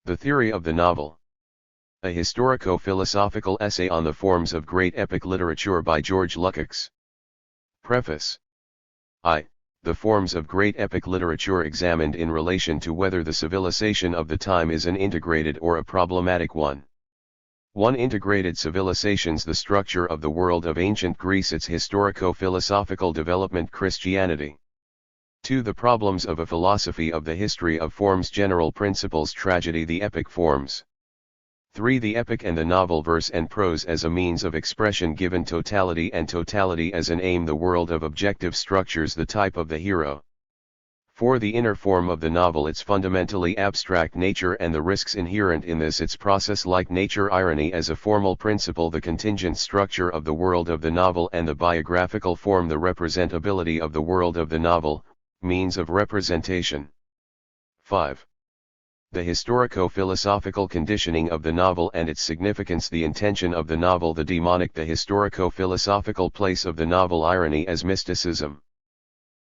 The Theory of the Novel. A historico-philosophical essay on the forms of great epic literature by Georg Lukacs. Preface. The forms of great epic literature examined in relation to whether the civilization of the time is an integrated or a problematic one. 1. Integrated civilizations. The structure of the world of ancient Greece. Its historico-philosophical development. Christianity. 2. The problems of a philosophy of the history of forms. General principles. Tragedy. The epic forms. 3. The epic and the novel. Verse and prose as a means of expression given totality and totality as an aim. The world of objective structures. The type of the hero. 4. The inner form of the novel. Its fundamentally abstract nature and the risks inherent in this. Its process-like nature. Irony as a formal principle. The contingent structure of the world of the novel and the biographical form. The representability of the world of the novel, means of representation. 5. The historico-philosophical conditioning of the novel and its significance. The intention of the novel. The demonic. The historico-philosophical place of the novel. Irony as mysticism.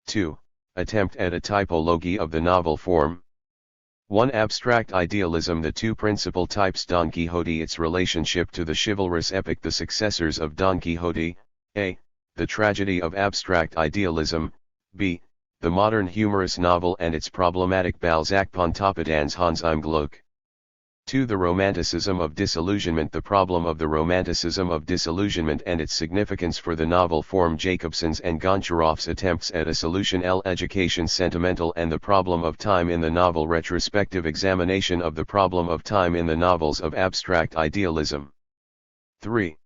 2. Attempt at a typology of the novel form. 1. Abstract idealism. The two principal types. Don Quixote. Its relationship to the chivalrous epic. The successors of Don Quixote. A. The tragedy of abstract idealism. B. The modern humorous novel and its problematic. Balzac. Pontoppidan's Hans im Glück. 2. The romanticism of disillusionment. The problem of the romanticism of disillusionment and its significance for the novel form. Jacobson's and Goncharoff's attempts at a solution. L. Education. Sentimental and the problem of time in the novel. Retrospective examination of the problem of time in the novels of abstract idealism. 3.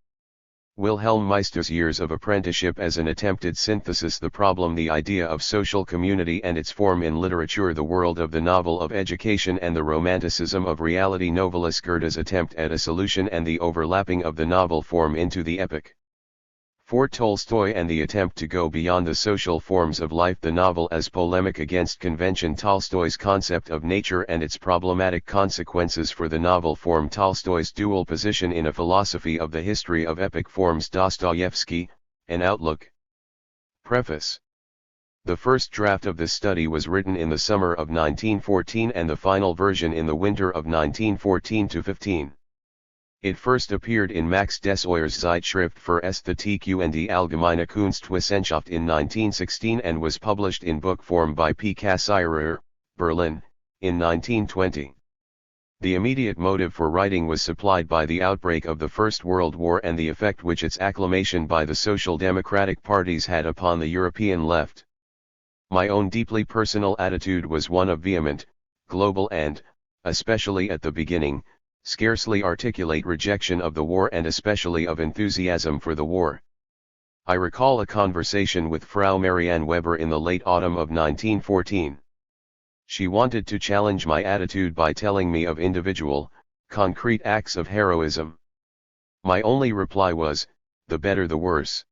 Wilhelm Meister's years of apprenticeship as an attempted synthesis. The problem. The idea of social community and its form in literature. The world of the novel of education and the romanticism of reality. Novelist Goethe's attempt at a solution and the overlapping of the novel form into the epic. 4. Tolstoy and the attempt to go beyond the social forms of life. The novel as polemic against convention. Tolstoy's concept of nature and its problematic consequences for the novel form. Tolstoy's dual position in a philosophy of the history of epic forms. Dostoevsky, an outlook. Preface. The first draft of this study was written in the summer of 1914 and the final version in the winter of 1914-15. It first appeared in Max Desheuer's Zeitschrift für Ästhetik und die Allgemeine Kunstwissenschaft in 1916 and was published in book form by P. Cassirer, Berlin, in 1920. The immediate motive for writing was supplied by the outbreak of the First World War and the effect which its acclamation by the social democratic parties had upon the European left. My own deeply personal attitude was one of vehement, global and, especially at the beginning, scarcely articulate rejection of the war and especially of enthusiasm for the war. I recall a conversation with Frau Marianne Weber in the late autumn of 1914. She wanted to challenge my attitude by telling me of individual, concrete acts of heroism. My only reply was, the better the worse.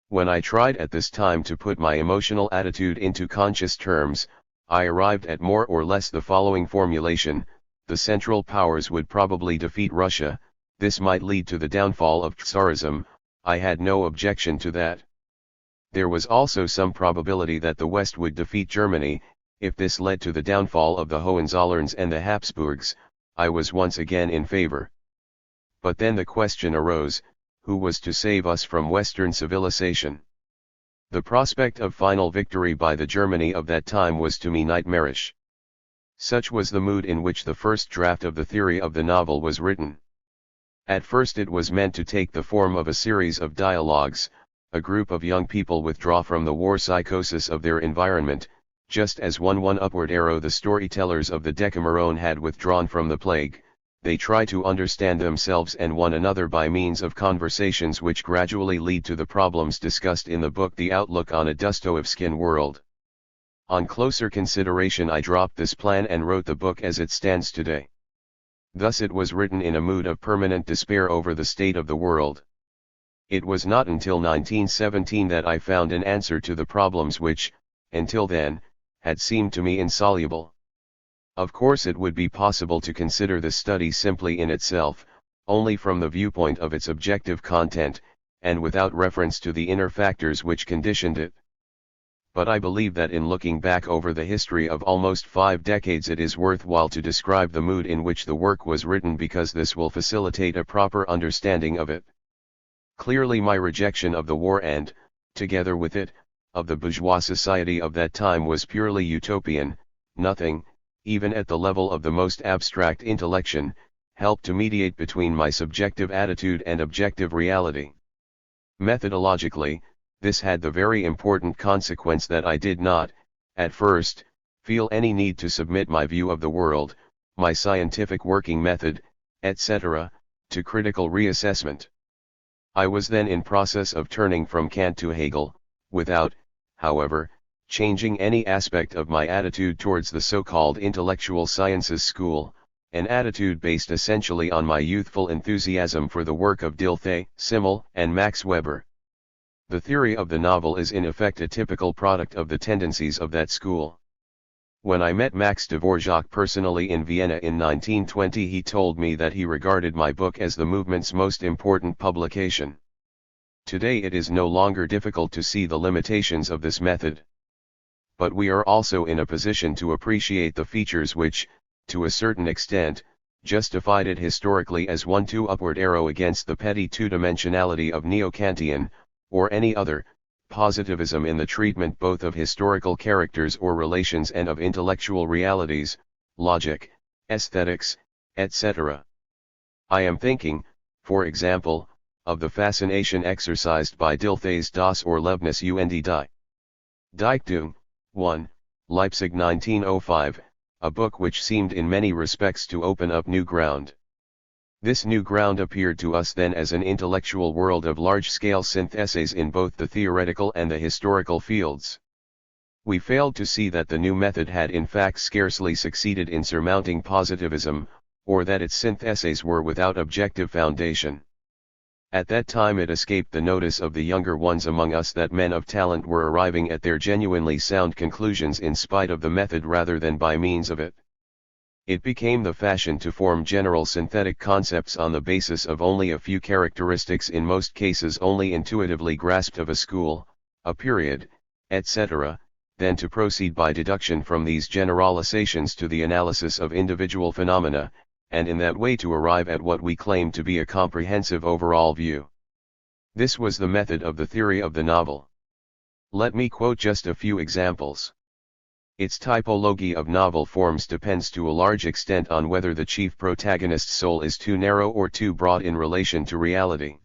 When I tried at this time to put my emotional attitude into conscious terms, I arrived at more or less the following formulation: the Central Powers would probably defeat Russia. This might lead to the downfall of Tsarism. I had no objection to that. There was also some probability that the West would defeat Germany. If this led to the downfall of the Hohenzollerns and the Habsburgs, I was once again in favor. But then the question arose, who was to save us from Western civilization? The prospect of final victory by the Germany of that time was to me nightmarish. Such was the mood in which the first draft of the theory of the novel was written. At first it was meant to take the form of a series of dialogues. A group of young people withdraw from the war psychosis of their environment, just as one upward arrow the storytellers of the Decameron had withdrawn from the plague. They try to understand themselves and one another by means of conversations which gradually lead to the problems discussed in the book The Outlook on a Dostoevskian World. On closer consideration I dropped this plan and wrote the book as it stands today. Thus it was written in a mood of permanent despair over the state of the world. It was not until 1917 that I found an answer to the problems which, until then, had seemed to me insoluble. Of course it would be possible to consider this study simply in itself, only from the viewpoint of its objective content, and without reference to the inner factors which conditioned it. but I believe that in looking back over the history of almost 5 decades it is worthwhile to describe the mood in which the work was written, because this will facilitate a proper understanding of it. Clearly my rejection of the war and, together with it, of the bourgeois society of that time was purely utopian. Nothing, even at the level of the most abstract intellection, helped to mediate between my subjective attitude and objective reality. Methodologically, this had the very important consequence that I did not, at first, feel any need to submit my view of the world, my scientific working method, etc., to critical reassessment. I was then in process of turning from Kant to Hegel, without, however, changing any aspect of my attitude towards the so-called intellectual sciences school, an attitude based essentially on my youthful enthusiasm for the work of Dilthey, Simmel, and Max Weber. The theory of the novel is in effect a typical product of the tendencies of that school. When I met Max Dvorak personally in Vienna in 1920, he told me that he regarded my book as the movement's most important publication. Today it is no longer difficult to see the limitations of this method. But we are also in a position to appreciate the features which, to a certain extent, justified it historically as one too upward arrow against the petty two-dimensionality of Neo-Kantian, or any other, positivism in the treatment both of historical characters or relations and of intellectual realities, logic, aesthetics, etc. I am thinking, for example, of the fascination exercised by Dilthey's Das or Leibniz und die Dichtung, 1, Leipzig 1905, a book which seemed in many respects to open up new ground. This new ground appeared to us then as an intellectual world of large-scale syntheses in both the theoretical and the historical fields. We failed to see that the new method had in fact scarcely succeeded in surmounting positivism, or that its syntheses were without objective foundation. At that time it escaped the notice of the younger ones among us that men of talent were arriving at their genuinely sound conclusions in spite of the method rather than by means of it. It became the fashion to form general synthetic concepts on the basis of only a few characteristics, in most cases only intuitively grasped, of a school, a period, etc., then to proceed by deduction from these generalizations to the analysis of individual phenomena, and in that way to arrive at what we claim to be a comprehensive overall view. This was the method of the theory of the novel. Let me quote just a few examples. Its typology of novel forms depends to a large extent on whether the chief protagonist's soul is too narrow or too broad in relation to reality.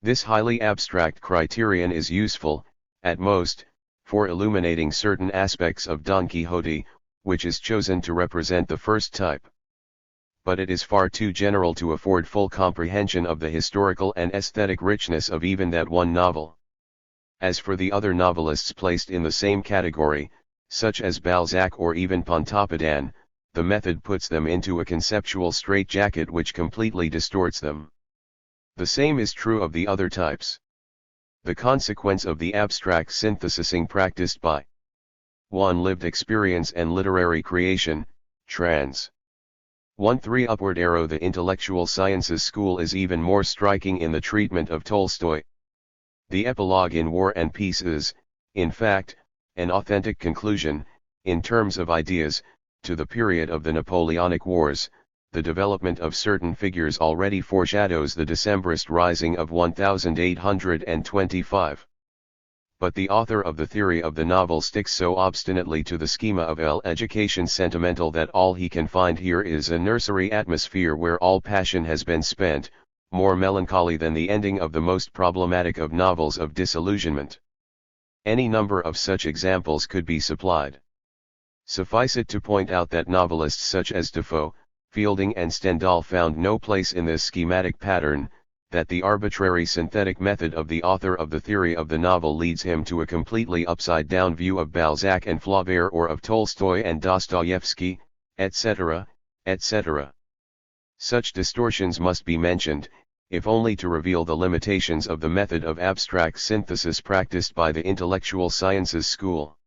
This highly abstract criterion is useful, at most, for illuminating certain aspects of Don Quixote, which is chosen to represent the first type. But it is far too general to afford full comprehension of the historical and aesthetic richness of even that one novel. As for the other novelists placed in the same category, such as Balzac or even Pontoppidan, the method puts them into a conceptual straitjacket which completely distorts them. The same is true of the other types. The consequence of the abstract synthesising practiced by 1. Lived experience and literary creation, trans. 1-3 upward arrow. The intellectual sciences school is even more striking in the treatment of Tolstoy. The epilogue in War and Peace is, in fact, an authentic conclusion, in terms of ideas, to the period of the Napoleonic Wars. The development of certain figures already foreshadows the Decembrist rising of 1825. But the author of the theory of the novel sticks so obstinately to the schema of education sentimental that all he can find here is a nursery atmosphere where all passion has been spent, more melancholy than the ending of the most problematic of novels of disillusionment. Any number of such examples could be supplied. Suffice it to point out that novelists such as Defoe, Fielding and Stendhal found no place in this schematic pattern, that the arbitrary synthetic method of the author of the theory of the novel leads him to a completely upside-down view of Balzac and Flaubert or of Tolstoy and Dostoevsky, etc., etc. Such distortions must be mentioned, if only to reveal the limitations of the method of abstract synthesis practiced by the intellectual sciences school.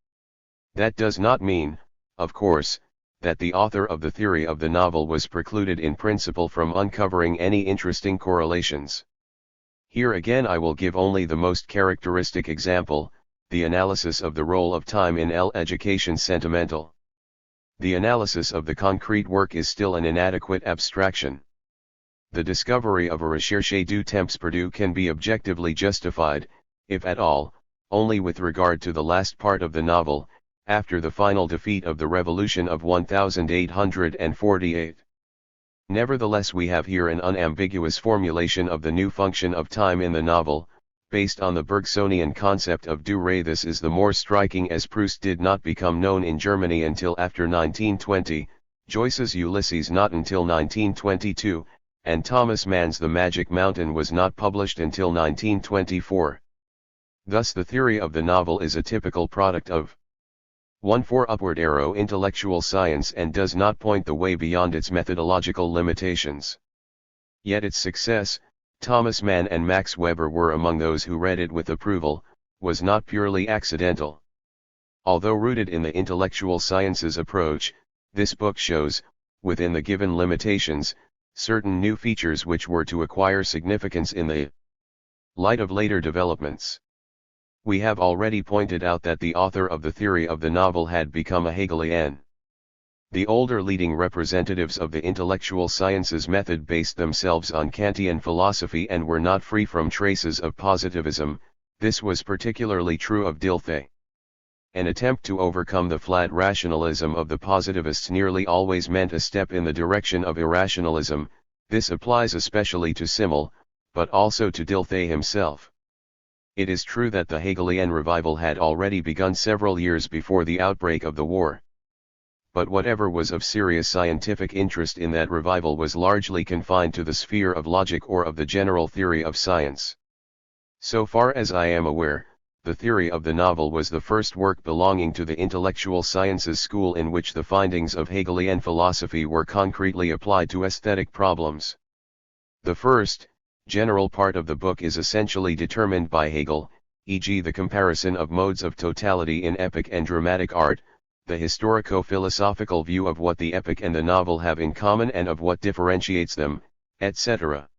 That does not mean, of course, that the author of the theory of the novel was precluded in principle from uncovering any interesting correlations. Here again I will give only the most characteristic example, the analysis of the role of time in education sentimental. The analysis of the concrete work is still an inadequate abstraction. The discovery of a recherche du temps perdu can be objectively justified, if at all, only with regard to the last part of the novel, after the final defeat of the revolution of 1848. Nevertheless, we have here an unambiguous formulation of the new function of time in the novel, based on the Bergsonian concept of durée. This is the more striking as Proust did not become known in Germany until after 1920, Joyce's Ulysses not until 1922, and Thomas Mann's The Magic Mountain was not published until 1924. Thus the theory of the novel is a typical product of 1. Upward arrow intellectual science and does not point the way beyond its methodological limitations. Yet its success, Thomas Mann and Max Weber were among those who read it with approval, was not purely accidental. Although rooted in the intellectual sciences approach, this book shows, within the given limitations, certain new features which were to acquire significance in the light of later developments. We have already pointed out that the author of the theory of the novel had become a Hegelian. The older leading representatives of the intellectual sciences method based themselves on Kantian philosophy and were not free from traces of positivism. This was particularly true of Dilthey. An attempt to overcome the flat rationalism of the positivists nearly always meant a step in the direction of irrationalism. This applies especially to Simmel, but also to Dilthey himself. It is true that the Hegelian revival had already begun several years before the outbreak of the war. But whatever was of serious scientific interest in that revival was largely confined to the sphere of logic or of the general theory of science. So far as I am aware, the theory of the novel was the first work belonging to the intellectual sciences school in which the findings of Hegelian philosophy were concretely applied to aesthetic problems. The first, general part of the book is essentially determined by Hegel, e.g. the comparison of modes of totality in epic and dramatic art, the historico-philosophical view of what the epic and the novel have in common and of what differentiates them, etc.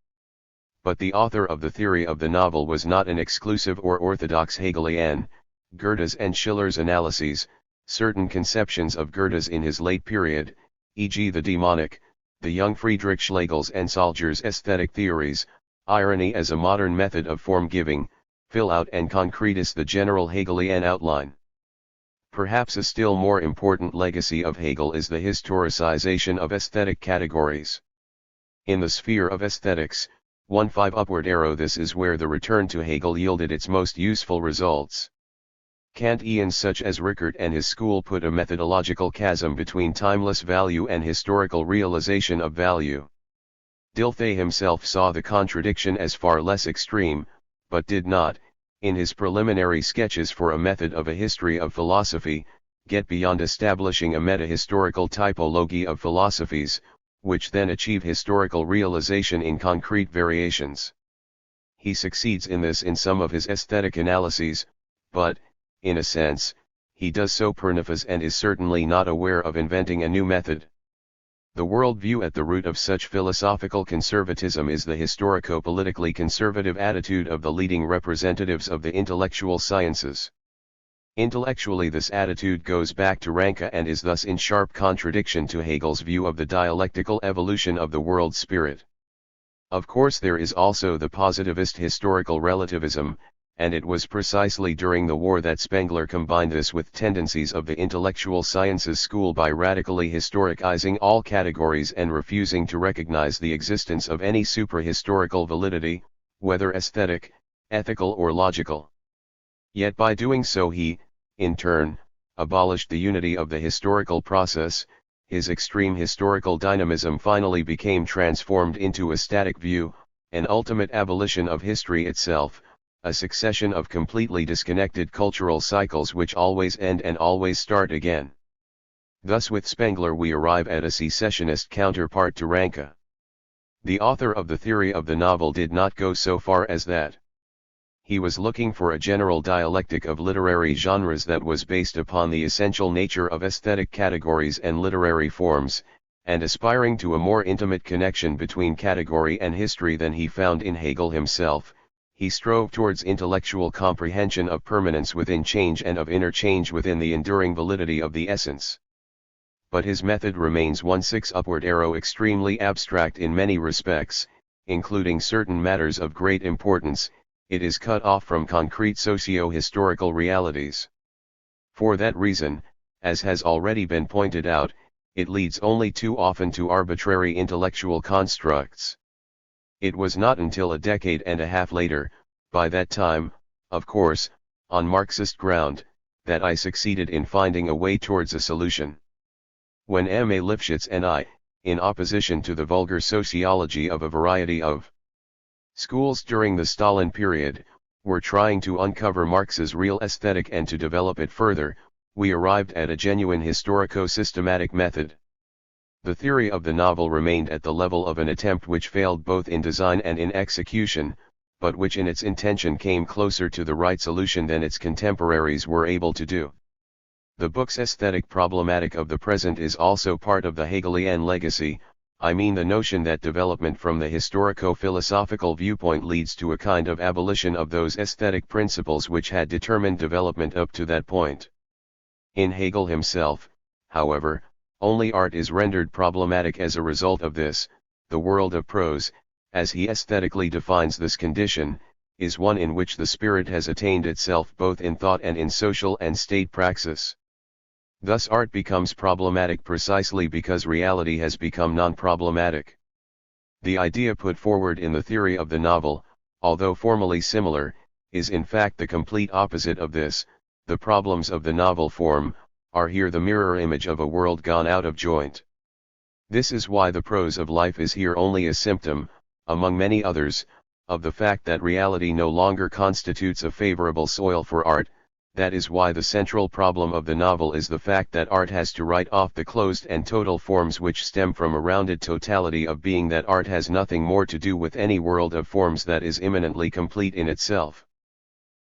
But the author of the theory of the novel was not an exclusive or orthodox Hegelian. Goethe's and Schiller's analyses, certain conceptions of Goethe's in his late period, e.g. the demonic, the young Friedrich Schlegel's and Salzer's aesthetic theories, irony as a modern method of form-giving, fill out and concretize the general Hegelian outline. Perhaps a still more important legacy of Hegel is the historicization of aesthetic categories. In the sphere of aesthetics, 1.5 upward arrow, this is where the return to Hegel yielded its most useful results. Kantians such as Rickert and his school put a methodological chasm between timeless value and historical realization of value. Dilthey himself saw the contradiction as far less extreme, but did not, in his preliminary sketches for a method of a history of philosophy, get beyond establishing a meta-historical typology of philosophies, which then achieve historical realization in concrete variations. He succeeds in this in some of his aesthetic analyses, but, in a sense, he does so per nefas and is certainly not aware of inventing a new method. The worldview at the root of such philosophical conservatism is the historico-politically conservative attitude of the leading representatives of the intellectual sciences. Intellectually, this attitude goes back to Ranke and is thus in sharp contradiction to Hegel's view of the dialectical evolution of the world spirit. Of course, there is also the positivist historical relativism, and it was precisely during the war that Spengler combined this with tendencies of the intellectual sciences school by radically historicizing all categories and refusing to recognize the existence of any supra-historical validity, whether aesthetic, ethical or logical. Yet by doing so he, in turn, abolished the unity of the historical process. His extreme historical dynamism finally became transformed into a static view, an ultimate abolition of history itself, a succession of completely disconnected cultural cycles which always end and always start again. Thus with Spengler we arrive at a secessionist counterpart to Ranke. The author of the theory of the novel did not go so far as that. He was looking for a general dialectic of literary genres that was based upon the essential nature of aesthetic categories and literary forms, and aspiring to a more intimate connection between category and history than he found in Hegel himself. he strove towards intellectual comprehension of permanence within change and of interchange within the enduring validity of the essence. But his method remains 1/6 upward arrow extremely abstract in many respects, including certain matters of great importance. It is cut off from concrete socio-historical realities. For that reason, as has already been pointed out, it leads only too often to arbitrary intellectual constructs. It was not until a decade and a half later, by that time, of course, on Marxist ground, that I succeeded in finding a way towards a solution. When M. A. Lifshitz and I, in opposition to the vulgar sociology of a variety of schools during the Stalin period, were trying to uncover Marx's real aesthetic and to develop it further, we arrived at a genuine historico-systematic method. The theory of the novel remained at the level of an attempt which failed both in design and in execution, but which in its intention came closer to the right solution than its contemporaries were able to do. The book's aesthetic problematic of the present is also part of the Hegelian legacy. I mean the notion that development from the historico-philosophical viewpoint leads to a kind of abolition of those aesthetic principles which had determined development up to that point. In Hegel himself, however, only art is rendered problematic as a result of this. The world of prose, as he aesthetically defines this condition, is one in which the spirit has attained itself both in thought and in social and state praxis. Thus art becomes problematic precisely because reality has become non-problematic. The idea put forward in the theory of the novel, although formally similar, is in fact the complete opposite of this. The problems of the novel form are here the mirror image of a world gone out of joint. This is why the prose of life is here only a symptom, among many others, of the fact that reality no longer constitutes a favorable soil for art. That is why the central problem of the novel is the fact that art has to write off the closed and total forms which stem from a rounded totality of being, that art has nothing more to do with any world of forms that is immanently complete in itself.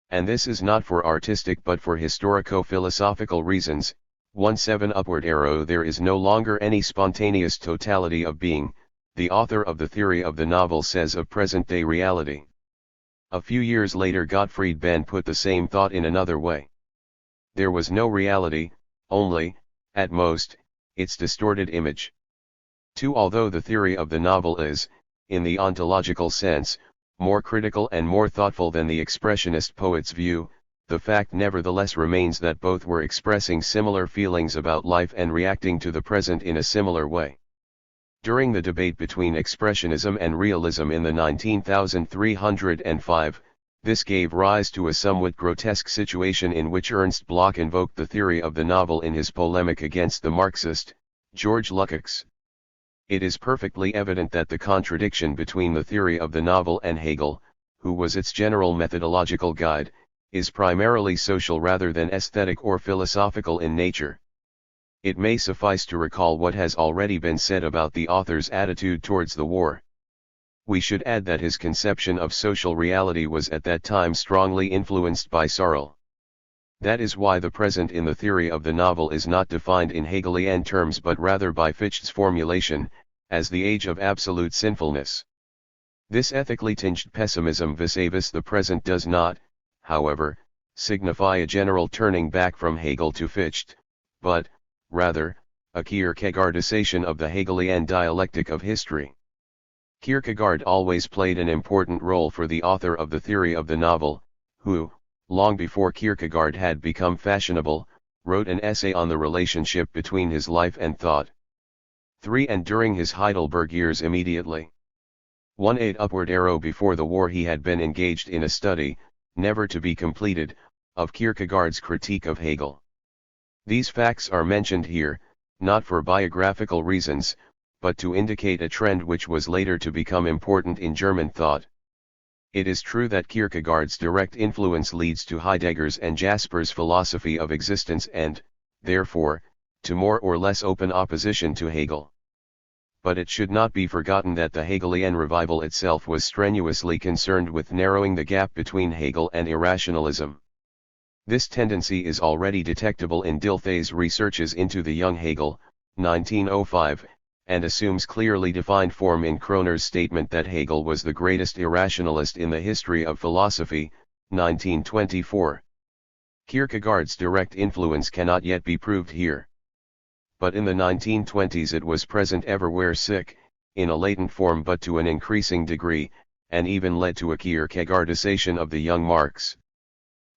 And this is not for artistic but for historico-philosophical reasons. 1/7 upward arrow. There is no longer any spontaneous totality of being, the author of the theory of the novel says of present-day reality. A few years later Gottfried Benn put the same thought in another way. There was no reality, only, at most, its distorted image. 2. Although the theory of the novel is, in the ontological sense, more critical and more thoughtful than the expressionist poet's view, the fact nevertheless remains that both were expressing similar feelings about life and reacting to the present in a similar way. During the debate between expressionism and realism in the 19,305, this gave rise to a somewhat grotesque situation in which Ernst Bloch invoked the theory of the novel in his polemic against the Marxist, Georg Lukacs. It is perfectly evident that the contradiction between the theory of the novel and Hegel, who was its general methodological guide, is primarily social rather than aesthetic or philosophical in nature. It may suffice to recall what has already been said about the author's attitude towards the war. We should add that his conception of social reality was at that time strongly influenced by Searle. That is why the present in the theory of the novel is not defined in Hegelian terms but rather by Fichte's formulation, as the age of absolute sinfulness. This ethically tinged pessimism vis-a-vis the present does not, however, signify a general turning back from Hegel to Fichte, but, rather, a Kierkegaardization of the Hegelian dialectic of history. Kierkegaard always played an important role for the author of the theory of the novel, who, long before Kierkegaard had become fashionable, wrote an essay on the relationship between his life and thought. 3. And during his Heidelberg years immediately 1/8 upward arrow before the war he had been engaged in a study, never to be completed, of Kierkegaard's critique of Hegel. These facts are mentioned here, not for biographical reasons, but to indicate a trend which was later to become important in German thought. It is true that Kierkegaard's direct influence leads to Heidegger's and Jasper's philosophy of existence and, therefore, to more or less open opposition to Hegel. But it should not be forgotten that the Hegelian revival itself was strenuously concerned with narrowing the gap between Hegel and irrationalism. This tendency is already detectable in Dilthey's researches into the young Hegel, 1905, and assumes clearly defined form in Kroner's statement that Hegel was the greatest irrationalist in the history of philosophy, 1924. Kierkegaard's direct influence cannot yet be proved here. But in the 1920s it was present everywhere, in a latent form but to an increasing degree, and even led to a Kierkegaardization of the young Marx.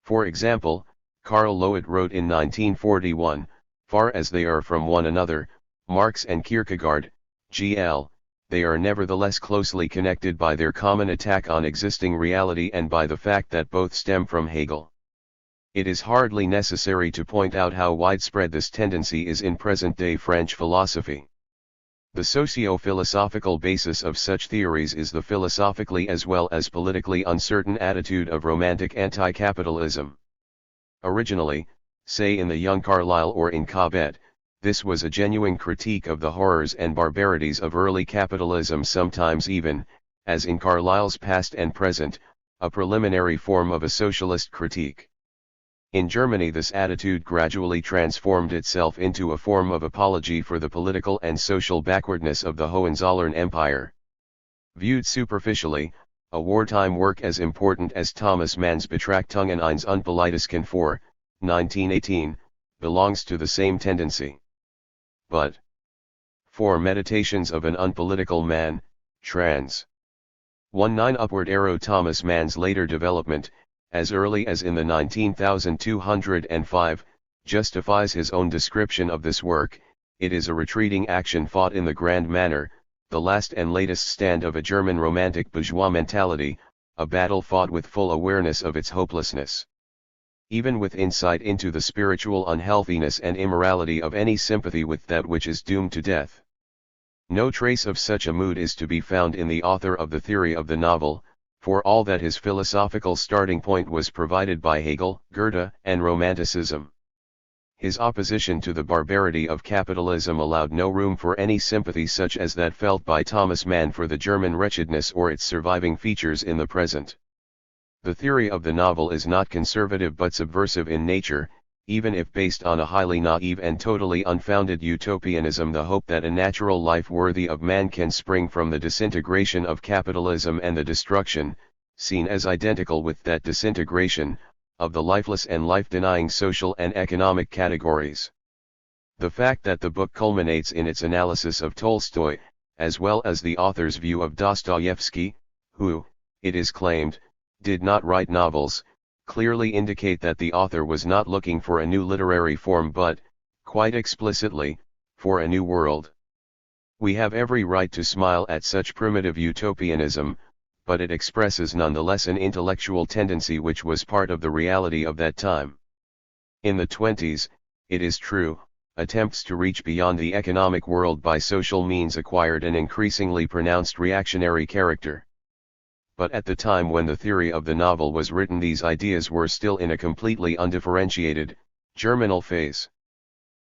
For example, Karl Loewe wrote in 1941, "Far as they are from one another, Marx and Kierkegaard, G.L., they are nevertheless closely connected by their common attack on existing reality and by the fact that both stem from Hegel." It is hardly necessary to point out how widespread this tendency is in present-day French philosophy. The socio-philosophical basis of such theories is the philosophically as well as politically uncertain attitude of romantic anti-capitalism. Originally, say in the young Carlyle or in Cobbett, this was a genuine critique of the horrors and barbarities of early capitalism, sometimes even, as in Carlyle's Past and Present, a preliminary form of a socialist critique. In Germany this attitude gradually transformed itself into a form of apology for the political and social backwardness of the Hohenzollern Empire. Viewed superficially, a wartime work as important as Thomas Mann's Betrachtungen eines Unpolitischen vor, 1918, belongs to the same tendency. But for Meditations of an Unpolitical Man, trans. 19 upward arrow Thomas Mann's later development, as early as in the 19,205, justifies his own description of this work. It is a retreating action fought in the grand manner, the last and latest stand of a German romantic bourgeois mentality, a battle fought with full awareness of its hopelessness. Even with insight into the spiritual unhealthiness and immorality of any sympathy with that which is doomed to death. No trace of such a mood is to be found in the author of the theory of the novel, for all that his philosophical starting point was provided by Hegel, Goethe, and Romanticism. His opposition to the barbarity of capitalism allowed no room for any sympathy such as that felt by Thomas Mann for the German wretchedness or its surviving features in the present. The theory of the novel is not conservative but subversive in nature, even if based on a highly naive and totally unfounded utopianism, the hope that a natural life worthy of man can spring from the disintegration of capitalism and the destruction, seen as identical with that disintegration, of the lifeless and life-denying social and economic categories. The fact that the book culminates in its analysis of Tolstoy, as well as the author's view of Dostoevsky, who, it is claimed, did not write novels, clearly indicate that the author was not looking for a new literary form but, quite explicitly, for a new world. We have every right to smile at such primitive utopianism, but it expresses nonetheless an intellectual tendency which was part of the reality of that time. In the 20s, it is true, attempts to reach beyond the economic world by social means acquired an increasingly pronounced reactionary character. But at the time when the theory of the novel was written, these ideas were still in a completely undifferentiated, germinal phase.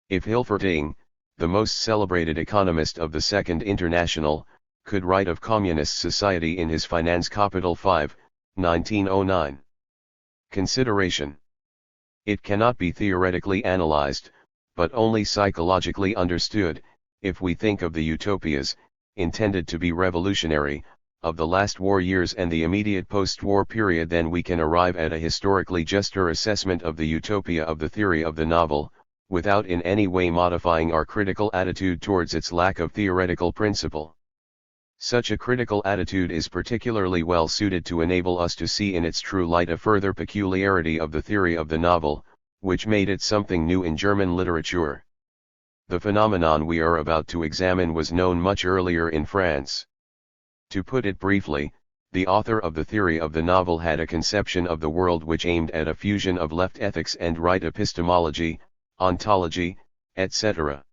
If Hilferding, the most celebrated economist of the Second International, could write of communist society in his Finanzkapital 5, 1909. Consideration. It cannot be theoretically analyzed, but only psychologically understood, if we think of the utopias, intended to be revolutionary, of the last war years and the immediate post-war period. Then we can arrive at a historically juster assessment of the utopia of the theory of the novel, without in any way modifying our critical attitude towards its lack of theoretical principle. Such a critical attitude is particularly well suited to enable us to see in its true light a further peculiarity of the theory of the novel, which made it something new in German literature. The phenomenon we are about to examine was known much earlier in France. To put it briefly, the author of the theory of the novel had a conception of the world which aimed at a fusion of left ethics and right epistemology, ontology, etc.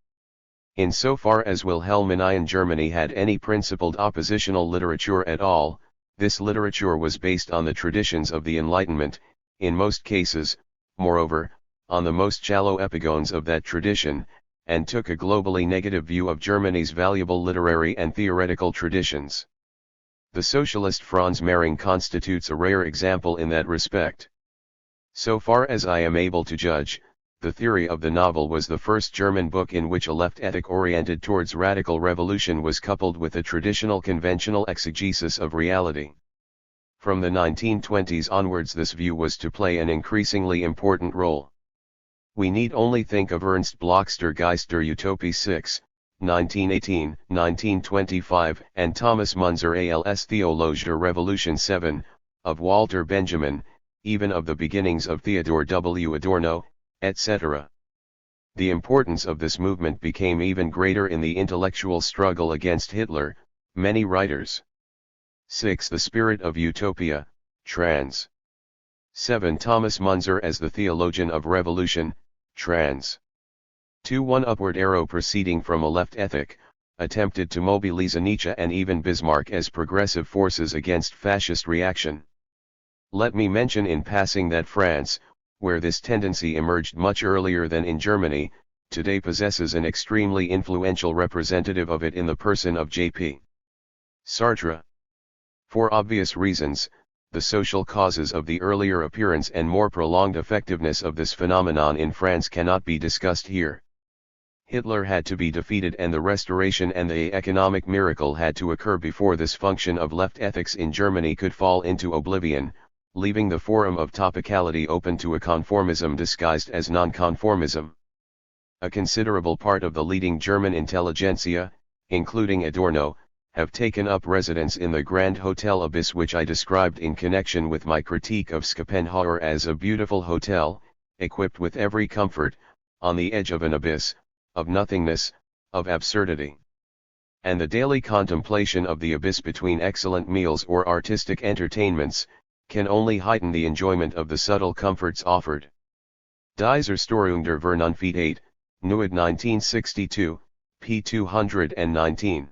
Insofar as Wilhelminian Germany had any principled oppositional literature at all, this literature was based on the traditions of the Enlightenment, in most cases, moreover, on the most shallow epigones of that tradition, and took a globally negative view of Germany's valuable literary and theoretical traditions. The socialist Franz Mehring constitutes a rare example in that respect. So far as I am able to judge, The Theory of the Novel was the first German book in which a left ethic oriented towards radical revolution was coupled with a traditional conventional exegesis of reality. From the 1920s onwards this view was to play an increasingly important role. We need only think of Ernst Bloch's Der Geist der Utopie 6, 1918, 1925, and Thomas Munzer als Theologe der Revolution 7, of Walter Benjamin, even of the beginnings of Theodor W. Adorno, etc. The importance of this movement became even greater in the intellectual struggle against Hitler. Many writers. 6. The Spirit of Utopia, trans. 7. Thomas Munzer as the Theologian of Revolution, trans. 2. One upward arrow proceeding from a left ethic, attempted to mobilize Nietzsche and even Bismarck as progressive forces against fascist reaction. Let me mention in passing that France, where this tendency emerged much earlier than in Germany, today possesses an extremely influential representative of it in the person of J.P. Sartre. For obvious reasons, the social causes of the earlier appearance and more prolonged effectiveness of this phenomenon in France cannot be discussed here. Hitler had to be defeated and the restoration and the economic miracle had to occur before this function of left ethics in Germany could fall into oblivion, leaving the forum of topicality open to a conformism disguised as nonconformism. A considerable part of the leading German intelligentsia, including Adorno, have taken up residence in the Grand Hotel Abyss, which I described in connection with my critique of Schopenhauer as a beautiful hotel, equipped with every comfort, on the edge of an abyss, of nothingness, of absurdity. And the daily contemplation of the abyss between excellent meals or artistic entertainments, can only heighten the enjoyment of the subtle comforts offered. Die Zerstörung der Vernunft 8, Neued 1962, p. 219.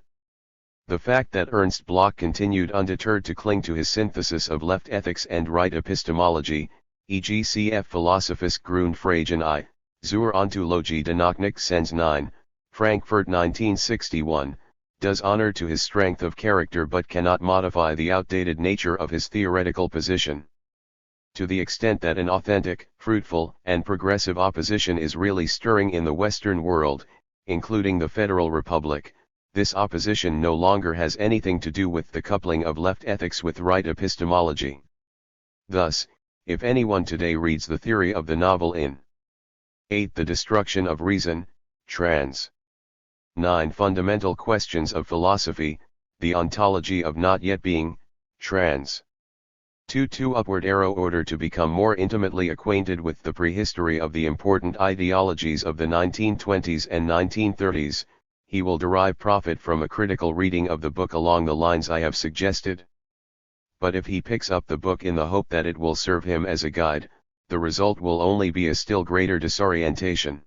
The fact that Ernst Bloch continued undeterred to cling to his synthesis of left ethics and right epistemology, e.g. cf. Philosophische Grundfragen I, zur Ontologie des Nachdenkens 9, Frankfurt 1961, does honor to his strength of character but cannot modify the outdated nature of his theoretical position. To the extent that an authentic, fruitful, and progressive opposition is really stirring in the Western world, including the Federal Republic, this opposition no longer has anything to do with the coupling of left ethics with right epistemology. Thus, if anyone today reads the Theory of the Novel in 8. The Destruction of Reason, trans. 9. Fundamental Questions of Philosophy, the Ontology of Not Yet Being, trans. 2. Upward arrow order to become more intimately acquainted with the prehistory of the important ideologies of the 1920s and 1930s, he will derive profit from a critical reading of the book along the lines I have suggested. But if he picks up the book in the hope that it will serve him as a guide, the result will only be a still greater disorientation.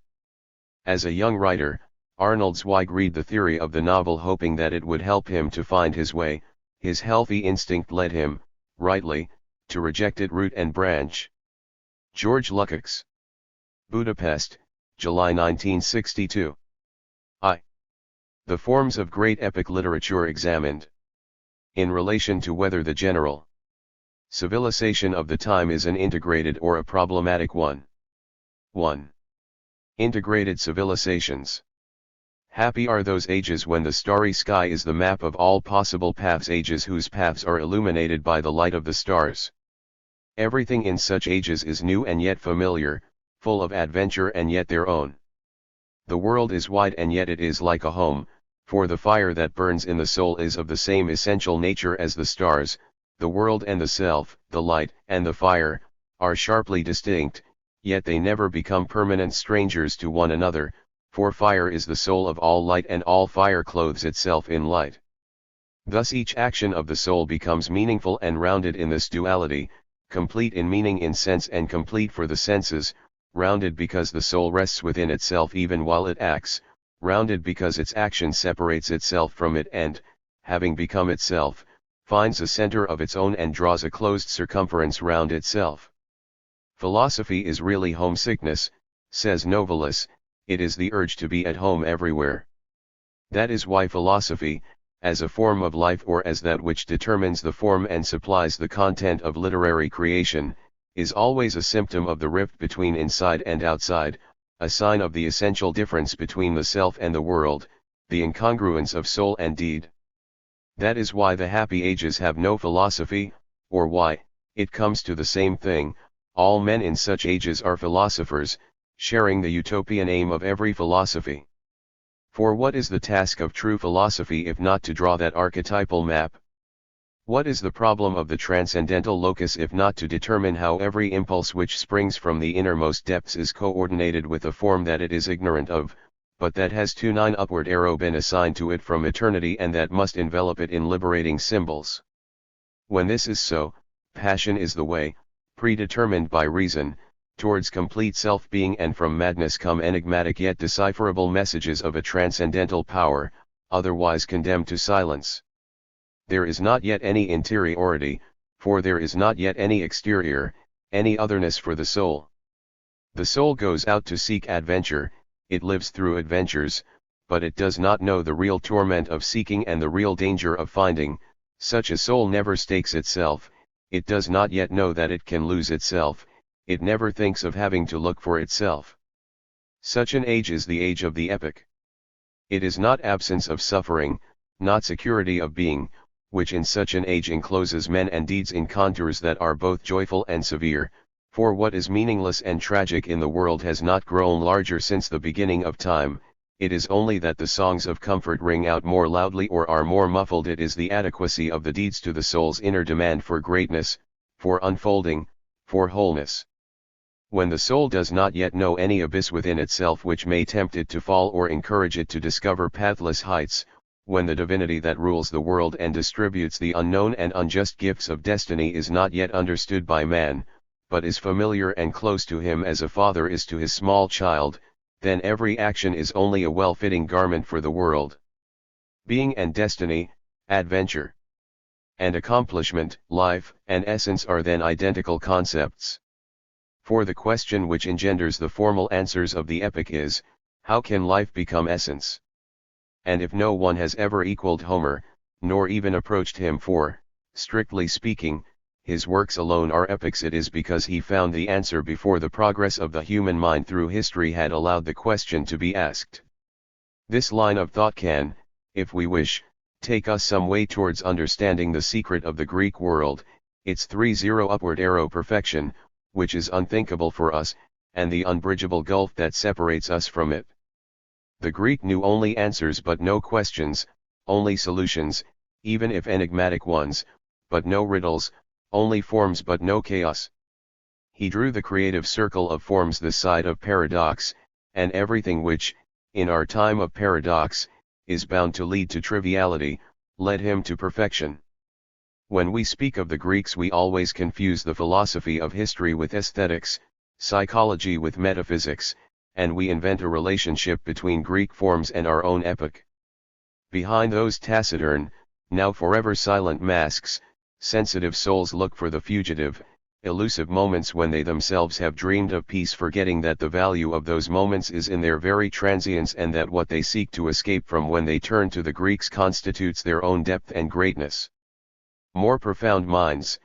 As a young writer, Arnold Zweig read the Theory of the Novel hoping that it would help him to find his way. His healthy instinct led him, rightly, to reject it root and branch. Georg Lukacs. Budapest, July 1962. I. The forms of great epic literature examined. In relation to whether the general civilization of the time is an integrated or a problematic one. 1. Integrated civilizations. Happy are those ages when the starry sky is the map of all possible paths, ages whose paths are illuminated by the light of the stars. Everything in such ages is new and yet familiar, full of adventure and yet their own. The world is wide and yet it is like a home, for the fire that burns in the soul is of the same essential nature as the stars. The world and the self, the light and the fire, are sharply distinct, yet they never become permanent strangers to one another, for fire is the soul of all light and all fire clothes itself in light. Thus each action of the soul becomes meaningful and rounded in this duality, complete in meaning in sense and complete for the senses, rounded because the soul rests within itself even while it acts, rounded because its action separates itself from it and, having become itself, finds a center of its own and draws a closed circumference round itself. Philosophy is really homesickness, says Novalis. It is the urge to be at home everywhere. That is why philosophy, as a form of life or as that which determines the form and supplies the content of literary creation, is always a symptom of the rift between inside and outside, a sign of the essential difference between the self and the world, the incongruence of soul and deed. That is why the happy ages have no philosophy, or why, it comes to the same thing, all men in such ages are philosophers, sharing the utopian aim of every philosophy. For what is the task of true philosophy if not to draw that archetypal map? What is the problem of the transcendental locus if not to determine how every impulse which springs from the innermost depths is coordinated with a form that it is ignorant of, but that has 9 upward arrow been assigned to it from eternity and that must envelop it in liberating symbols? When this is so, passion is the way, predetermined by reason, towards complete self-being, and from madness come enigmatic yet decipherable messages of a transcendental power, otherwise condemned to silence. There is not yet any interiority, for there is not yet any exterior, any otherness for the soul. The soul goes out to seek adventure, it lives through adventures, but it does not know the real torment of seeking and the real danger of finding. Such a soul never stakes itself, it does not yet know that it can lose itself, it never thinks of having to look for itself. Such an age is the age of the epic. It is not absence of suffering, not security of being, which in such an age encloses men and deeds in contours that are both joyful and severe, for what is meaningless and tragic in the world has not grown larger since the beginning of time. It is only that the songs of comfort ring out more loudly or are more muffled. It is the adequacy of the deeds to the soul's inner demand for greatness, for unfolding, for wholeness. When the soul does not yet know any abyss within itself which may tempt it to fall or encourage it to discover pathless heights, when the divinity that rules the world and distributes the unknown and unjust gifts of destiny is not yet understood by man, but is familiar and close to him as a father is to his small child, then every action is only a well-fitting garment for the world. Being and destiny, adventure and accomplishment, life and essence are then identical concepts. For the question which engenders the formal answers of the epic is, how can life become essence? And if no one has ever equaled Homer, nor even approached him for, strictly speaking, his works alone are epics, it is because he found the answer before the progress of the human mind through history had allowed the question to be asked. This line of thought can, if we wish, take us some way towards understanding the secret of the Greek world, its 30 upward arrow perfection, which is unthinkable for us, and the unbridgeable gulf that separates us from it. The Greek knew only answers but no questions, only solutions, even if enigmatic ones, but no riddles, only forms but no chaos. He drew the creative circle of forms this side of paradox, and everything which, in our time of paradox, is bound to lead to triviality, led him to perfection. When we speak of the Greeks we always confuse the philosophy of history with aesthetics, psychology with metaphysics, and we invent a relationship between Greek forms and our own epoch. Behind those taciturn, now forever silent masks, sensitive souls look for the fugitive, elusive moments when they themselves have dreamed of peace, forgetting that the value of those moments is in their very transience and that what they seek to escape from when they turn to the Greeks constitutes their own depth and greatness. More profound minds,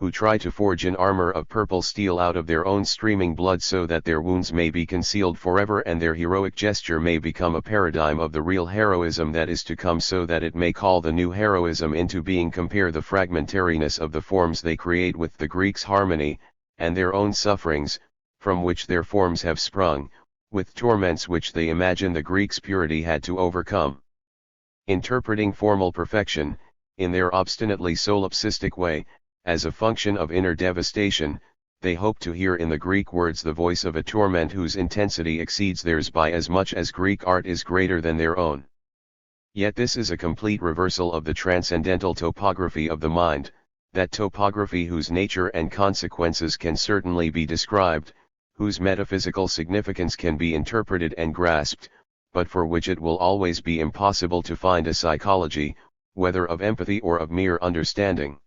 who try to forge an armor of purple steel out of their own streaming blood so that their wounds may be concealed forever and their heroic gesture may become a paradigm of the real heroism that is to come, so that it may call the new heroism into being, compare the fragmentariness of the forms they create with the Greeks' harmony, and their own sufferings, from which their forms have sprung, with torments which they imagine the Greeks' purity had to overcome. Interpreting formal perfection, in their obstinately solipsistic way, as a function of inner devastation, they hope to hear in the Greek words the voice of a torment whose intensity exceeds theirs by as much as Greek art is greater than their own. Yet this is a complete reversal of the transcendental topography of the mind, that topography whose nature and consequences can certainly be described, whose metaphysical significance can be interpreted and grasped, but for which it will always be impossible to find a psychology, whether of empathy or of mere understanding.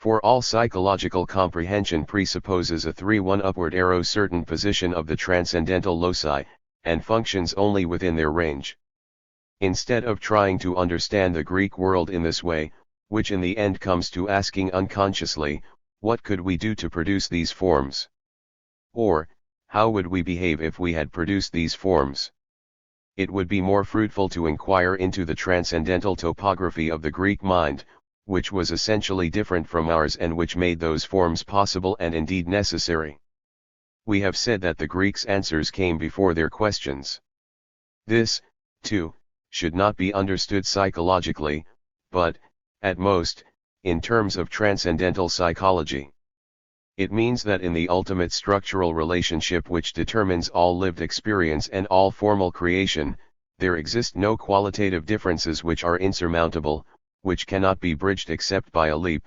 For all psychological comprehension presupposes a 3-1 upward arrow certain position of the transcendental loci, and functions only within their range. Instead of trying to understand the Greek world in this way, which in the end comes to asking unconsciously, What could we do to produce these forms? Or, how would we behave if we had produced these forms? It would be more fruitful to inquire into the transcendental topography of the Greek mind, which was essentially different from ours and which made those forms possible and indeed necessary. We have said that the Greeks' answers came before their questions. This, too, should not be understood psychologically, but, at most, in terms of transcendental psychology. It means that in the ultimate structural relationship which determines all lived experience and all formal creation, there exist no qualitative differences which are insurmountable, which cannot be bridged except by a leap,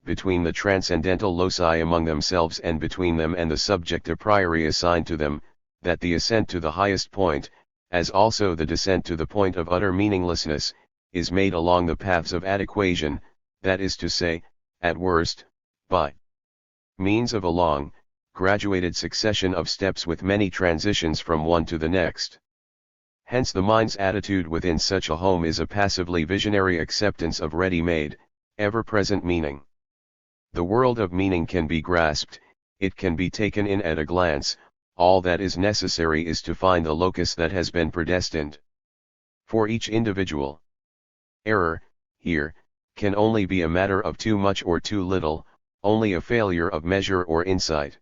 between the transcendental loci among themselves and between them and the subject a priori assigned to them, that the ascent to the highest point, as also the descent to the point of utter meaninglessness, is made along the paths of adequation, that is to say, at worst, by means of a long, graduated succession of steps with many transitions from one to the next. Hence the mind's attitude within such a home is a passively visionary acceptance of ready-made, ever-present meaning. The world of meaning can be grasped, it can be taken in at a glance, all that is necessary is to find the locus that has been predestined. For each individual, error, here, can only be a matter of too much or too little, only a failure of measure or insight.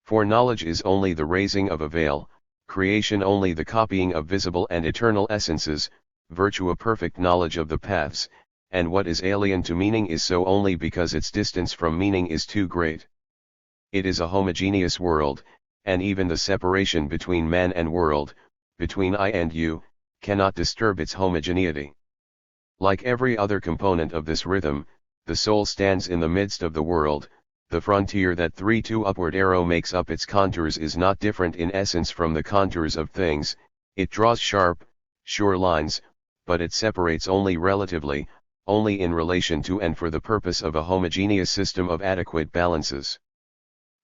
For knowledge is only the raising of a veil, creation only the copying of visible and eternal essences, virtue a perfect knowledge of the paths, and what is alien to meaning is so only because its distance from meaning is too great. It is a homogeneous world, and even the separation between man and world, between I and you, cannot disturb its homogeneity. Like every other component of this rhythm, the soul stands in the midst of the world. The frontier that 3-2 upward arrow makes up its contours is not different in essence from the contours of things, it draws sharp, sure lines, but it separates only relatively, only in relation to and for the purpose of a homogeneous system of adequate balances.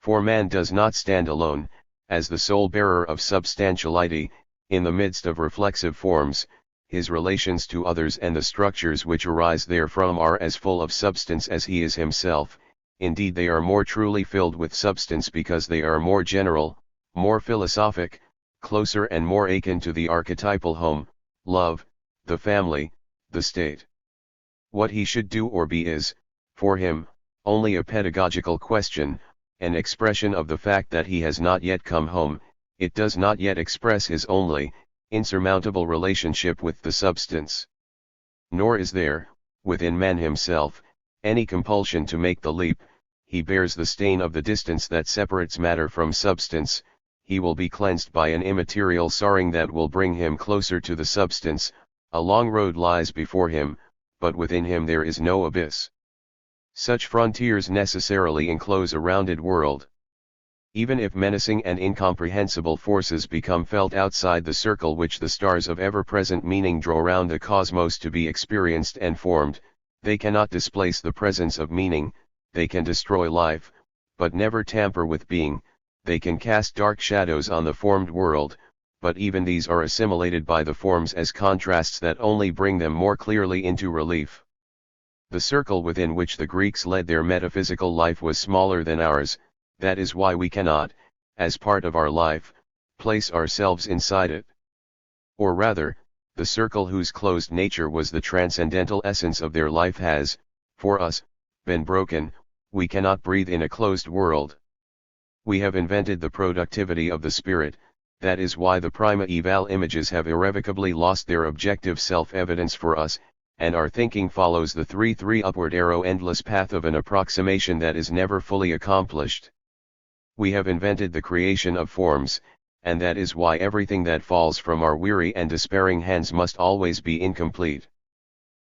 For man does not stand alone, as the sole bearer of substantiality, in the midst of reflexive forms. His relations to others and the structures which arise therefrom are as full of substance as he is himself. Indeed, they are more truly filled with substance because they are more general, more philosophic, closer and more akin to the archetypal home, love, the family, the state. What he should do or be is, for him, only a pedagogical question, an expression of the fact that he has not yet come home. It does not yet express his only, insurmountable relationship with the substance. Nor is there, within man himself, any compulsion to make the leap. He bears the stain of the distance that separates matter from substance. He will be cleansed by an immaterial soaring that will bring him closer to the substance. A long road lies before him, but within him there is no abyss. Such frontiers necessarily enclose a rounded world. Even if menacing and incomprehensible forces become felt outside the circle which the stars of ever-present meaning draw round the cosmos to be experienced and formed, they cannot displace the presence of meaning. They can destroy life, but never tamper with being. They can cast dark shadows on the formed world, but even these are assimilated by the forms as contrasts that only bring them more clearly into relief. The circle within which the Greeks led their metaphysical life was smaller than ours. That is why we cannot, as part of our life, place ourselves inside it. Or rather, the circle whose closed nature was the transcendental essence of their life has, for us, been broken. We cannot breathe in a closed world. We have invented the productivity of the spirit. That is why the prima-eval images have irrevocably lost their objective self-evidence for us, and our thinking follows the 3-3 upward arrow endless path of an approximation that is never fully accomplished. We have invented the creation of forms, and that is why everything that falls from our weary and despairing hands must always be incomplete.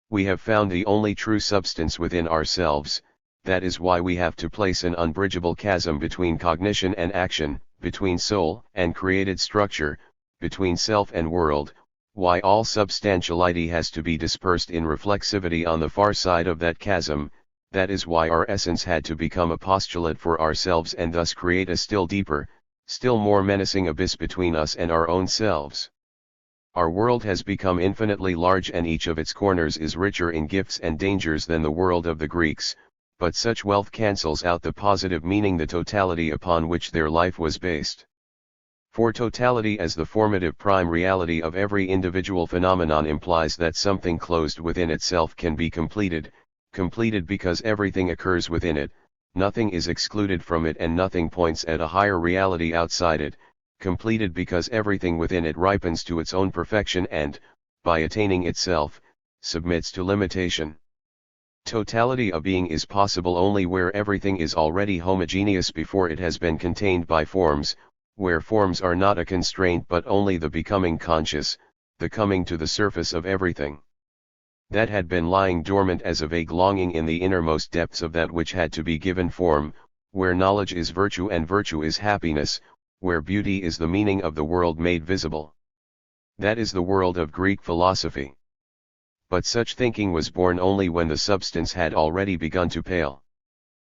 We have found the only true substance within ourselves. That is why we have to place an unbridgeable chasm between cognition and action, between soul and created structure, between self and world, why all substantiality has to be dispersed in reflexivity on the far side of that chasm. That is why our essence had to become a postulate for ourselves and thus create a still deeper, still more menacing abyss between us and our own selves. Our world has become infinitely large and each of its corners is richer in gifts and dangers than the world of the Greeks, But such wealth cancels out the positive meaning, the totality upon which their life was based. For totality as the formative prime reality of every individual phenomenon implies that something closed within itself can be completed because everything occurs within it, nothing is excluded from it and nothing points at a higher reality outside it, completed because everything within it ripens to its own perfection and, by attaining itself, submits to limitation. Totality of being is possible only where everything is already homogeneous before it has been contained by forms, where forms are not a constraint but only the becoming conscious, the coming to the surface of everything that had been lying dormant as a vague longing in the innermost depths of that which had to be given form, where knowledge is virtue and virtue is happiness, where beauty is the meaning of the world made visible. That is the world of Greek philosophy. But such thinking was born only when the substance had already begun to pale.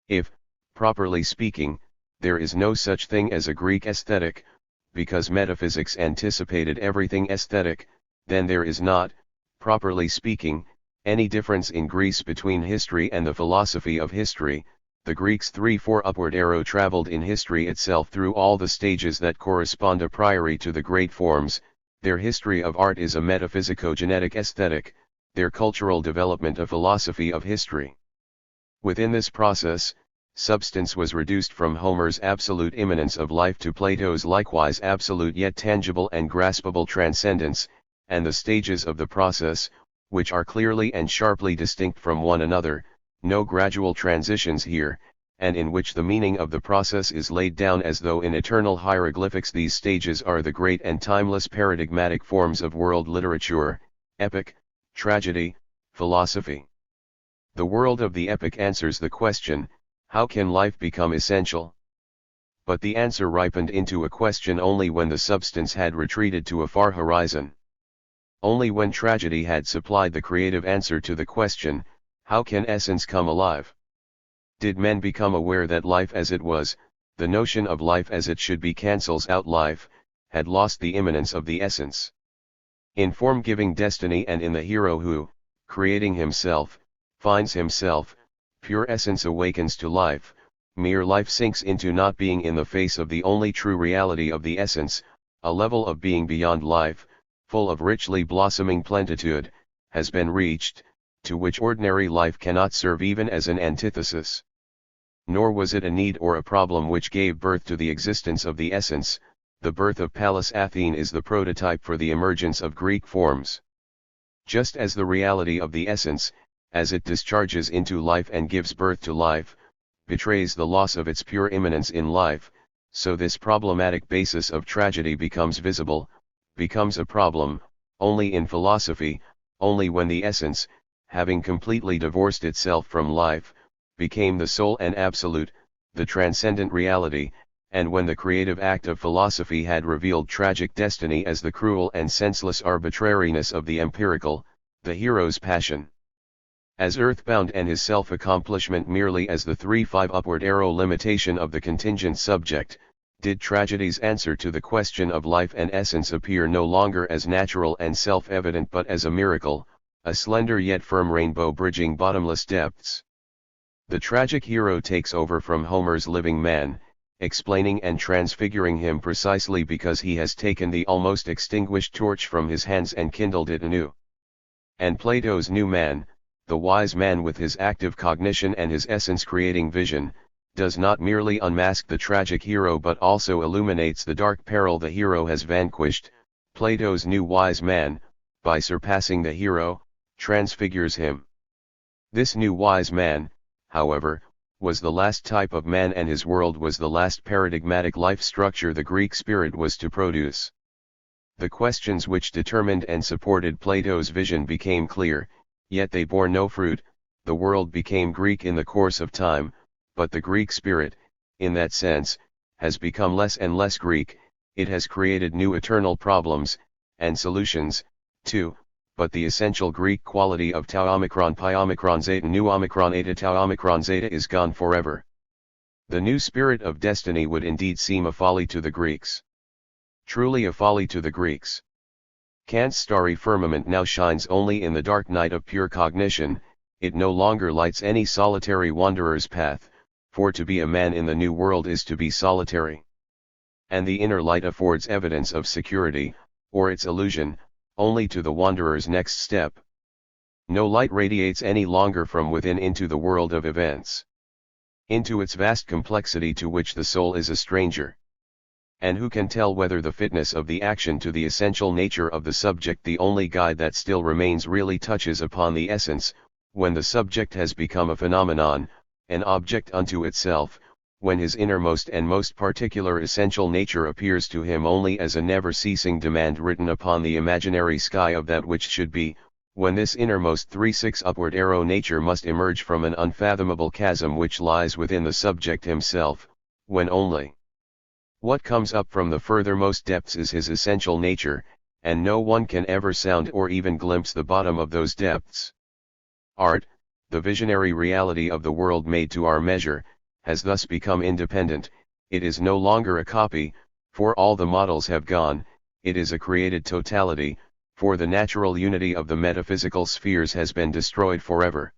If, properly speaking, there is no such thing as a Greek aesthetic, because metaphysics anticipated everything aesthetic, then there is not, properly speaking, any difference in Greece between history and the philosophy of history. The Greeks' 3-4 upward arrow traveled in history itself through all the stages that correspond a priori to the great forms. Their history of art is a metaphysico-genetic aesthetic, their cultural development a philosophy of history. Within this process, substance was reduced from Homer's absolute immanence of life to Plato's likewise absolute yet tangible and graspable transcendence, and the stages of the process, which are clearly and sharply distinct from one another, no gradual transitions here, and in which the meaning of the process is laid down as though in eternal hieroglyphics. These stages are the great and timeless paradigmatic forms of world literature: epic, tragedy, philosophy. The world of the epic answers the question, how can life become essential? But the answer ripened into a question only when the substance had retreated to a far horizon. Only when tragedy had supplied the creative answer to the question, how can essence come alive? Did men become aware that life as it was, the notion of life as it should be cancels out life, had lost the immanence of the essence. In form-giving destiny and in the hero who, creating himself, finds himself, pure essence awakens to life, mere life sinks into not being in the face of the only true reality of the essence, a level of being beyond life, full of richly blossoming plenitude, has been reached, to which ordinary life cannot serve even as an antithesis. Nor was it a need or a problem which gave birth to the existence of the essence. The birth of Pallas Athene is the prototype for the emergence of Greek forms. Just as the reality of the essence, as it discharges into life and gives birth to life, betrays the loss of its pure immanence in life, so this problematic basis of tragedy becomes visible, becomes a problem, only in philosophy, only when the essence, having completely divorced itself from life, became the sole and absolute, the transcendent reality, and when the creative act of philosophy had revealed tragic destiny as the cruel and senseless arbitrariness of the empirical, the hero's passion as earthbound and his self-accomplishment merely as the 3-5 upward arrow limitation of the contingent subject, did tragedy's answer to the question of life and essence appear no longer as natural and self-evident but as a miracle, a slender yet firm rainbow bridging bottomless depths. The tragic hero takes over from Homer's living man, explaining and transfiguring him precisely because he has taken the almost extinguished torch from his hands and kindled it anew. And Plato's new man, the wise man with his active cognition and his essence-creating vision, does not merely unmask the tragic hero but also illuminates the dark peril the hero has vanquished. Plato's new wise man, by surpassing the hero, transfigures him. This new wise man, however, was the last type of man and his world was the last paradigmatic life structure the Greek spirit was to produce. The questions which determined and supported Plato's vision became clear, yet they bore no fruit. The world became Greek in the course of time, but the Greek spirit, in that sense, has become less and less Greek. It has created new eternal problems, and solutions, too, but the essential Greek quality of tau omicron pi omicron zeta nu omicron eta tau omicron zeta is gone forever. The new spirit of destiny would indeed seem a folly to the Greeks. Truly a folly to the Greeks. Kant's starry firmament now shines only in the dark night of pure cognition, it no longer lights any solitary wanderer's path, for to be a man in the new world is to be solitary. And the inner light affords evidence of security, or its illusion, only to the wanderer's next step. No light radiates any longer from within into the world of events, into its vast complexity to which the soul is a stranger. And who can tell whether the fitness of the action to the essential nature of the subject, the only guide that still remains, really touches upon the essence, when the subject has become a phenomenon, an object unto itself, when his innermost and most particular essential nature appears to him only as a never-ceasing demand written upon the imaginary sky of that which should be, when this innermost 3-6 upward arrow nature must emerge from an unfathomable chasm which lies within the subject himself, when only what comes up from the furthermost depths is his essential nature, and no one can ever sound or even glimpse the bottom of those depths. Art, the visionary reality of the world made to our measure, has thus become independent. It is no longer a copy, for all the models have gone, it is a created totality, for the natural unity of the metaphysical spheres has been destroyed forever.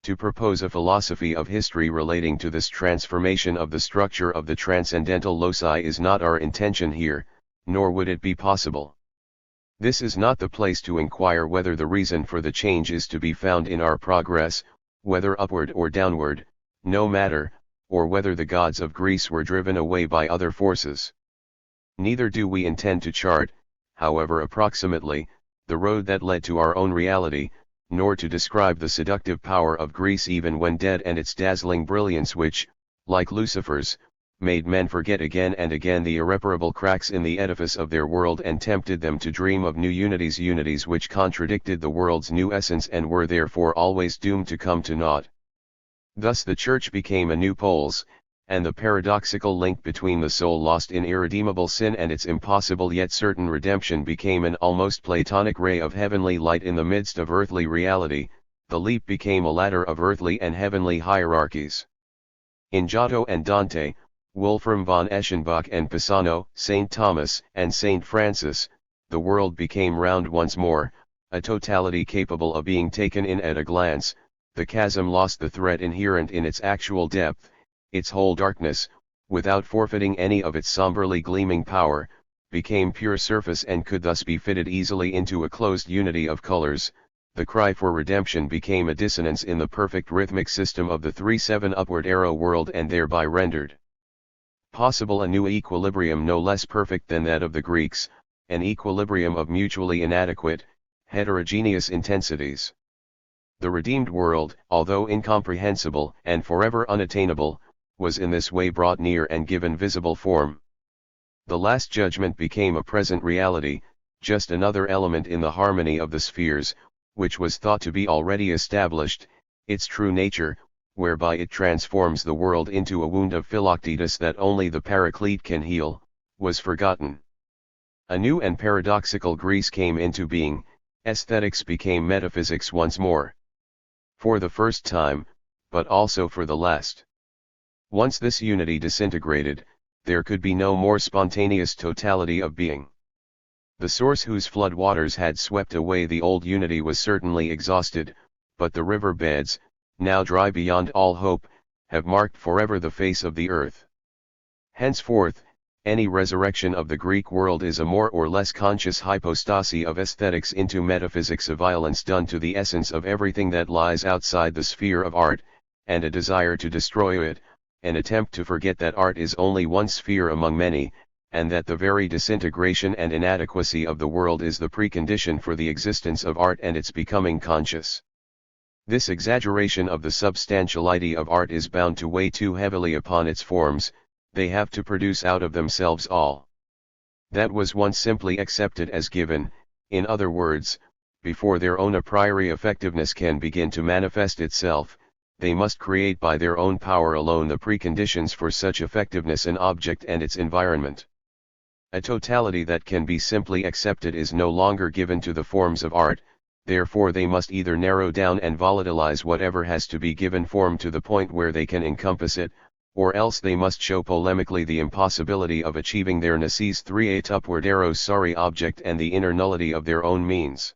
To propose a philosophy of history relating to this transformation of the structure of the transcendental loci is not our intention here, nor would it be possible. This is not the place to inquire whether the reason for the change is to be found in our progress, whether upward or downward, no matter, or whether the gods of Greece were driven away by other forces. Neither do we intend to chart, however approximately, the road that led to our own reality, nor to describe the seductive power of Greece even when dead, and its dazzling brilliance which, like Lucifer's, made men forget again and again the irreparable cracks in the edifice of their world and tempted them to dream of new unities which contradicted the world's new essence and were therefore always doomed to come to naught. Thus the Church became a new poles, and the paradoxical link between the soul lost in irredeemable sin and its impossible yet certain redemption became an almost Platonic ray of heavenly light in the midst of earthly reality. The leap became a ladder of earthly and heavenly hierarchies. In Giotto and Dante, Wolfram von Eschenbach and Pisano, St. Thomas and St. Francis, the world became round once more, a totality capable of being taken in at a glance. The chasm lost the threat inherent in its actual depth, its whole darkness, without forfeiting any of its somberly gleaming power, became pure surface and could thus be fitted easily into a closed unity of colors. The cry for redemption became a dissonance in the perfect rhythmic system of the 3-7 upward arrow world and thereby rendered possible a new equilibrium no less perfect than that of the Greeks, an equilibrium of mutually inadequate, heterogeneous intensities. The redeemed world, although incomprehensible and forever unattainable, was in this way brought near and given visible form. The Last Judgment became a present reality, just another element in the harmony of the spheres, which was thought to be already established. Its true nature, whereby it transforms the world into a wound of Philoctetus that only the Paraclete can heal, was forgotten. A new and paradoxical Greece came into being, aesthetics became metaphysics once more. For the first time, but also for the last. Once this unity disintegrated, there could be no more spontaneous totality of being. The source whose flood waters had swept away the old unity was certainly exhausted, but the river beds, now dry beyond all hope, have marked forever the face of the earth. Henceforth, any resurrection of the Greek world is a more or less conscious hypostasy of aesthetics into metaphysics, a violence done to the essence of everything that lies outside the sphere of art, and a desire to destroy it, an attempt to forget that art is only one sphere among many, and that the very disintegration and inadequacy of the world is the precondition for the existence of art and its becoming conscious. This exaggeration of the substantiality of art is bound to weigh too heavily upon its forms. They have to produce out of themselves all that was once simply accepted as given. In other words, before their own a priori effectiveness can begin to manifest itself, they must create by their own power alone the preconditions for such effectiveness an object and its environment. A totality that can be simply accepted is no longer given to the forms of art, therefore they must either narrow down and volatilize whatever has to be given form to the point where they can encompass it, or else they must show polemically the impossibility of achieving their Nices 3-8 upward arrows object and the inner nullity of their own means.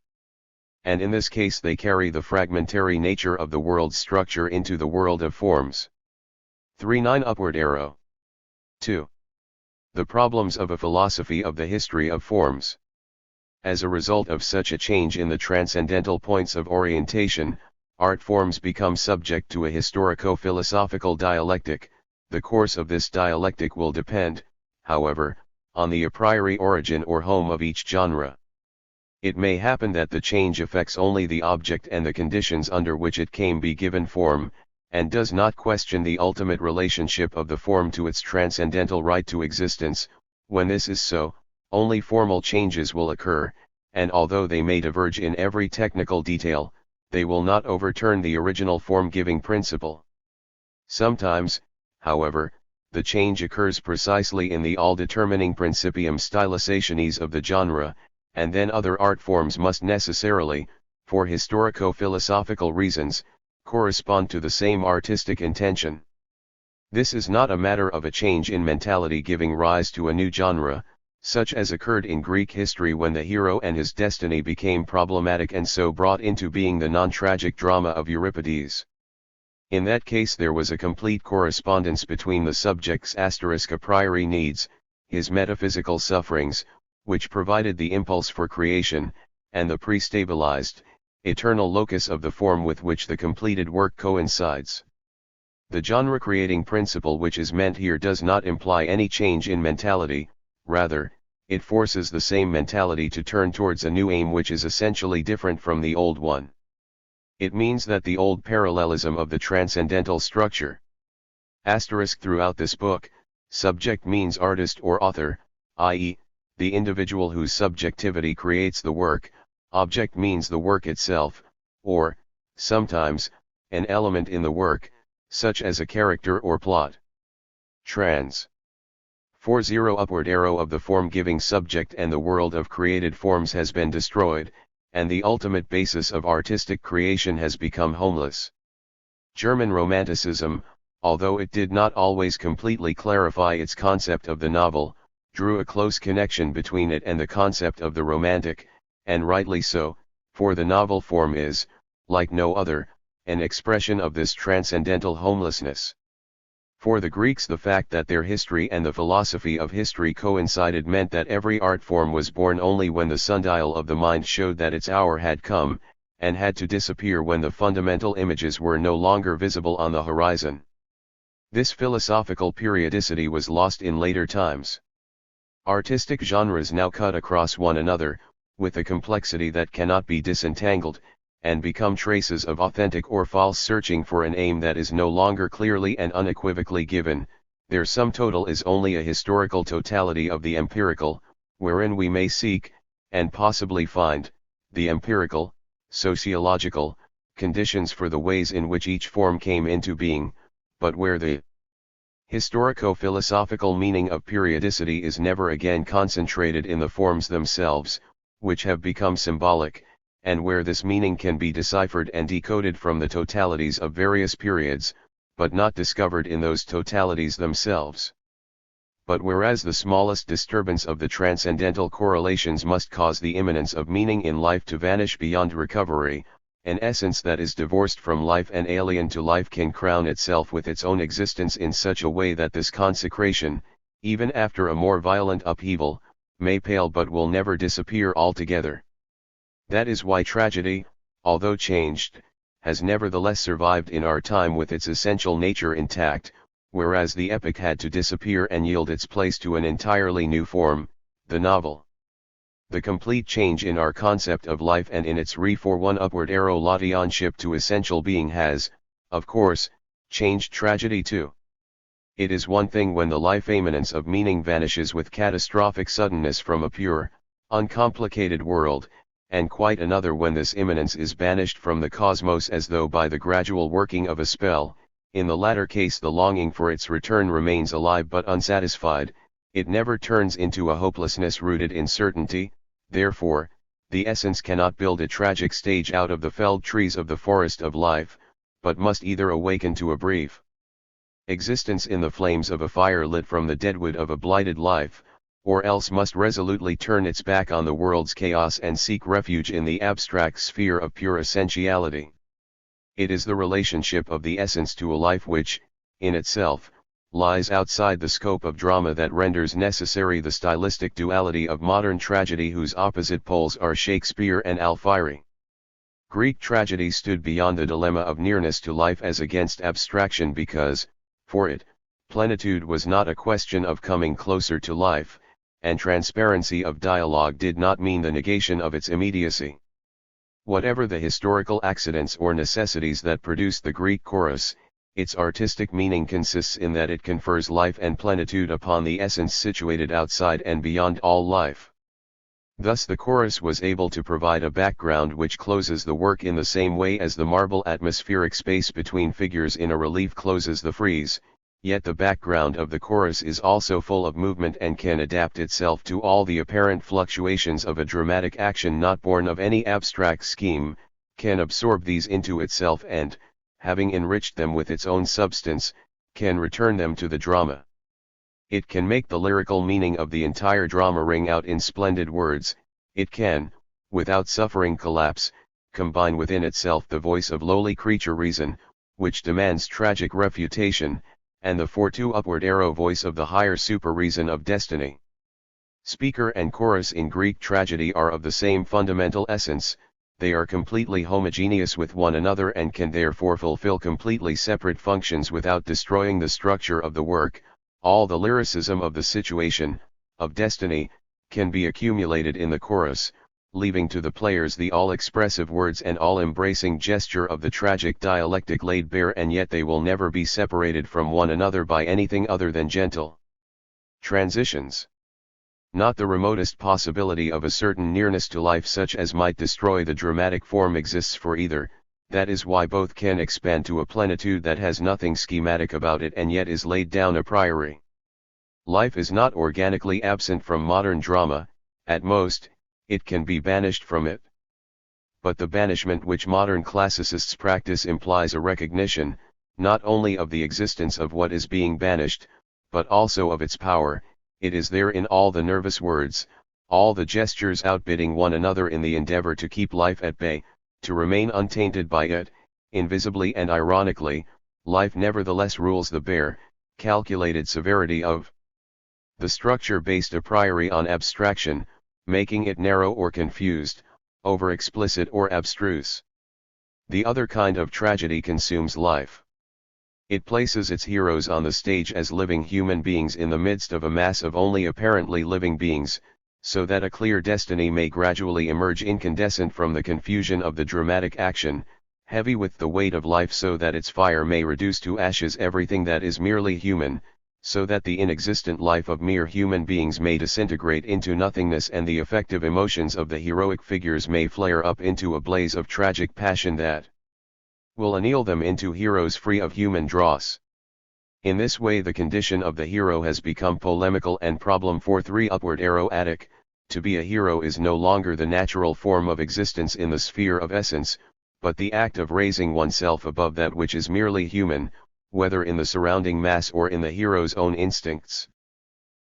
and in this case they carry the fragmentary nature of the world's structure into the world of forms. 3-9 Upward arrow. 2. The problems of a philosophy of the history of forms. As a result of such a change in the transcendental points of orientation, art forms become subject to a historico-philosophical dialectic. The course of this dialectic will depend, however, on the a priori origin or home of each genre. It may happen that the change affects only the object and the conditions under which it can be given form, and does not question the ultimate relationship of the form to its transcendental right to existence. When this is so, only formal changes will occur, and although they may diverge in every technical detail, they will not overturn the original form-giving principle. Sometimes, however, the change occurs precisely in the all-determining principium stylizationis of the genre, and then other art forms must necessarily, for historico-philosophical reasons, correspond to the same artistic intention. This is not a matter of a change in mentality giving rise to a new genre, such as occurred in Greek history when the hero and his destiny became problematic and so brought into being the non-tragic drama of Euripides. In that case there was a complete correspondence between the subject's a priori needs, his metaphysical sufferings, which provided the impulse for creation, and the pre-stabilized, eternal locus of the form with which the completed work coincides. The genre-creating principle which is meant here does not imply any change in mentality, rather, it forces the same mentality to turn towards a new aim which is essentially different from the old one. It means that the old parallelism of the transcendental structure. Throughout this book, subject means artist or author, i.e., the individual whose subjectivity creates the work. Object means the work itself, or, sometimes, an element in the work, such as a character or plot. Trans. 40 Upward arrow of the form-giving subject and the world of created forms has been destroyed, and the ultimate basis of artistic creation has become homeless. German Romanticism, although it did not always completely clarify its concept of the novel, drew a close connection between it and the concept of the romantic, and rightly so, for the novel form is, like no other, an expression of this transcendental homelessness. For the Greeks the fact that their history and the philosophy of history coincided meant that every art form was born only when the sundial of the mind showed that its hour had come, and had to disappear when the fundamental images were no longer visible on the horizon. This philosophical periodicity was lost in later times. Artistic genres now cut across one another, with a complexity that cannot be disentangled, and become traces of authentic or false searching for an aim that is no longer clearly and unequivocally given. Their sum total is only a historical totality of the empirical, wherein we may seek, and possibly find, the empirical, sociological, conditions for the ways in which each form came into being, but where the historico-philosophical meaning of periodicity is never again concentrated in the forms themselves, which have become symbolic, and where this meaning can be deciphered and decoded from the totalities of various periods, but not discovered in those totalities themselves. But whereas the smallest disturbance of the transcendental correlations must cause the immanence of meaning in life to vanish beyond recovery, an essence that is divorced from life and alien to life can crown itself with its own existence in such a way that this consecration, even after a more violent upheaval, may pale but will never disappear altogether. That is why tragedy, although changed, has nevertheless survived in our time with its essential nature intact, whereas the epic had to disappear and yield its place to an entirely new form, the novel. The complete change in our concept of life and in its re-for-one upward arrow Latianship to essential being has, of course, changed tragedy too. It is one thing when the life immanence of meaning vanishes with catastrophic suddenness from a pure, uncomplicated world, and quite another when this immanence is banished from the cosmos as though by the gradual working of a spell. In the latter case the longing for its return remains alive but unsatisfied, it never turns into a hopelessness rooted in certainty. Therefore, the essence cannot build a tragic stage out of the felled trees of the forest of life, but must either awaken to a brief existence in the flames of a fire lit from the deadwood of a blighted life, or else must resolutely turn its back on the world's chaos and seek refuge in the abstract sphere of pure essentiality. It is the relationship of the essence to a life which, in itself, lies outside the scope of drama that renders necessary the stylistic duality of modern tragedy, whose opposite poles are Shakespeare and Alfieri. Greek tragedy stood beyond the dilemma of nearness to life as against abstraction because, for it, plenitude was not a question of coming closer to life, and transparency of dialogue did not mean the negation of its immediacy. Whatever the historical accidents or necessities that produced the Greek chorus, its artistic meaning consists in that it confers life and plenitude upon the essence situated outside and beyond all life. Thus the chorus was able to provide a background which closes the work in the same way as the marble atmospheric space between figures in a relief closes the frieze, yet the background of the chorus is also full of movement and can adapt itself to all the apparent fluctuations of a dramatic action not born of any abstract scheme, can absorb these into itself and, having enriched them with its own substance, can return them to the drama. It can make the lyrical meaning of the entire drama ring out in splendid words. It can, without suffering collapse, combine within itself the voice of lowly creature reason, which demands tragic refutation, and the fortu upward arrow voice of the higher super-reason of destiny. Speaker and chorus in Greek tragedy are of the same fundamental essence. They are completely homogeneous with one another and can therefore fulfill completely separate functions without destroying the structure of the work. All the lyricism of the situation, of destiny, can be accumulated in the chorus, leaving to the players the all-expressive words and all-embracing gesture of the tragic dialectic laid bare, and yet they will never be separated from one another by anything other than gentle transitions. Not the remotest possibility of a certain nearness to life such as might destroy the dramatic form exists for either. That is why both can expand to a plenitude that has nothing schematic about it and yet is laid down a priori. Life is not organically absent from modern drama. At most, it can be banished from it. But the banishment which modern classicists practice implies a recognition, not only of the existence of what is being banished, but also of its power. It is there in all the nervous words, all the gestures outbidding one another in the endeavor to keep life at bay, to remain untainted by it. Invisibly and ironically, life nevertheless rules the bare, calculated severity of the structure based a priori on abstraction, making it narrow or confused, over-explicit or abstruse. The other kind of tragedy consumes life. It places its heroes on the stage as living human beings in the midst of a mass of only apparently living beings, so that a clear destiny may gradually emerge incandescent from the confusion of the dramatic action, heavy with the weight of life, so that its fire may reduce to ashes everything that is merely human, so that the inexistent life of mere human beings may disintegrate into nothingness and the effective emotions of the heroic figures may flare up into a blaze of tragic passion that will anneal them into heroes free of human dross. In this way the condition of the hero has become polemical and problem for 3 upward arrow attic. To be a hero is no longer the natural form of existence in the sphere of essence, but the act of raising oneself above that which is merely human, whether in the surrounding mass or in the hero's own instincts.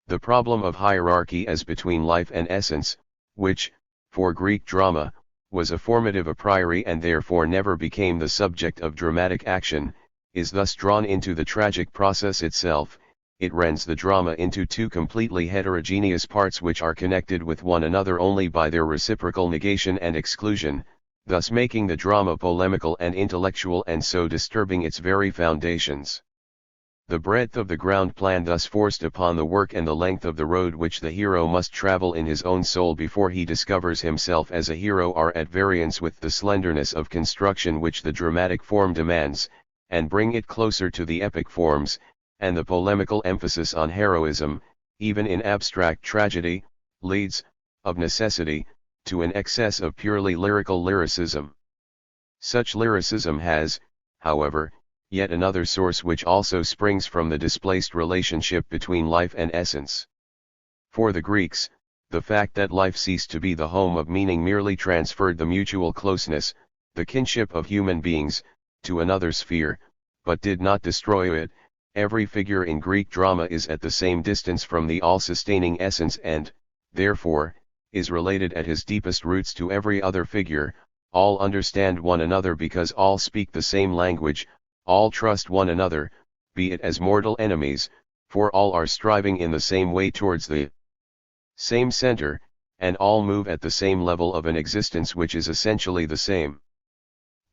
The problem of hierarchy as between life and essence, which, for Greek drama, was a formative a priori and therefore never became the subject of dramatic action, is thus drawn into the tragic process itself. It rends the drama into 2 completely heterogeneous parts which are connected with one another only by their reciprocal negation and exclusion, thus making the drama polemical and intellectual and so disturbing its very foundations. The breadth of the ground plan thus forced upon the work and the length of the road which the hero must travel in his own soul before he discovers himself as a hero are at variance with the slenderness of construction which the dramatic form demands, and bring it closer to the epic forms, and the polemical emphasis on heroism, even in abstract tragedy, leads, of necessity, to an excess of purely lyrical lyricism. Such lyricism has, however, yet another source which also springs from the displaced relationship between life and essence. For the Greeks, the fact that life ceased to be the home of meaning merely transferred the mutual closeness, the kinship of human beings, to another sphere, but did not destroy it, Every figure in Greek drama is at the same distance from the all-sustaining essence and, therefore, is related at his deepest roots to every other figure. All understand one another because all speak the same language, all trust one another, be it as mortal enemies, for all are striving in the same way towards the same center, and all move at the same level of an existence which is essentially the same.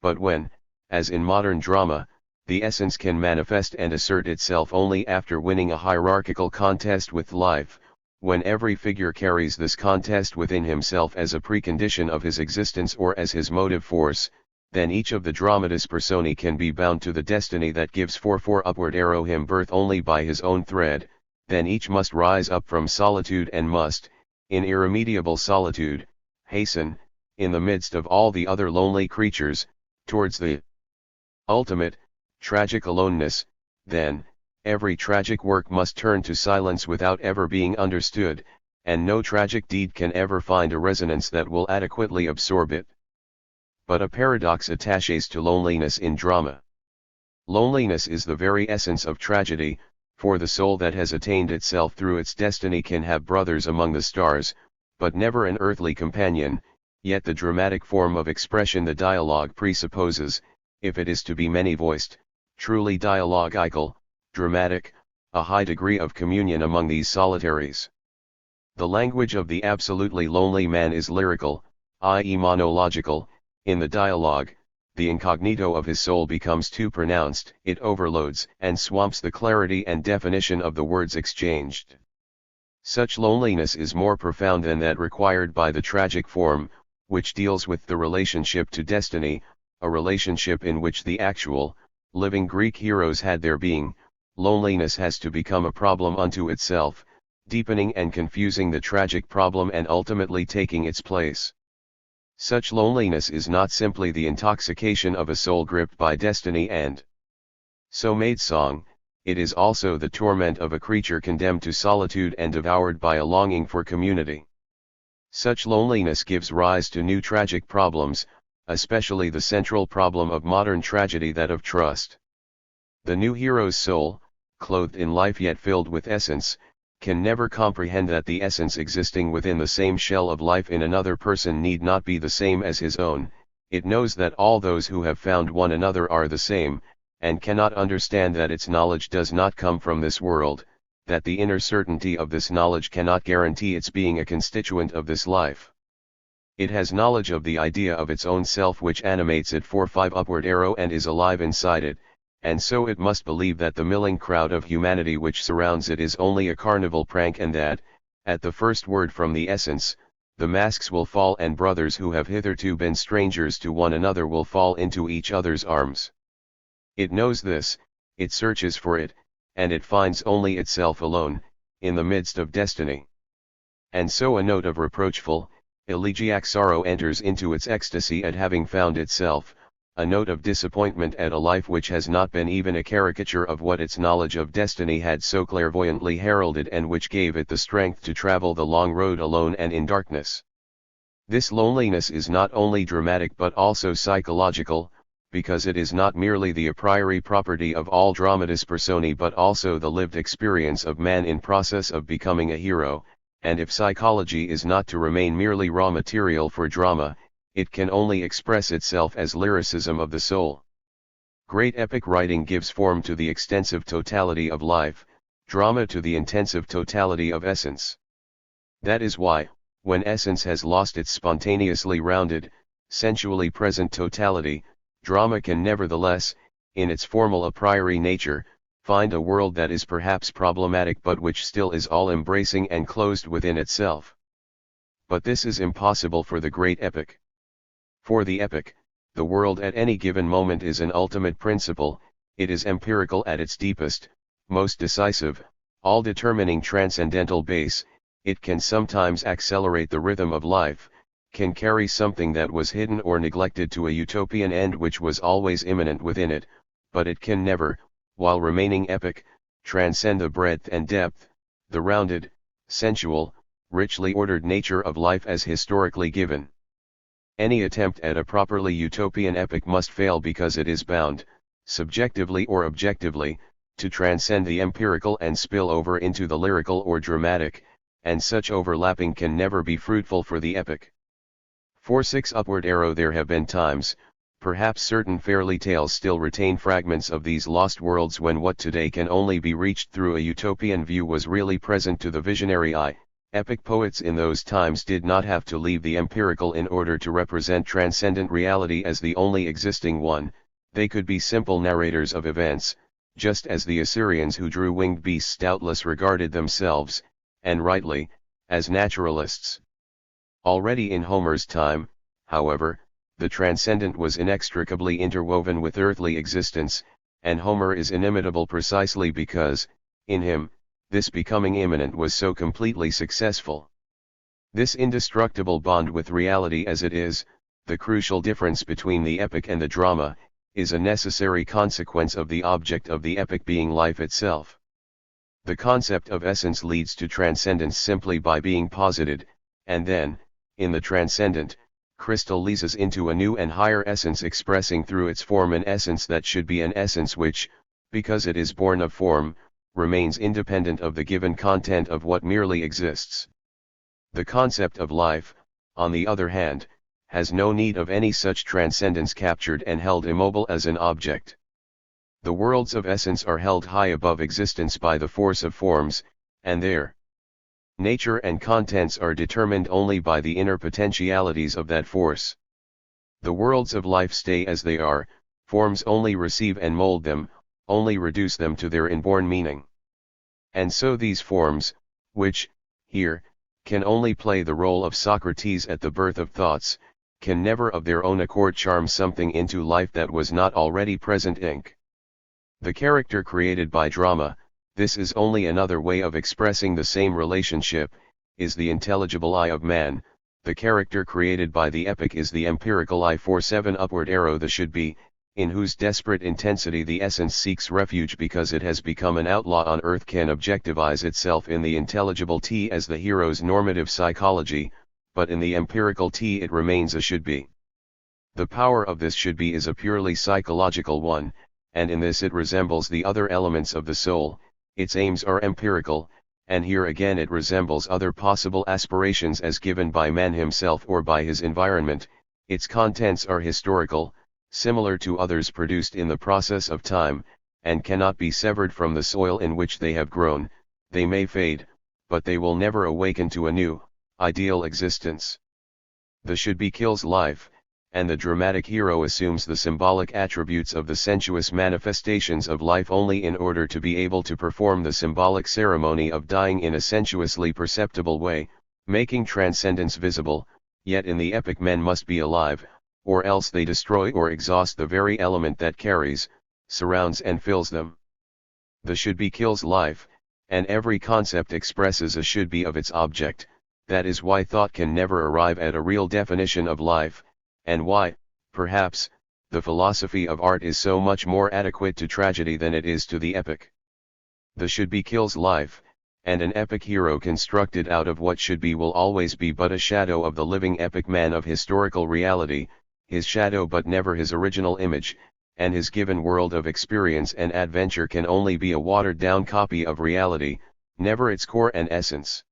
But when, as in modern drama, the essence can manifest and assert itself only after winning a hierarchical contest with life, when every figure carries this contest within himself as a precondition of his existence or as his motive force, then each of the dramatis personae can be bound to the destiny that gives for upward arrow him birth only by his own thread, then each must rise up from solitude and must, in irremediable solitude, hasten, in the midst of all the other lonely creatures, towards the ultimate, tragic aloneness. Then, every tragic work must turn to silence without ever being understood, and no tragic deed can ever find a resonance that will adequately absorb it. But a paradox attaches to loneliness in drama. Loneliness is the very essence of tragedy, for the soul that has attained itself through its destiny can have brothers among the stars, but never an earthly companion, yet the dramatic form of expression the dialogue presupposes, if it is to be many-voiced, truly dialogical, dramatic, a high degree of communion among these solitaries. The language of the absolutely lonely man is lyrical, i.e. monological. In the dialogue, the incognito of his soul becomes too pronounced, it overloads and swamps the clarity and definition of the words exchanged. Such loneliness is more profound than that required by the tragic form, which deals with the relationship to destiny, a relationship in which the actual, living Greek heroes had their being. Loneliness has to become a problem unto itself, deepening and confusing the tragic problem and ultimately taking its place. Such loneliness is not simply the intoxication of a soul gripped by destiny and so made song, it is also the torment of a creature condemned to solitude and devoured by a longing for community. Such loneliness gives rise to new tragic problems, especially the central problem of modern tragedy, that of trust. The new hero's soul, clothed in life yet filled with essence, can never comprehend that the essence existing within the same shell of life in another person need not be the same as his own. It knows that all those who have found one another are the same, and cannot understand that its knowledge does not come from this world, that the inner certainty of this knowledge cannot guarantee its being a constituent of this life. It has knowledge of the idea of its own self which animates it for upward arrow and is alive inside it, and so it must believe that the milling crowd of humanity which surrounds it is only a carnival prank, and that, at the first word from the essence, the masks will fall and brothers who have hitherto been strangers to one another will fall into each other's arms. It knows this, it searches for it, and it finds only itself alone, in the midst of destiny. And so a note of reproachful, elegiac sorrow enters into its ecstasy at having found itself, a note of disappointment at a life which has not been even a caricature of what its knowledge of destiny had so clairvoyantly heralded and which gave it the strength to travel the long road alone and in darkness. This loneliness is not only dramatic but also psychological, because it is not merely the a priori property of all dramatis personae but also the lived experience of man in process of becoming a hero, and if psychology is not to remain merely raw material for drama, it can only express itself as lyricism of the soul. Great epic writing gives form to the extensive totality of life, drama to the intensive totality of essence. That is why, when essence has lost its spontaneously rounded, sensually present totality, drama can nevertheless, in its formal a priori nature, find a world that is perhaps problematic but which still is all-embracing and closed within itself. But this is impossible for the great epic. For the epic, the world at any given moment is an ultimate principle, it is empirical at its deepest, most decisive, all-determining transcendental base. It can sometimes accelerate the rhythm of life, can carry something that was hidden or neglected to a utopian end which was always immanent within it, but it can never, while remaining epic, transcend the breadth and depth, the rounded, sensual, richly ordered nature of life as historically given. Any attempt at a properly utopian epic must fail because it is bound, subjectively or objectively, to transcend the empirical and spill over into the lyrical or dramatic, and such overlapping can never be fruitful for the epic. 4-6 upward arrow. There have been times, perhaps certain fairy tales still retain fragments of these lost worlds when what today can only be reached through a utopian view was really present to the visionary eye. Epic poets in those times did not have to leave the empirical in order to represent transcendent reality as the only existing one. They could be simple narrators of events, just as the Assyrians who drew winged beasts doubtless regarded themselves, and rightly, as naturalists. Already in Homer's time, however, the transcendent was inextricably interwoven with earthly existence, and Homer is inimitable precisely because, in him, this becoming immanent was so completely successful. This indestructible bond with reality as it is, the crucial difference between the epic and the drama, is a necessary consequence of the object of the epic being life itself. The concept of essence leads to transcendence simply by being posited, and then, in the transcendent, crystallizes into a new and higher essence expressing through its form an essence that should be an essence which, because it is born of form, remains independent of the given content of what merely exists. The concept of life, on the other hand, has no need of any such transcendence captured and held immobile as an object. The worlds of essence are held high above existence by the force of forms, and their nature and contents are determined only by the inner potentialities of that force. The worlds of life stay as they are, forms only receive and mold them, only reduce them to their inborn meaning. And so these forms, which, here, can only play the role of Socrates at the birth of thoughts, can never of their own accord charm something into life that was not already present. The character created by drama, this is only another way of expressing the same relationship, is the intelligible eye of man. The character created by the epic is the empirical eye. 4-7 upward arrow. The should-be, in whose desperate intensity the essence seeks refuge because it has become an outlaw on earth, can objectivize itself in the intelligible T as the hero's normative psychology, but in the empirical T it remains a should-be. The power of this should-be is a purely psychological one, and in this it resembles the other elements of the soul. Its aims are empirical, and here again it resembles other possible aspirations as given by man himself or by his environment. Its contents are historical, similar to others produced in the process of time, and cannot be severed from the soil in which they have grown. They may fade, but they will never awaken to a new, ideal existence. The should-be kills life, and the dramatic hero assumes the symbolic attributes of the sensuous manifestations of life only in order to be able to perform the symbolic ceremony of dying in a sensuously perceptible way, making transcendence visible. Yet in the epic men must be alive, or else they destroy or exhaust the very element that carries, surrounds and fills them. The should-be kills life, and every concept expresses a should-be of its object. That is why thought can never arrive at a real definition of life, and why, perhaps, the philosophy of art is so much more adequate to tragedy than it is to the epic. The should-be kills life, and an epic hero constructed out of what should be will always be but a shadow of the living epic man of historical reality, his shadow but never his original image, and his given world of experience and adventure can only be a watered-down copy of reality, never its core and essence.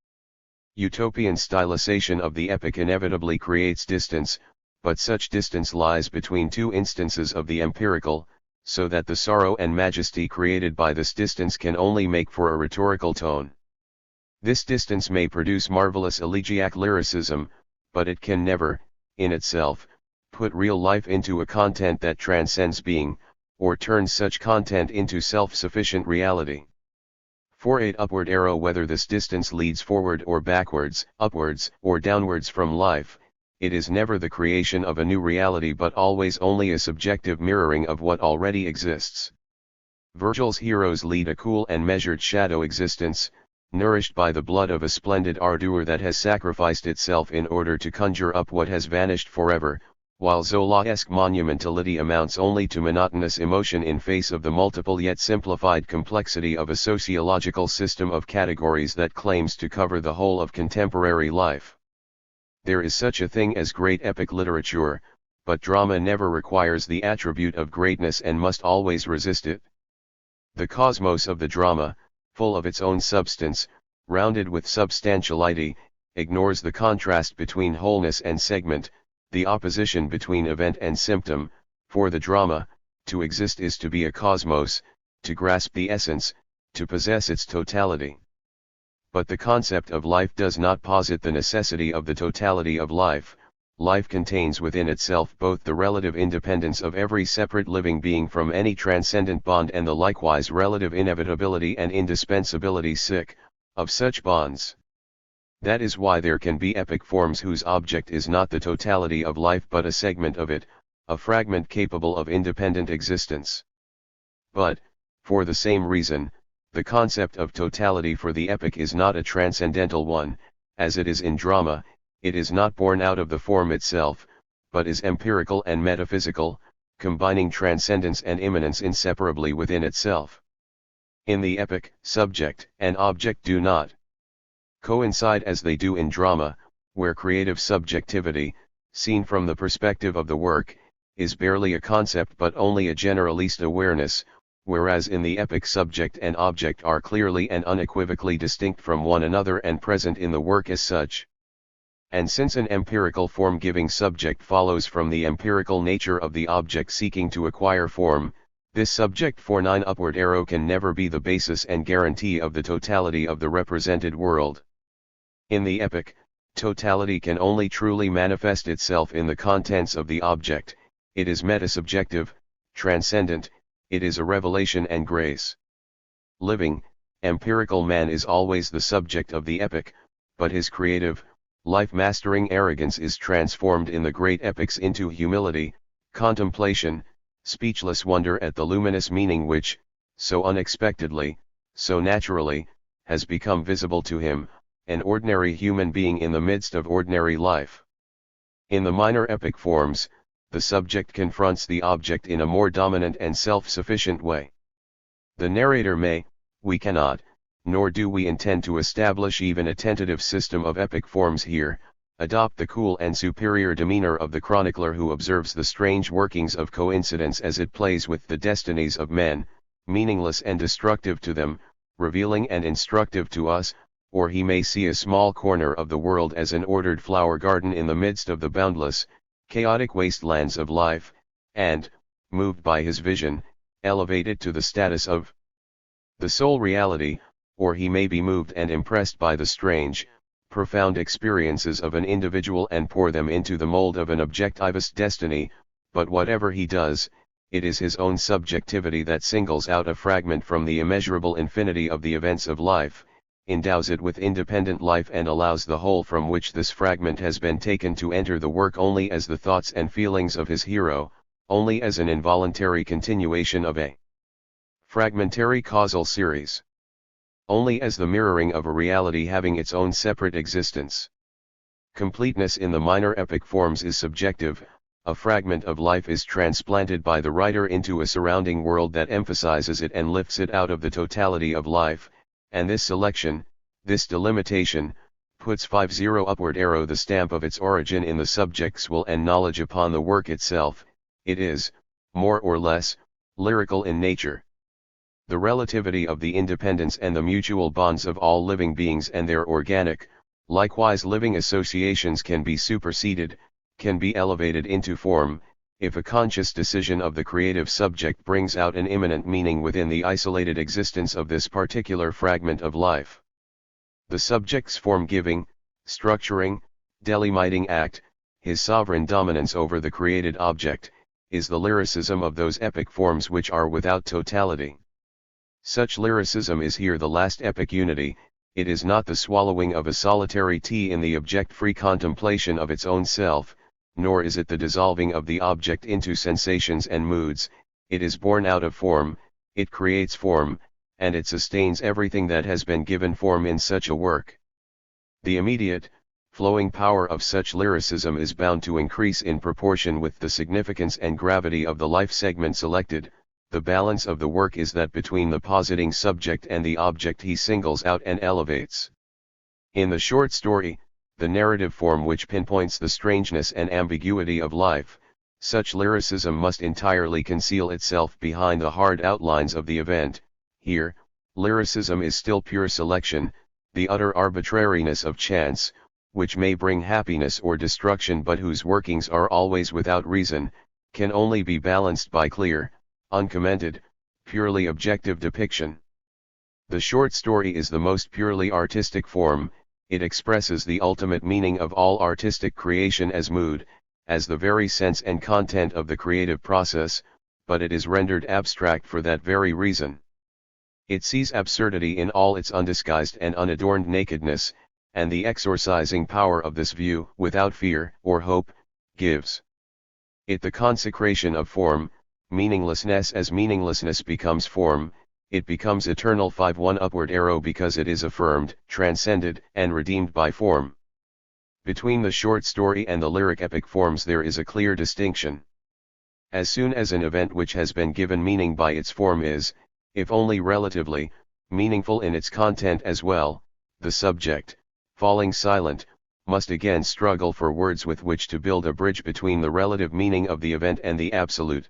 Utopian stylization of the epic inevitably creates distance, but such distance lies between two instances of the empirical, so that the sorrow and majesty created by this distance can only make for a rhetorical tone. This distance may produce marvelous elegiac lyricism, but it can never, in itself, put real life into a content that transcends being, or turns such content into self-sufficient reality. 4-8 upward arrow. Whether this distance leads forward or backwards, upwards or downwards from life, it is never the creation of a new reality but always only a subjective mirroring of what already exists. Virgil's heroes lead a cool and measured shadow existence, nourished by the blood of a splendid ardor that has sacrificed itself in order to conjure up what has vanished forever, while Zolaesque monumentality amounts only to monotonous emotion in face of the multiple yet simplified complexity of a sociological system of categories that claims to cover the whole of contemporary life. There is such a thing as great epic literature, but drama never requires the attribute of greatness and must always resist it. The cosmos of the drama, full of its own substance, rounded with substantiality, ignores the contrast between wholeness and segment, the opposition between event and symptom. For the drama, to exist is to be a cosmos, to grasp the essence, to possess its totality. But the concept of life does not posit the necessity of the totality of life. Life contains within itself both the relative independence of every separate living being from any transcendent bond and the likewise relative inevitability and indispensability of such bonds. That is why there can be epic forms whose object is not the totality of life but a segment of it, a fragment capable of independent existence. But, for the same reason, the concept of totality for the epic is not a transcendental one. As it is in drama, it is not born out of the form itself, but is empirical and metaphysical, combining transcendence and immanence inseparably within itself. In the epic, subject and object do not coincide as they do in drama, where creative subjectivity, seen from the perspective of the work, is barely a concept but only a generalist awareness, whereas in the epic subject and object are clearly and unequivocally distinct from one another and present in the work as such. And since an empirical form-giving subject follows from the empirical nature of the object seeking to acquire form, this subject for 9 upward arrow can never be the basis and guarantee of the totality of the represented world. In the epic, totality can only truly manifest itself in the contents of the object. It is metasubjective, transcendent, it is a revelation and grace. Living, empirical man is always the subject of the epic, but his creative, life-mastering arrogance is transformed in the great epics into humility, contemplation, speechless wonder at the luminous meaning which, so unexpectedly, so naturally, has become visible to him, an ordinary human being in the midst of ordinary life. In the minor epic forms, the subject confronts the object in a more dominant and self-sufficient way. The narrator may, we cannot, nor do we intend to establish even a tentative system of epic forms here, adopt the cool and superior demeanor of the chronicler who observes the strange workings of coincidence as it plays with the destinies of men, meaningless and destructive to them, revealing and instructive to us, or he may see a small corner of the world as an ordered flower garden in the midst of the boundless, chaotic wastelands of life, and, moved by his vision, elevate it to the status of the sole reality, or he may be moved and impressed by the strange, profound experiences of an individual and pour them into the mold of an objectivist destiny. But whatever he does, it is his own subjectivity that singles out a fragment from the immeasurable infinity of the events of life, endows it with independent life and allows the whole from which this fragment has been taken to enter the work only as the thoughts and feelings of his hero, only as an involuntary continuation of a fragmentary causal series, only as the mirroring of a reality having its own separate existence. Completeness in the minor epic forms is subjective. A fragment of life is transplanted by the writer into a surrounding world that emphasizes it and lifts it out of the totality of life, and this selection, this delimitation, puts 50 upward arrow the stamp of its origin in the subject's will and knowledge upon the work itself. It is, more or less, lyrical in nature. The relativity of the independence and the mutual bonds of all living beings and their organic, likewise living associations can be superseded, can be elevated into form, if a conscious decision of the creative subject brings out an immanent meaning within the isolated existence of this particular fragment of life. The subject's form-giving, structuring, delimiting act, his sovereign dominance over the created object, is the lyricism of those epic forms which are without totality. Such lyricism is here the last epic unity. It is not the swallowing of a solitary tea in the object-free contemplation of its own self, nor is it the dissolving of the object into sensations and moods. It is born out of form, it creates form, and it sustains everything that has been given form in such a work. The immediate, flowing power of such lyricism is bound to increase in proportion with the significance and gravity of the life segment selected. The balance of the work is that between the positing subject and the object he singles out and elevates. In the short story, the narrative form which pinpoints the strangeness and ambiguity of life, such lyricism must entirely conceal itself behind the hard outlines of the event, Here, lyricism is still pure selection, the utter arbitrariness of chance, which may bring happiness or destruction but whose workings are always without reason, can only be balanced by clear, uncommented, purely objective depiction. The short story is the most purely artistic form, it expresses the ultimate meaning of all artistic creation as mood, as the very sense and content of the creative process, but it is rendered abstract for that very reason. It sees absurdity in all its undisguised and unadorned nakedness, and the exorcising power of this view, without fear or hope, gives it the consecration of form, meaninglessness as meaninglessness becomes form, it becomes eternal 5-1 upward arrow because it is affirmed, transcended, and redeemed by form. Between the short story and the lyric epic forms there is a clear distinction. As soon as an event which has been given meaning by its form is, if only relatively, meaningful in its content as well, the subject, falling silent, must again struggle for words with which to build a bridge between the relative meaning of the event and the absolute.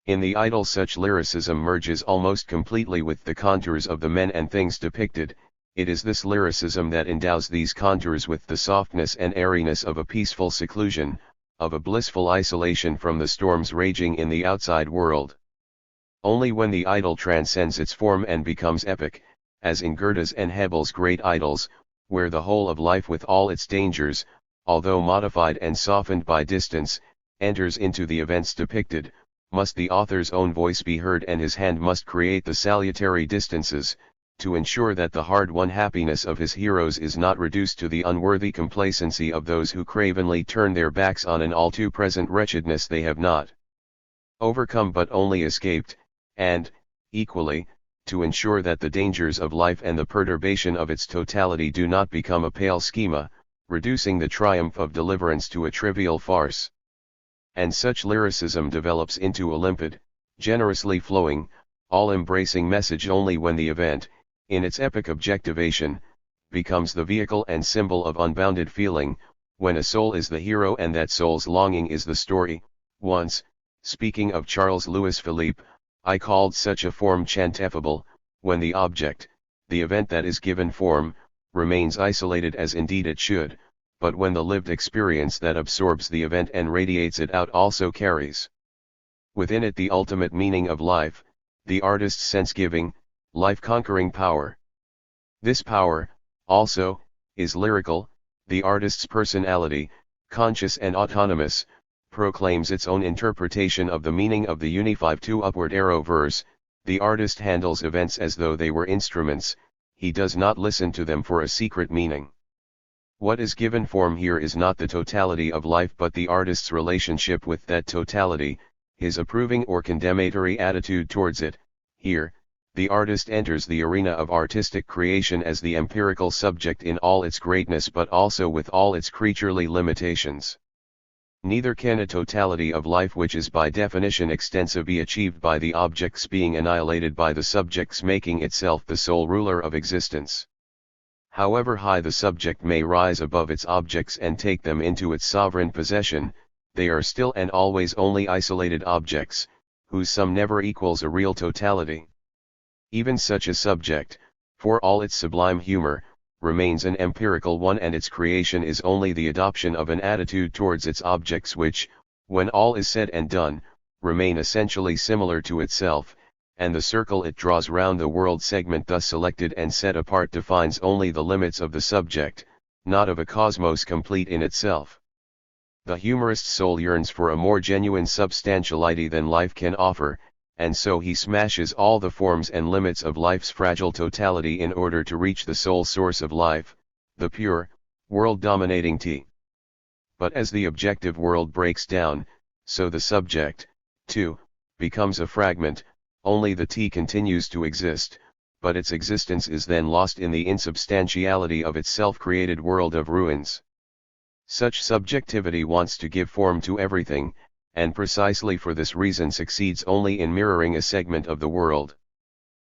In the idyll such lyricism merges almost completely with the contours of the men and things depicted, it is this lyricism that endows these contours with the softness and airiness of a peaceful seclusion, of a blissful isolation from the storms raging in the outside world. Only when the idyll transcends its form and becomes epic, as in Goethe's and Hebel's great idylls, where the whole of life with all its dangers, although modified and softened by distance, enters into the events depicted, must the author's own voice be heard and his hand must create the salutary distances, to ensure that the hard-won happiness of his heroes is not reduced to the unworthy complacency of those who cravenly turn their backs on an all-too-present wretchedness they have not overcome but only escaped, and, equally, to ensure that the dangers of life and the perturbation of its totality do not become a pale schema, reducing the triumph of deliverance to a trivial farce. And such lyricism develops into a limpid, generously flowing, all-embracing message only when the event, in its epic objectivation, becomes the vehicle and symbol of unbounded feeling, when a soul is the hero and that soul's longing is the story. Once, speaking of Charles Louis Philippe, I called such a form chanteffable, when the object, the event that is given form, remains isolated as indeed it should, but when the lived experience that absorbs the event and radiates it out also carries within it the ultimate meaning of life, the artist's sense-giving, life-conquering power. This power, also, is lyrical, the artist's personality, conscious and autonomous, proclaims its own interpretation of the meaning of the unified 2 upward arrow verse, the artist handles events as though they were instruments, he does not listen to them for a secret meaning. What is given form here is not the totality of life but the artist's relationship with that totality, his approving or condemnatory attitude towards it. Here, the artist enters the arena of artistic creation as the empirical subject in all its greatness but also with all its creaturely limitations. Neither can a totality of life which is by definition extensive be achieved by the objects being annihilated by the subjects making itself the sole ruler of existence. However high the subject may rise above its objects and take them into its sovereign possession, they are still and always only isolated objects, whose sum never equals a real totality. Even such a subject, for all its sublime humor, remains an empirical one and its creation is only the adoption of an attitude towards its objects which, when all is said and done, remain essentially similar to itself, and the circle it draws round the world segment thus selected and set apart defines only the limits of the subject, not of a cosmos complete in itself. The humorist's soul yearns for a more genuine substantiality than life can offer, and so he smashes all the forms and limits of life's fragile totality in order to reach the sole source of life, the pure, world-dominating T. But as the objective world breaks down, so the subject, too, becomes a fragment, only the T continues to exist, but its existence is then lost in the insubstantiality of its self-created world of ruins. Such subjectivity wants to give form to everything, and precisely for this reason succeeds only in mirroring a segment of the world.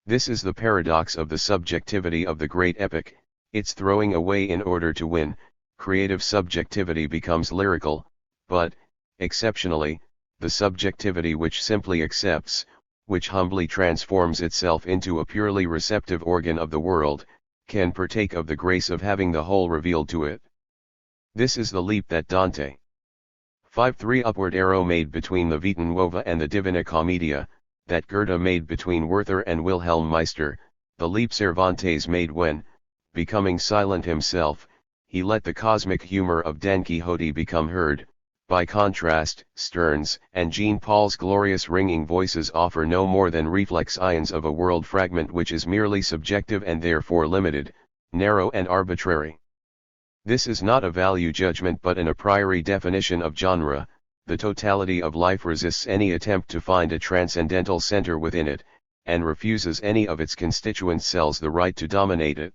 This is the paradox of the subjectivity of the great epic, its throwing away in order to win. Creative subjectivity becomes lyrical, but, exceptionally, the subjectivity which simply accepts, which humbly transforms itself into a purely receptive organ of the world, can partake of the grace of having the whole revealed to it. This is the leap that Dante 5-3 upward arrow made between the Vita Nuova and the Divina Commedia, that Goethe made between Werther and Wilhelm Meister, the leap Cervantes made when, becoming silent himself, he let the cosmic humor of Don Quixote become heard. By contrast, Sterne's and Jean-Paul's glorious ringing voices offer no more than reflex ions of a world fragment which is merely subjective and therefore limited, narrow and arbitrary. This is not a value judgment but an a priori definition of genre. The totality of life resists any attempt to find a transcendental center within it, and refuses any of its constituent cells the right to dominate it.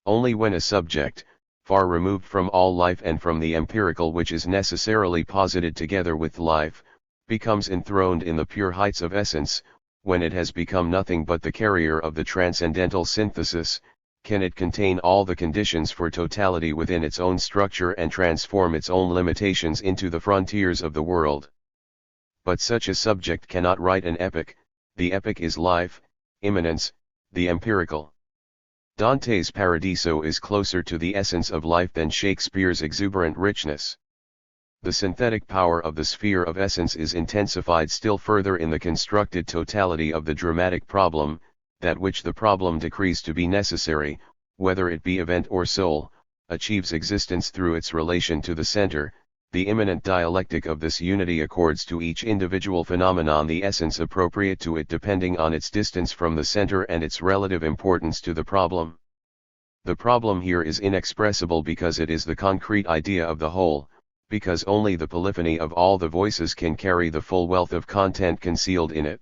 Only when a subject, far removed from all life and from the empirical which is necessarily posited together with life, becomes enthroned in the pure heights of essence, when it has become nothing but the carrier of the transcendental synthesis, can it contain all the conditions for totality within its own structure and transform its own limitations into the frontiers of the world. But such a subject cannot write an epic. The epic is life, immanence, the empirical. Dante's Paradiso is closer to the essence of life than Shakespeare's exuberant richness. The synthetic power of the sphere of essence is intensified still further in the constructed totality of the dramatic problem, that which the problem decrees to be necessary, whether it be event or soul, achieves existence through its relation to the center. The immanent dialectic of this unity accords to each individual phenomenon the essence appropriate to it depending on its distance from the center and its relative importance to the problem. The problem here is inexpressible because it is the concrete idea of the whole, because only the polyphony of all the voices can carry the full wealth of content concealed in it.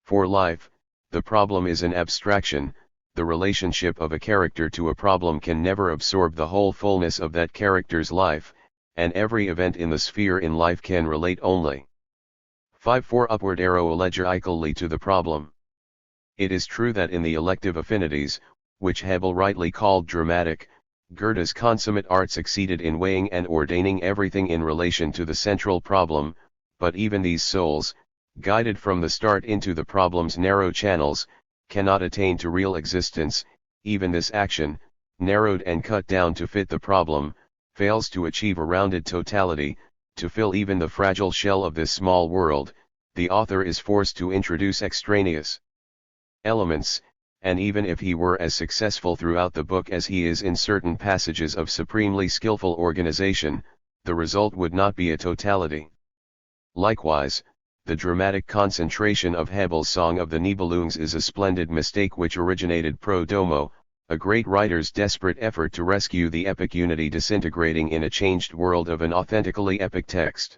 For life, the problem is an abstraction. The relationship of a character to a problem can never absorb the whole fullness of that character's life, and every event in the sphere in life can relate only 5-4 upward arrow elegically to the problem. It is true that in the elective affinities, which Hebel rightly called dramatic, Goethe's consummate art succeeded in weighing and ordaining everything in relation to the central problem, but even these souls, guided from the start into the problem's narrow channels, cannot attain to real existence. Even this action, narrowed and cut down to fit the problem, fails to achieve a rounded totality. To fill even the fragile shell of this small world, the author is forced to introduce extraneous elements, and even if he were as successful throughout the book as he is in certain passages of supremely skillful organization, the result would not be a totality. Likewise, the dramatic concentration of Hebel's Song of the Nibelungs is a splendid mistake which originated pro domo, a great writer's desperate effort to rescue the epic unity disintegrating in a changed world of an authentically epic text.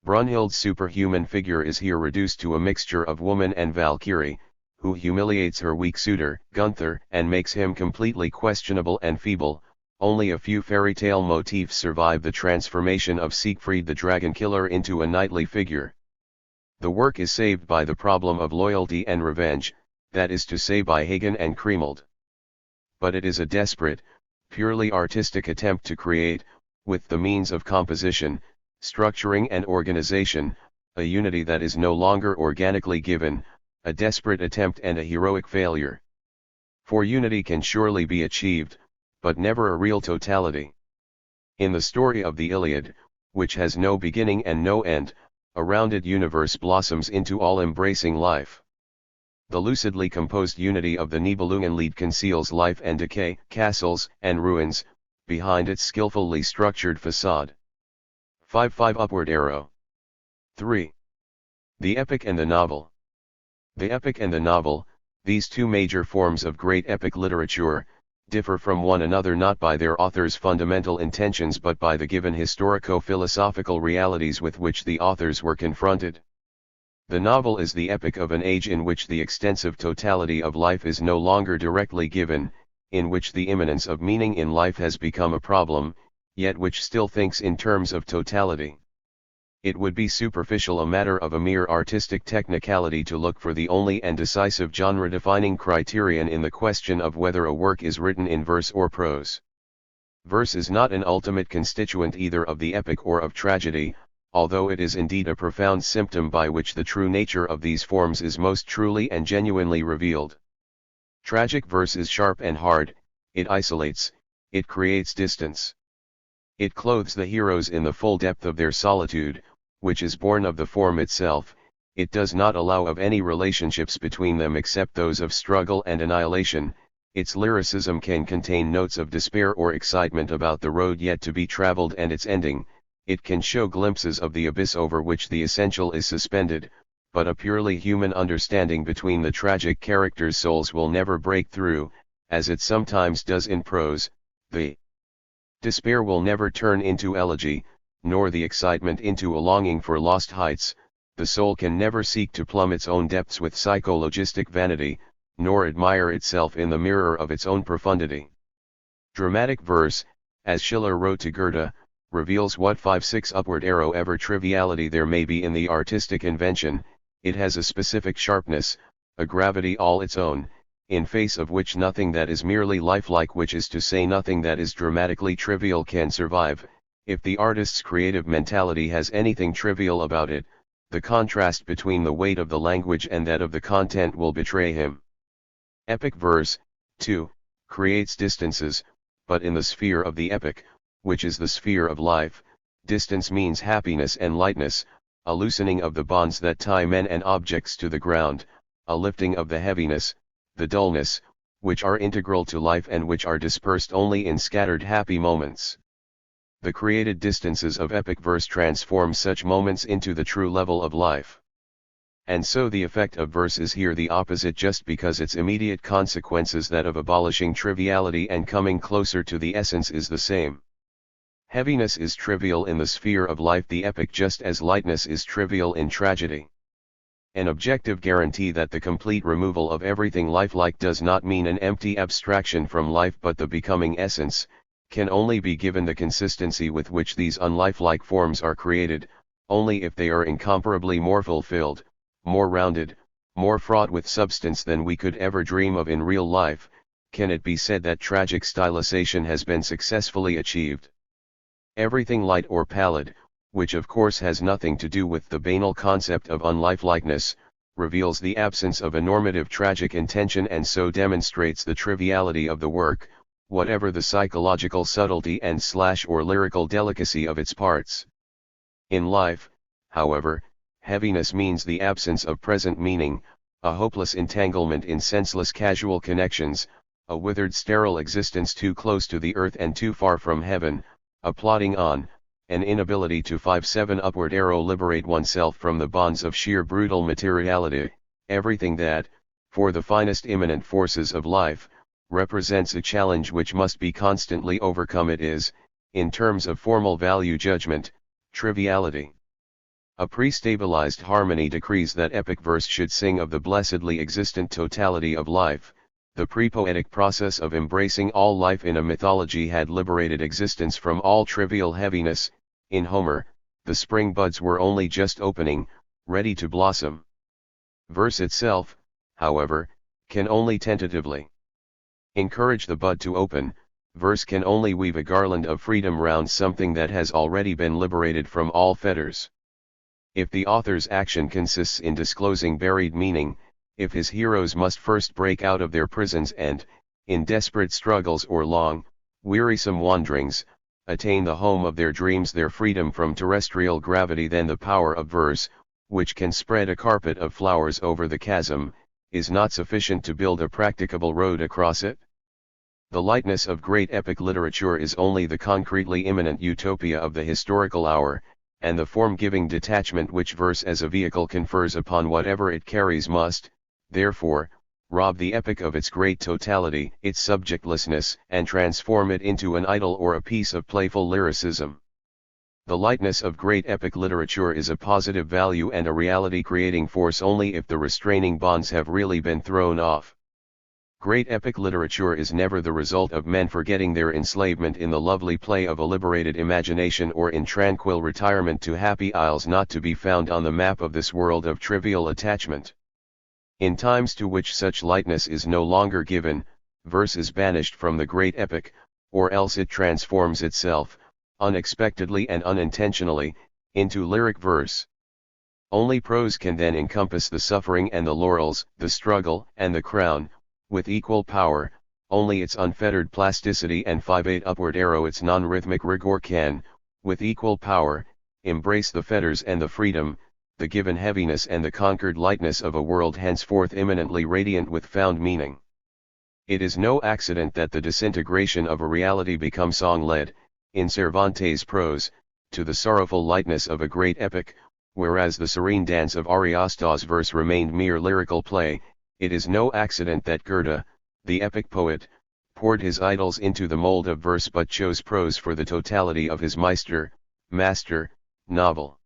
Brunhild's superhuman figure is here reduced to a mixture of woman and Valkyrie, who humiliates her weak suitor, Gunther, and makes him completely questionable and feeble. Only a few fairy tale motifs survive the transformation of Siegfried the dragon killer into a knightly figure. The work is saved by the problem of loyalty and revenge, that is to say by Hagen and Kriemhild. But it is a desperate, purely artistic attempt to create, with the means of composition, structuring and organization, a unity that is no longer organically given, a desperate attempt and a heroic failure. For unity can surely be achieved, but never a real totality. In the story of the Iliad, which has no beginning and no end, a rounded universe blossoms into all-embracing life. The lucidly composed unity of the Nibelungenlied conceals life and decay, castles and ruins, behind its skillfully structured facade. 5-5 upward arrow. 3. The epic and the novel. The epic and the novel, these two major forms of great epic literature, differ from one another not by their authors' fundamental intentions but by the given historico-philosophical realities with which the authors were confronted. The novel is the epic of an age in which the extensive totality of life is no longer directly given, in which the immanence of meaning in life has become a problem, yet which still thinks in terms of totality. It would be superficial, a matter of a mere artistic technicality, to look for the only and decisive genre-defining criterion in the question of whether a work is written in verse or prose. Verse is not an ultimate constituent either of the epic or of tragedy, although it is indeed a profound symptom by which the true nature of these forms is most truly and genuinely revealed. Tragic verse is sharp and hard, it isolates, it creates distance. It clothes the heroes in the full depth of their solitude, which is born of the form itself. It does not allow of any relationships between them except those of struggle and annihilation. Its lyricism can contain notes of despair or excitement about the road yet to be traveled and its ending. It can show glimpses of the abyss over which the essential is suspended, but a purely human understanding between the tragic characters' souls will never break through, as it sometimes does in prose. The despair will never turn into elegy, nor the excitement into a longing for lost heights. The soul can never seek to plumb its own depths with psychologistic vanity, nor admire itself in the mirror of its own profundity. Dramatic verse, as Schiller wrote to Goethe, reveals what 5/6 upward arrow ever triviality there may be in the artistic invention. It has a specific sharpness, a gravity all its own, in face of which nothing that is merely lifelike, which is to say nothing that is dramatically trivial, can survive. If the artist's creative mentality has anything trivial about it, the contrast between the weight of the language and that of the content will betray him. Epic verse, too, creates distances, but in the sphere of the epic, which is the sphere of life, distance means happiness and lightness, a loosening of the bonds that tie men and objects to the ground, a lifting of the heaviness, the dullness, which are integral to life and which are dispersed only in scattered happy moments. The created distances of epic verse transform such moments into the true level of life. And so the effect of verse is here the opposite, just because its immediate consequences, that of abolishing triviality and coming closer to the essence, is the same. Heaviness is trivial in the sphere of life, the epic, just as lightness is trivial in tragedy. An objective guarantee that the complete removal of everything lifelike does not mean an empty abstraction from life but the becoming essence, can only be given the consistency with which these unlifelike forms are created, only if they are incomparably more fulfilled, more rounded, more fraught with substance than we could ever dream of in real life, can it be said that tragic stylization has been successfully achieved. Everything light or pallid, which of course has nothing to do with the banal concept of unlifelikeness, reveals the absence of a normative tragic intention and so demonstrates the triviality of the work, whatever the psychological subtlety and or lyrical delicacy of its parts. In life, however, heaviness means the absence of present meaning, a hopeless entanglement in senseless casual connections, a withered sterile existence too close to the earth and too far from heaven, a plodding on, an inability to 5/7 upward arrow liberate oneself from the bonds of sheer brutal materiality. Everything that, for the finest immanent forces of life, represents a challenge which must be constantly overcome. It is, in terms of formal value judgment, triviality. A pre-stabilized harmony decrees that epic verse should sing of the blessedly existent totality of life. The pre-poetic process of embracing all life in a mythology had liberated existence from all trivial heaviness. In Homer, the spring buds were only just opening, ready to blossom. Verse itself, however, can only tentatively encourage the bud to open. Verse can only weave a garland of freedom round something that has already been liberated from all fetters. If the author's action consists in disclosing buried meaning, if his heroes must first break out of their prisons and, in desperate struggles or long, wearisome wanderings, attain the home of their dreams, their freedom from terrestrial gravity, then the power of verse, which can spread a carpet of flowers over the chasm, is not sufficient to build a practicable road across it. The lightness of great epic literature is only the concretely immanent utopia of the historical hour, and the form-giving detachment which verse as a vehicle confers upon whatever it carries must, therefore, rob the epic of its great totality, its subjectlessness, and transform it into an idyll or a piece of playful lyricism. The lightness of great epic literature is a positive value and a reality-creating force only if the restraining bonds have really been thrown off. Great epic literature is never the result of men forgetting their enslavement in the lovely play of a liberated imagination or in tranquil retirement to happy isles not to be found on the map of this world of trivial attachment. In times to which such lightness is no longer given, verse is banished from the great epic, or else it transforms itself, unexpectedly and unintentionally, into lyric verse. Only prose can then encompass the suffering and the laurels, the struggle and the crown, with equal power. Only its unfettered plasticity and 5/8 upward arrow its non-rhythmic rigor can, with equal power, embrace the fetters and the freedom, the given heaviness and the conquered lightness of a world henceforth imminently radiant with found meaning. It is no accident that the disintegration of a reality becomes song-led, in Cervantes' prose, to the sorrowful lightness of a great epic, whereas the serene dance of Ariosto's verse remained mere lyrical play. It is no accident that Goethe, the epic poet, poured his idols into the mold of verse but chose prose for the totality of his master, novel.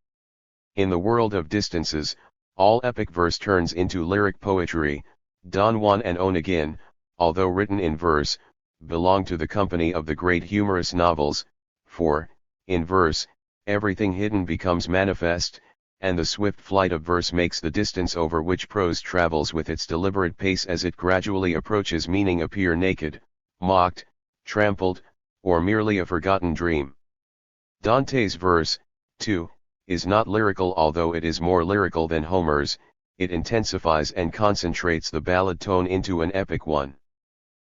In the world of distances, all epic verse turns into lyric poetry. Don Juan and Onegin, although written in verse, belong to the company of the great humorous novels, for, in verse, everything hidden becomes manifest, and the swift flight of verse makes the distance over which prose travels with its deliberate pace as it gradually approaches meaning appear naked, mocked, trampled, or merely a forgotten dream. Dante's verse, too, is not lyrical, although it is more lyrical than Homer's. It intensifies and concentrates the ballad tone into an epic one.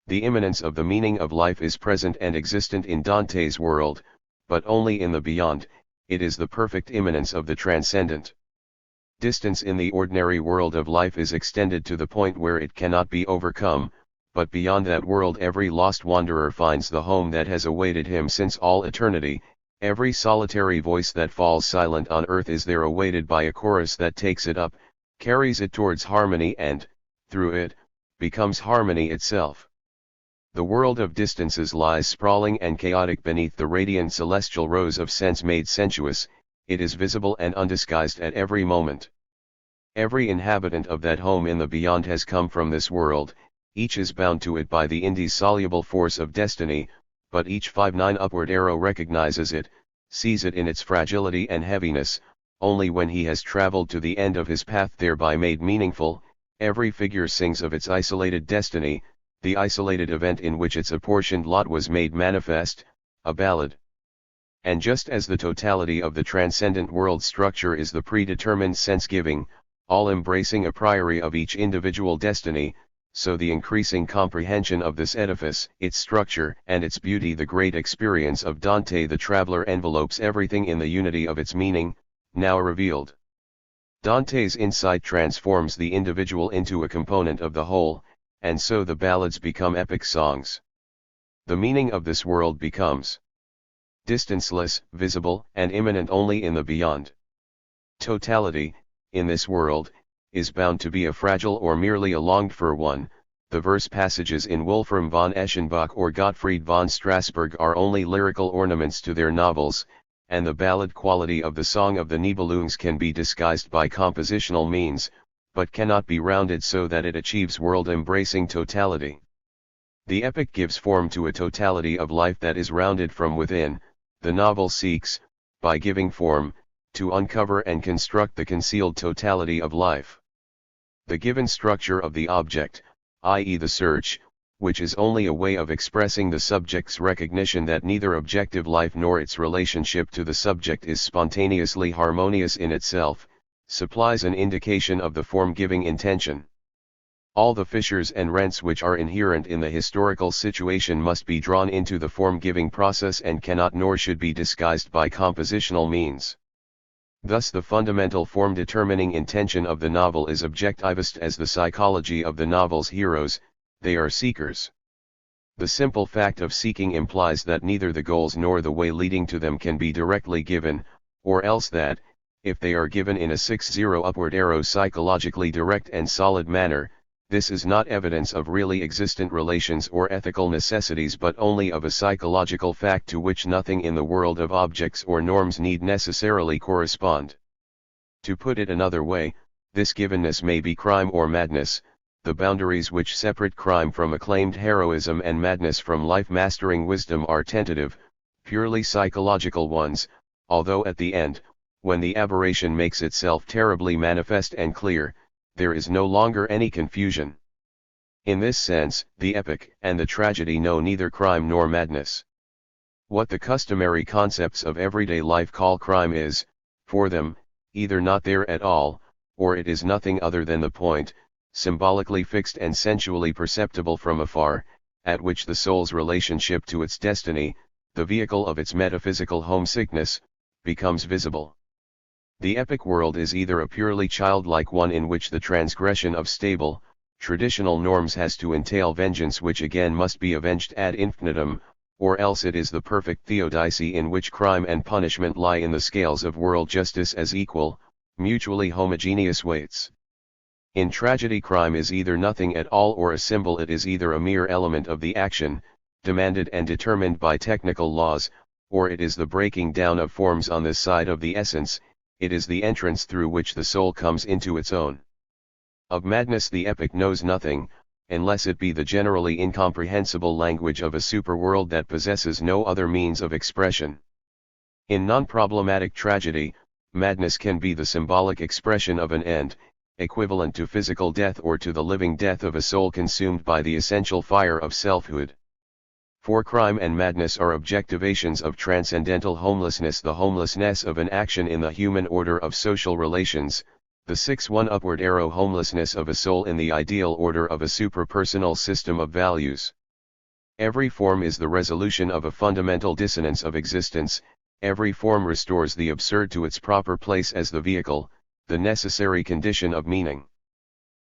The immanence of the meaning of life is present and existent in Dante's world, but only in the beyond. It is the perfect immanence of the transcendent. Distance in the ordinary world of life is extended to the point where it cannot be overcome, but beyond that world every lost wanderer finds the home that has awaited him since all eternity. Every solitary voice that falls silent on earth is there awaited by a chorus that takes it up, carries it towards harmony and, through it, becomes harmony itself. The world of distances lies sprawling and chaotic beneath the radiant celestial rose of sense made sensuous. It is visible and undisguised at every moment. Every inhabitant of that home in the beyond has come from this world, each is bound to it by the indissoluble force of destiny, but each 5/9 upward arrow recognizes it, sees it in its fragility and heaviness, only when he has traveled to the end of his path thereby made meaningful. Every figure sings of its isolated destiny, the isolated event in which its apportioned lot was made manifest, a ballad. And just as the totality of the transcendent world structure is the predetermined sense-giving, all-embracing a priori of each individual destiny, so the increasing comprehension of this edifice, its structure and its beauty, the great experience of Dante the traveler, envelopes everything in the unity of its meaning, now revealed. Dante's insight transforms the individual into a component of the whole, and so the ballads become epic songs. The meaning of this world becomes distanceless, visible, and immanent only in the beyond. Totality, in this world, is bound to be a fragile or merely a longed-for one. The verse passages in Wolfram von Eschenbach or Gottfried von Strassburg are only lyrical ornaments to their novels, and the ballad quality of the Song of the Nibelungs can be disguised by compositional means, but cannot be rounded so that it achieves world-embracing totality. The epic gives form to a totality of life that is rounded from within. The novel seeks, by giving form, to uncover and construct the concealed totality of life. The given structure of the object, i.e. the search, which is only a way of expressing the subject's recognition that neither objective life nor its relationship to the subject is spontaneously harmonious in itself, supplies an indication of the form-giving intention. All the fissures and rents which are inherent in the historical situation must be drawn into the form-giving process and cannot nor should be disguised by compositional means. Thus the fundamental form-determining intention of the novel is objectivist as the psychology of the novel's heroes. They are seekers. The simple fact of seeking implies that neither the goals nor the way leading to them can be directly given, or else that, if they are given in a 6/0 upward arrow psychologically direct and solid manner, this is not evidence of really existent relations or ethical necessities but only of a psychological fact to which nothing in the world of objects or norms need necessarily correspond. To put it another way, this givenness may be crime or madness. The boundaries which separate crime from acclaimed heroism and madness from life-mastering wisdom are tentative, purely psychological ones, although at the end, when the aberration makes itself terribly manifest and clear, there is no longer any confusion. In this sense, the epic and the tragedy know neither crime nor madness. What the customary concepts of everyday life call crime is, For them, either not there at all, or it is nothing other than the point, symbolically fixed and sensually perceptible from afar, at which the soul's relationship to its destiny, the vehicle of its metaphysical homesickness, becomes visible. The epic world is either a purely childlike one in which the transgression of stable, traditional norms has to entail vengeance which again must be avenged ad infinitum, or else it is the perfect theodicy in which crime and punishment lie in the scales of world justice as equal, mutually homogeneous weights. In tragedy, crime is either nothing at all or a symbol. It is either a mere element of the action, demanded and determined by technical laws, or it is the breaking down of forms on this side of the essence. It is the entrance through which the soul comes into its own. Of madness the epic knows nothing, unless it be the generally incomprehensible language of a superworld that possesses no other means of expression. In non-problematic tragedy, madness can be the symbolic expression of an end, equivalent to physical death or to the living death of a soul consumed by the essential fire of selfhood. For crime and madness are objectivations of transcendental homelessness, the homelessness of an action in the human order of social relations, the 6-1 upward arrow homelessness of a soul in the ideal order of a suprapersonal system of values. Every form is the resolution of a fundamental dissonance of existence. Every form restores the absurd to its proper place as the vehicle, the necessary condition of meaning.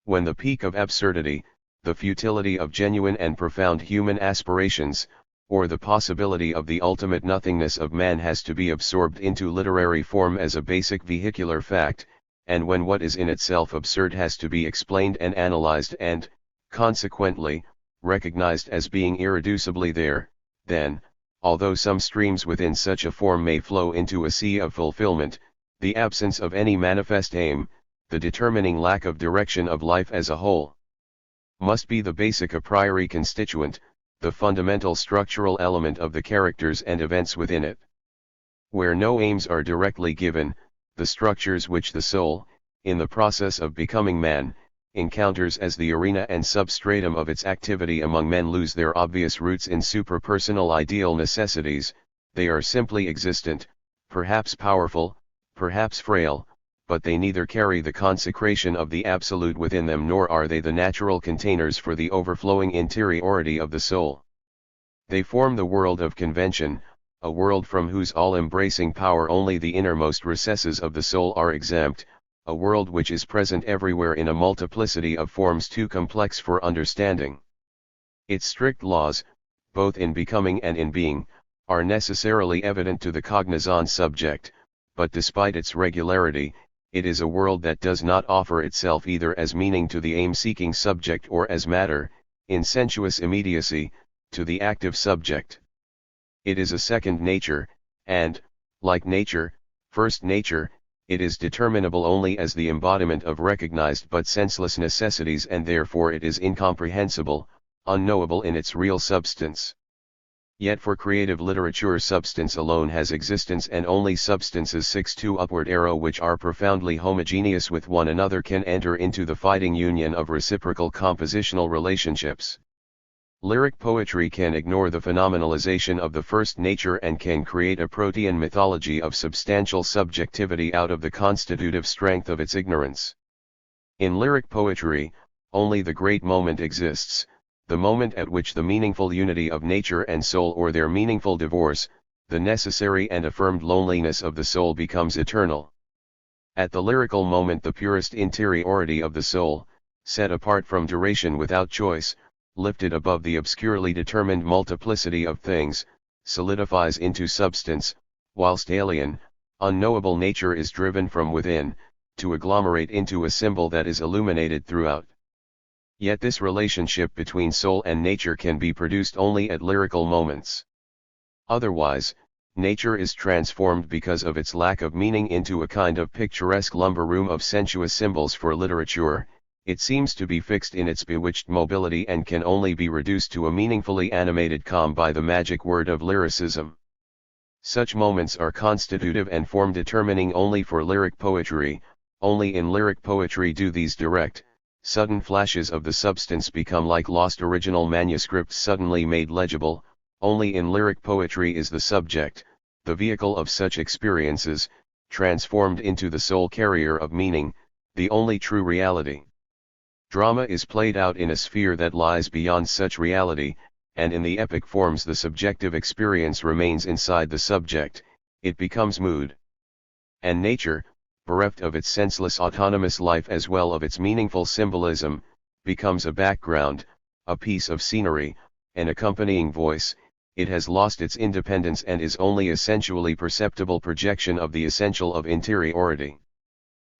When the peak of absurdity, the futility of genuine and profound human aspirations, or the possibility of the ultimate nothingness of man has to be absorbed into literary form as a basic vehicular fact, and when what is in itself absurd has to be explained and analyzed and, consequently, recognized as being irreducibly there, then, although some streams within such a form may flow into a sea of fulfillment, the absence of any manifest aim, the determining lack of direction of life as a whole, must be the basic a priori constituent, the fundamental structural element of the characters and events within it. Where no aims are directly given, the structures which the soul, in the process of becoming man, encounters as the arena and substratum of its activity among men lose their obvious roots in suprapersonal ideal necessities. They are simply existent, perhaps powerful, perhaps frail, but they neither carry the consecration of the absolute within them nor are they the natural containers for the overflowing interiority of the soul. They form the world of convention, a world from whose all-embracing power only the innermost recesses of the soul are exempt, a world which is present everywhere in a multiplicity of forms too complex for understanding. Its strict laws, both in becoming and in being, are necessarily evident to the cognizant subject, but despite its regularity, it is a world that does not offer itself either as meaning to the aim-seeking subject or as matter, in sensuous immediacy, to the active subject. It is a second nature, and, like nature, first nature, it is determinable only as the embodiment of recognized but senseless necessities, and therefore it is incomprehensible, unknowable in its real substance. Yet for creative literature substance alone has existence, and only substances 6-2 upward arrow which are profoundly homogeneous with one another can enter into the fighting union of reciprocal compositional relationships. Lyric poetry can ignore the phenomenalization of the first nature and can create a protean mythology of substantial subjectivity out of the constitutive strength of its ignorance. In lyric poetry, only the great moment exists, the moment at which the meaningful unity of nature and soul or their meaningful divorce, the necessary and affirmed loneliness of the soul becomes eternal. At the lyrical moment the purest interiority of the soul, set apart from duration without choice, lifted above the obscurely determined multiplicity of things, solidifies into substance, whilst alien, unknowable nature is driven from within, to agglomerate into a symbol that is illuminated throughout. Yet this relationship between soul and nature can be produced only at lyrical moments. Otherwise, nature is transformed because of its lack of meaning into a kind of picturesque lumber room of sensuous symbols for literature. It seems to be fixed in its bewitched mobility and can only be reduced to a meaningfully animated calm by the magic word of lyricism. Such moments are constitutive and form determining only for lyric poetry. Only in lyric poetry do these direct, sudden flashes of the substance become like lost original manuscripts suddenly made legible. Only in lyric poetry is the subject, the vehicle of such experiences, transformed into the sole carrier of meaning, the only true reality. Drama is played out in a sphere that lies beyond such reality, and in the epic forms the subjective experience remains inside the subject, it becomes mood. And nature, bereft of its senseless autonomous life as well of its meaningful symbolism, becomes a background, a piece of scenery, an accompanying voice. It has lost its independence and is only a sensually perceptible projection of the essential of interiority.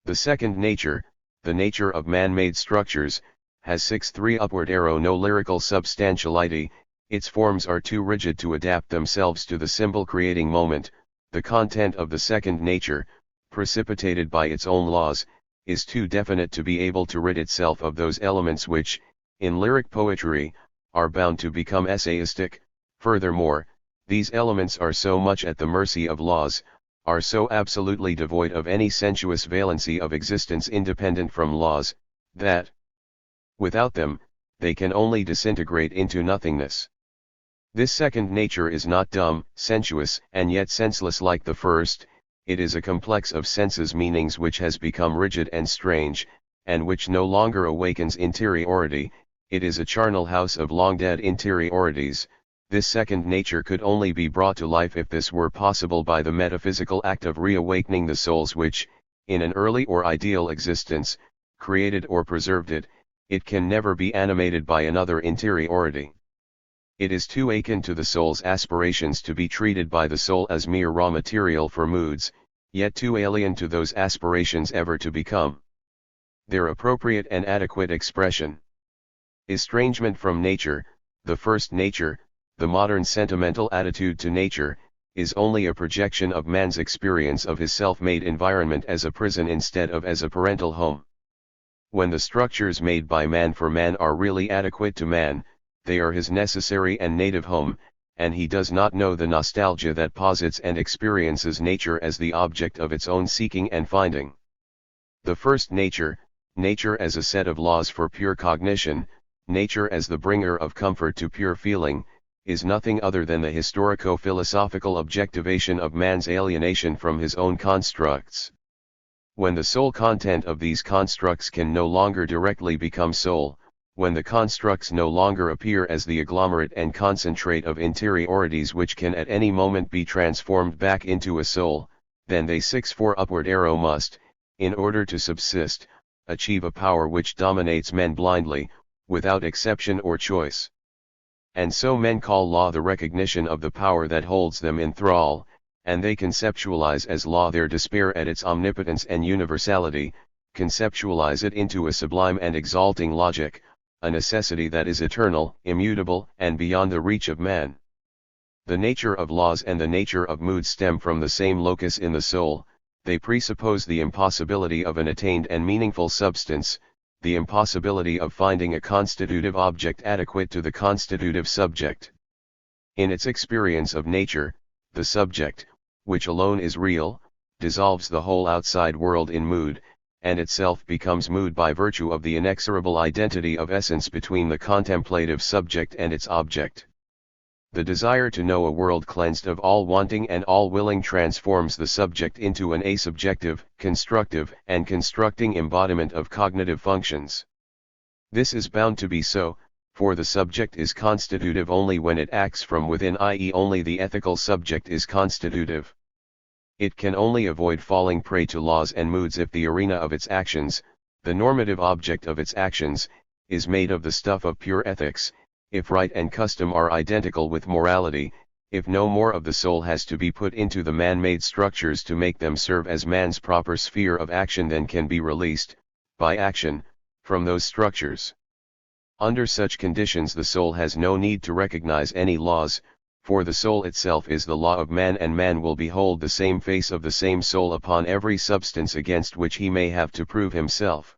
The second nature, the nature of man-made structures, has 6-3 upward arrow no lyrical substantiality, its forms are too rigid to adapt themselves to the symbol-creating moment. The content of the second nature, precipitated by its own laws, is too definite to be able to rid itself of those elements which, in lyric poetry, are bound to become essayistic. Furthermore, these elements are so much at the mercy of laws, are so absolutely devoid of any sensuous valency of existence independent from laws, that, without them, they can only disintegrate into nothingness. This second nature is not dumb, sensuous, and yet senseless like the first. It is a complex of senses meanings which has become rigid and strange, and which no longer awakens interiority. It is a charnel house of long-dead interiorities. This second nature could only be brought to life if this were possible by the metaphysical act of reawakening the souls which, in an early or ideal existence, created or preserved it. It can never be animated by another interiority. It is too akin to the soul's aspirations to be treated by the soul as mere raw material for moods, yet too alien to those aspirations ever to become their appropriate and adequate expression. Estrangement from nature, the first nature, the modern sentimental attitude to nature, is only a projection of man's experience of his self-made environment as a prison instead of as a parental home. When the structures made by man for man are really adequate to man, they are his necessary and native home, and he does not know the nostalgia that posits and experiences nature as the object of its own seeking and finding. The first nature, nature as a set of laws for pure cognition, nature as the bringer of comfort to pure feeling, is nothing other than the historico-philosophical objectivation of man's alienation from his own constructs. When the sole content of these constructs can no longer directly become soul, when the constructs no longer appear as the agglomerate and concentrate of interiorities which can at any moment be transformed back into a soul, then they 6-4 upward arrow must, in order to subsist, achieve a power which dominates men blindly, without exception or choice. And so men call law the recognition of the power that holds them in thrall, and they conceptualize as law their despair at its omnipotence and universality, conceptualize it into a sublime and exalting logic, a necessity that is eternal, immutable, and beyond the reach of man. The nature of laws and the nature of moods stem from the same locus in the soul. They presuppose the impossibility of an attained and meaningful substance, the impossibility of finding a constitutive object adequate to the constitutive subject. In its experience of nature, the subject, which alone is real, dissolves the whole outside world in mood, and itself becomes mood by virtue of the inexorable identity of essence between the contemplative subject and its object. The desire to know a world cleansed of all wanting and all willing transforms the subject into an asubjective, constructive, and constructing embodiment of cognitive functions. This is bound to be so, for the subject is constitutive only when it acts from within, i.e., only the ethical subject is constitutive. It can only avoid falling prey to laws and moods if the arena of its actions, the normative object of its actions, is made of the stuff of pure ethics, if right and custom are identical with morality, if no more of the soul has to be put into the man-made structures to make them serve as man's proper sphere of action than can be released, by action, from those structures. Under such conditions the soul has no need to recognize any laws, for the soul itself is the law of man, and man will behold the same face of the same soul upon every substance against which he may have to prove himself.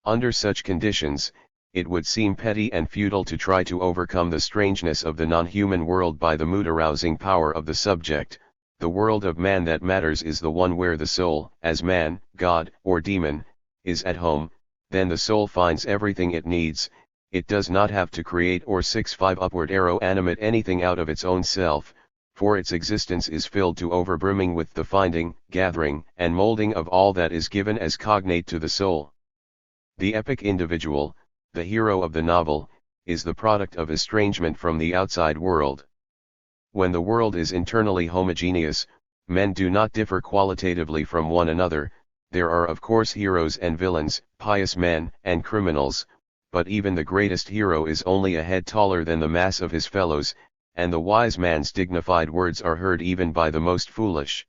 Under such conditions, it would seem petty and futile to try to overcome the strangeness of the non-human world by the mood-arousing power of the subject. The world of man that matters is the one where the soul, as man, God, or demon, is at home. Then the soul finds everything it needs. It does not have to create or 6-5 upward arrow animate anything out of its own self, for its existence is filled to overbrimming with the finding, gathering, and molding of all that is given as cognate to the soul. The epic individual, the hero of the novel, is the product of estrangement from the outside world. When the world is internally homogeneous, men do not differ qualitatively from one another. There are of course heroes and villains, pious men and criminals, but even the greatest hero is only a head taller than the mass of his fellows, and the wise man's dignified words are heard even by the most foolish.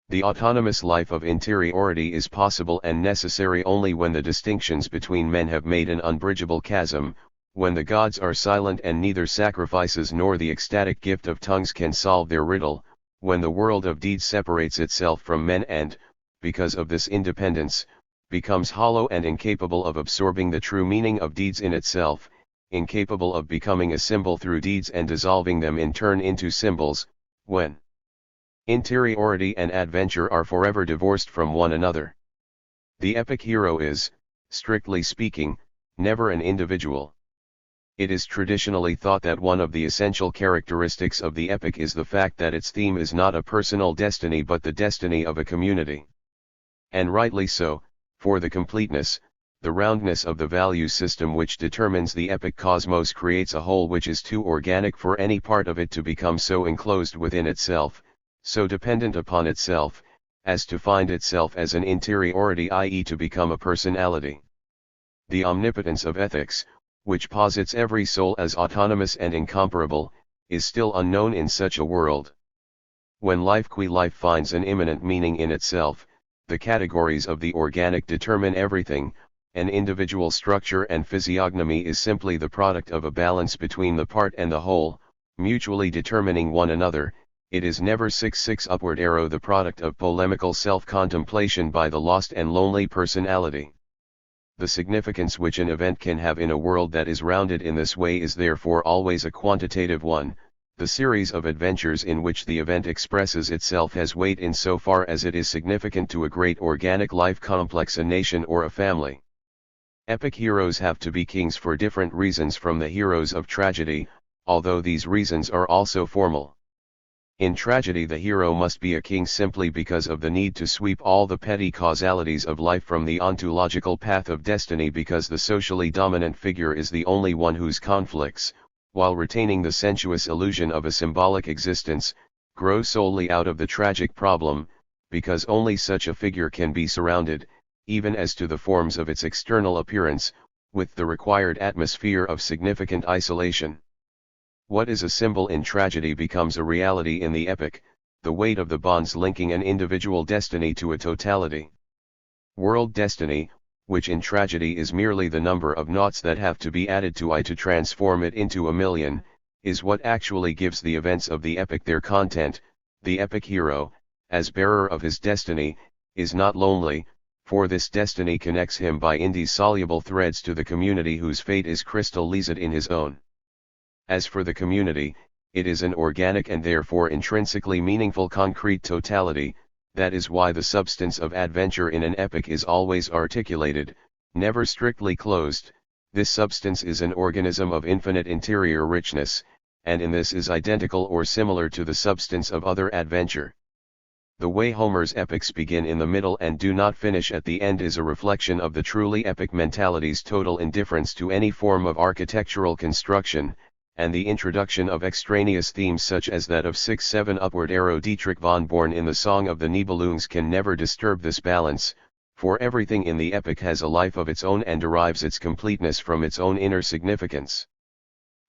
The autonomous life of interiority is possible and necessary only when the distinctions between men have made an unbridgeable chasm, when the gods are silent and neither sacrifices nor the ecstatic gift of tongues can solve their riddle, when the world of deeds separates itself from men and, because of this independence, becomes hollow and incapable of absorbing the true meaning of deeds in itself, incapable of becoming a symbol through deeds and dissolving them in turn into symbols, when interiority and adventure are forever divorced from one another. The epic hero is, strictly speaking, never an individual. It is traditionally thought that one of the essential characteristics of the epic is the fact that its theme is not a personal destiny but the destiny of a community. And rightly so, for the completeness, the roundness of the value system which determines the epic cosmos creates a whole which is too organic for any part of it to become so enclosed within itself, so dependent upon itself, as to find itself as an interiority, i.e. to become a personality. The omnipotence of ethics, which posits every soul as autonomous and incomparable, is still unknown in such a world. When life qui life finds an immanent meaning in itself, the categories of the organic determine everything. An individual structure and physiognomy is simply the product of a balance between the part and the whole, mutually determining one another. It is never 6 upward arrow the product of polemical self-contemplation by the lost and lonely personality. The significance which an event can have in a world that is rounded in this way is therefore always a quantitative one. The series of adventures in which the event expresses itself has weight in so far as it is significant to a great organic life complex, a nation or a family. Epic heroes have to be kings for different reasons from the heroes of tragedy, although these reasons are also formal. In tragedy the hero must be a king simply because of the need to sweep all the petty causalities of life from the ontological path of destiny, because the socially dominant figure is the only one whose conflicts, while retaining the sensuous illusion of a symbolic existence, grow solely out of the tragic problem, because only such a figure can be surrounded, even as to the forms of its external appearance, with the required atmosphere of significant isolation. What is a symbol in tragedy becomes a reality in the epic, the weight of the bonds linking an individual destiny to a totality. World destiny, which in tragedy is merely the number of noughts that have to be added to I to transform it into a million, is what actually gives the events of the epic their content. The epic hero, as bearer of his destiny, is not lonely, for this destiny connects him by indissoluble threads to the community whose fate is crystal lucid in his own. As for the community, it is an organic and therefore intrinsically meaningful concrete totality. That is why the substance of adventure in an epic is always articulated, never strictly closed. This substance is an organism of infinite interior richness, and in this is identical or similar to the substance of other adventure. The way Homer's epics begin in the middle and do not finish at the end is a reflection of the truly epic mentality's total indifference to any form of architectural construction, and the introduction of extraneous themes such as that of 6-7 upward arrow Dietrich von Born in the Song of the Nibelungs can never disturb this balance, for everything in the epic has a life of its own and derives its completeness from its own inner significance.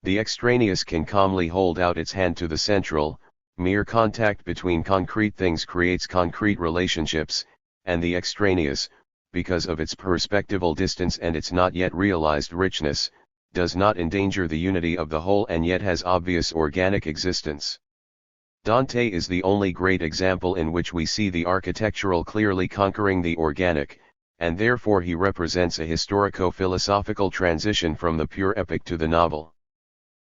The extraneous can calmly hold out its hand to the central. Mere contact between concrete things creates concrete relationships, and the extraneous, because of its perspectival distance and its not yet realized richness, does not endanger the unity of the whole and yet has obvious organic existence. Dante is the only great example in which we see the architectural clearly conquering the organic, and therefore he represents a historico-philosophical transition from the pure epic to the novel.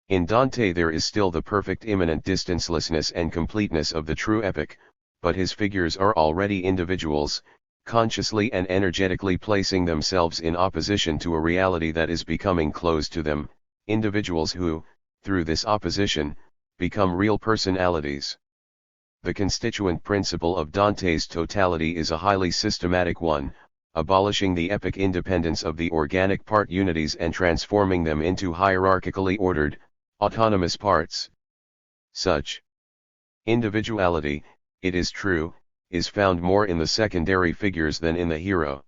In Dante there is still the perfect immanent distancelessness and completeness of the true epic, but his figures are already individuals, consciously and energetically placing themselves in opposition to a reality that is becoming closed to them, individuals who, through this opposition, become real personalities. The constituent principle of Dante's totality is a highly systematic one, abolishing the epic independence of the organic part unities and transforming them into hierarchically ordered, autonomous parts. Such individuality, it is true, is found more in the secondary figures than in the hero.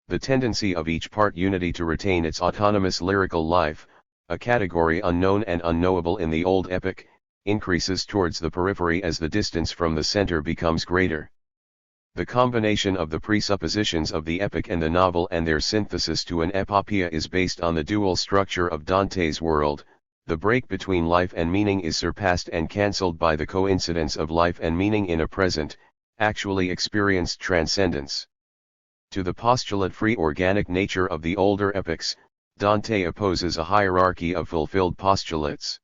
The tendency of each part unity to retain its autonomous lyrical life, a category unknown and unknowable in the old epic, increases towards the periphery as the distance from the center becomes greater. The combination of the presuppositions of the epic and the novel and their synthesis to an epopea is based on the dual structure of Dante's world. The break between life and meaning is surpassed and cancelled by the coincidence of life and meaning in a present, actually experienced transcendence. To the postulate-free organic nature of the older epics, Dante opposes a hierarchy of fulfilled postulates.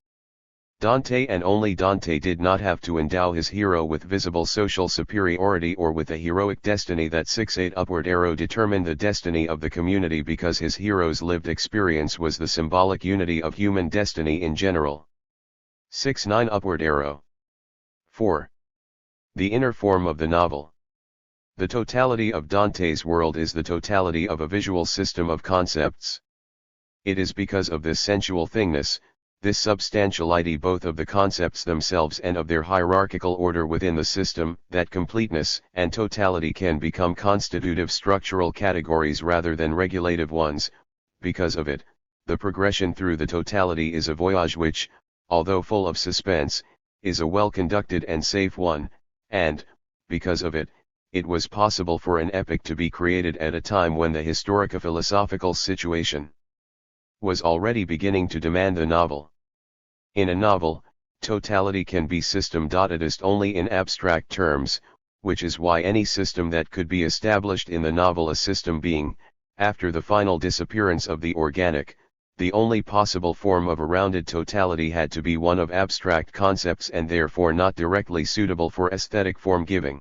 Dante and only Dante did not have to endow his hero with visible social superiority or with a heroic destiny that 6-8 upward arrow determined the destiny of the community, because his hero's lived experience was the symbolic unity of human destiny in general. 6-9 upward arrow. 4. The inner form of the novel. The totality of Dante's world is the totality of a visual system of concepts. It is because of this sensual thingness, this substantiality both of the concepts themselves and of their hierarchical order within the system, that completeness and totality can become constitutive structural categories rather than regulative ones. Because of it, the progression through the totality is a voyage which, although full of suspense, is a well-conducted and safe one, and, because of it, it was possible for an epic to be created at a time when the historico-philosophical situation was already beginning to demand the novel. In a novel, totality can be system-dotedist only in abstract terms, which is why any system that could be established in the novel, a system being, after the final disappearance of the organic, the only possible form of a rounded totality, had to be one of abstract concepts and therefore not directly suitable for aesthetic form-giving.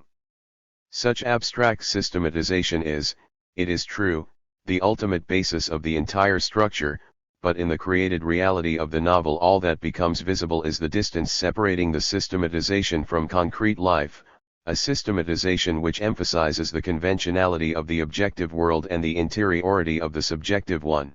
Such abstract systematization is, it is true, the ultimate basis of the entire structure, but in the created reality of the novel all that becomes visible is the distance separating the systematization from concrete life, a systematization which emphasizes the conventionality of the objective world and the interiority of the subjective one.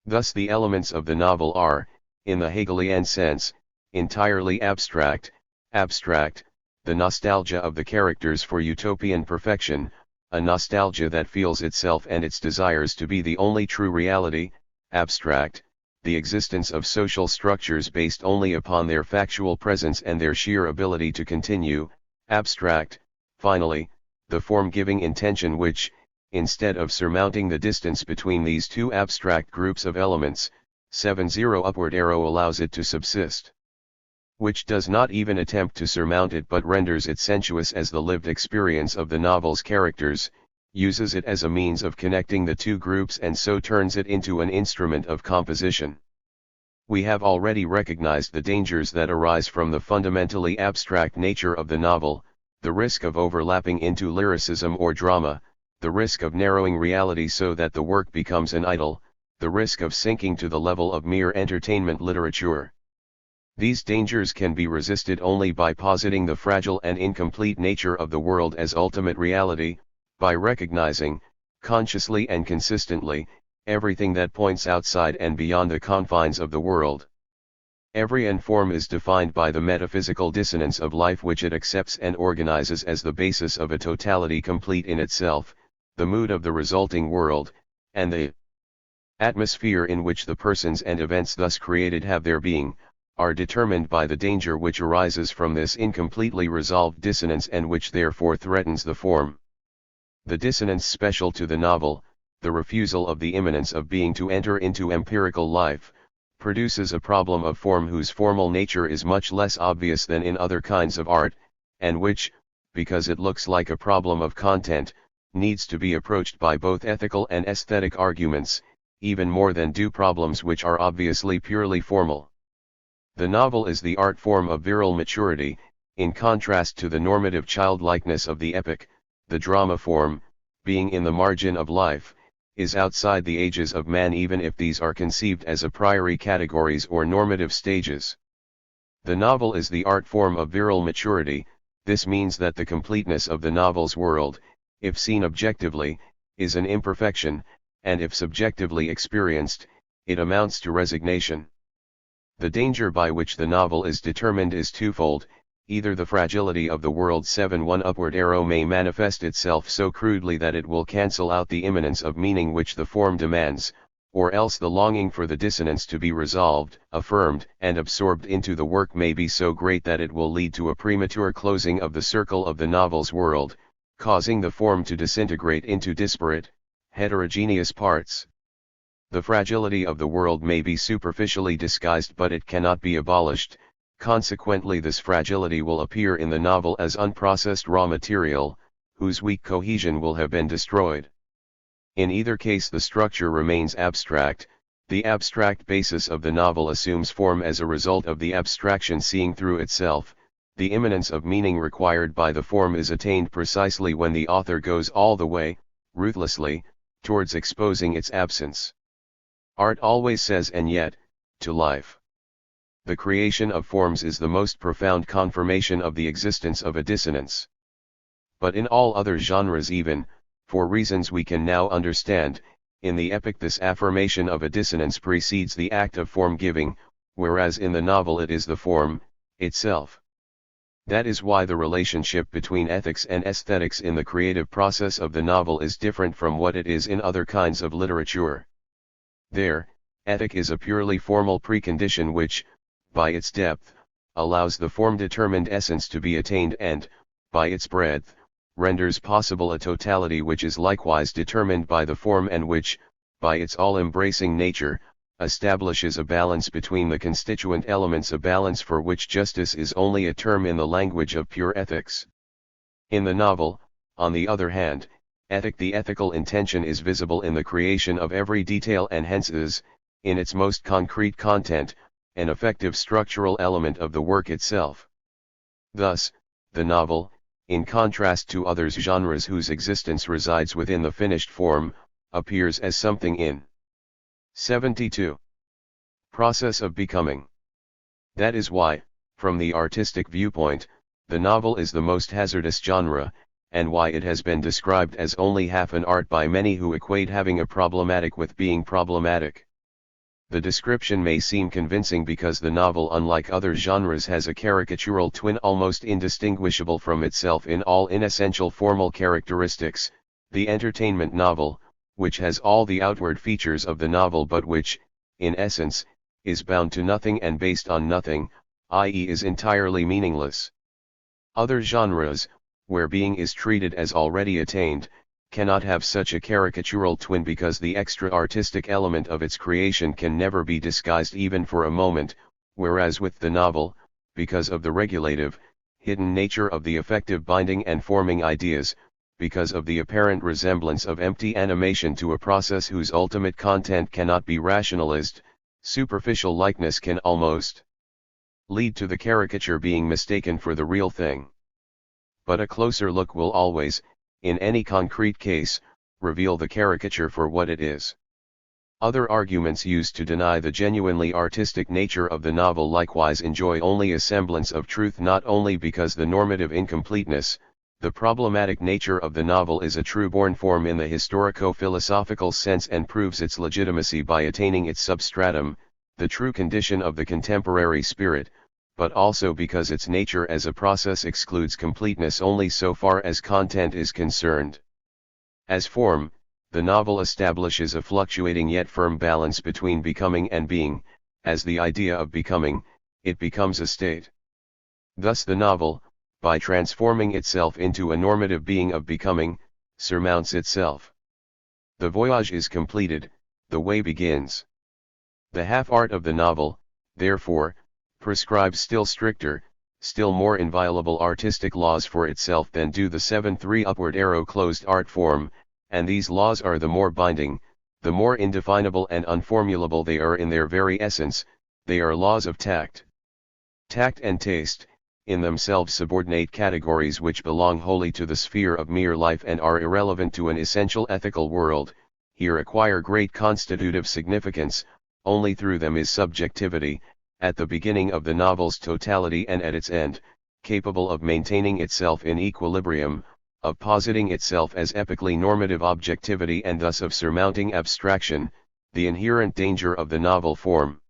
Thus the elements of the novel are, in the Hegelian sense, entirely abstract, the nostalgia of the characters for utopian perfection, a nostalgia that feels itself and its desires to be the only true reality, abstract, the existence of social structures based only upon their factual presence and their sheer ability to continue, abstract, finally, the form-giving intention which, instead of surmounting the distance between these two abstract groups of elements, 7-0 upward arrow allows it to subsist. Which does not even attempt to surmount it but renders it sensuous as the lived experience of the novel's characters, uses it as a means of connecting the two groups and so turns it into an instrument of composition. We have already recognized the dangers that arise from the fundamentally abstract nature of the novel, the risk of overlapping into lyricism or drama, the risk of narrowing reality so that the work becomes an idyll, the risk of sinking to the level of mere entertainment literature. These dangers can be resisted only by positing the fragile and incomplete nature of the world as ultimate reality, by recognizing, consciously and consistently, everything that points outside and beyond the confines of the world. Every form is defined by the metaphysical dissonance of life which it accepts and organizes as the basis of a totality complete in itself, the mood of the resulting world, and the atmosphere in which the persons and events thus created have their being, are determined by the danger which arises from this incompletely resolved dissonance and which therefore threatens the form. The dissonance special to the novel, the refusal of the immanence of being to enter into empirical life, produces a problem of form whose formal nature is much less obvious than in other kinds of art, and which, because it looks like a problem of content, needs to be approached by both ethical and aesthetic arguments, even more than do problems which are obviously purely formal. The novel is the art form of virile maturity, in contrast to the normative childlikeness of the epic. The drama form, being in the margin of life, is outside the ages of man even if these are conceived as a priori categories or normative stages. The novel is the art form of virile maturity. This means that the completeness of the novel's world, if seen objectively, is an imperfection, and if subjectively experienced, it amounts to resignation. The danger by which the novel is determined is twofold. Either the fragility of the world 7-1 upward arrow may manifest itself so crudely that it will cancel out the immanence of meaning which the form demands, or else the longing for the dissonance to be resolved, affirmed, and absorbed into the work may be so great that it will lead to a premature closing of the circle of the novel's world, causing the form to disintegrate into disparate, heterogeneous parts. The fragility of the world may be superficially disguised, but it cannot be abolished. Consequently, this fragility will appear in the novel as unprocessed raw material, whose weak cohesion will have been destroyed. In either case, the structure remains abstract. The abstract basis of the novel assumes form as a result of the abstraction seeing through itself. The immanence of meaning required by the form is attained precisely when the author goes all the way, ruthlessly, towards exposing its absence. Art always says and yet, to life. The creation of forms is the most profound confirmation of the existence of a dissonance. But in all other genres, even, for reasons we can now understand, in the epic this affirmation of a dissonance precedes the act of form-giving, whereas in the novel it is the form itself. That is why the relationship between ethics and aesthetics in the creative process of the novel is different from what it is in other kinds of literature. There, ethic is a purely formal precondition which, by its depth, allows the form-determined essence to be attained and, by its breadth, renders possible a totality which is likewise determined by the form and which, by its all-embracing nature, establishes a balance between the constituent elements, a balance for which justice is only a term in the language of pure ethics. In the novel, on the other hand, the ethical intention is visible in the creation of every detail and hence is, in its most concrete content, an effective structural element of the work itself. Thus, the novel, in contrast to other genres whose existence resides within the finished form, appears as something in 72. Process of becoming. That is why, from the artistic viewpoint, the novel is the most hazardous genre, and why it has been described as only half an art by many who equate having a problematic with being problematic. The description may seem convincing because the novel, unlike other genres, has a caricatural twin almost indistinguishable from itself in all inessential formal characteristics. The entertainment novel, which has all the outward features of the novel but which, in essence, is bound to nothing and based on nothing, i.e. is entirely meaningless. Other genres, where being is treated as already attained, cannot have such a caricatural twin because the extra-artistic element of its creation can never be disguised even for a moment, whereas with the novel, because of the regulative, hidden nature of the effective binding and forming ideas, because of the apparent resemblance of empty animation to a process whose ultimate content cannot be rationalized, superficial likeness can almost lead to the caricature being mistaken for the real thing. But a closer look will always, in any concrete case, reveal the caricature for what it is. Other arguments used to deny the genuinely artistic nature of the novel likewise enjoy only a semblance of truth, not only because the normative incompleteness, the problematic nature of the novel is a true-born form in the historico-philosophical sense and proves its legitimacy by attaining its substratum, the true condition of the contemporary spirit, but also because its nature as a process excludes completeness only so far as content is concerned. As form, the novel establishes a fluctuating yet firm balance between becoming and being. As the idea of becoming, it becomes a state. Thus the novel, by transforming itself into a normative being of becoming, surmounts itself. The voyage is completed, the way begins. The half-art of the novel, therefore, prescribes still stricter, still more inviolable artistic laws for itself than do the 7-3 upward arrow closed art form, and these laws are the more binding, the more indefinable and unformulable they are in their very essence. They are laws of tact. Tact and taste, in themselves subordinate categories which belong wholly to the sphere of mere life and are irrelevant to an essential ethical world, here acquire great constitutive significance. Only through them is subjectivity, at the beginning of the novel's totality and at its end, capable of maintaining itself in equilibrium, of positing itself as epically normative objectivity and thus of surmounting abstraction, the inherent danger of the novel form.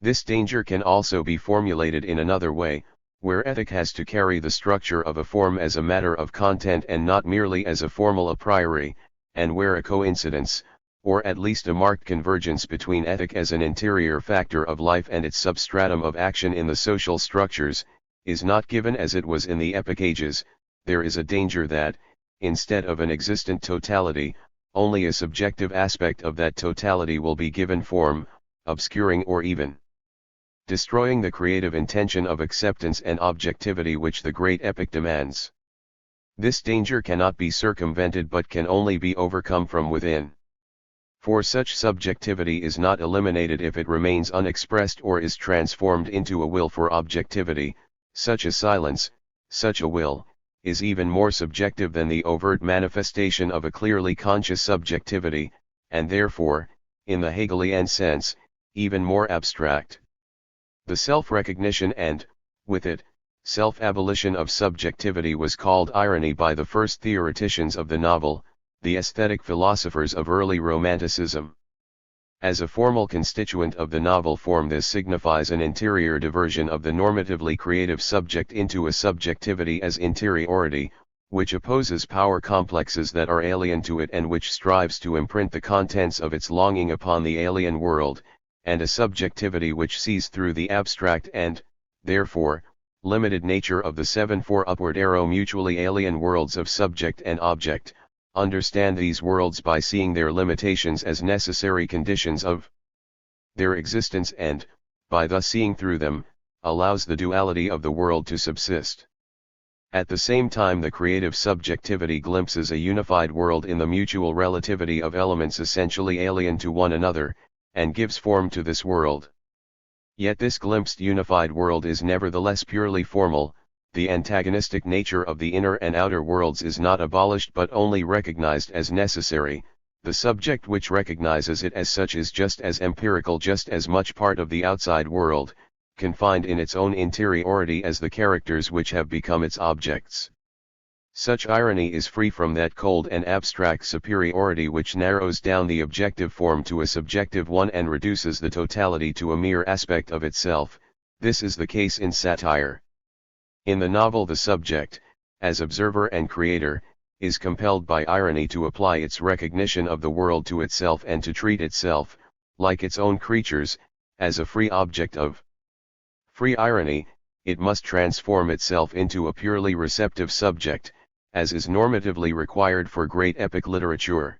This danger can also be formulated in another way, where ethic has to carry the structure of a form as a matter of content and not merely as a formal a priori, and where a coincidence, or at least a marked convergence between ethic as an interior factor of life and its substratum of action in the social structures, is not given as it was in the epic ages. There is a danger that, instead of an existent totality, only a subjective aspect of that totality will be given form, obscuring or even destroying the creative intention of acceptance and objectivity which the great epic demands. This danger cannot be circumvented but can only be overcome from within. For such subjectivity is not eliminated if it remains unexpressed or is transformed into a will for objectivity. Such a silence, such a will, is even more subjective than the overt manifestation of a clearly conscious subjectivity, and therefore, in the Hegelian sense, even more abstract. The self-recognition and, with it, self-abolition of subjectivity was called irony by the first theoreticians of the novel, the aesthetic philosophers of early Romanticism. As a formal constituent of the novel form, this signifies an interior diversion of the normatively creative subject into a subjectivity as interiority, which opposes power complexes that are alien to it and which strives to imprint the contents of its longing upon the alien world, and a subjectivity which sees through the abstract and, therefore, limited nature of the 7-4 upward arrow mutually alien worlds of subject and object, understand these worlds by seeing their limitations as necessary conditions of their existence and, by thus seeing through them, allows the duality of the world to subsist. At the same time, the creative subjectivity glimpses a unified world in the mutual relativity of elements essentially alien to one another, and gives form to this world. Yet this glimpsed unified world is nevertheless purely formal. The antagonistic nature of the inner and outer worlds is not abolished but only recognized as necessary. The subject which recognizes it as such is just as empirical, just as much part of the outside world, confined in its own interiority as the characters which have become its objects. Such irony is free from that cold and abstract superiority which narrows down the objective form to a subjective one and reduces the totality to a mere aspect of itself. This is the case in satire. In the novel, the subject, as observer and creator, is compelled by irony to apply its recognition of the world to itself and to treat itself, like its own creatures, as a free object of free irony. It must transform itself into a purely receptive subject, as is normatively required for great epic literature.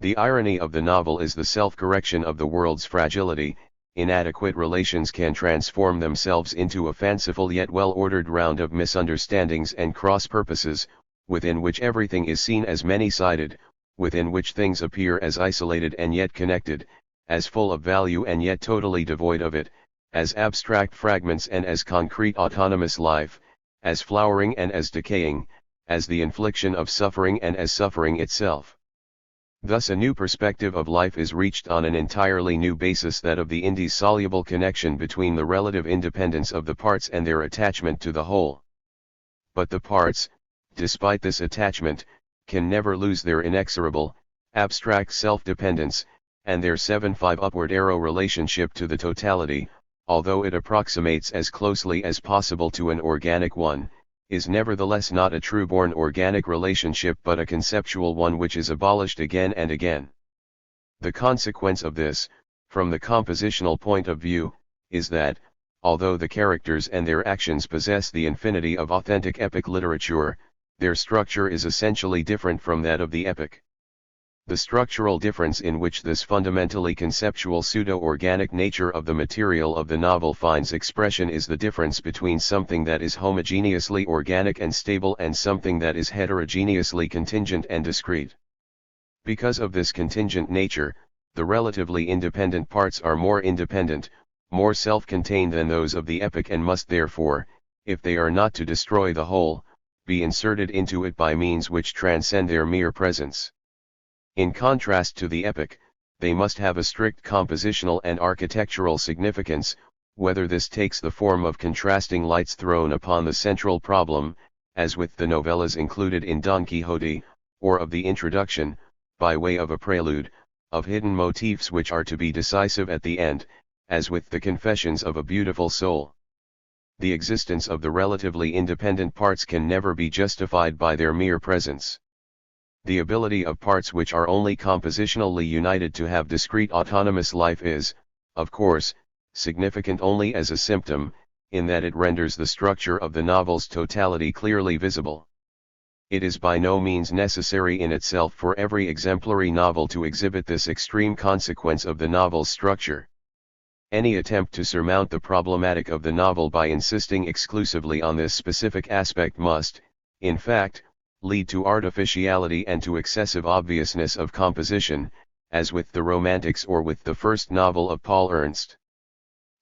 The irony of the novel is the self-correction of the world's fragility. Inadequate relations can transform themselves into a fanciful yet well-ordered round of misunderstandings and cross-purposes, within which everything is seen as many-sided, within which things appear as isolated and yet connected, as full of value and yet totally devoid of it, as abstract fragments and as concrete autonomous life, as flowering and as decaying, as the infliction of suffering and as suffering itself. Thus a new perspective of life is reached on an entirely new basis, that of the indissoluble connection between the relative independence of the parts and their attachment to the whole. But the parts, despite this attachment, can never lose their inexorable, abstract self-dependence, and their 7-5 upward arrow relationship to the totality, although it approximates as closely as possible to an organic one, is nevertheless not a true-born organic relationship but a conceptual one which is abolished again and again. The consequence of this, from the compositional point of view, is that, although the characters and their actions possess the infinity of authentic epic literature, their structure is essentially different from that of the epic. The structural difference in which this fundamentally conceptual pseudo-organic nature of the material of the novel finds expression is the difference between something that is homogeneously organic and stable and something that is heterogeneously contingent and discrete. Because of this contingent nature, the relatively independent parts are more independent, more self-contained than those of the epic, and must therefore, if they are not to destroy the whole, be inserted into it by means which transcend their mere presence. In contrast to the epic, they must have a strict compositional and architectural significance, whether this takes the form of contrasting lights thrown upon the central problem, as with the novellas included in Don Quixote, or of the introduction, by way of a prelude, of hidden motifs which are to be decisive at the end, as with the Confessions of a Beautiful Soul. The existence of the relatively independent parts can never be justified by their mere presence. The ability of parts which are only compositionally united to have discrete autonomous life is, of course, significant only as a symptom, in that it renders the structure of the novel's totality clearly visible. It is by no means necessary in itself for every exemplary novel to exhibit this extreme consequence of the novel's structure. Any attempt to surmount the problematic of the novel by insisting exclusively on this specific aspect must, in fact, lead to artificiality and to excessive obviousness of composition, as with the Romantics or with the first novel of Paul Ernst.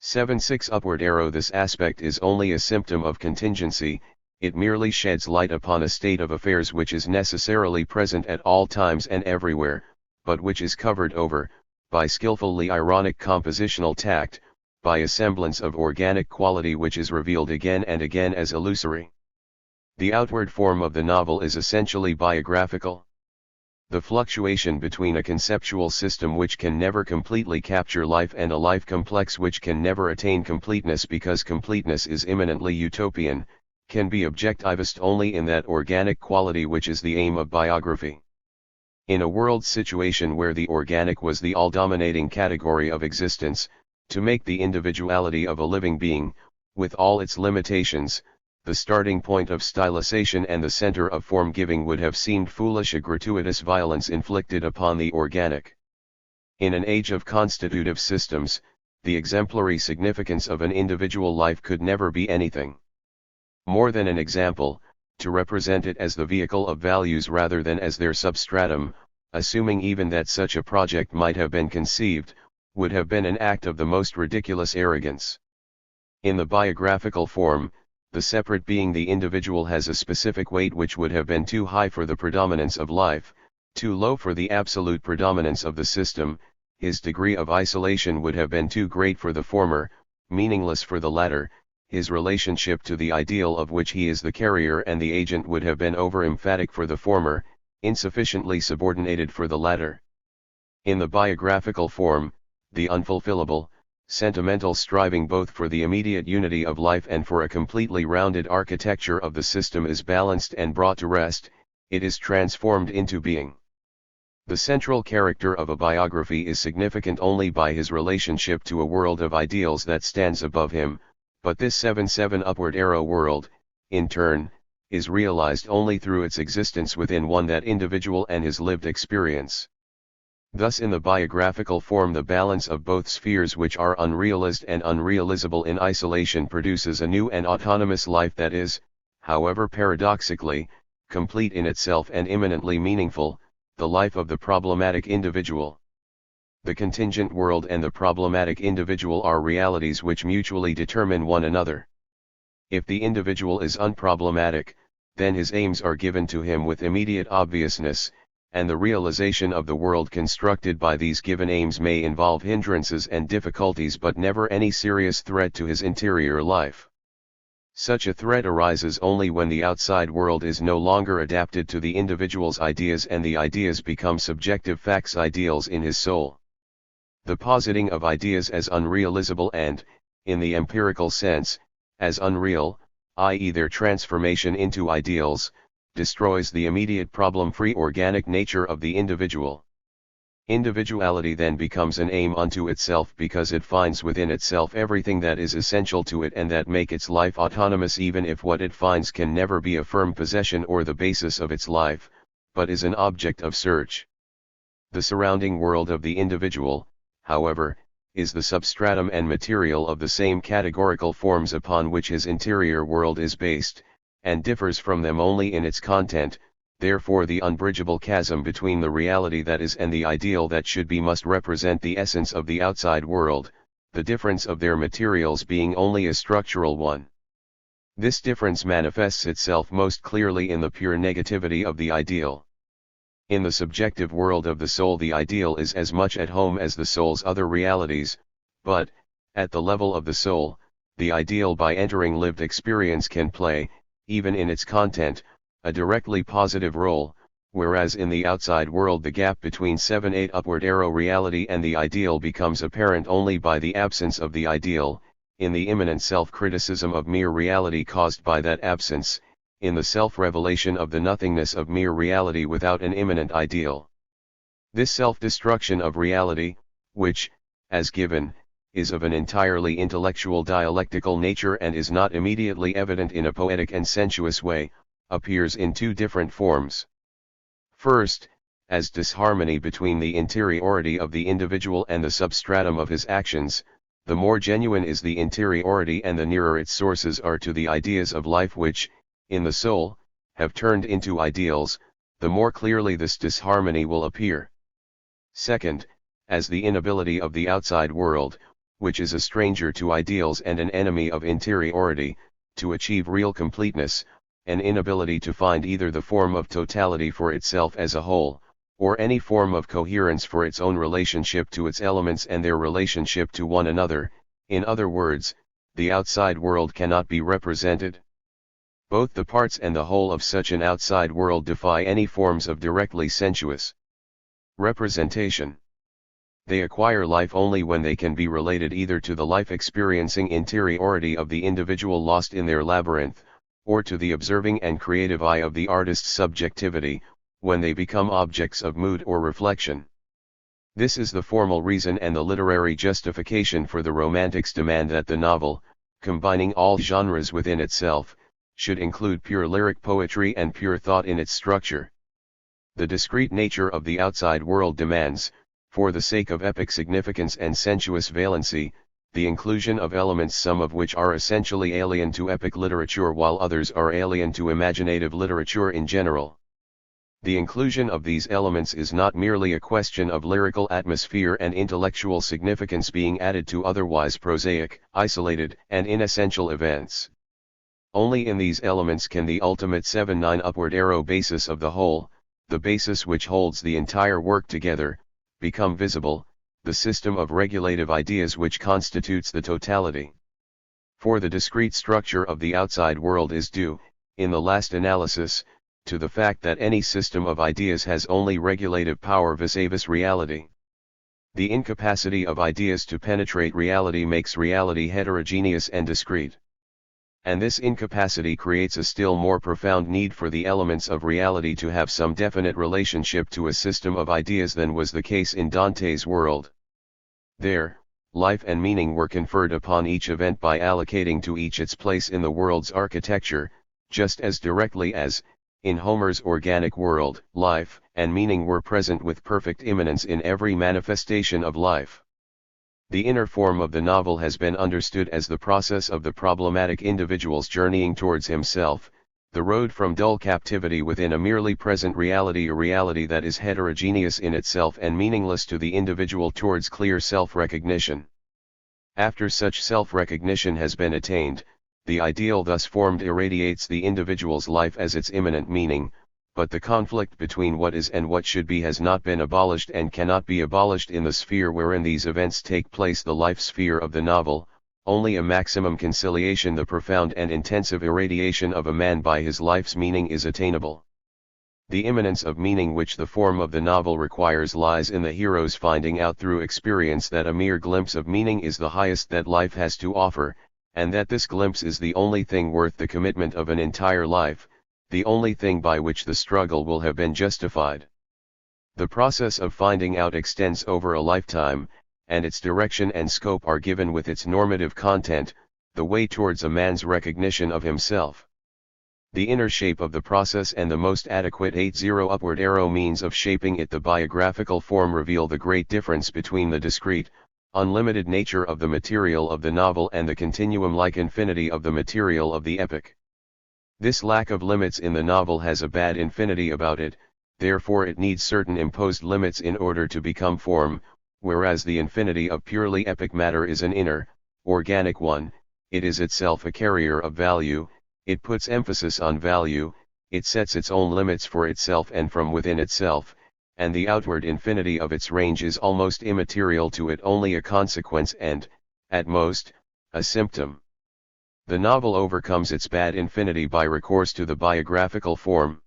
7.6 Upward arrow. This aspect is only a symptom of contingency, it merely sheds light upon a state of affairs which is necessarily present at all times and everywhere, but which is covered over, by skillfully ironic compositional tact, by a semblance of organic quality which is revealed again and again as illusory. The outward form of the novel is essentially biographical. The fluctuation between a conceptual system which can never completely capture life and a life complex which can never attain completeness because completeness is imminently utopian, can be objectivized only in that organic quality which is the aim of biography. In a world situation where the organic was the all-dominating category of existence, to make the individuality of a living being, with all its limitations, the starting point of stylization and the center of form-giving would have seemed foolish, a gratuitous violence inflicted upon the organic. In an age of constitutive systems, the exemplary significance of an individual life could never be anything more than an example, to represent it as the vehicle of values rather than as their substratum, assuming even that such a project might have been conceived, would have been an act of the most ridiculous arrogance. In the biographical form, the separate being, the individual, has a specific weight which would have been too high for the predominance of life, too low for the absolute predominance of the system. His degree of isolation would have been too great for the former, meaningless for the latter. His relationship to the ideal of which he is the carrier and the agent would have been over-emphatic for the former, insufficiently subordinated for the latter. In the biographical form, the unfulfillable, sentimental striving both for the immediate unity of life and for a completely rounded architecture of the system is balanced and brought to rest, it is transformed into being. The central character of a biography is significant only by his relationship to a world of ideals that stands above him, but this 7.7 upward arrow world, in turn, is realized only through its existence within one, that individual, and his lived experience. Thus in the biographical form the balance of both spheres which are unrealized and unrealizable in isolation produces a new and autonomous life that is, however paradoxically, complete in itself and immanently meaningful, the life of the problematic individual. The contingent world and the problematic individual are realities which mutually determine one another. If the individual is unproblematic, then his aims are given to him with immediate obviousness, and the realization of the world constructed by these given aims may involve hindrances and difficulties but never any serious threat to his interior life. Such a threat arises only when the outside world is no longer adapted to the individual's ideas and the ideas become subjective facts, ideals in his soul. The positing of ideas as unrealizable and, in the empirical sense, as unreal, i.e. their transformation into ideals, destroys the immediate problem-free organic nature of the individual. Individuality then becomes an aim unto itself because it finds within itself everything that is essential to it and that make its life autonomous, even if what it finds can never be a firm possession or the basis of its life, but is an object of search. The surrounding world of the individual, however, is the substratum and material of the same categorical forms upon which his interior world is based, and differs from them only in its content. Therefore the unbridgeable chasm between the reality that is and the ideal that should be must represent the essence of the outside world, the difference of their materials being only a structural one. This difference manifests itself most clearly in the pure negativity of the ideal. In the subjective world of the soul the ideal is as much at home as the soul's other realities, but, At the level of the soul, the ideal by entering lived experience can play, even in its content, a directly positive role, whereas in the outside world the gap between 7-8 upward arrow reality and the ideal becomes apparent only by the absence of the ideal, in the immanent self-criticism of mere reality caused by that absence, in the self-revelation of the nothingness of mere reality without an immanent ideal. This self-destruction of reality, which, as given, is of an entirely intellectual dialectical nature and is not immediately evident in a poetic and sensuous way, appears in two different forms. First, as disharmony between the interiority of the individual and the substratum of his actions. The more genuine is the interiority and the nearer its sources are to the ideas of life which, in the soul, have turned into ideals, the more clearly this disharmony will appear. Second, as the inability of the outside world, which is a stranger to ideals and an enemy of interiority, to achieve real completeness, an inability to find either the form of totality for itself as a whole, or any form of coherence for its own relationship to its elements and their relationship to one another. In other words, the outside world cannot be represented. Both the parts and the whole of such an outside world defy any forms of directly sensuous representation. They acquire life only when they can be related either to the life-experiencing interiority of the individual lost in their labyrinth, or to the observing and creative eye of the artist's subjectivity, when they become objects of mood or reflection. This is the formal reason and the literary justification for the Romantics' demand that the novel, combining all genres within itself, should include pure lyric poetry and pure thought in its structure. The discrete nature of the outside world demands, for the sake of epic significance and sensuous valency, the inclusion of elements some of which are essentially alien to epic literature while others are alien to imaginative literature in general. The inclusion of these elements is not merely a question of lyrical atmosphere and intellectual significance being added to otherwise prosaic, isolated, and inessential events. Only in these elements can the ultimate 7-9 upward arrow basis of the whole, the basis which holds the entire work together, become visible, the system of regulative ideas which constitutes the totality. For the discrete structure of the outside world is due, in the last analysis, to the fact that any system of ideas has only regulative power vis-a-vis reality. The incapacity of ideas to penetrate reality makes reality heterogeneous and discrete. And this incapacity creates a still more profound need for the elements of reality to have some definite relationship to a system of ideas than was the case in Dante's world. There, life and meaning were conferred upon each event by allocating to each its place in the world's architecture, just as directly as, in Homer's organic world, life and meaning were present with perfect immanence in every manifestation of life. The inner form of the novel has been understood as the process of the problematic individual's journeying towards himself, the road from dull captivity within a merely present reality, a reality that is heterogeneous in itself and meaningless to the individual, towards clear self-recognition. After such self-recognition has been attained, the ideal thus formed irradiates the individual's life as its immanent meaning, but the conflict between what is and what should be has not been abolished and cannot be abolished in the sphere wherein these events take place, the life sphere of the novel. Only a maximum conciliation, the profound and intensive irradiation of a man by his life's meaning, is attainable. The immanence of meaning which the form of the novel requires lies in the hero's finding out through experience that a mere glimpse of meaning is the highest that life has to offer, and that this glimpse is the only thing worth the commitment of an entire life, the only thing by which the struggle will have been justified. The process of finding out extends over a lifetime, and its direction and scope are given with its normative content, the way towards a man's recognition of himself. The inner shape of the process and the most adequate 8-0 upward arrow means of shaping it, the biographical form, reveal the great difference between the discrete, unlimited nature of the material of the novel and the continuum-like infinity of the material of the epic. This lack of limits in the novel has a bad infinity about it, therefore it needs certain imposed limits in order to become form, whereas the infinity of purely epic matter is an inner, organic one. It is itself a carrier of value, it puts emphasis on value, it sets its own limits for itself and from within itself, and the outward infinity of its range is almost immaterial to it, only a consequence and, at most, a symptom. The novel overcomes its bad infinity by recourse to the biographical form.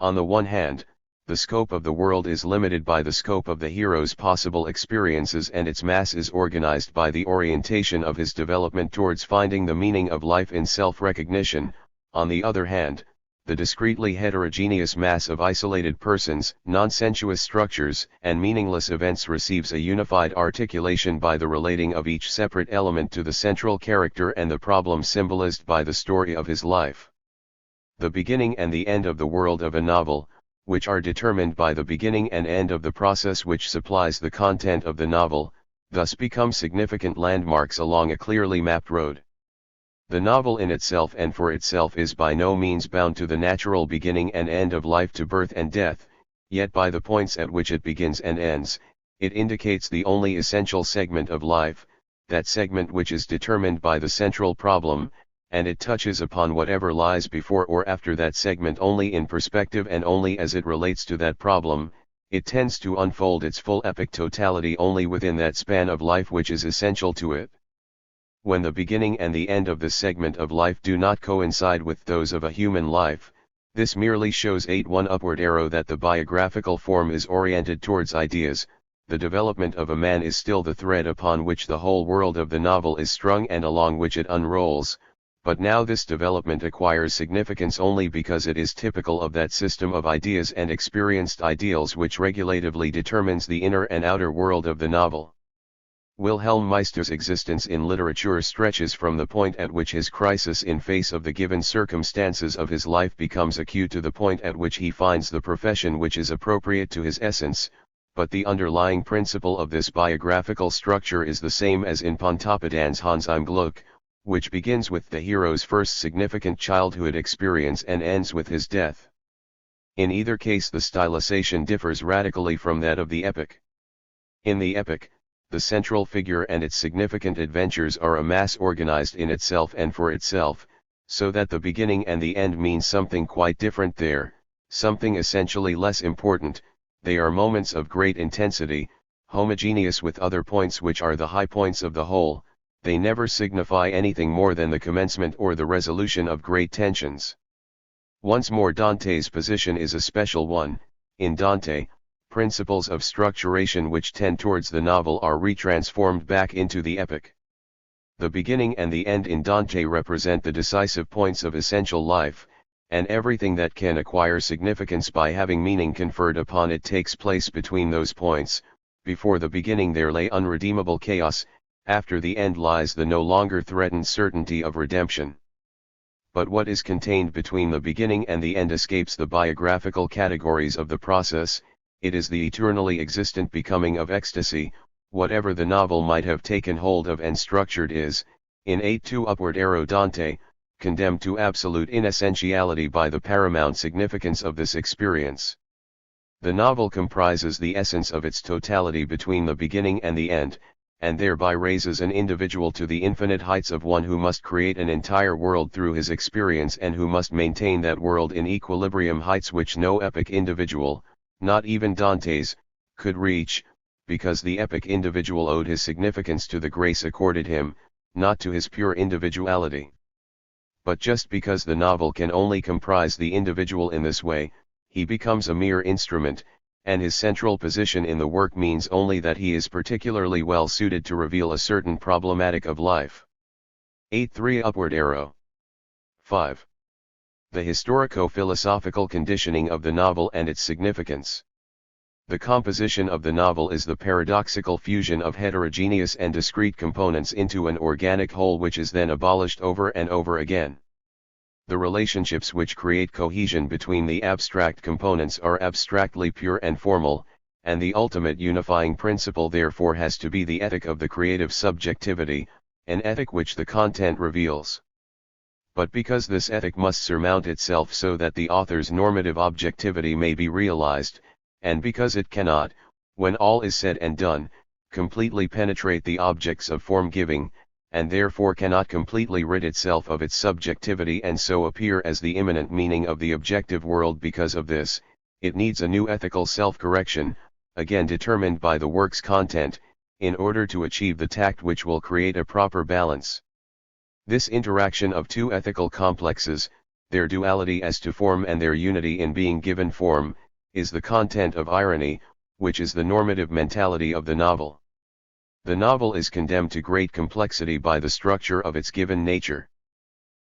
On the one hand, the scope of the world is limited by the scope of the hero's possible experiences, and its mass is organized by the orientation of his development towards finding the meaning of life in self-recognition. On the other hand, the discretely heterogeneous mass of isolated persons, nonsensuous structures, and meaningless events receives a unified articulation by the relating of each separate element to the central character and the problem symbolized by the story of his life. The beginning and the end of the world of a novel, which are determined by the beginning and end of the process which supplies the content of the novel, thus become significant landmarks along a clearly mapped road. The novel in itself and for itself is by no means bound to the natural beginning and end of life, to birth and death, yet by the points at which it begins and ends, it indicates the only essential segment of life, that segment which is determined by the central problem, and it touches upon whatever lies before or after that segment only in perspective and only as it relates to that problem. It tends to unfold its full epic totality only within that span of life which is essential to it. When the beginning and the end of the segment of life do not coincide with those of a human life, this merely shows 8-1 upward arrow that the biographical form is oriented towards ideas. The development of a man is still the thread upon which the whole world of the novel is strung and along which it unrolls, but now this development acquires significance only because it is typical of that system of ideas and experienced ideals which regulatively determines the inner and outer world of the novel. Wilhelm Meister's existence in literature stretches from the point at which his crisis in face of the given circumstances of his life becomes acute to the point at which he finds the profession which is appropriate to his essence, but the underlying principle of this biographical structure is the same as in Pontoppidan's Hans im Glück, which begins with the hero's first significant childhood experience and ends with his death. In either case the stylization differs radically from that of the epic. In the epic, the central figure and its significant adventures are a mass organized in itself and for itself, so that the beginning and the end mean something quite different there, something essentially less important. They are moments of great intensity, homogeneous with other points which are the high points of the whole. They never signify anything more than the commencement or the resolution of great tensions. Once more, Dante's position is a special one. In Dante, principles of structuration which tend towards the novel are retransformed back into the epic. The beginning and the end in Dante represent the decisive points of essential life, and everything that can acquire significance by having meaning conferred upon it takes place between those points. Before the beginning there lay unredeemable chaos, after the end lies the no longer threatened certainty of redemption. But what is contained between the beginning and the end escapes the biographical categories of the process. It is the eternally existent becoming of ecstasy. Whatever the novel might have taken hold of and structured is, in 8-2 upward arrow Dante, condemned to absolute inessentiality by the paramount significance of this experience. The novel comprises the essence of its totality between the beginning and the end, and thereby raises an individual to the infinite heights of one who must create an entire world through his experience and who must maintain that world in equilibrium, heights which no epic individual, not even Dante's, could reach, because the epic individual owed his significance to the grace accorded him, not to his pure individuality. But just because the novel can only comprise the individual in this way, he becomes a mere instrument, and his central position in the work means only that he is particularly well suited to reveal a certain problematic of life. 8-3 upward arrow. 5. The historico-philosophical conditioning of the novel and its significance. The composition of the novel is the paradoxical fusion of heterogeneous and discrete components into an organic whole which is then abolished over and over again. The relationships which create cohesion between the abstract components are abstractly pure and formal, and the ultimate unifying principle therefore has to be the ethic of the creative subjectivity, an ethic which the content reveals. But because this ethic must surmount itself so that the author's normative objectivity may be realized, and because it cannot, when all is said and done, completely penetrate the objects of form-giving, and therefore cannot completely rid itself of its subjectivity and so appear as the immanent meaning of the objective world, because of this, it needs a new ethical self-correction, again determined by the work's content. in order to achieve the tact which will create a proper balance. This interaction of two ethical complexes, their duality as to form and their unity in being given form, is the content of irony, which is the normative mentality of the novel. The novel is condemned to great complexity by the structure of its given nature.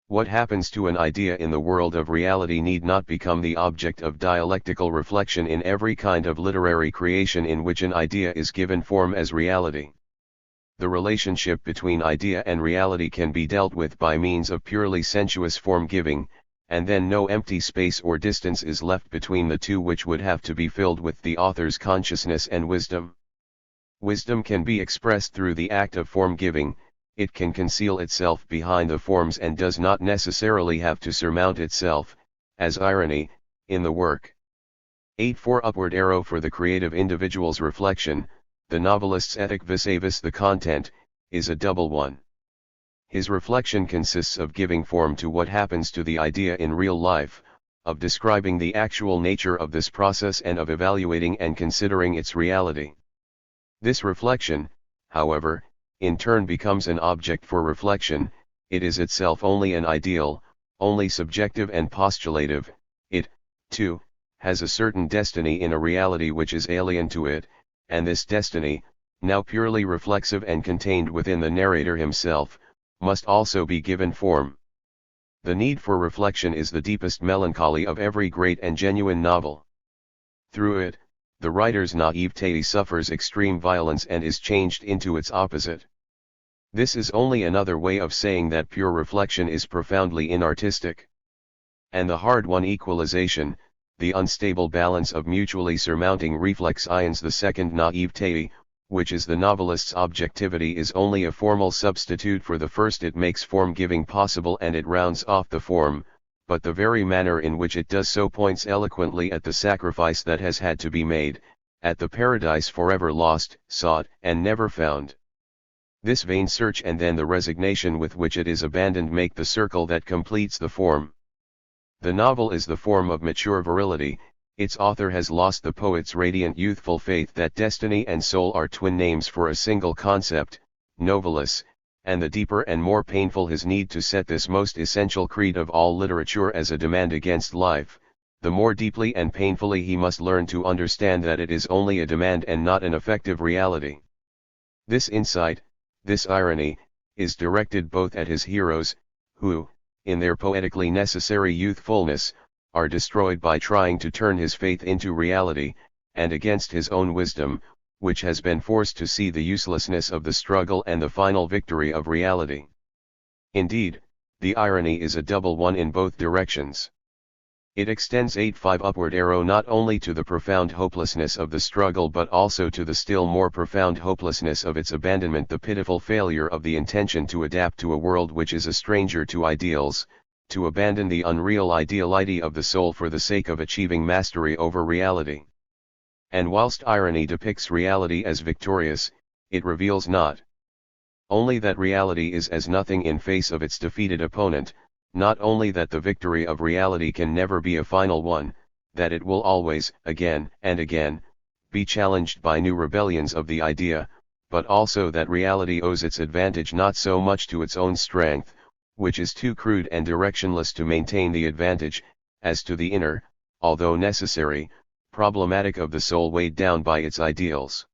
What happens to an idea in the world of reality need not become the object of dialectical reflection in every kind of literary creation in which an idea is given form as reality. The relationship between idea and reality can be dealt with by means of purely sensuous form-giving, and then no empty space or distance is left between the two which would have to be filled with the author's consciousness and wisdom. Wisdom can be expressed through the act of form-giving. It can conceal itself behind the forms and does not necessarily have to surmount itself, as irony, in the work. 8-4 Upward arrow for the creative individual's reflection. The novelist's ethic vis-a-vis the content, is a double one. His reflection consists of giving form to what happens to the idea in real life, of describing the actual nature of this process and of evaluating and considering its reality. This reflection, however, in turn becomes an object for reflection. It is itself only an ideal, only subjective and postulative. It, too, has a certain destiny in a reality which is alien to it, and this destiny, now purely reflexive and contained within the narrator himself, must also be given form. The need for reflection is the deepest melancholy of every great and genuine novel. Through it, the writer's naivete suffers extreme violence and is changed into its opposite. This is only another way of saying that pure reflection is profoundly inartistic. And the hard-won equalization, the unstable balance of mutually surmounting reflex ions, the second naivete, which is the novelist's objectivity, is only a formal substitute for the first. It makes form-giving possible and it rounds off the form, but the very manner in which it does so points eloquently at the sacrifice that has had to be made, at the paradise forever lost, sought, and never found. This vain search and then the resignation with which it is abandoned make the circle that completes the form. The novel is the form of mature virility. Its author has lost the poet's radiant youthful faith that destiny and soul are twin names for a single concept, novalis, and the deeper and more painful his need to set this most essential creed of all literature as a demand against life, the more deeply and painfully he must learn to understand that it is only a demand and not an effective reality. This insight, this irony, is directed both at his heroes, who, in their poetically necessary youthfulness, are destroyed by trying to turn his faith into reality, and against his own wisdom, which has been forced to see the uselessness of the struggle and the final victory of reality. Indeed, the irony is a double one in both directions. It extends 8-5 upward arrow not only to the profound hopelessness of the struggle but also to the still more profound hopelessness of its abandonment, the pitiful failure of the intention to adapt to a world which is a stranger to ideals, to abandon the unreal ideality of the soul for the sake of achieving mastery over reality. And whilst irony depicts reality as victorious, it reveals not only that reality is as nothing in face of its defeated opponent, not only that the victory of reality can never be a final one, that it will always, again and again, be challenged by new rebellions of the idea, but also that reality owes its advantage not so much to its own strength, which is too crude and directionless to maintain the advantage, as to the inner, although necessary, problematic of the soul weighed down by its ideals.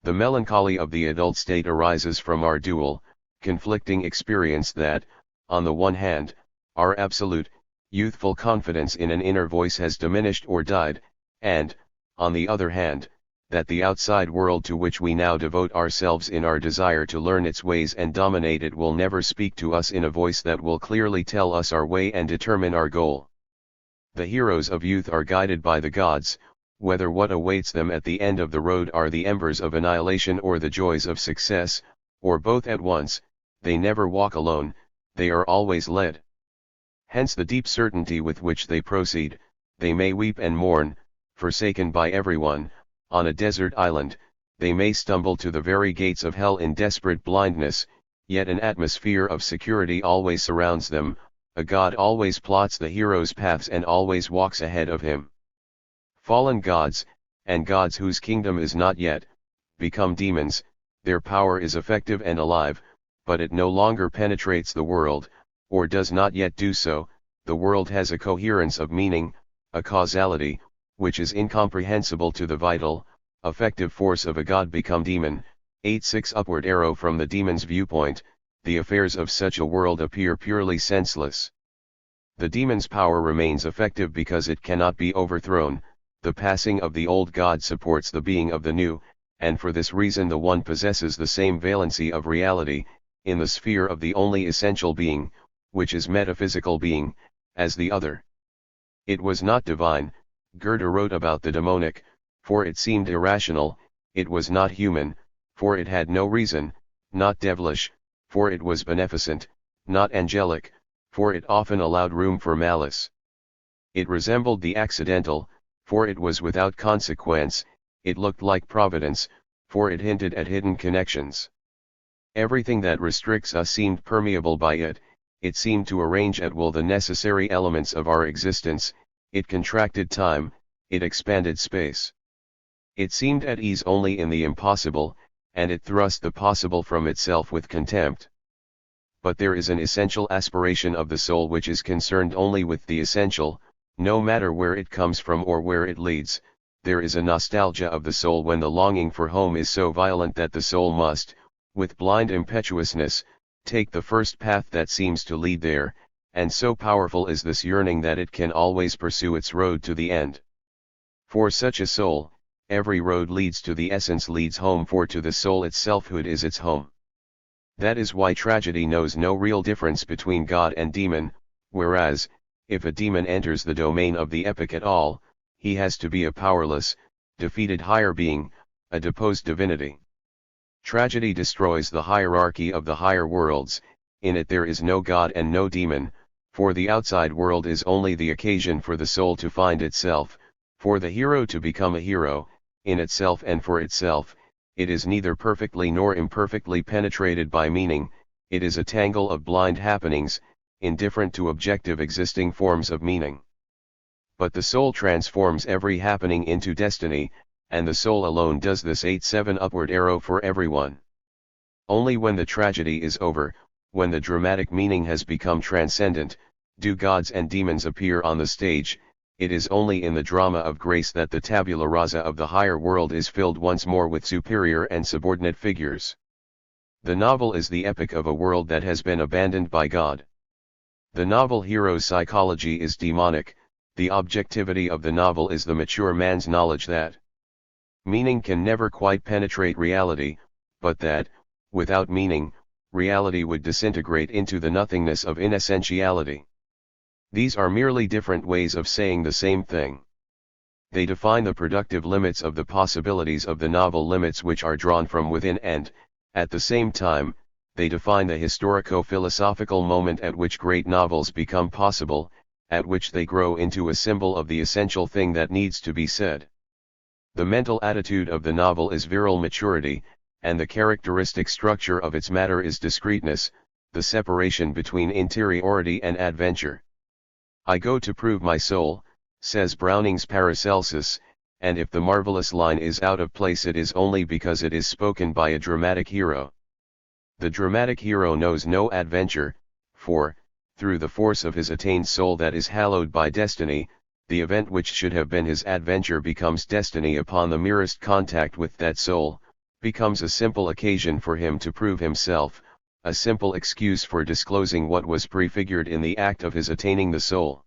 The melancholy of the adult state arises from our dual, conflicting experience that, on the one hand, our absolute, youthful confidence in an inner voice has diminished or died, and, on the other hand, that the outside world to which we now devote ourselves in our desire to learn its ways and dominate it will never speak to us in a voice that will clearly tell us our way and determine our goal. The heroes of youth are guided by the gods, whether what awaits them at the end of the road are the embers of annihilation or the joys of success, or both at once. They never walk alone, they are always led. Hence the deep certainty with which they proceed. They may weep and mourn, forsaken by everyone, on a desert island, they may stumble to the very gates of hell in desperate blindness, yet an atmosphere of security always surrounds them, a god always plots the hero's paths and always walks ahead of him. Fallen gods, and gods whose kingdom is not yet become demons, Their power is effective and alive, but it no longer penetrates the world, or does not yet do so. The world has a coherence of meaning, a causality, which is incomprehensible to the vital, effective force of a god become demon. 8-6 Upward arrow. From the demon's viewpoint, the affairs of such a world appear purely senseless. The demon's power remains effective because it cannot be overthrown. The passing of the old god supports the being of the new, and for this reason the one possesses the same valency of reality, in the sphere of the only essential being, which is metaphysical being, as the other. It was not divine, Goethe wrote about the demonic, for it seemed irrational; it was not human, for it had no reason; not devilish, for it was beneficent; not angelic, for it often allowed room for malice. It resembled the accidental, for it was without consequence; it looked like providence, for it hinted at hidden connections. Everything that restricts us seemed permeable by it; it seemed to arrange at will the necessary elements of our existence; it contracted time, it expanded space. It seemed at ease only in the impossible, and it thrust the possible from itself with contempt. But there is an essential aspiration of the soul which is concerned only with the essential, no matter where it comes from or where it leads. There is a nostalgia of the soul when the longing for home is so violent that the soul must, with blind impetuousness, take the first path that seems to lead there, and so powerful is this yearning that it can always pursue its road to the end. For such a soul, every road leads to the essence, leads home, for to the soul its selfhood is its home. That is why tragedy knows no real difference between god and demon, whereas, if a demon enters the domain of the epic at all, he has to be a powerless, defeated higher being, a deposed divinity. Tragedy destroys the hierarchy of the higher worlds. In it there is no god and no demon, for the outside world is only the occasion for the soul to find itself, for the hero to become a hero, in itself and for itself. It is neither perfectly nor imperfectly penetrated by meaning, it is a tangle of blind happenings, indifferent to objective existing forms of meaning. But the soul transforms every happening into destiny, and the soul alone does this. 8-7 Upward arrow. For everyone. Only when the tragedy is over, when the dramatic meaning has become transcendent, do gods and demons appear on the stage. It is only in the drama of grace that the tabula rasa of the higher world is filled once more with superior and subordinate figures. The novel is the epic of a world that has been abandoned by God. The novel hero's psychology is demonic. The objectivity of the novel is the mature man's knowledge that meaning can never quite penetrate reality, but that, without meaning, reality would disintegrate into the nothingness of inessentiality. These are merely different ways of saying the same thing. They define the productive limits of the possibilities of the novel, limits which are drawn from within, and, at the same time, they define the historico-philosophical moment at which great novels become possible, at which they grow into a symbol of the essential thing that needs to be said. The mental attitude of the novel is virile maturity, and the characteristic structure of its matter is discreteness, the separation between interiority and adventure. I go to prove my soul, says Browning's Paracelsus, and if the marvelous line is out of place, it is only because it is spoken by a dramatic hero. The dramatic hero knows no adventure, for, through the force of his attained soul that is hallowed by destiny, the event which should have been his adventure becomes destiny upon the merest contact with that soul, becomes a simple occasion for him to prove himself, a simple excuse for disclosing what was prefigured in the act of his attaining the soul.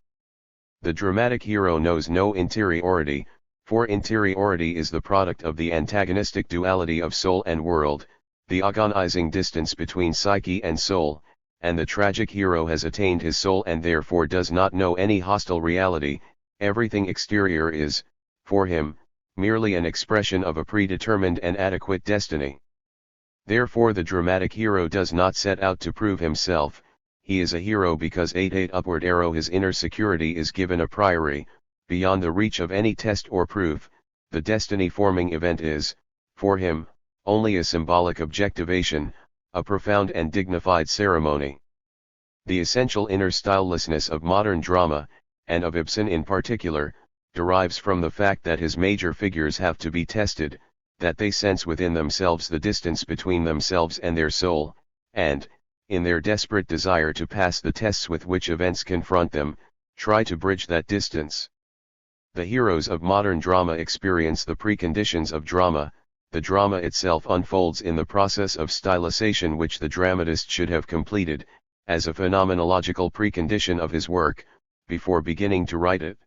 The dramatic hero knows no interiority, for interiority is the product of the antagonistic duality of soul and world, the agonizing distance between psyche and soul, and the tragic hero has attained his soul and therefore does not know any hostile reality. Everything exterior is, for him, merely an expression of a predetermined and adequate destiny. Therefore the dramatic hero does not set out to prove himself, he is a hero because 8-8 Upward arrow. His inner security is given a priori, beyond the reach of any test or proof. The destiny-forming event is, for him, only a symbolic objectivation, a profound and dignified ceremony. The essential inner stylelessness of modern drama, and of Ibsen in particular, derives from the fact that his major figures have to be tested, that they sense within themselves the distance between themselves and their soul, and, in their desperate desire to pass the tests with which events confront them, try to bridge that distance. The heroes of modern drama experience the preconditions of drama. The drama itself unfolds in the process of stylization which the dramatist should have completed, as a phenomenological precondition of his work, before beginning to write it.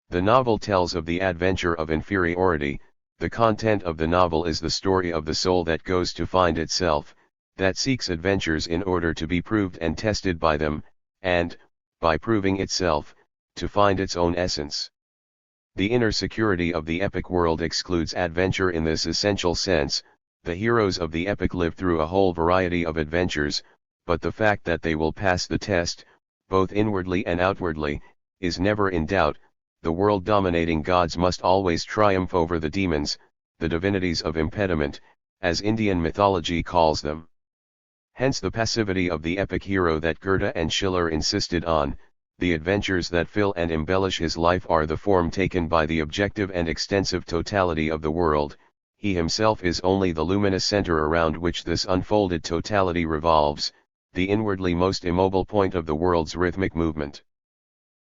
The novel tells of the adventure of inferiority. The content of the novel is the story of the soul that goes to find itself, that seeks adventures in order to be proved and tested by them, and, by proving itself, to find its own essence. The inner security of the epic world excludes adventure in this essential sense. The heroes of the epic live through a whole variety of adventures, but the fact that they will pass the test, both inwardly and outwardly, is never in doubt. The world-dominating gods must always triumph over the demons, the divinities of impediment, as Indian mythology calls them. Hence the passivity of the epic hero that Goethe and Schiller insisted on. The adventures that fill and embellish his life are the form taken by the objective and extensive totality of the world. He himself is only the luminous center around which this unfolded totality revolves, the inwardly most immobile point of the world's rhythmic movement.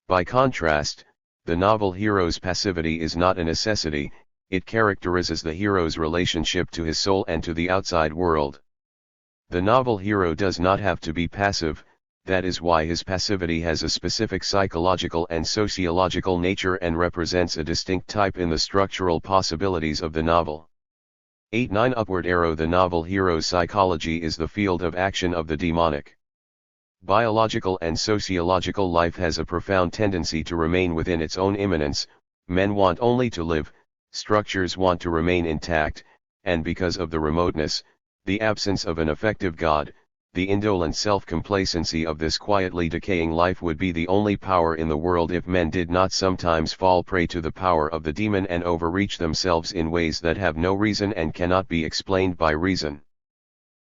By contrast, the novel hero's passivity is not a necessity, it characterizes the hero's relationship to his soul and to the outside world. The novel hero does not have to be passive. That is why his passivity has a specific psychological and sociological nature and represents a distinct type in the structural possibilities of the novel. 8-9 Upward arrow. The novel hero's psychology is the field of action of the demonic. Biological and sociological life has a profound tendency to remain within its own immanence. Men want only to live, structures want to remain intact, and because of the remoteness, the absence of an effective God, the indolent self-complacency of this quietly decaying life would be the only power in the world if men did not sometimes fall prey to the power of the demon and overreach themselves in ways that have no reason and cannot be explained by reason,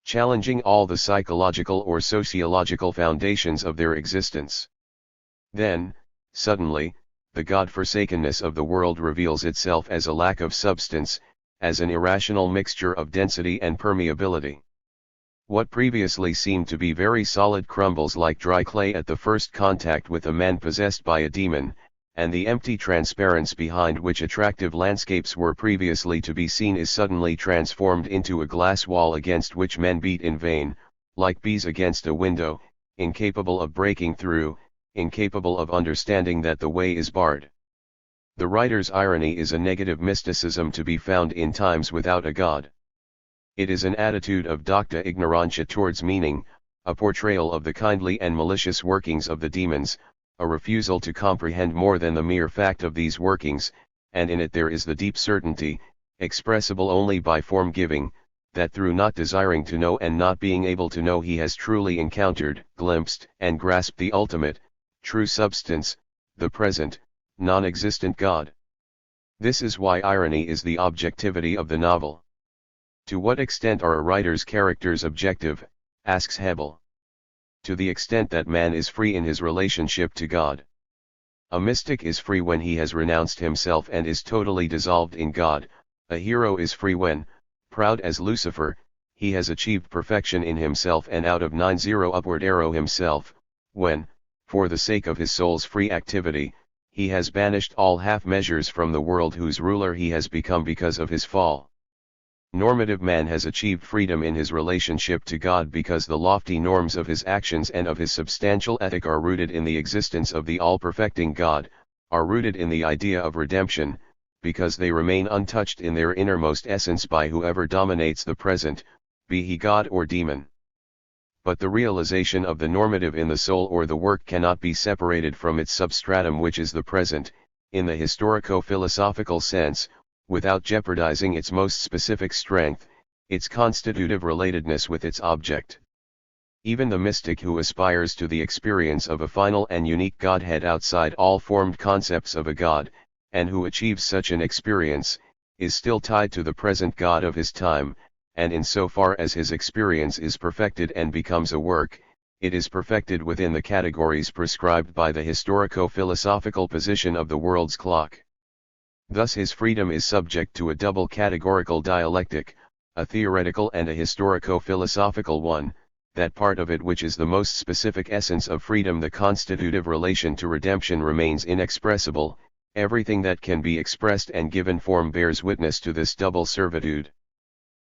challenging all the psychological or sociological foundations of their existence. Then, suddenly, the God-forsakenness of the world reveals itself as a lack of substance, as an irrational mixture of density and permeability. What previously seemed to be very solid crumbles like dry clay at the first contact with a man possessed by a demon, and the empty transparence behind which attractive landscapes were previously to be seen is suddenly transformed into a glass wall against which men beat in vain, like bees against a window, incapable of breaking through, incapable of understanding that the way is barred. The writer's irony is a negative mysticism to be found in times without a God. It is an attitude of docta ignorantia towards meaning, a portrayal of the kindly and malicious workings of the demons, a refusal to comprehend more than the mere fact of these workings, and in it there is the deep certainty, expressible only by form-giving, that through not desiring to know and not being able to know he has truly encountered, glimpsed, and grasped the ultimate, true substance, the present, non-existent God. This is why irony is the objectivity of the novel. To what extent are a writer's characters objective, asks Hebel. To the extent that man is free in his relationship to God. A mystic is free when he has renounced himself and is totally dissolved in God. A hero is free when, proud as Lucifer, he has achieved perfection in himself and out of 9-0 upward arrow himself, when, for the sake of his soul's free activity, he has banished all half measures from the world whose ruler he has become because of his fall. Normative man has achieved freedom in his relationship to God because the lofty norms of his actions and of his substantial ethic are rooted in the existence of the all-perfecting God, are rooted in the idea of redemption, because they remain untouched in their innermost essence by whoever dominates the present, be he God or demon. But the realization of the normative in the soul or the work cannot be separated from its substratum, which is the present, in the historico-philosophical sense, without jeopardizing its most specific strength, its constitutive relatedness with its object. Even the mystic who aspires to the experience of a final and unique Godhead outside all formed concepts of a God, and who achieves such an experience, is still tied to the present God of his time, and in so far as his experience is perfected and becomes a work, it is perfected within the categories prescribed by the historico-philosophical position of the world's clock. Thus his freedom is subject to a double categorical dialectic, a theoretical and a historico-philosophical one, that part of it which is the most specific essence of freedom, the constitutive relation to redemption, remains inexpressible. Everything that can be expressed and given form bears witness to this double servitude.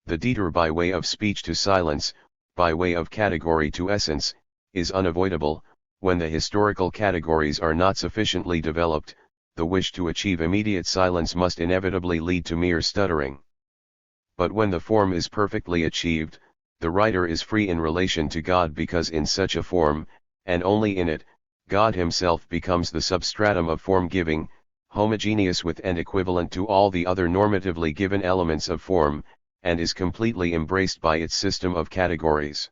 The detour by way of speech to silence, by way of category to essence, is unavoidable. When the historical categories are not sufficiently developed, the wish to achieve immediate silence must inevitably lead to mere stuttering. But when the form is perfectly achieved, the writer is free in relation to God, because in such a form, and only in it, God himself becomes the substratum of form-giving, homogeneous with and equivalent to all the other normatively given elements of form, and is completely embraced by its system of categories.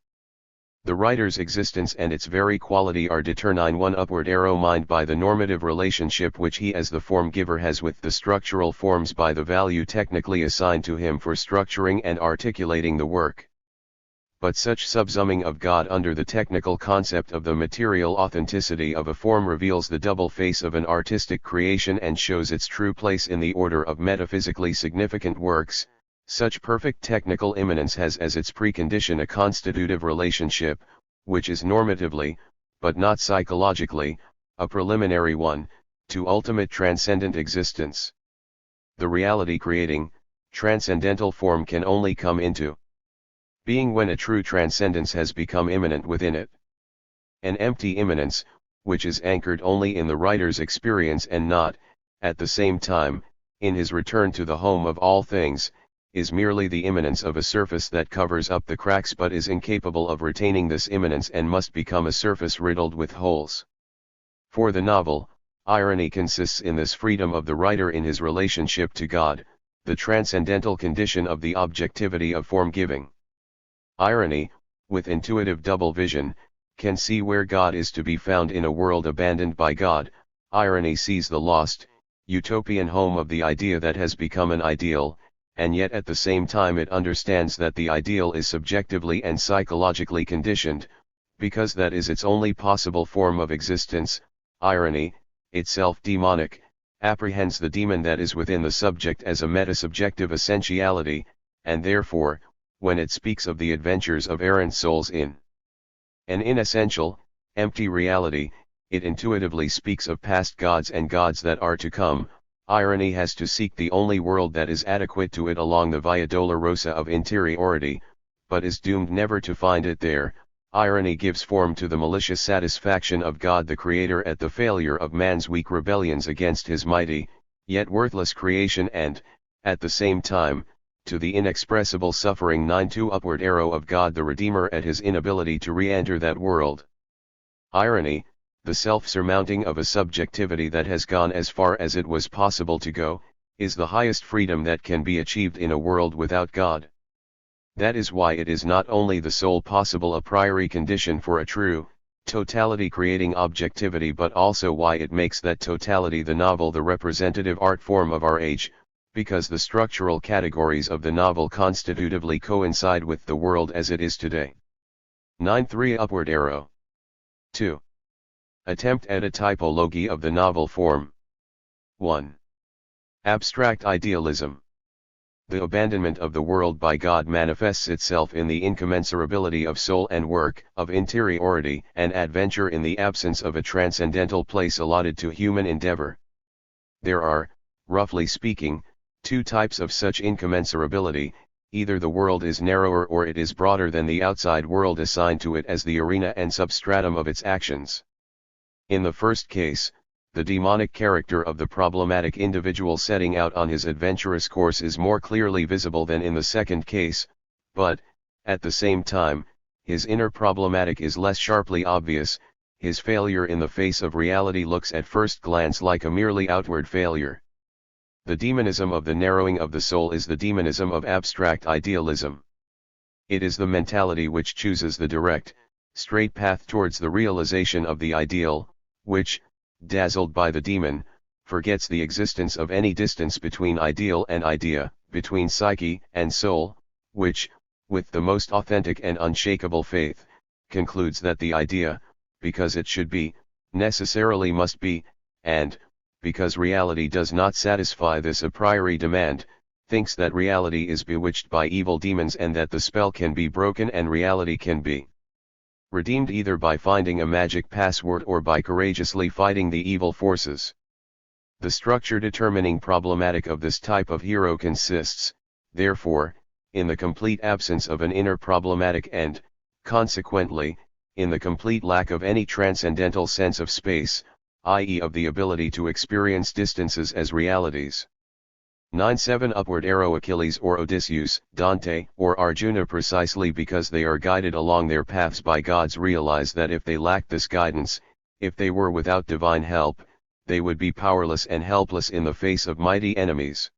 The writer's existence and its very quality are determined one upward arrow mind by the normative relationship which he as the form giver has with the structural forms, by the value technically assigned to him for structuring and articulating the work. But such subsuming of God under the technical concept of the material authenticity of a form reveals the double face of an artistic creation and shows its true place in the order of metaphysically significant works. Such perfect technical immanence has as its precondition a constitutive relationship, which is normatively, but not psychologically, a preliminary one, to ultimate transcendent existence. The reality-creating, transcendental form can only come into being when a true transcendence has become immanent within it. An empty immanence, which is anchored only in the writer's experience and not, at the same time, in his return to the home of all things, is merely the immanence of a surface that covers up the cracks but is incapable of retaining this immanence and must become a surface riddled with holes. For the novel, irony consists in this freedom of the writer in his relationship to God, the transcendental condition of the objectivity of form-giving. Irony, with intuitive double vision, can see where God is to be found in a world abandoned by God. Irony sees the lost, utopian home of the idea that has become an ideal, and yet at the same time it understands that the ideal is subjectively and psychologically conditioned, because that is its only possible form of existence. Irony, itself demonic, apprehends the demon that is within the subject as a metasubjective essentiality, and therefore, when it speaks of the adventures of errant souls in an inessential, empty reality, it intuitively speaks of past gods and gods that are to come. Irony has to seek the only world that is adequate to it along the Via Dolorosa of interiority, but is doomed never to find it there. Irony gives form to the malicious satisfaction of God the Creator at the failure of man's weak rebellions against his mighty, yet worthless creation, and, at the same time, to the inexpressible suffering 9-2 upward arrow of God the Redeemer at his inability to re-enter that world. Irony, the self-surmounting of a subjectivity that has gone as far as it was possible to go, is the highest freedom that can be achieved in a world without God. That is why it is not only the sole possible a priori condition for a true, totality-creating objectivity, but also why it makes that totality the novel the representative art form of our age, because the structural categories of the novel constitutively coincide with the world as it is today. 9-3 upward arrow. 2. Attempt at a typology of the novel form. 1. Abstract idealism. The abandonment of the world by God manifests itself in the incommensurability of soul and work, of interiority and adventure in the absence of a transcendental place allotted to human endeavor. There are, roughly speaking, two types of such incommensurability: either the world is narrower or it is broader than the outside world assigned to it as the arena and substratum of its actions. In the first case, the demonic character of the problematic individual setting out on his adventurous course is more clearly visible than in the second case, but, at the same time, his inner problematic is less sharply obvious. His failure in the face of reality looks at first glance like a merely outward failure. The demonism of the narrowing of the soul is the demonism of abstract idealism. It is the mentality which chooses the direct, straight path towards the realization of the ideal, which, dazzled by the demon, forgets the existence of any distance between ideal and idea, between psyche and soul, which, with the most authentic and unshakable faith, concludes that the idea, because it should be, necessarily must be, and, because reality does not satisfy this a priori demand, thinks that reality is bewitched by evil demons and that the spell can be broken and reality can be redeemed either by finding a magic password or by courageously fighting the evil forces. The structure determining problematic of this type of hero consists, therefore, in the complete absence of an inner problematic and, consequently, in the complete lack of any transcendental sense of space, i.e. of the ability to experience distances as realities. 9-7 Upward arrow Achilles or Odysseus, Dante, or Arjuna precisely because they are guided along their paths by gods realize that if they lacked this guidance, if they were without divine help, they would be powerless and helpless in the face of mighty enemies.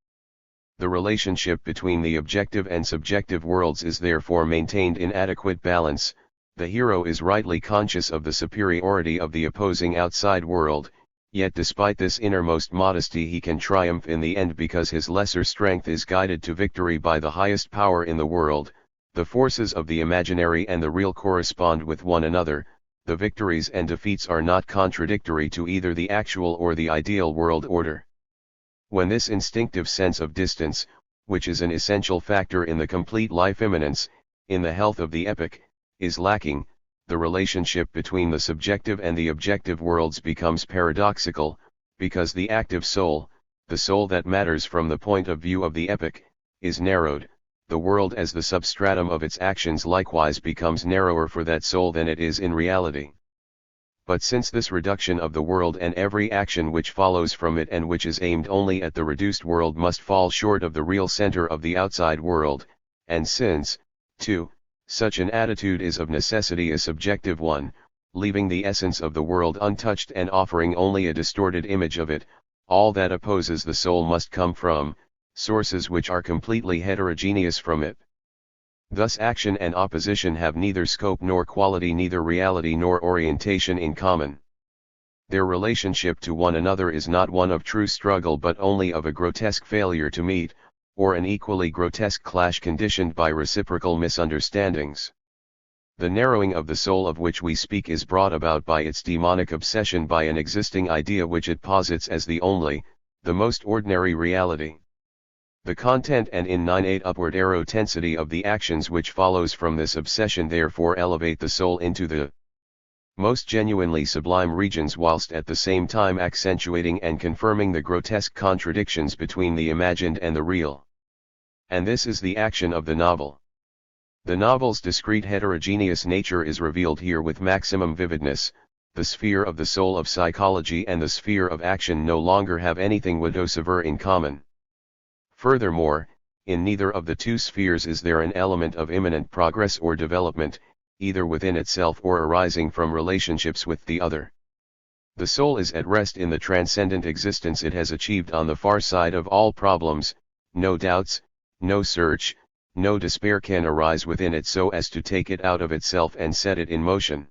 The relationship between the objective and subjective worlds is therefore maintained in adequate balance. The hero is rightly conscious of the superiority of the opposing outside world, yet despite this innermost modesty he can triumph in the end because his lesser strength is guided to victory by the highest power in the world. The forces of the imaginary and the real correspond with one another, the victories and defeats are not contradictory to either the actual or the ideal world order. When this instinctive sense of distance, which is an essential factor in the complete life immanence, in the health of the epic, is lacking, the relationship between the subjective and the objective worlds becomes paradoxical, because the active soul, the soul that matters from the point of view of the epic, is narrowed. The world as the substratum of its actions likewise becomes narrower for that soul than it is in reality. But since this reduction of the world and every action which follows from it and which is aimed only at the reduced world must fall short of the real center of the outside world, and since, too, such an attitude is of necessity a subjective one, leaving the essence of the world untouched and offering only a distorted image of it, all that opposes the soul must come from sources which are completely heterogeneous from it. Thus action and opposition have neither scope nor quality, neither reality nor orientation in common. Their relationship to one another is not one of true struggle but only of a grotesque failure to meet, or an equally grotesque clash conditioned by reciprocal misunderstandings. The narrowing of the soul of which we speak is brought about by its demonic obsession by an existing idea which it posits as the only, the most ordinary reality. The content and in 9-8 upward arrow tensity of the actions which follows from this obsession therefore elevate the soul into the most genuinely sublime regions whilst at the same time accentuating and confirming the grotesque contradictions between the imagined and the real. And this is the action of the novel. The novel's discrete heterogeneous nature is revealed here with maximum vividness. The sphere of the soul of psychology and the sphere of action no longer have anything whatsoever in common. Furthermore, in neither of the two spheres is there an element of imminent progress or development, either within itself or arising from relationships with the other. The soul is at rest in the transcendent existence it has achieved on the far side of all problems. No doubts, no search, no despair can arise within it so as to take it out of itself and set it in motion.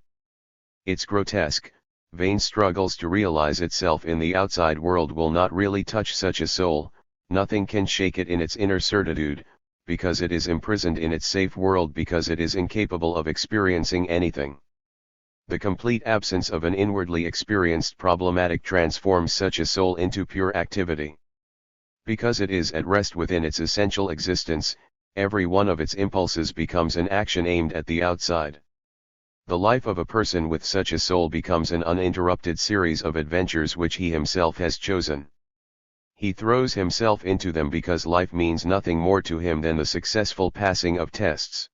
Its grotesque, vain struggles to realize itself in the outside world will not really touch such a soul. Nothing can shake it in its inner certitude, because it is imprisoned in its safe world, because it is incapable of experiencing anything. The complete absence of an inwardly experienced problematic transforms such a soul into pure activity. Because it is at rest within its essential existence, every one of its impulses becomes an action aimed at the outside. The life of a person with such a soul becomes an uninterrupted series of adventures which he himself has chosen. He throws himself into them because life means nothing more to him than the successful passing of tests.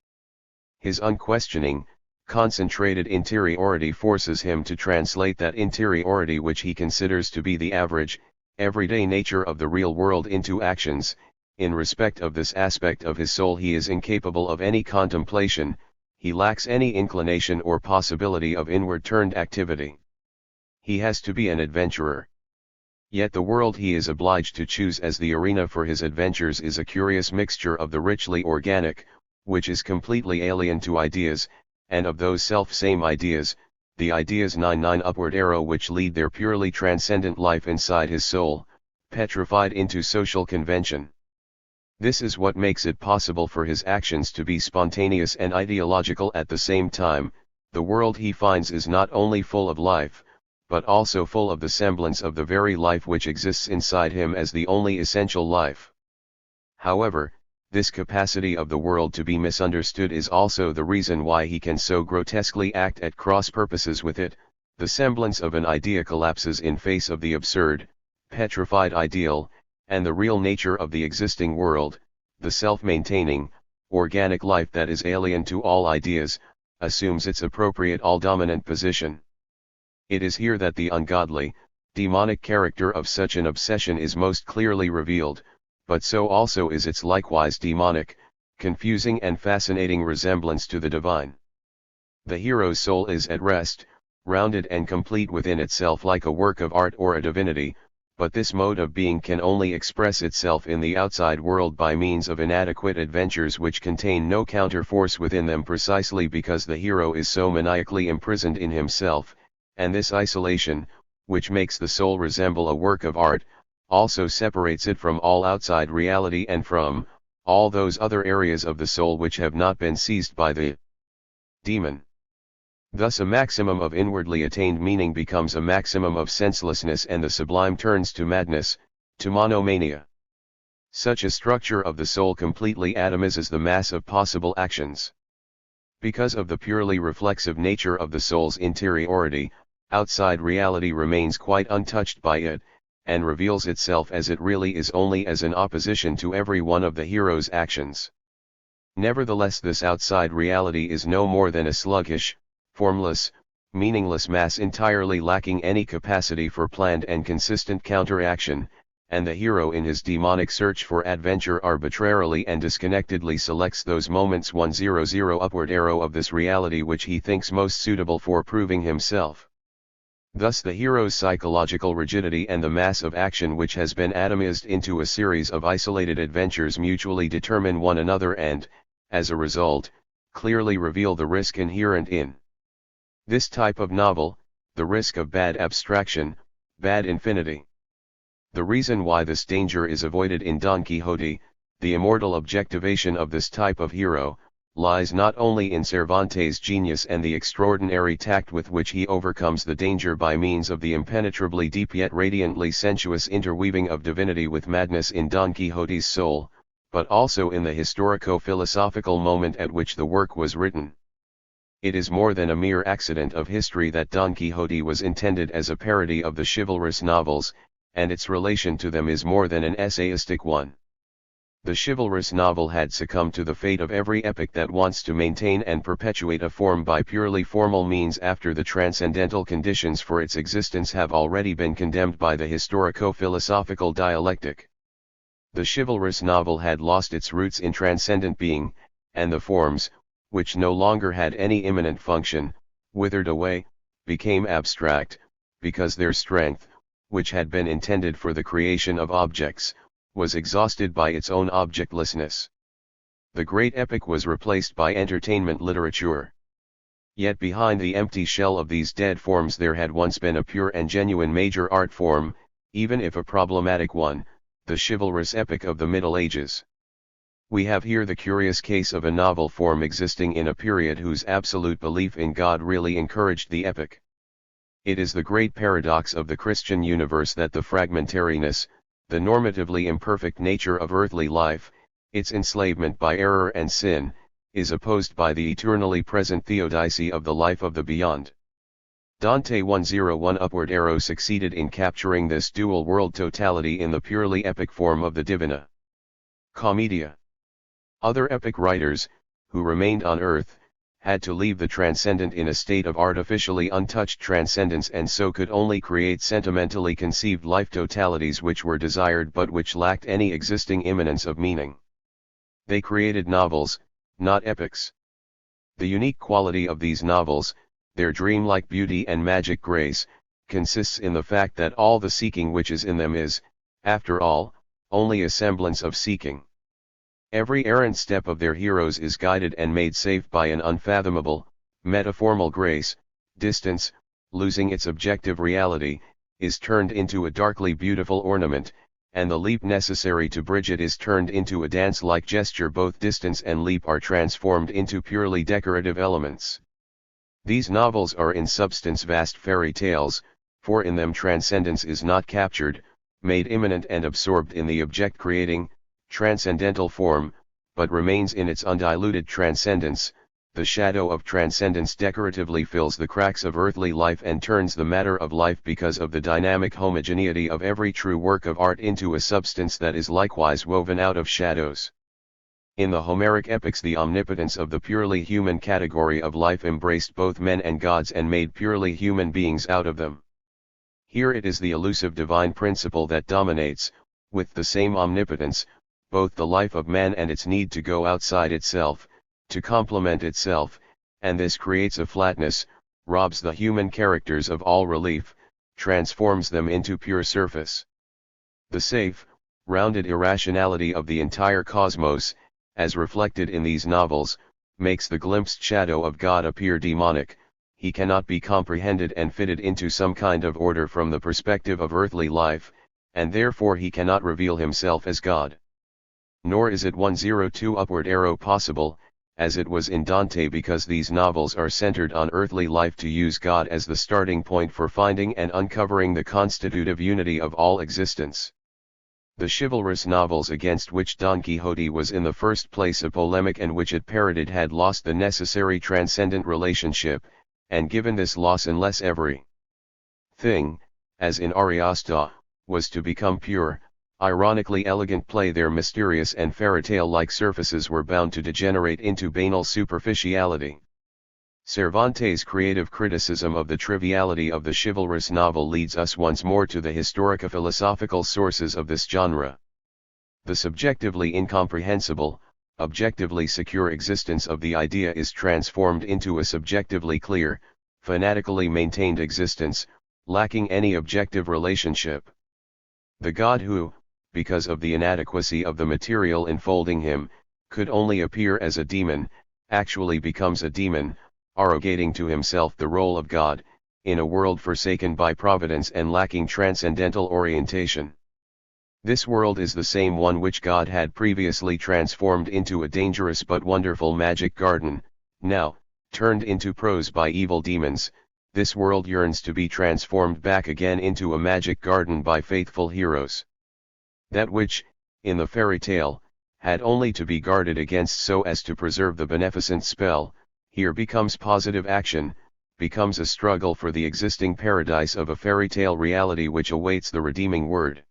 His unquestioning, concentrated interiority forces him to translate that interiority which he considers to be the average, everyday nature of the real world into actions. In respect of this aspect of his soul he is incapable of any contemplation, he lacks any inclination or possibility of inward-turned activity. He has to be an adventurer. Yet the world he is obliged to choose as the arena for his adventures is a curious mixture of the richly organic, which is completely alien to ideas, and of those self-same ideas, the ideas 9-9 upward arrow which lead their purely transcendent life inside his soul, petrified into social convention. This is what makes it possible for his actions to be spontaneous and ideological at the same time. The world he finds is not only full of life, but also full of the semblance of the very life which exists inside him as the only essential life. However, this capacity of the world to be misunderstood is also the reason why he can so grotesquely act at cross purposes with it. The semblance of an idea collapses in face of the absurd, petrified ideal, and the real nature of the existing world, the self-maintaining, organic life that is alien to all ideas, assumes its appropriate all-dominant position. It is here that the ungodly, demonic character of such an obsession is most clearly revealed, but so also is its likewise demonic, confusing and fascinating resemblance to the divine. The hero's soul is at rest, rounded and complete within itself like a work of art or a divinity, but this mode of being can only express itself in the outside world by means of inadequate adventures which contain no counterforce within them, precisely because the hero is so maniacally imprisoned in himself, and this isolation, which makes the soul resemble a work of art, also separates it from all outside reality and from all those other areas of the soul which have not been seized by the demon. Thus a maximum of inwardly attained meaning becomes a maximum of senselessness, and the sublime turns to madness, to monomania. Such a structure of the soul completely atomizes the mass of possible actions. Because of the purely reflexive nature of the soul's interiority, outside reality remains quite untouched by it, and reveals itself as it really is only as an opposition to every one of the hero's actions. Nevertheless, this outside reality is no more than a sluggish, formless, meaningless mass entirely lacking any capacity for planned and consistent counteraction, and the hero in his demonic search for adventure arbitrarily and disconnectedly selects those moments 100 upward arrow of this reality which he thinks most suitable for proving himself. Thus the hero's psychological rigidity and the mass of action which has been atomized into a series of isolated adventures mutually determine one another and, as a result, clearly reveal the risk inherent in this type of novel, the risk of bad abstraction, bad infinity. The reason why this danger is avoided in Don Quixote, the immortal objectivation of this type of hero, lies not only in Cervantes' genius and the extraordinary tact with which he overcomes the danger by means of the impenetrably deep yet radiantly sensuous interweaving of divinity with madness in Don Quixote's soul, but also in the historico-philosophical moment at which the work was written. It is more than a mere accident of history that Don Quixote was intended as a parody of the chivalrous novels, and its relation to them is more than an essayistic one. The chivalrous novel had succumbed to the fate of every epic that wants to maintain and perpetuate a form by purely formal means after the transcendental conditions for its existence have already been condemned by the historico-philosophical dialectic. The chivalrous novel had lost its roots in transcendent being, and the forms, which no longer had any immanent function, withered away, became abstract, because their strength, which had been intended for the creation of objects, was exhausted by its own objectlessness. The great epic was replaced by entertainment literature. Yet behind the empty shell of these dead forms there had once been a pure and genuine major art form, even if a problematic one, the chivalrous epic of the Middle Ages. We have here the curious case of a novel form existing in a period whose absolute belief in God really encouraged the epic. It is the great paradox of the Christian universe that the fragmentariness, the normatively imperfect nature of earthly life, its enslavement by error and sin, is opposed by the eternally present theodicy of the life of the beyond. Dante 101 Upward Arrow succeeded in capturing this dual world totality in the purely epic form of the Divina Commedia. Other epic writers, who remained on earth, had to leave the transcendent in a state of artificially untouched transcendence, and so could only create sentimentally conceived life totalities which were desired but which lacked any existing immanence of meaning. They created novels, not epics. The unique quality of these novels, their dreamlike beauty and magic grace, consists in the fact that all the seeking which is in them is, after all, only a semblance of seeking. Every errant step of their heroes is guided and made safe by an unfathomable, metaformal grace. Distance, losing its objective reality, is turned into a darkly beautiful ornament, and the leap necessary to bridge it is turned into a dance-like gesture. Both distance and leap are transformed into purely decorative elements. These novels are in substance vast fairy tales, for in them transcendence is not captured, made immanent and absorbed in the object-creating, transcendental form, but remains in its undiluted transcendence. The shadow of transcendence decoratively fills the cracks of earthly life and turns the matter of life because of the dynamic homogeneity of every true work of art into a substance that is likewise woven out of shadows. In the Homeric epics the omnipotence of the purely human category of life embraced both men and gods and made purely human beings out of them. Here it is the elusive divine principle that dominates, with the same omnipotence, both the life of man and its need to go outside itself, to complement itself, and this creates a flatness, robs the human characters of all relief, transforms them into pure surface. The safe, rounded irrationality of the entire cosmos, as reflected in these novels, makes the glimpsed shadow of God appear demonic. He cannot be comprehended and fitted into some kind of order from the perspective of earthly life, and therefore he cannot reveal himself as God. Nor is it 102 upward arrow possible, as it was in Dante, because these novels are centered on earthly life to use God as the starting point for finding and uncovering the constitutive unity of all existence. The chivalrous novels against which Don Quixote was in the first place a polemic and which it parodied had lost the necessary transcendent relationship, and given this loss unless every thing, as in Ariosto, was to become pure, ironically elegant play, their mysterious and fairy-tale-like surfaces were bound to degenerate into banal superficiality. Cervantes' creative criticism of the triviality of the chivalrous novel leads us once more to the historico-philosophical sources of this genre. The subjectively incomprehensible, objectively secure existence of the idea is transformed into a subjectively clear, fanatically maintained existence, lacking any objective relationship. The God who, because of the inadequacy of the material enfolding him, could only appear as a demon, actually becomes a demon, arrogating to himself the role of God, in a world forsaken by providence and lacking transcendental orientation. This world is the same one which God had previously transformed into a dangerous but wonderful magic garden. Now, turned into prose by evil demons, this world yearns to be transformed back again into a magic garden by faithful heroes. That which, in the fairy tale, had only to be guarded against so as to preserve the beneficent spell, here becomes positive action, becomes a struggle for the existing paradise of a fairy tale reality which awaits the redeeming word.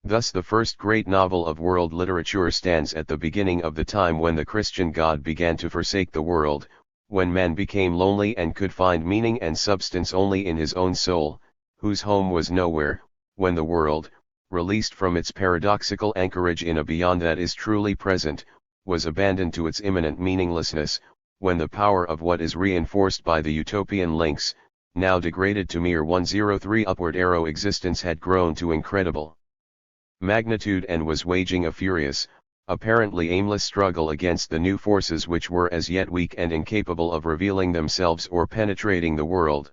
Thus the first great novel of world literature stands at the beginning of the time when the Christian God began to forsake the world, when man became lonely and could find meaning and substance only in his own soul, whose home was nowhere, when the world, released from its paradoxical anchorage in a beyond that is truly present, was abandoned to its imminent meaninglessness, when the power of what is reinforced by the utopian links, now degraded to mere 103 upward arrow existence, had grown to incredible magnitude and was waging a furious, apparently aimless struggle against the new forces which were as yet weak and incapable of revealing themselves or penetrating the world.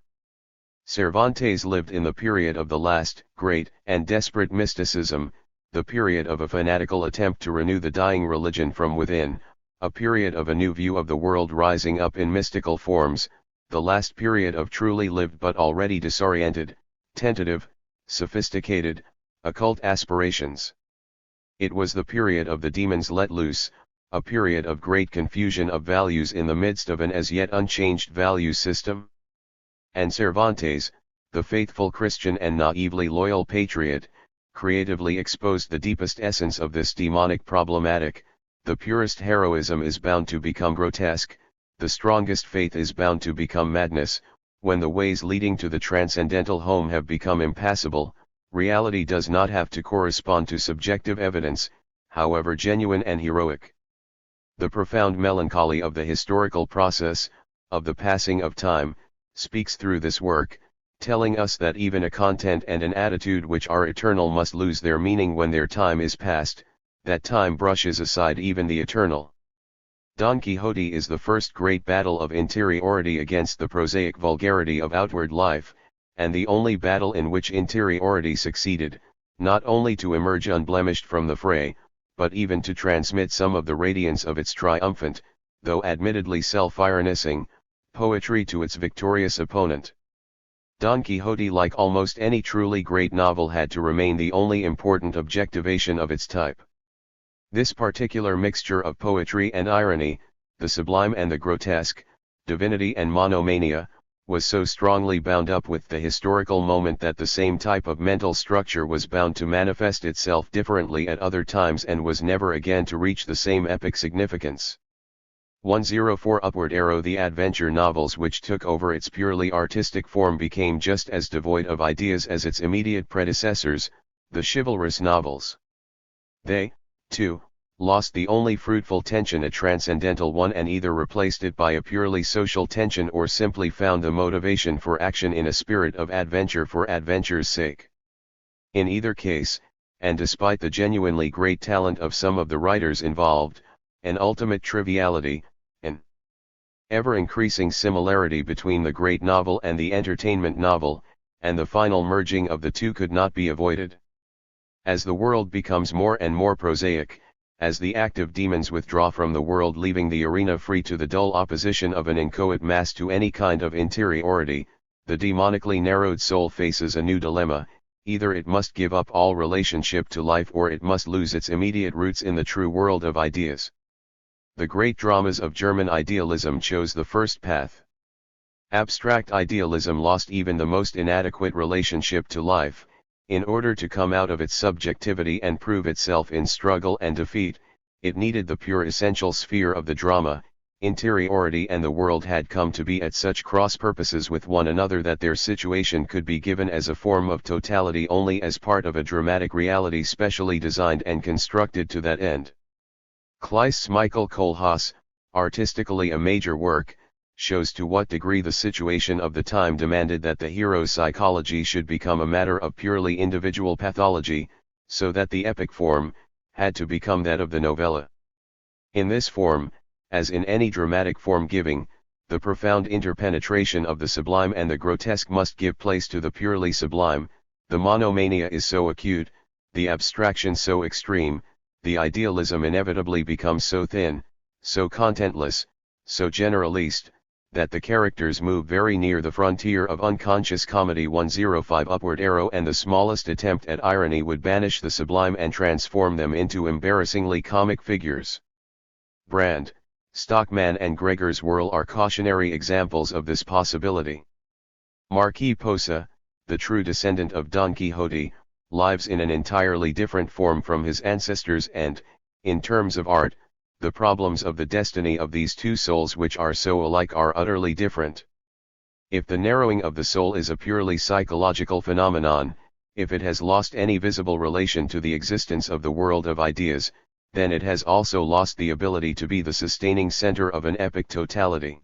Cervantes lived in the period of the last, great, and desperate mysticism, the period of a fanatical attempt to renew the dying religion from within, a period of a new view of the world rising up in mystical forms, the last period of truly lived but already disoriented, tentative, sophisticated, occult aspirations. It was the period of the demons let loose, a period of great confusion of values in the midst of an as yet unchanged value system. And Cervantes, the faithful Christian and naively loyal patriot, creatively exposed the deepest essence of this demonic problematic. The purest heroism is bound to become grotesque, the strongest faith is bound to become madness. When the ways leading to the transcendental home have become impassable, reality does not have to correspond to subjective evidence, however genuine and heroic. The profound melancholy of the historical process, of the passing of time, speaks through this work, telling us that even a content and an attitude which are eternal must lose their meaning when their time is past, that time brushes aside even the eternal. Don Quixote is the first great battle of interiority against the prosaic vulgarity of outward life, and the only battle in which interiority succeeded, not only to emerge unblemished from the fray, but even to transmit some of the radiance of its triumphant, though admittedly self-ironicing, poetry to its victorious opponent. Don Quixote, like almost any truly great novel, had to remain the only important objectivation of its type. This particular mixture of poetry and irony, the sublime and the grotesque, divinity and monomania, was so strongly bound up with the historical moment that the same type of mental structure was bound to manifest itself differently at other times and was never again to reach the same epic significance. 104 Upward arrow. The adventure novels which took over its purely artistic form became just as devoid of ideas as its immediate predecessors, the chivalrous novels. They, too, lost the only fruitful tension, a transcendental one, and either replaced it by a purely social tension or simply found the motivation for action in a spirit of adventure for adventure's sake. In either case, and despite the genuinely great talent of some of the writers involved, an ultimate triviality, an ever-increasing similarity between the great novel and the entertainment novel, and the final merging of the two could not be avoided. As the world becomes more and more prosaic, as the active demons withdraw from the world, leaving the arena free to the dull opposition of an inchoate mass to any kind of interiority, the demonically narrowed soul faces a new dilemma: either it must give up all relationship to life, or it must lose its immediate roots in the true world of ideas. The great dramas of German idealism chose the first path. Abstract idealism lost even the most inadequate relationship to life. In order to come out of its subjectivity and prove itself in struggle and defeat, it needed the pure essential sphere of the drama. Interiority and the world had come to be at such cross purposes with one another that their situation could be given as a form of totality only as part of a dramatic reality specially designed and constructed to that end. Kleist's Michael Kohlhaas, artistically a major work, shows to what degree the situation of the time demanded that the hero's psychology should become a matter of purely individual pathology, so that the epic form had to become that of the novella. In this form, as in any dramatic form-giving, the profound interpenetration of the sublime and the grotesque must give place to the purely sublime. The monomania is so acute, the abstraction so extreme, the idealism inevitably becomes so thin, so contentless, so generalist, that the characters move very near the frontier of unconscious comedy. 105 Upward arrow. And the smallest attempt at irony would banish the sublime and transform them into embarrassingly comic figures. Brand, Stockman and Gregor's Whirl are cautionary examples of this possibility. Marquis Posa, the true descendant of Don Quixote, lives in an entirely different form from his ancestors, and, in terms of art, the problems of the destiny of these two souls which are so alike are utterly different. If the narrowing of the soul is a purely psychological phenomenon, if it has lost any visible relation to the existence of the world of ideas, then it has also lost the ability to be the sustaining center of an epic totality.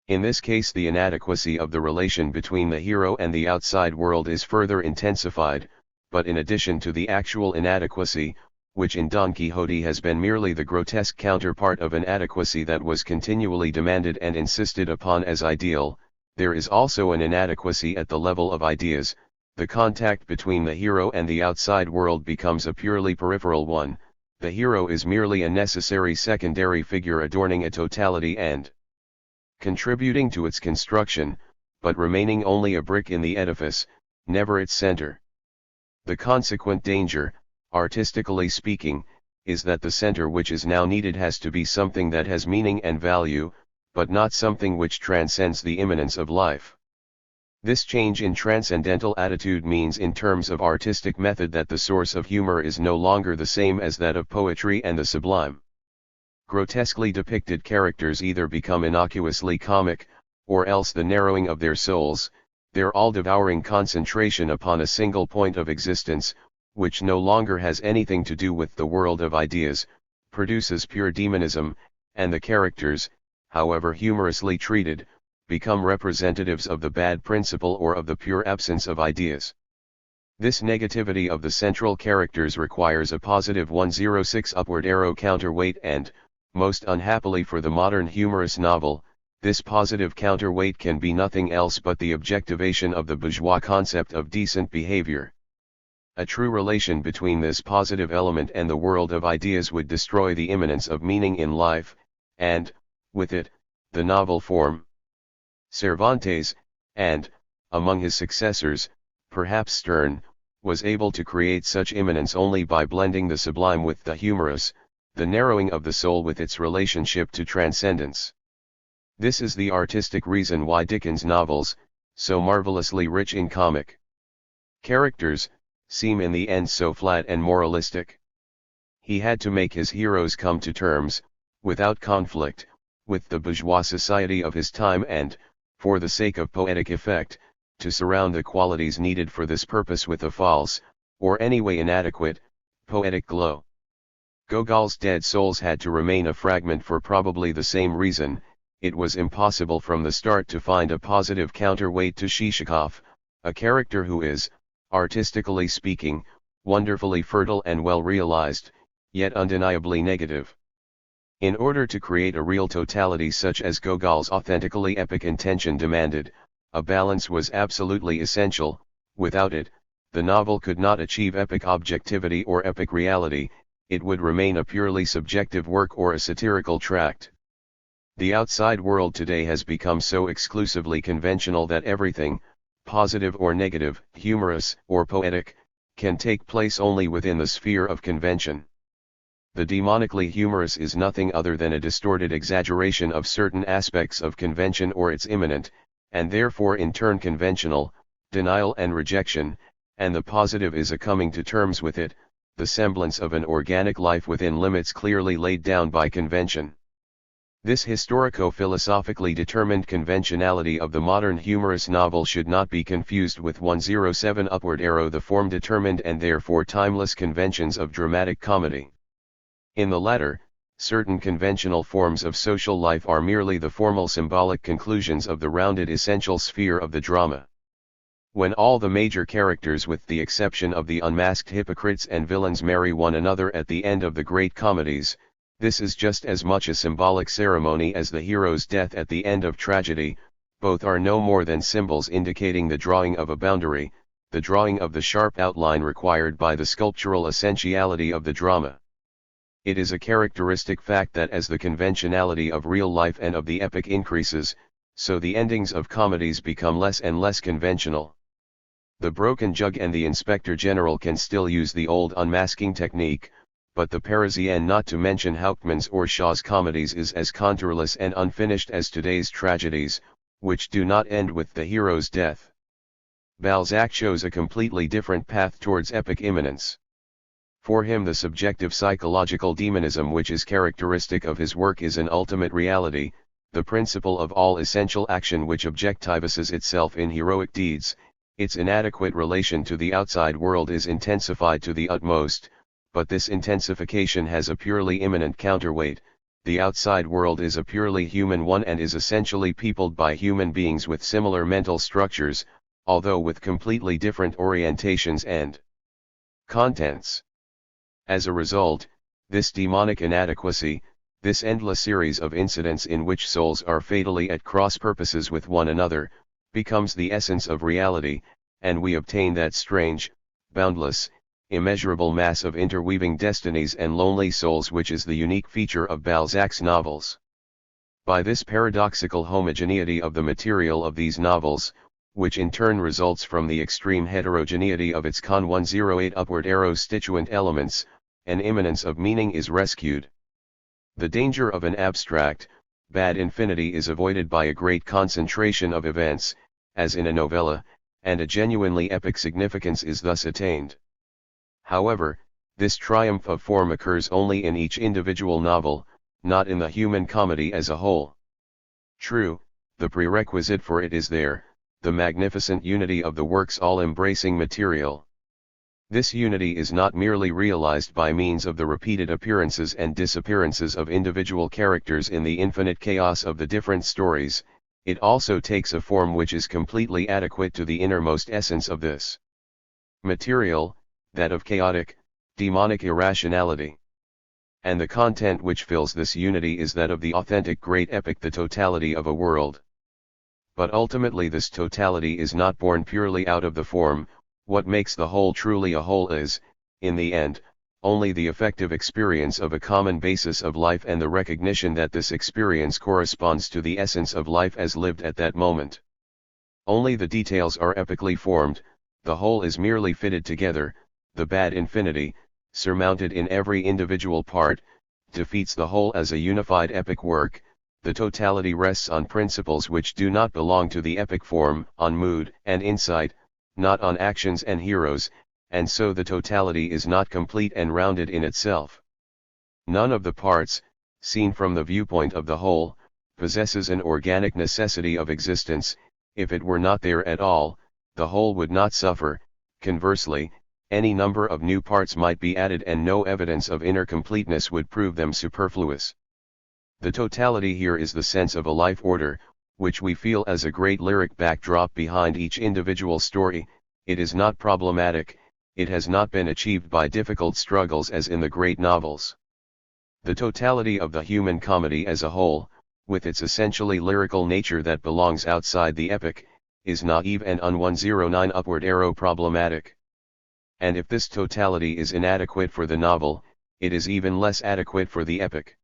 In this case, the inadequacy of the relation between the hero and the outside world is further intensified, but in addition to the actual inadequacy, which in Don Quixote has been merely the grotesque counterpart of an adequacy that was continually demanded and insisted upon as ideal, there is also an inadequacy at the level of ideas. The contact between the hero and the outside world becomes a purely peripheral one. The hero is merely a necessary secondary figure adorning a totality and contributing to its construction, but remaining only a brick in the edifice, never its center. The consequent danger, artistically speaking, is that the center which is now needed has to be something that has meaning and value, but not something which transcends the immanence of life. This change in transcendental attitude means in terms of artistic method that the source of humor is no longer the same as that of poetry and the sublime. Grotesquely depicted characters either become innocuously comic, or else the narrowing of their souls, their all-devouring concentration upon a single point of existence, which no longer has anything to do with the world of ideas, produces pure demonism, and the characters, however humorously treated, become representatives of the bad principle or of the pure absence of ideas. This negativity of the central characters requires a positive 106 upward arrow counterweight, and, most unhappily for the modern humorous novel, this positive counterweight can be nothing else but the objectivation of the bourgeois concept of decent behavior. A true relation between this positive element and the world of ideas would destroy the immanence of meaning in life, and, with it, the novel form. Cervantes, and, among his successors, perhaps Sterne, was able to create such immanence only by blending the sublime with the humorous, the narrowing of the soul with its relationship to transcendence. This is the artistic reason why Dickens' novels, so marvelously rich in comic characters, seem in the end so flat and moralistic. He had to make his heroes come to terms, without conflict, with the bourgeois society of his time and, for the sake of poetic effect, to surround the qualities needed for this purpose with a false, or anyway inadequate, poetic glow. Gogol's Dead Souls had to remain a fragment for probably the same reason. It was impossible from the start to find a positive counterweight to Shishakov, a character who is, artistically speaking, wonderfully fertile and well realized, yet undeniably negative. In order to create a real totality such as Gogol's authentically epic intention demanded, a balance was absolutely essential. Without it, the novel could not achieve epic objectivity or epic reality, it would remain a purely subjective work or a satirical tract. The outside world today has become so exclusively conventional that everything, positive or negative, humorous or poetic, can take place only within the sphere of convention. The demonically humorous is nothing other than a distorted exaggeration of certain aspects of convention or its immanent, and therefore in turn conventional, denial and rejection, and the positive is a coming to terms with it, the semblance of an organic life within limits clearly laid down by convention. This historico-philosophically determined conventionality of the modern humorous novel should not be confused with 107 Upward Arrow, the form-determined and therefore timeless conventions of dramatic comedy. In the latter, certain conventional forms of social life are merely the formal symbolic conclusions of the rounded essential sphere of the drama. When all the major characters with the exception of the unmasked hypocrites and villains marry one another at the end of the great comedies, this is just as much a symbolic ceremony as the hero's death at the end of tragedy. Both are no more than symbols indicating the drawing of a boundary, the drawing of the sharp outline required by the sculptural essentiality of the drama. It is a characteristic fact that as the conventionality of real life and of the epic increases, so the endings of comedies become less and less conventional. The Broken Jug and the Inspector General can still use the old unmasking technique, but the Parisienne, not to mention Hauptmann's or Shaw's comedies, is as contourless and unfinished as today's tragedies, which do not end with the hero's death. Balzac shows a completely different path towards epic immanence. For him the subjective psychological demonism which is characteristic of his work is an ultimate reality, the principle of all essential action which objectivizes itself in heroic deeds. Its inadequate relation to the outside world is intensified to the utmost, but this intensification has a purely immanent counterweight. The outside world is a purely human one and is essentially peopled by human beings with similar mental structures, although with completely different orientations and contents. As a result, this demonic inadequacy, this endless series of incidents in which souls are fatally at cross purposes with one another, becomes the essence of reality, and we obtain that strange, boundless, immeasurable mass of interweaving destinies and lonely souls which is the unique feature of Balzac's novels. By this paradoxical homogeneity of the material of these novels, which in turn results from the extreme heterogeneity of its Con 108 Upward Arrow situant elements, an immanence of meaning is rescued. The danger of an abstract, bad infinity is avoided by a great concentration of events, as in a novella, and a genuinely epic significance is thus attained. However, this triumph of form occurs only in each individual novel, not in the human comedy as a whole. True, the prerequisite for it is there, the magnificent unity of the work's all-embracing material. This unity is not merely realized by means of the repeated appearances and disappearances of individual characters in the infinite chaos of the different stories, it also takes a form which is completely adequate to the innermost essence of this material, that of chaotic, demonic irrationality. And the content which fills this unity is that of the authentic great epic, the totality of a world. But ultimately this totality is not born purely out of the form. What makes the whole truly a whole is, in the end, only the effective experience of a common basis of life and the recognition that this experience corresponds to the essence of life as lived at that moment. Only the details are epically formed, the whole is merely fitted together, the bad infinity, surmounted in every individual part, defeats the whole as a unified epic work. The totality rests on principles which do not belong to the epic form, on mood and insight, not on actions and heroes, and so the totality is not complete and rounded in itself. None of the parts, seen from the viewpoint of the whole, possesses an organic necessity of existence. If it were not there at all, the whole would not suffer. Conversely, any number of new parts might be added and no evidence of inner completeness would prove them superfluous. The totality here is the sense of a life order, which we feel as a great lyric backdrop behind each individual story. It is not problematic, it has not been achieved by difficult struggles as in the great novels. The totality of the human comedy as a whole, with its essentially lyrical nature that belongs outside the epic, is naive and un-109 upward arrow problematic. And if this totality is inadequate for the novel, it is even less adequate for the epic.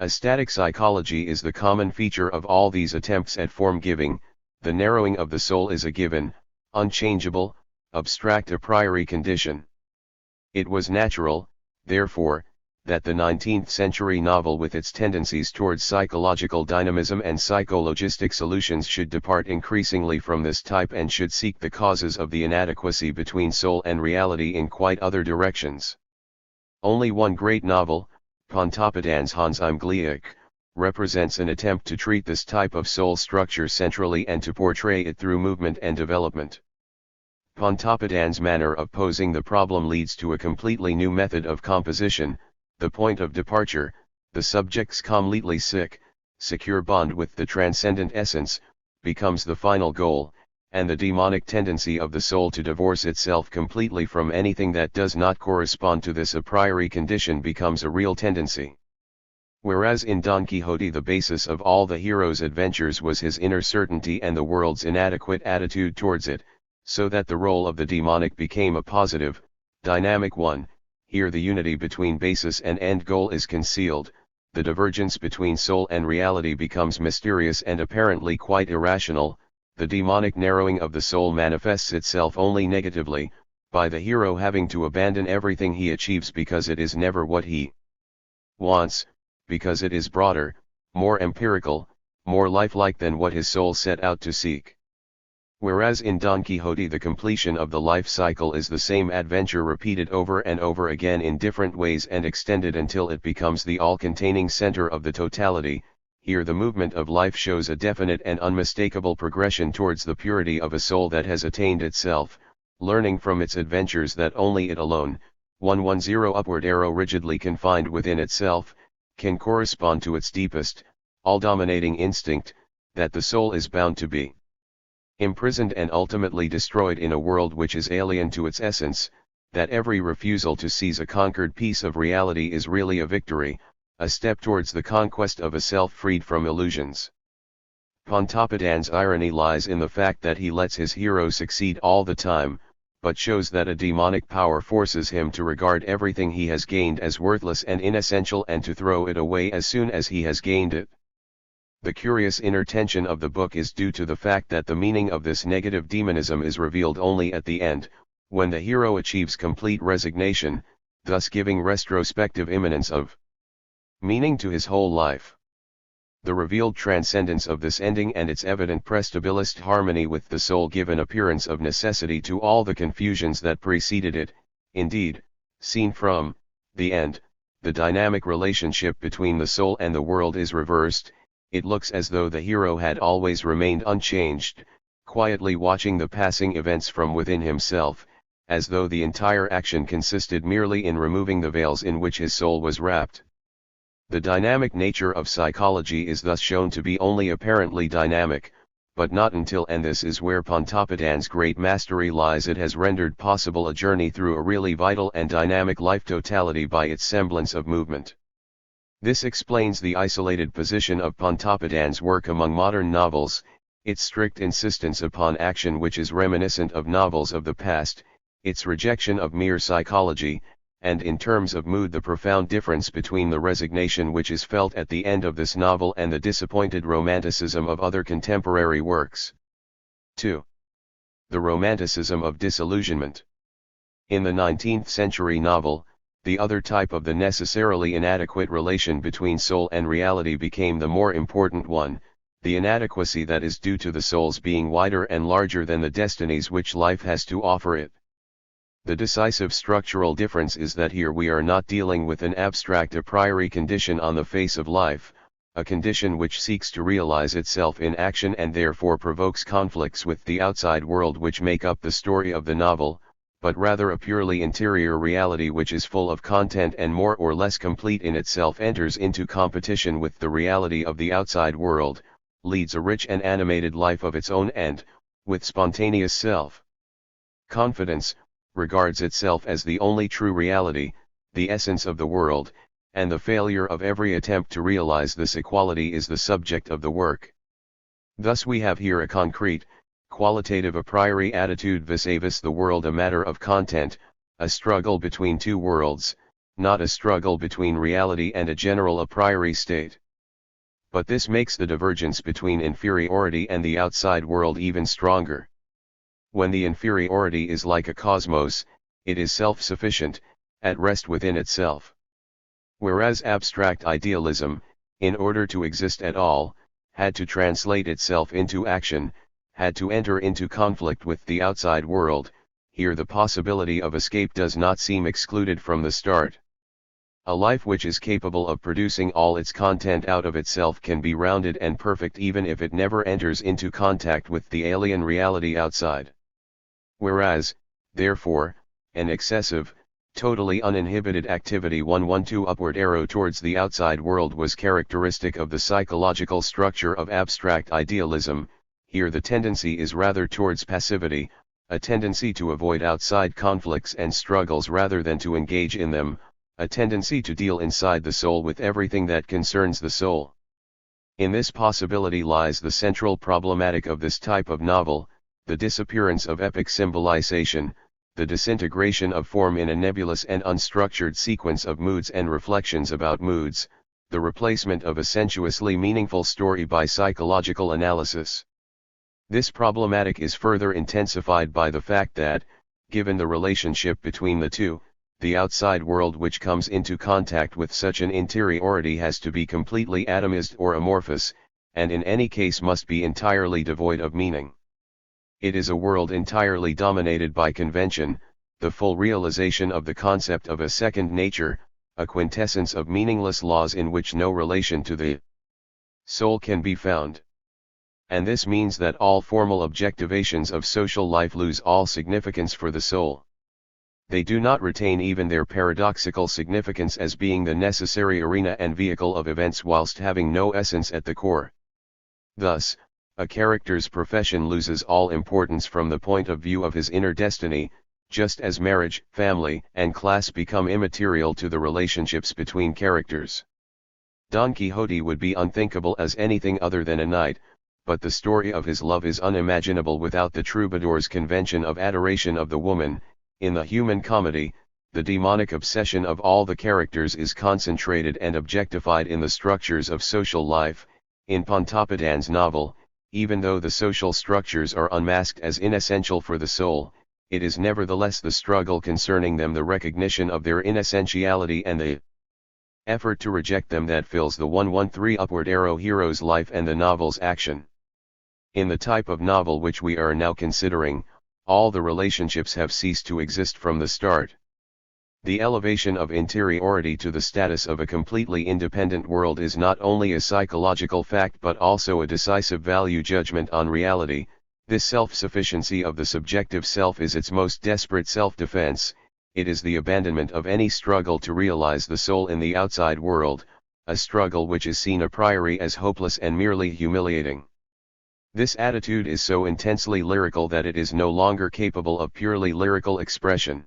A static psychology is the common feature of all these attempts at form-giving. The narrowing of the soul is a given, unchangeable, abstract a priori condition. It was natural, therefore, that the 19th century novel with its tendencies towards psychological dynamism and psychologistic solutions should depart increasingly from this type and should seek the causes of the inadequacy between soul and reality in quite other directions. Only one great novel, Pontoppidan's Hans im Glück, represents an attempt to treat this type of soul structure centrally and to portray it through movement and development. Pontoppidan's manner of posing the problem leads to a completely new method of composition. The point of departure, the subject's completely secure bond with the transcendent essence, becomes the final goal, and the demonic tendency of the soul to divorce itself completely from anything that does not correspond to this a priori condition becomes a real tendency. Whereas in Don Quixote the basis of all the hero's adventures was his inner certainty and the world's inadequate attitude towards it, so that the role of the demonic became a positive, dynamic one. Here the unity between basis and end goal is concealed, the divergence between soul and reality becomes mysterious and apparently quite irrational. The demonic narrowing of the soul manifests itself only negatively, by the hero having to abandon everything he achieves because it is never what he wants, because it is broader, more empirical, more lifelike than what his soul set out to seek. Whereas in Don Quixote the completion of the life cycle is the same adventure repeated over and over again in different ways and extended until it becomes the all-containing center of the totality. Here the movement of life shows a definite and unmistakable progression towards the purity of a soul that has attained itself, learning from its adventures that only it alone, 110 upward arrow rigidly confined within itself, can correspond to its deepest, all-dominating instinct, that the soul is bound to be imprisoned and ultimately destroyed in a world which is alien to its essence, that every refusal to seize a conquered piece of reality is really a victory, a step towards the conquest of a self freed from illusions. Pontoppidan's irony lies in the fact that he lets his hero succeed all the time, but shows that a demonic power forces him to regard everything he has gained as worthless and inessential and to throw it away as soon as he has gained it. The curious inner tension of the book is due to the fact that the meaning of this negative demonism is revealed only at the end, when the hero achieves complete resignation, thus giving retrospective immanence of meaning to his whole life. The revealed transcendence of this ending and its evident prestabilist harmony with the soul give an appearance of necessity to all the confusions that preceded it. Indeed, seen from the end, the dynamic relationship between the soul and the world is reversed. It looks as though the hero had always remained unchanged, quietly watching the passing events from within himself, as though the entire action consisted merely in removing the veils in which his soul was wrapped. The dynamic nature of psychology is thus shown to be only apparently dynamic, but not until, and this is where Pontoppidan's great mastery lies, it has rendered possible a journey through a really vital and dynamic life totality by its semblance of movement. This explains the isolated position of Pontoppidan's work among modern novels, its strict insistence upon action which is reminiscent of novels of the past, its rejection of mere psychology, and in terms of mood the profound difference between the resignation which is felt at the end of this novel and the disappointed romanticism of other contemporary works. 2. The romanticism of disillusionment. In the 19th century novel, the other type of the necessarily inadequate relation between soul and reality became the more important one, the inadequacy that is due to the soul's being wider and larger than the destinies which life has to offer it. The decisive structural difference is that here we are not dealing with an abstract a priori condition on the face of life, a condition which seeks to realize itself in action and therefore provokes conflicts with the outside world which make up the story of the novel, but rather a purely interior reality which is full of content and more or less complete in itself, enters into competition with the reality of the outside world, leads a rich and animated life of its own and, with spontaneous self-confidence, regards itself as the only true reality, the essence of the world, and the failure of every attempt to realize this equality is the subject of the work. Thus we have here a concrete, qualitative a priori attitude vis-a-vis the world, a matter of content, a struggle between two worlds, not a struggle between reality and a general a priori state. But this makes the divergence between inferiority and the outside world even stronger. When the inferiority is like a cosmos, it is self-sufficient, at rest within itself. Whereas abstract idealism, in order to exist at all, had to translate itself into action, had to enter into conflict with the outside world, here the possibility of escape does not seem excluded from the start. A life which is capable of producing all its content out of itself can be rounded and perfect even if it never enters into contact with the alien reality outside. Whereas, therefore, an excessive, totally uninhibited activity 112 upward arrow towards the outside world was characteristic of the psychological structure of abstract idealism, here the tendency is rather towards passivity, a tendency to avoid outside conflicts and struggles rather than to engage in them, a tendency to deal inside the soul with everything that concerns the soul. In this possibility lies the central problematic of this type of novel, the disappearance of epic symbolization, the disintegration of form in a nebulous and unstructured sequence of moods and reflections about moods, the replacement of a sensuously meaningful story by psychological analysis. This problematic is further intensified by the fact that, given the relationship between the two, the outside world which comes into contact with such an interiority has to be completely atomized or amorphous, and in any case must be entirely devoid of meaning. It is a world entirely dominated by convention, the full realization of the concept of a second nature, a quintessence of meaningless laws in which no relation to the soul can be found. And this means that all formal objectivations of social life lose all significance for the soul. They do not retain even their paradoxical significance as being the necessary arena and vehicle of events whilst having no essence at the core. Thus, a character's profession loses all importance from the point of view of his inner destiny, just as marriage, family, and class become immaterial to the relationships between characters. Don Quixote would be unthinkable as anything other than a knight, but the story of his love is unimaginable without the troubadour's convention of adoration of the woman. In the human comedy, the demonic obsession of all the characters is concentrated and objectified in the structures of social life. In Pontoppidan's novel, even though the social structures are unmasked as inessential for the soul, it is nevertheless the struggle concerning them, the recognition of their inessentiality and the effort to reject them that fills the 113 upward arrow hero's life and the novel's action. In the type of novel which we are now considering, all the relationships have ceased to exist from the start. The elevation of interiority to the status of a completely independent world is not only a psychological fact but also a decisive value judgment on reality. This self-sufficiency of the subjective self is its most desperate self-defense. It is the abandonment of any struggle to realize the soul in the outside world, a struggle which is seen a priori as hopeless and merely humiliating. This attitude is so intensely lyrical that it is no longer capable of purely lyrical expression.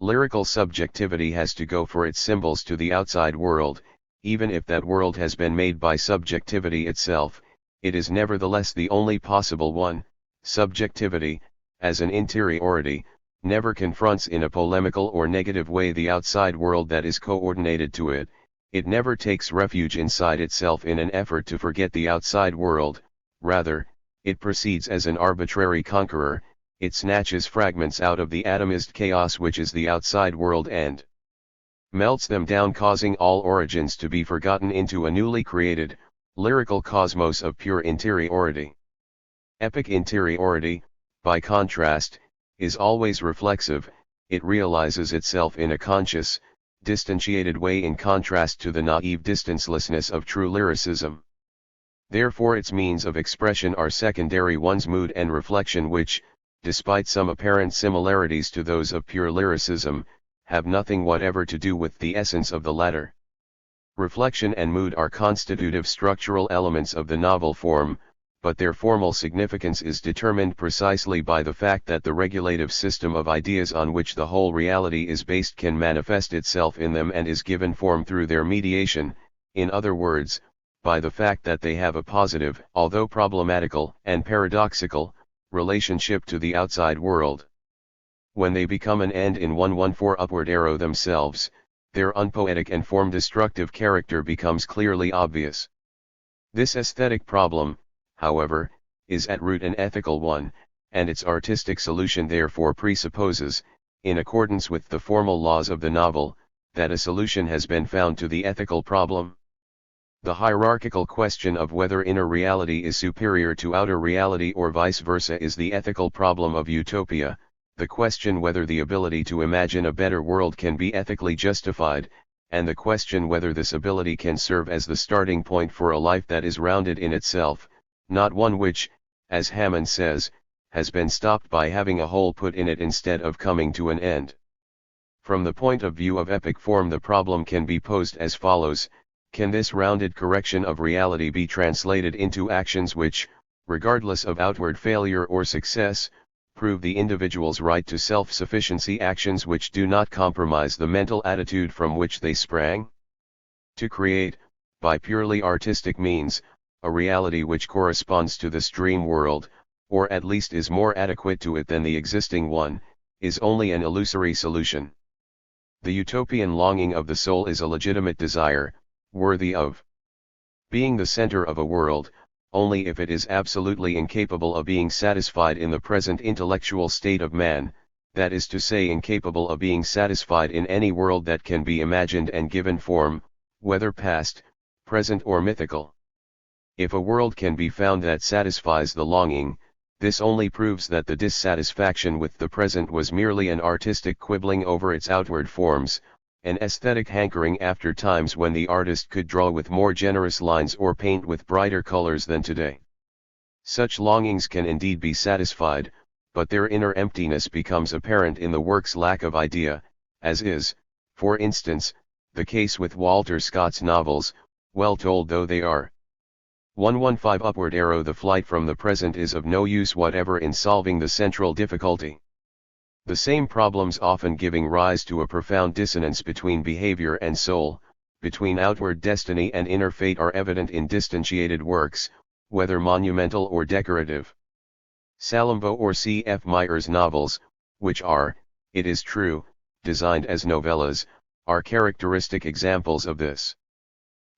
Lyrical subjectivity has to go for its symbols to the outside world, even if that world has been made by subjectivity itself. It is nevertheless the only possible one. Subjectivity, as an interiority, never confronts in a polemical or negative way the outside world that is coordinated to it. It never takes refuge inside itself in an effort to forget the outside world. Rather, It proceeds as an arbitrary conqueror, it snatches fragments out of the atomized chaos which is the outside world and melts them down, causing all origins to be forgotten into a newly created, lyrical cosmos of pure interiority. Epic interiority, by contrast, is always reflexive, it realizes itself in a conscious, distantiated way in contrast to the naive distancelessness of true lyricism. Therefore its means of expression are secondary ones, mood and reflection, which, despite some apparent similarities to those of pure lyricism, have nothing whatever to do with the essence of the latter. Reflection and mood are constitutive structural elements of the novel form, but their formal significance is determined precisely by the fact that the regulative system of ideas on which the whole reality is based can manifest itself in them and is given form through their mediation, in other words, by the fact that they have a positive, although problematical and paradoxical, relationship to the outside world. When they become an end in 114 upward arrow themselves, their unpoetic and form-destructive character becomes clearly obvious. This aesthetic problem, however, is at root an ethical one, and its artistic solution therefore presupposes, in accordance with the formal laws of the novel, that a solution has been found to the ethical problem. The hierarchical question of whether inner reality is superior to outer reality or vice versa is the ethical problem of utopia, the question whether the ability to imagine a better world can be ethically justified, and the question whether this ability can serve as the starting point for a life that is rounded in itself, not one which, as Hammond says, has been stopped by having a hole put in it instead of coming to an end. From the point of view of epic form, the problem can be posed as follows: can this rounded correction of reality be translated into actions which, regardless of outward failure or success, prove the individual's right to self-sufficiency, actions which do not compromise the mental attitude from which they sprang? To create, by purely artistic means, a reality which corresponds to this dream world, or at least is more adequate to it than the existing one, is only an illusory solution. The utopian longing of the soul is a legitimate desire, worthy of being the center of a world, only if it is absolutely incapable of being satisfied in the present intellectual state of man, that is to say, incapable of being satisfied in any world that can be imagined and given form, whether past, present or mythical. If a world can be found that satisfies the longing, this only proves that the dissatisfaction with the present was merely an artistic quibbling over its outward forms, an aesthetic hankering after times when the artist could draw with more generous lines or paint with brighter colors than today. Such longings can indeed be satisfied, but their inner emptiness becomes apparent in the work's lack of idea, as is, for instance, the case with Walter Scott's novels, well told though they are. 115 upward arrow. The flight from the present is of no use whatever in solving the central difficulty. The same problems often giving rise to a profound dissonance between behavior and soul, between outward destiny and inner fate, are evident in distantiated works, whether monumental or decorative. Salambo or C. F. Meyer's novels, which are, it is true, designed as novellas, are characteristic examples of this.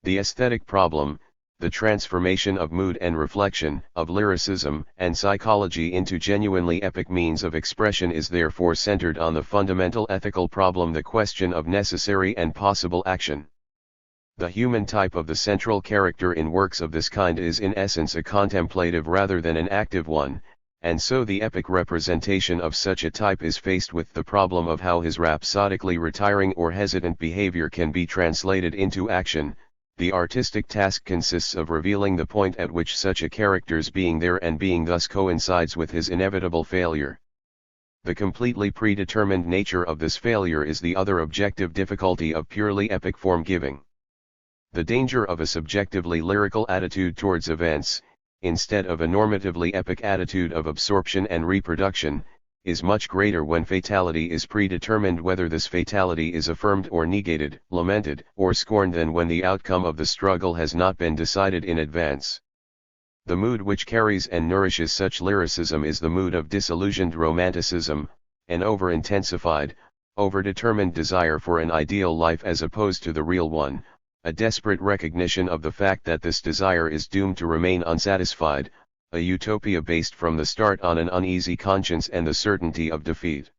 The aesthetic problem, the transformation of mood and reflection, of lyricism and psychology into genuinely epic means of expression, is therefore centered on the fundamental ethical problem, the question of necessary and possible action. The human type of the central character in works of this kind is in essence a contemplative rather than an active one, and so the epic representation of such a type is faced with the problem of how his rhapsodically retiring or hesitant behavior can be translated into action. The artistic task consists of revealing the point at which such a character's being there and being thus coincides with his inevitable failure. The completely predetermined nature of this failure is the other objective difficulty of purely epic form giving. The danger of a subjectively lyrical attitude towards events, instead of a normatively epic attitude of absorption and reproduction, is much greater when fatality is predetermined, whether this fatality is affirmed or negated, lamented or scorned, than when the outcome of the struggle has not been decided in advance. The mood which carries and nourishes such lyricism is the mood of disillusioned romanticism, an over-intensified, over-determined desire for an ideal life as opposed to the real one, a desperate recognition of the fact that this desire is doomed to remain unsatisfied, a utopia based from the start on an uneasy conscience and the certainty of defeat.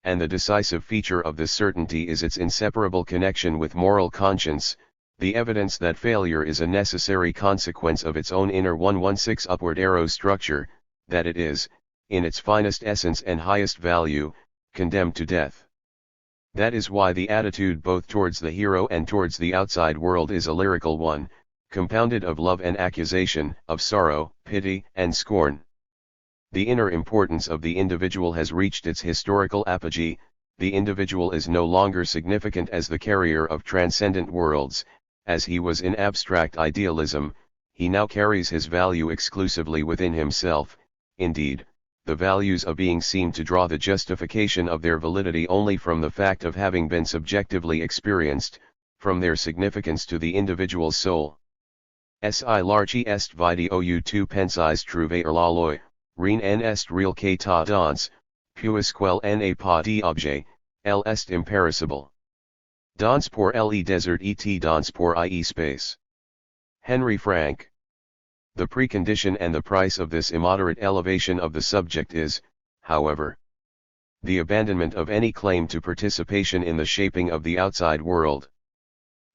And the decisive feature of this certainty is its inseparable connection with moral conscience, the evidence that failure is a necessary consequence of its own inner 116 upward arrow structure, that it is, in its finest essence and highest value, condemned to death. That is why the attitude both towards the hero and towards the outside world is a lyrical one, compounded of love and accusation, of sorrow, pity, and scorn. The inner importance of the individual has reached its historical apogee. The individual is no longer significant as the carrier of transcendent worlds, as he was in abstract idealism. He now carries his value exclusively within himself. Indeed, the values of being seem to draw the justification of their validity only from the fact of having been subjectively experienced, from their significance to the individual's soul. Si largi est video tu pensis trouver l'alloy, rien en est real que ta danse, puisqu'elle n'est pas d'objet, elle est imperishable. Danse pour le désert et danse pour ie space. Henry Frank. The precondition and the price of this immoderate elevation of the subject is, however, the abandonment of any claim to participation in the shaping of the outside world.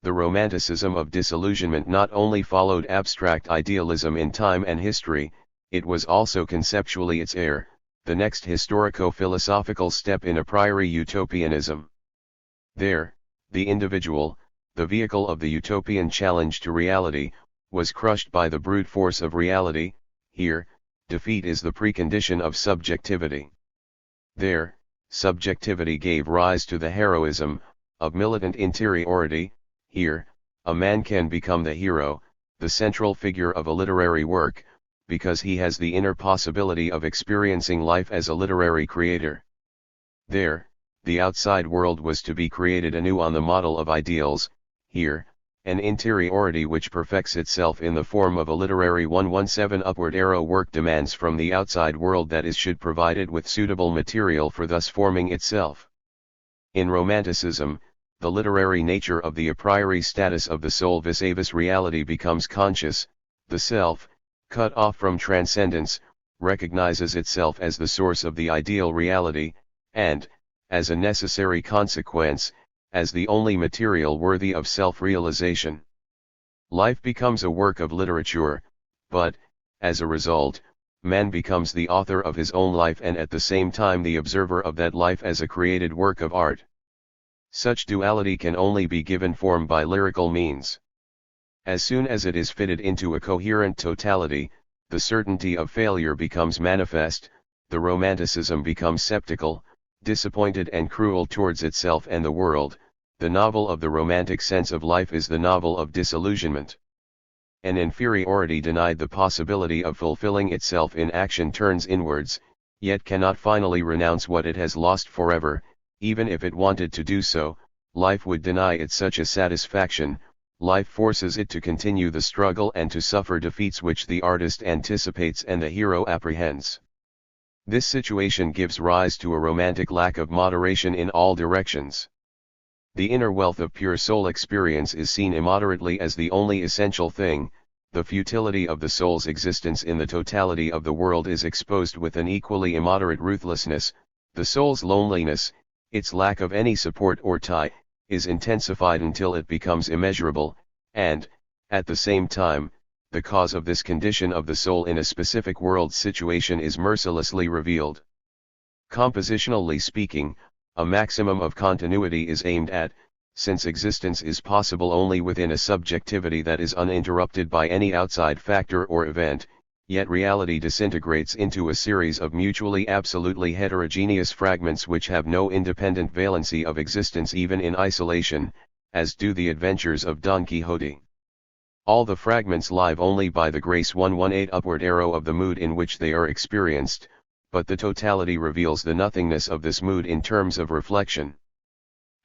The romanticism of disillusionment not only followed abstract idealism in time and history, it was also conceptually its heir, the next historico-philosophical step in a priori utopianism. There, the individual, the vehicle of the utopian challenge to reality, was crushed by the brute force of reality. Here, defeat is the precondition of subjectivity. There, subjectivity gave rise to the heroism of militant interiority. Here, a man can become the hero, the central figure of a literary work, because he has the inner possibility of experiencing life as a literary creator. There, the outside world was to be created anew on the model of ideals. Here, an interiority which perfects itself in the form of a literary 117 upward arrow work demands from the outside world that it should provide it with suitable material for thus forming itself. In Romanticism, the literary nature of the a priori status of the soul vis-a-vis reality becomes conscious. The self, cut off from transcendence, recognizes itself as the source of the ideal reality, and, as a necessary consequence, as the only material worthy of self-realization. Life becomes a work of literature, but, as a result, man becomes the author of his own life and at the same time the observer of that life as a created work of art. Such duality can only be given form by lyrical means. As soon as it is fitted into a coherent totality, the certainty of failure becomes manifest, the romanticism becomes sceptical, disappointed and cruel towards itself and the world. The novel of the romantic sense of life is the novel of disillusionment. An inferiority denied the possibility of fulfilling itself in action turns inwards, yet cannot finally renounce what it has lost forever. Even if it wanted to do so, life would deny it such a satisfaction. Life forces it to continue the struggle and to suffer defeats which the artist anticipates and the hero apprehends. This situation gives rise to a romantic lack of moderation in all directions. The inner wealth of pure soul experience is seen immoderately as the only essential thing. The futility of the soul's existence in the totality of the world is exposed with an equally immoderate ruthlessness. The soul's loneliness, its lack of any support or tie, is intensified until it becomes immeasurable, and, at the same time, the cause of this condition of the soul in a specific world situation is mercilessly revealed. Compositionally speaking, a maximum of continuity is aimed at, since existence is possible only within a subjectivity that is uninterrupted by any outside factor or event. Yet reality disintegrates into a series of mutually absolutely heterogeneous fragments which have no independent valency of existence even in isolation, as do the adventures of Don Quixote. All the fragments live only by the grace 118 upward arrow of the mood in which they are experienced, but the totality reveals the nothingness of this mood in terms of reflection.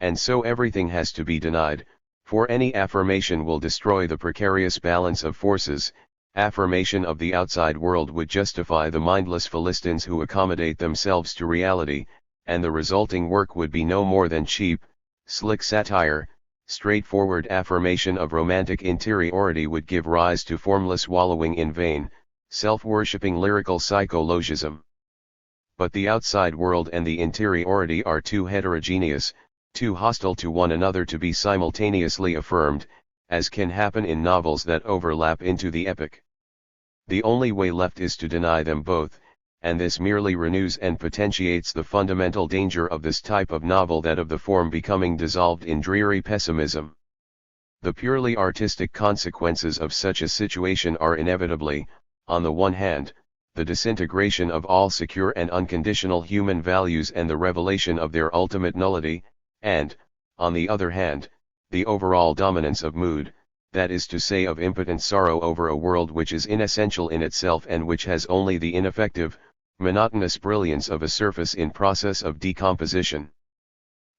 And so everything has to be denied, for any affirmation will destroy the precarious balance of forces. Affirmation of the outside world would justify the mindless Philistines who accommodate themselves to reality, and the resulting work would be no more than cheap, slick satire. Straightforward affirmation of romantic interiority would give rise to formless wallowing in vain, self-worshipping lyrical psychologism. But the outside world and the interiority are too heterogeneous, too hostile to one another to be simultaneously affirmed, as can happen in novels that overlap into the epic. The only way left is to deny them both, and this merely renews and potentiates the fundamental danger of this type of novel, that of the form becoming dissolved in dreary pessimism. The purely artistic consequences of such a situation are inevitably, on the one hand, the disintegration of all secure and unconditional human values and the revelation of their ultimate nullity, and, on the other hand, the overall dominance of mood, that is to say of impotent sorrow over a world which is inessential in itself and which has only the ineffective, monotonous brilliance of a surface in process of decomposition.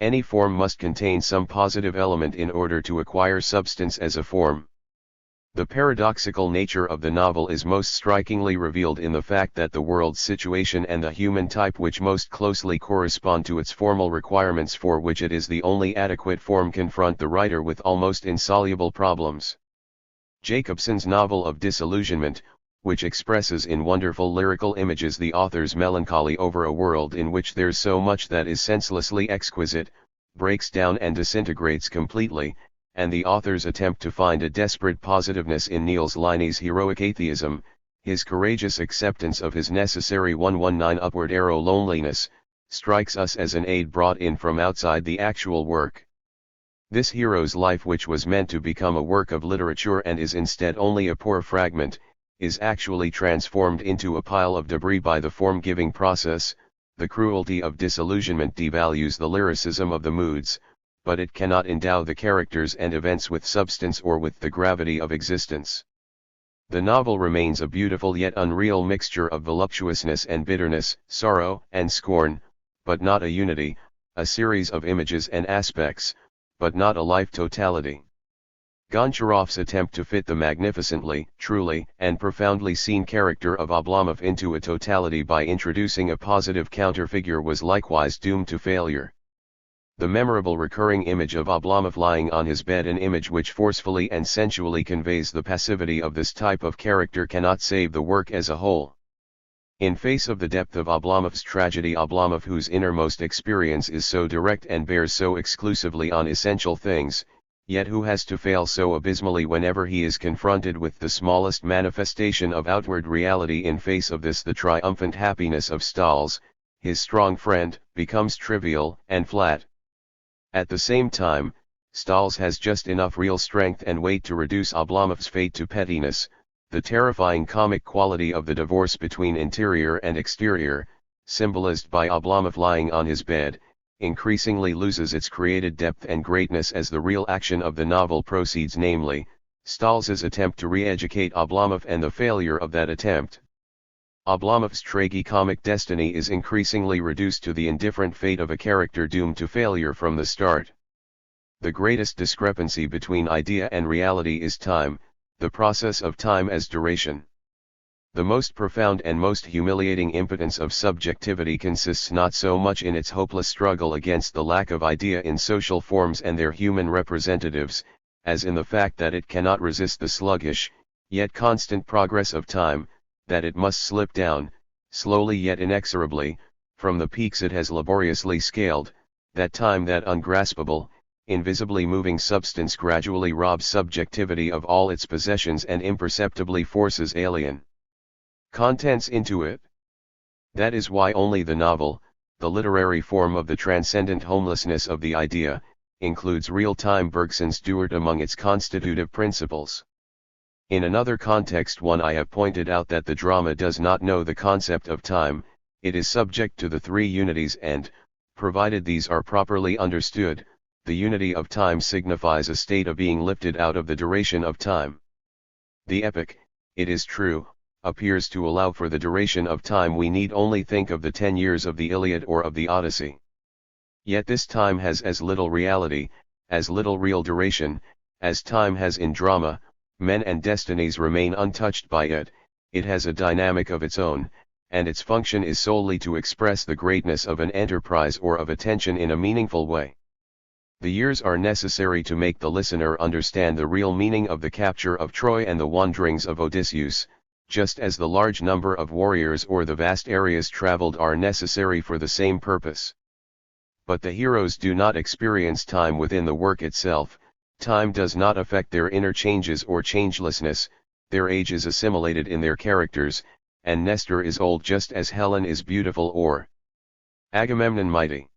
Any form must contain some positive element in order to acquire substance as a form. The paradoxical nature of the novel is most strikingly revealed in the fact that the world's situation and the human type which most closely correspond to its formal requirements, for which it is the only adequate form, confront the writer with almost insoluble problems. Jacobson's novel of Disillusionment, which expresses in wonderful lyrical images the author's melancholy over a world in which there's so much that is senselessly exquisite, breaks down and disintegrates completely, and the author's attempt to find a desperate positiveness in Niels Linné's heroic atheism, his courageous acceptance of his necessary 119 upward arrow loneliness, strikes us as an aid brought in from outside the actual work. This hero's life, which was meant to become a work of literature and is instead only a poor fragment, is actually transformed into a pile of debris by the form-giving process. The cruelty of disillusionment devalues the lyricism of the moods, but it cannot endow the characters and events with substance or with the gravity of existence. The novel remains a beautiful yet unreal mixture of voluptuousness and bitterness, sorrow and scorn, but not a unity, a series of images and aspects, but not a life totality. Goncharoff's attempt to fit the magnificently, truly, and profoundly seen character of Oblomov into a totality by introducing a positive counterfigure was likewise doomed to failure. The memorable recurring image of Oblomov lying on his bed, an image which forcefully and sensually conveys the passivity of this type of character, cannot save the work as a whole. In face of the depth of Oblomov's tragedy, Oblomov, whose innermost experience is so direct and bears so exclusively on essential things, yet who has to fail so abysmally whenever he is confronted with the smallest manifestation of outward reality, in face of this the triumphant happiness of Stahls, his strong friend, becomes trivial and flat. At the same time, Stahls has just enough real strength and weight to reduce Oblomov's fate to pettiness. The terrifying comic quality of the divorce between interior and exterior, symbolized by Oblomov lying on his bed, increasingly loses its created depth and greatness as the real action of the novel proceeds, namely, Stahls's attempt to re-educate Oblomov and the failure of that attempt. Oblomov's tragicomic destiny is increasingly reduced to the indifferent fate of a character doomed to failure from the start. The greatest discrepancy between idea and reality is time, the process of time as duration. The most profound and most humiliating impotence of subjectivity consists not so much in its hopeless struggle against the lack of idea in social forms and their human representatives, as in the fact that it cannot resist the sluggish, yet constant progress of time, that it must slip down, slowly yet inexorably, from the peaks it has laboriously scaled, that time, that ungraspable, invisibly moving substance gradually robs subjectivity of all its possessions and imperceptibly forces alien contents into it. That is why only the novel, the literary form of the transcendent homelessness of the idea, includes real-time Bergson's Duart among its constitutive principles. In another context I have pointed out that the drama does not know the concept of time, it is subject to the three unities and, provided these are properly understood, the unity of time signifies a state of being lifted out of the duration of time. The epic, it is true, appears to allow for the duration of time. We need only think of the 10 years of the Iliad or of the Odyssey. Yet this time has as little reality, as little real duration, as time has in drama. Men and destinies remain untouched by it, it has a dynamic of its own, and its function is solely to express the greatness of an enterprise or of attention in a meaningful way. The years are necessary to make the listener understand the real meaning of the capture of Troy and the wanderings of Odysseus, just as the large number of warriors or the vast areas traveled are necessary for the same purpose. But the heroes do not experience time within the work itself. Time does not affect their inner changes or changelessness, their age is assimilated in their characters, and Nestor is old just as Helen is beautiful or Agamemnon mighty.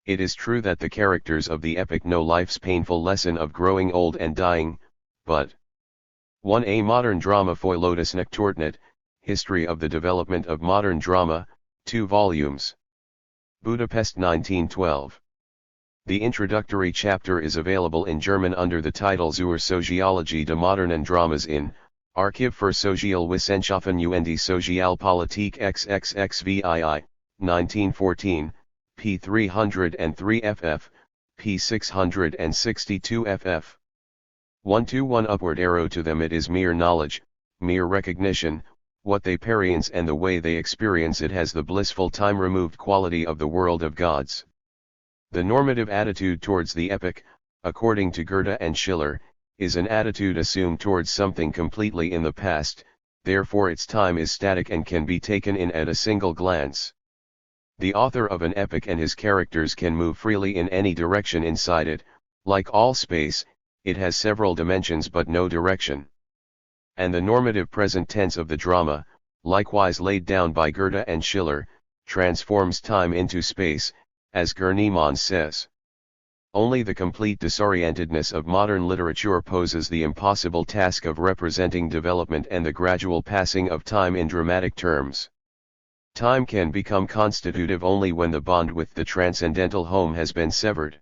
It is true that the characters of the epic know life's painful lesson of growing old and dying, but 1a Modern Drama Foilotus Nectortnet, History of the Development of Modern Drama, 2 volumes. Budapest 1912. The introductory chapter is available in German under the title Zur Soziologie des modernen Dramas in Archiv für Sozialwissenschaften und Sozialpolitik XXXVII, 1914, p. 303 ff, p. 662 ff. 121 Upward arrow to them it is mere knowledge, mere recognition, what they perience and the way they experience it has the blissful time-removed quality of the world of gods. The normative attitude towards the epic, according to Goethe and Schiller, is an attitude assumed towards something completely in the past, therefore its time is static and can be taken in at a single glance. The author of an epic and his characters can move freely in any direction inside it, like all space, it has several dimensions but no direction. And the normative present tense of the drama, likewise laid down by Goethe and Schiller, transforms time into space, as Gurneman says. Only the complete disorientedness of modern literature poses the impossible task of representing development and the gradual passing of time in dramatic terms. Time can become constitutive only when the bond with the transcendental home has been severed.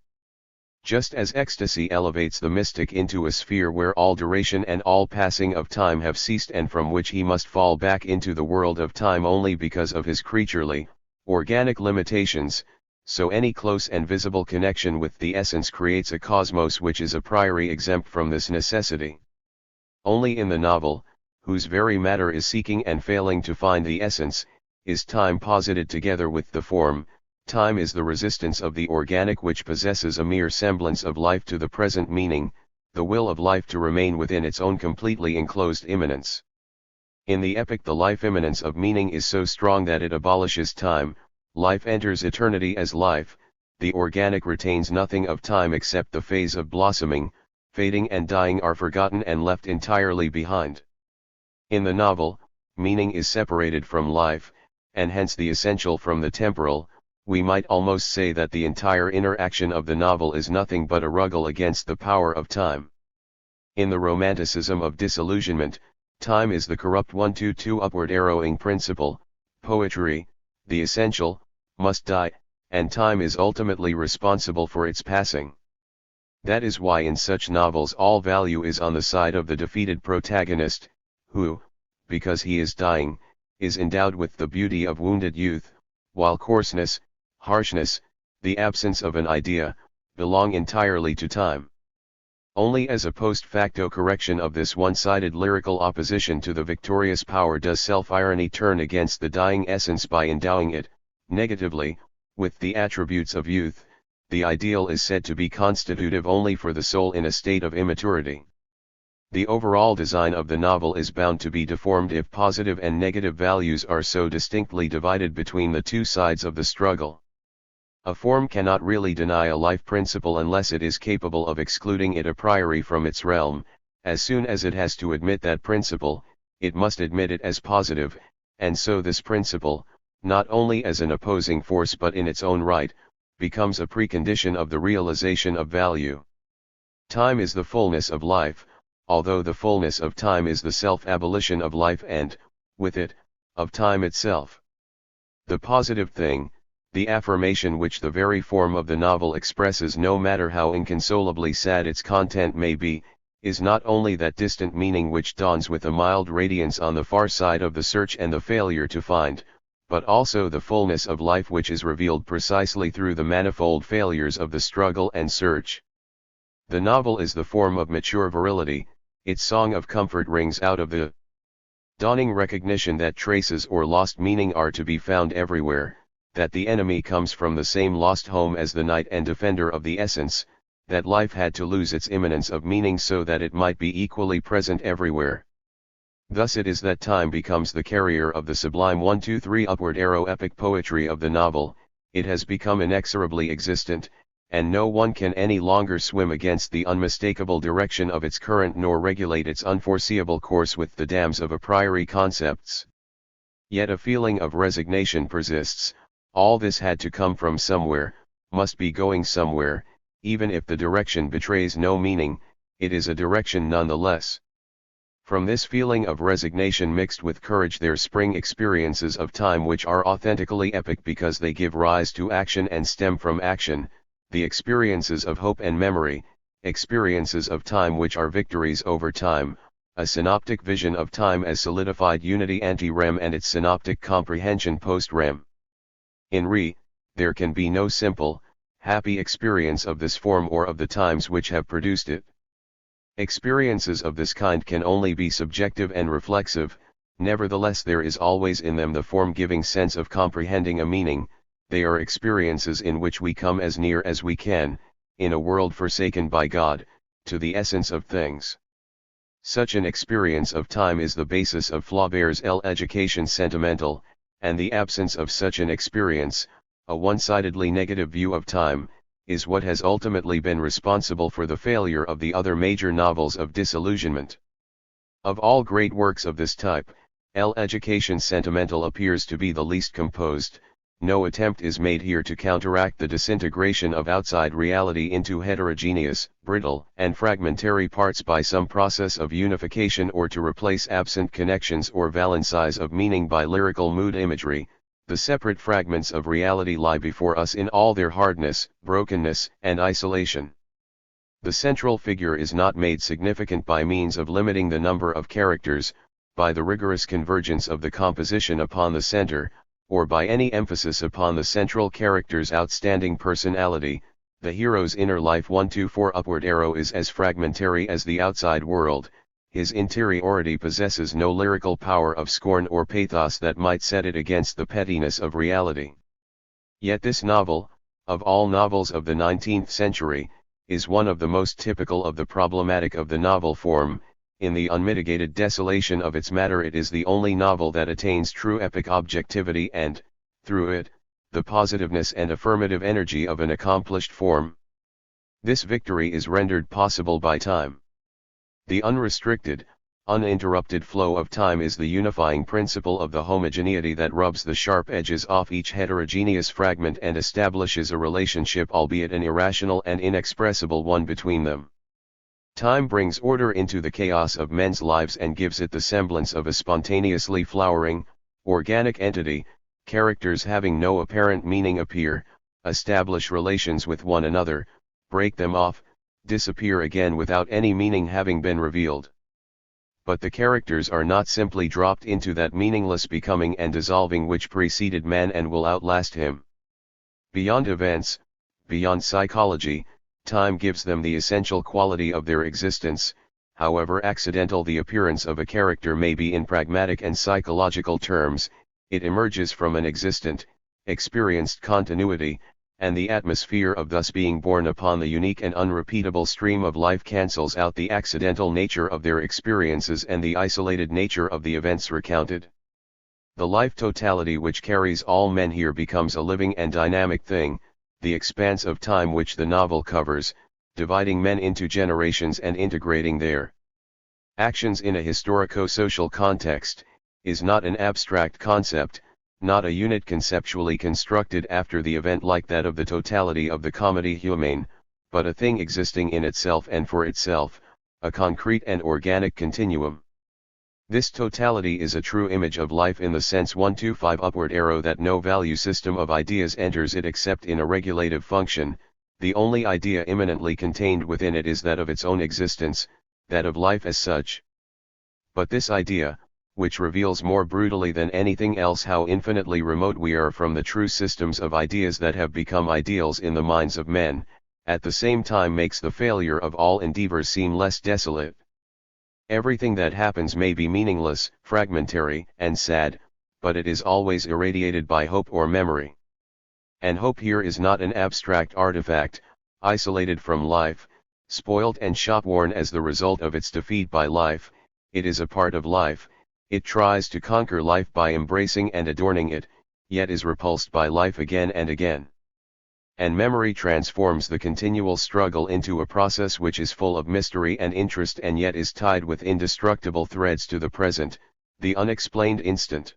Just as ecstasy elevates the mystic into a sphere where all duration and all passing of time have ceased and from which he must fall back into the world of time only because of his creaturely, organic limitations, so any close and visible connection with the essence creates a cosmos which is a priori exempt from this necessity. Only in the novel, whose very matter is seeking and failing to find the essence, is time posited together with the form. Time is the resistance of the organic which possesses a mere semblance of life to the present meaning, the will of life to remain within its own completely enclosed immanence. In the epic the life immanence of meaning is so strong that it abolishes time, life enters eternity as life, the organic retains nothing of time except the phase of blossoming, fading and dying are forgotten and left entirely behind. In the novel, meaning is separated from life, and hence the essential from the temporal. We might almost say that the entire inner action of the novel is nothing but a wruggle against the power of time. In the romanticism of disillusionment, time is the corrupt 122 upward arrowing principle, poetry, the essential, must die, and time is ultimately responsible for its passing. That is why in such novels all value is on the side of the defeated protagonist, who, because he is dying, is endowed with the beauty of wounded youth, while coarseness, harshness, the absence of an idea, belong entirely to time. Only as a post facto correction of this one-sided lyrical opposition to the victorious power does self-irony turn against the dying essence by endowing it, negatively, with the attributes of youth. The ideal is said to be constitutive only for the soul in a state of immaturity. The overall design of the novel is bound to be deformed if positive and negative values are so distinctly divided between the two sides of the struggle. A form cannot really deny a life principle unless it is capable of excluding it a priori from its realm. As soon as it has to admit that principle, it must admit it as positive, and so this principle, not only as an opposing force but in its own right, becomes a precondition of the realization of value. Time is the fullness of life, although the fullness of time is the self-abolition of life and, with it, of time itself. The positive thing, the affirmation which the very form of the novel expresses no matter how inconsolably sad its content may be, is not only that distant meaning which dawns with a mild radiance on the far side of the search and the failure to find, but also the fullness of life which is revealed precisely through the manifold failures of the struggle and search. The novel is the form of mature virility, its song of comfort rings out of the dawning recognition that traces or lost meaning are to be found everywhere, that the enemy comes from the same lost home as the knight and defender of the essence, that life had to lose its immanence of meaning so that it might be equally present everywhere. Thus it is that time becomes the carrier of the sublime 1-2-3 upward arrow epic poetry of the novel. It has become inexorably existent, and no one can any longer swim against the unmistakable direction of its current nor regulate its unforeseeable course with the dams of a priori concepts. Yet a feeling of resignation persists. All this had to come from somewhere, must be going somewhere, even if the direction betrays no meaning, it is a direction nonetheless. From this feeling of resignation mixed with courage there spring experiences of time which are authentically epic because they give rise to action and stem from action, the experiences of hope and memory, experiences of time which are victories over time, a synoptic vision of time as solidified unity ante-rem and its synoptic comprehension post-rem. In re, there can be no simple, happy experience of this form or of the times which have produced it. Experiences of this kind can only be subjective and reflexive, nevertheless there is always in them the form-giving sense of comprehending a meaning. They are experiences in which we come as near as we can, in a world forsaken by God, to the essence of things. Such an experience of time is the basis of Flaubert's L'éducation sentimentale, and the absence of such an experience, a one-sidedly negative view of time, is what has ultimately been responsible for the failure of the other major novels of disillusionment. Of all great works of this type, L'éducation sentimentale appears to be the least composed. No attempt is made here to counteract the disintegration of outside reality into heterogeneous, brittle, and fragmentary parts by some process of unification or to replace absent connections or valencies of meaning by lyrical mood imagery. The separate fragments of reality lie before us in all their hardness, brokenness, and isolation. The central figure is not made significant by means of limiting the number of characters, by the rigorous convergence of the composition upon the center, or by any emphasis upon the central character's outstanding personality. The hero's inner life 1-4 upward arrow is as fragmentary as the outside world. His interiority possesses no lyrical power of scorn or pathos that might set it against the pettiness of reality. Yet this novel, of all novels of the 19th century, is one of the most typical of the problematic of the novel form. In the unmitigated desolation of its matter it is the only novel that attains true epic objectivity and, through it, the positiveness and affirmative energy of an accomplished form. This victory is rendered possible by time. The unrestricted, uninterrupted flow of time is the unifying principle of the homogeneity that rubs the sharp edges off each heterogeneous fragment and establishes a relationship, albeit an irrational and inexpressible one, between them. Time brings order into the chaos of men's lives and gives it the semblance of a spontaneously flowering, organic entity. Characters having no apparent meaning appear, establish relations with one another, break them off, disappear again without any meaning having been revealed. But the characters are not simply dropped into that meaningless becoming and dissolving which preceded man and will outlast him. Beyond events, beyond psychology, time gives them the essential quality of their existence. However accidental the appearance of a character may be in pragmatic and psychological terms, it emerges from an existent, experienced continuity, and the atmosphere of thus being born upon the unique and unrepeatable stream of life cancels out the accidental nature of their experiences and the isolated nature of the events recounted. The life totality which carries all men here becomes a living and dynamic thing, the expanse of time which the novel covers, dividing men into generations and integrating their actions in a historico-social context, is not an abstract concept, not a unit conceptually constructed after the event like that of the totality of the Comédie Humaine, but a thing existing in itself and for itself, a concrete and organic continuum. This totality is a true image of life in the sense 1-5 upward arrow that no value system of ideas enters it except in a regulative function. The only idea immanently contained within it is that of its own existence, that of life as such. But this idea, which reveals more brutally than anything else how infinitely remote we are from the true systems of ideas that have become ideals in the minds of men, at the same time makes the failure of all endeavors seem less desolate. Everything that happens may be meaningless, fragmentary, and sad, but it is always irradiated by hope or memory. And hope here is not an abstract artifact, isolated from life, spoiled and shop-worn as the result of its defeat by life. It is a part of life, It tries to conquer life by embracing and adorning it, yet is repulsed by life again and again. And memory transforms the continual struggle into a process which is full of mystery and interest and yet is tied with indestructible threads to the present, the unexplained instant.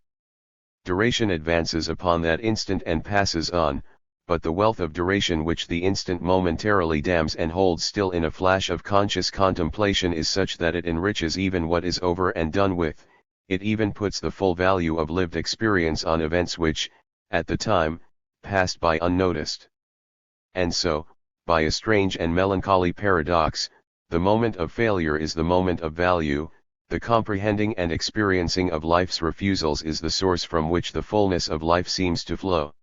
Duration advances upon that instant and passes on, but the wealth of duration which the instant momentarily damns and holds still in a flash of conscious contemplation is such that it enriches even what is over and done with. It even puts the full value of lived experience on events which, at the time, passed by unnoticed. And so, by a strange and melancholy paradox, the moment of failure is the moment of value, the comprehending and experiencing of life's refusals is the source from which the fullness of life seems to flow.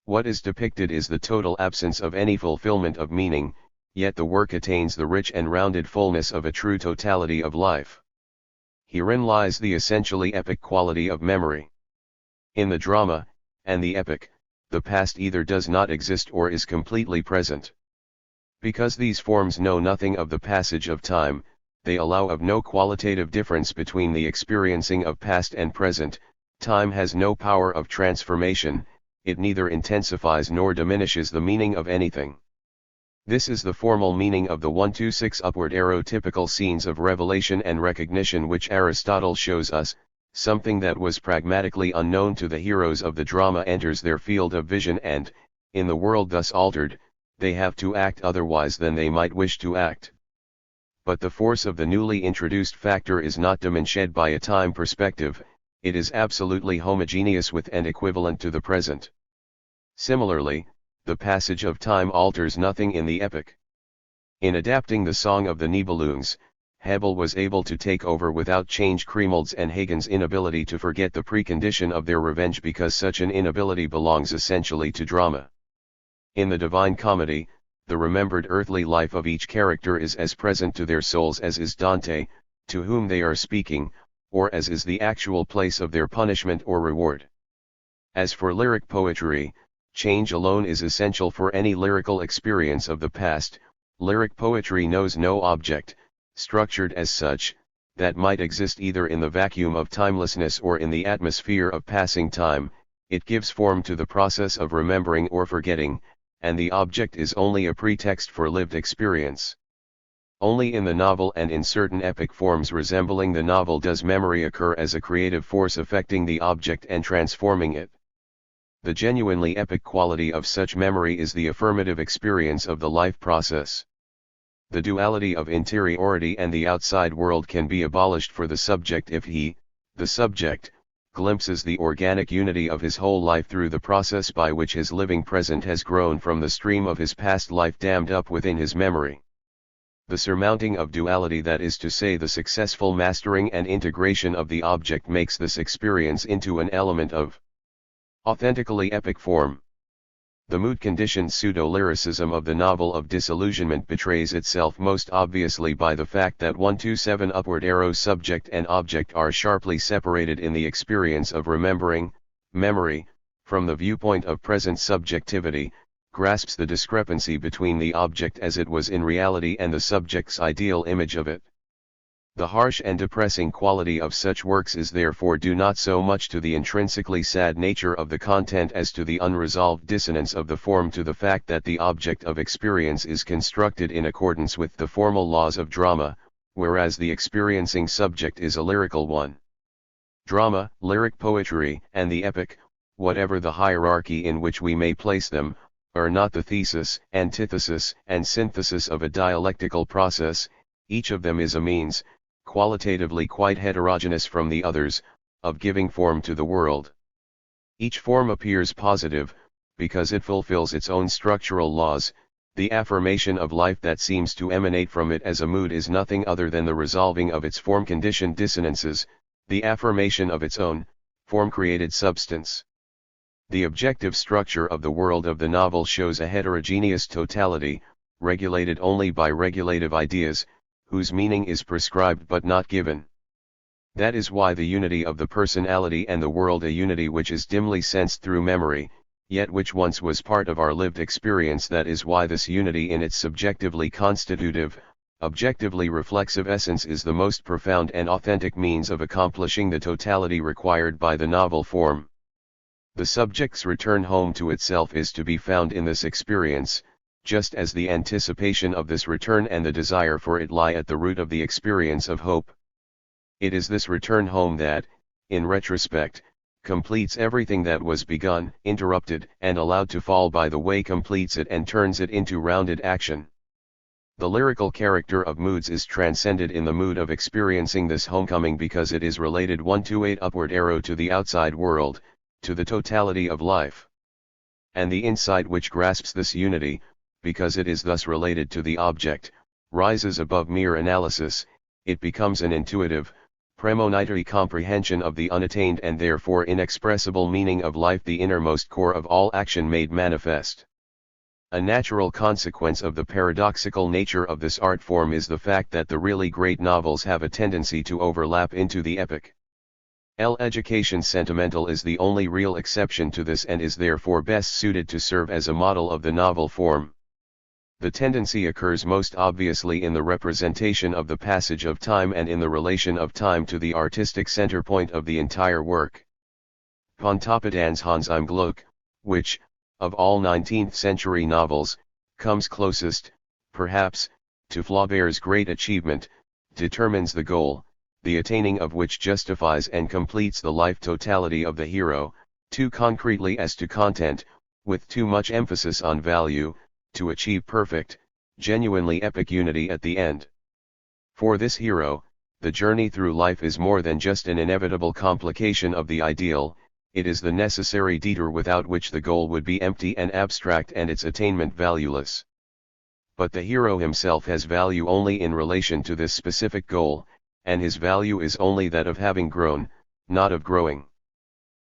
What is depicted is the total absence of any fulfillment of meaning, yet the work attains the rich and rounded fullness of a true totality of life. Herein lies the essentially epic quality of memory. In the drama, and the epic, the past either does not exist or is completely present. Because these forms know nothing of the passage of time, they allow of no qualitative difference between the experiencing of past and present. Time has no power of transformation, it neither intensifies nor diminishes the meaning of anything. This is the formal meaning of the 1-6 upward arrow typical scenes of revelation and recognition which Aristotle shows us. Something that was pragmatically unknown to the heroes of the drama enters their field of vision and, in the world thus altered, they have to act otherwise than they might wish to act. But the force of the newly introduced factor is not diminished by a time perspective, it is absolutely homogeneous with and equivalent to the present. Similarly, the passage of time alters nothing in the epic. In adapting the Song of the Nibelungs, Hebel was able to take over without change Kriemhild's and Hagen's inability to forget the precondition of their revenge because such an inability belongs essentially to drama. In the Divine Comedy, the remembered earthly life of each character is as present to their souls as is Dante, to whom they are speaking, or as is the actual place of their punishment or reward. As for lyric poetry, change alone is essential for any lyrical experience of the past. Lyric poetry knows no object, structured as such, that might exist either in the vacuum of timelessness or in the atmosphere of passing time. It gives form to the process of remembering or forgetting, and the object is only a pretext for lived experience. Only in the novel and in certain epic forms resembling the novel does memory occur as a creative force affecting the object and transforming it. The genuinely epic quality of such memory is the affirmative experience of the life process. The duality of interiority and the outside world can be abolished for the subject if he, the subject, glimpses the organic unity of his whole life through the process by which his living present has grown from the stream of his past life dammed up within his memory. The surmounting of duality, that is to say the successful mastering and integration of the object, makes this experience into an element of authentically epic form. The mood-conditioned pseudo-lyricism of the novel of disillusionment betrays itself most obviously by the fact that 1-7 upward arrow subject and object are sharply separated in the experience of remembering. Memory, from the viewpoint of present subjectivity, grasps the discrepancy between the object as it was in reality and the subject's ideal image of it. The harsh and depressing quality of such works is therefore due not so much to the intrinsically sad nature of the content as to the unresolved dissonance of the form, to the fact that the object of experience is constructed in accordance with the formal laws of drama, whereas the experiencing subject is a lyrical one. Drama, lyric poetry, and the epic, whatever the hierarchy in which we may place them, are not the thesis, antithesis, and synthesis of a dialectical process. Each of them is a means, qualitatively quite heterogeneous from the others, of giving form to the world. Each form appears positive, because it fulfills its own structural laws. The affirmation of life that seems to emanate from it as a mood is nothing other than the resolving of its form-conditioned dissonances, the affirmation of its own, form-created substance. The objective structure of the world of the novel shows a heterogeneous totality, regulated only by regulative ideas, whose meaning is prescribed but not given. That is why the unity of the personality and the world, a unity which is dimly sensed through memory, yet which once was part of our lived experience, that is why this unity in its subjectively constitutive, objectively reflexive essence is the most profound and authentic means of accomplishing the totality required by the novel form. The subject's return home to itself is to be found in this experience, just as the anticipation of this return and the desire for it lie at the root of the experience of hope. It is this return home that, in retrospect, completes everything that was begun, interrupted, and allowed to fall by the way, completes it and turns it into rounded action. The lyrical character of moods is transcended in the mood of experiencing this homecoming because it is related 1-8 upward arrow to the outside world, to the totality of life. And the insight which grasps this unity, because it is thus related to the object, rises above mere analysis. It becomes an intuitive, premonitory comprehension of the unattained and therefore inexpressible meaning of life, the innermost core of all action made manifest. A natural consequence of the paradoxical nature of this art form is the fact that the really great novels have a tendency to overlap into the epic. Education Sentimental is the only real exception to this and is therefore best suited to serve as a model of the novel form. The tendency occurs most obviously in the representation of the passage of time and in the relation of time to the artistic center point of the entire work. Pontoppidan's Hans im Glück, which, of all 19th-century novels, comes closest, perhaps, to Flaubert's great achievement, determines the goal, the attaining of which justifies and completes the life totality of the hero, too concretely as to content, with too much emphasis on value, to achieve perfect, genuinely epic unity at the end. For this hero, the journey through life is more than just an inevitable complication of the ideal, it is the necessary detour without which the goal would be empty and abstract and its attainment valueless. But the hero himself has value only in relation to this specific goal, and his value is only that of having grown, not of growing.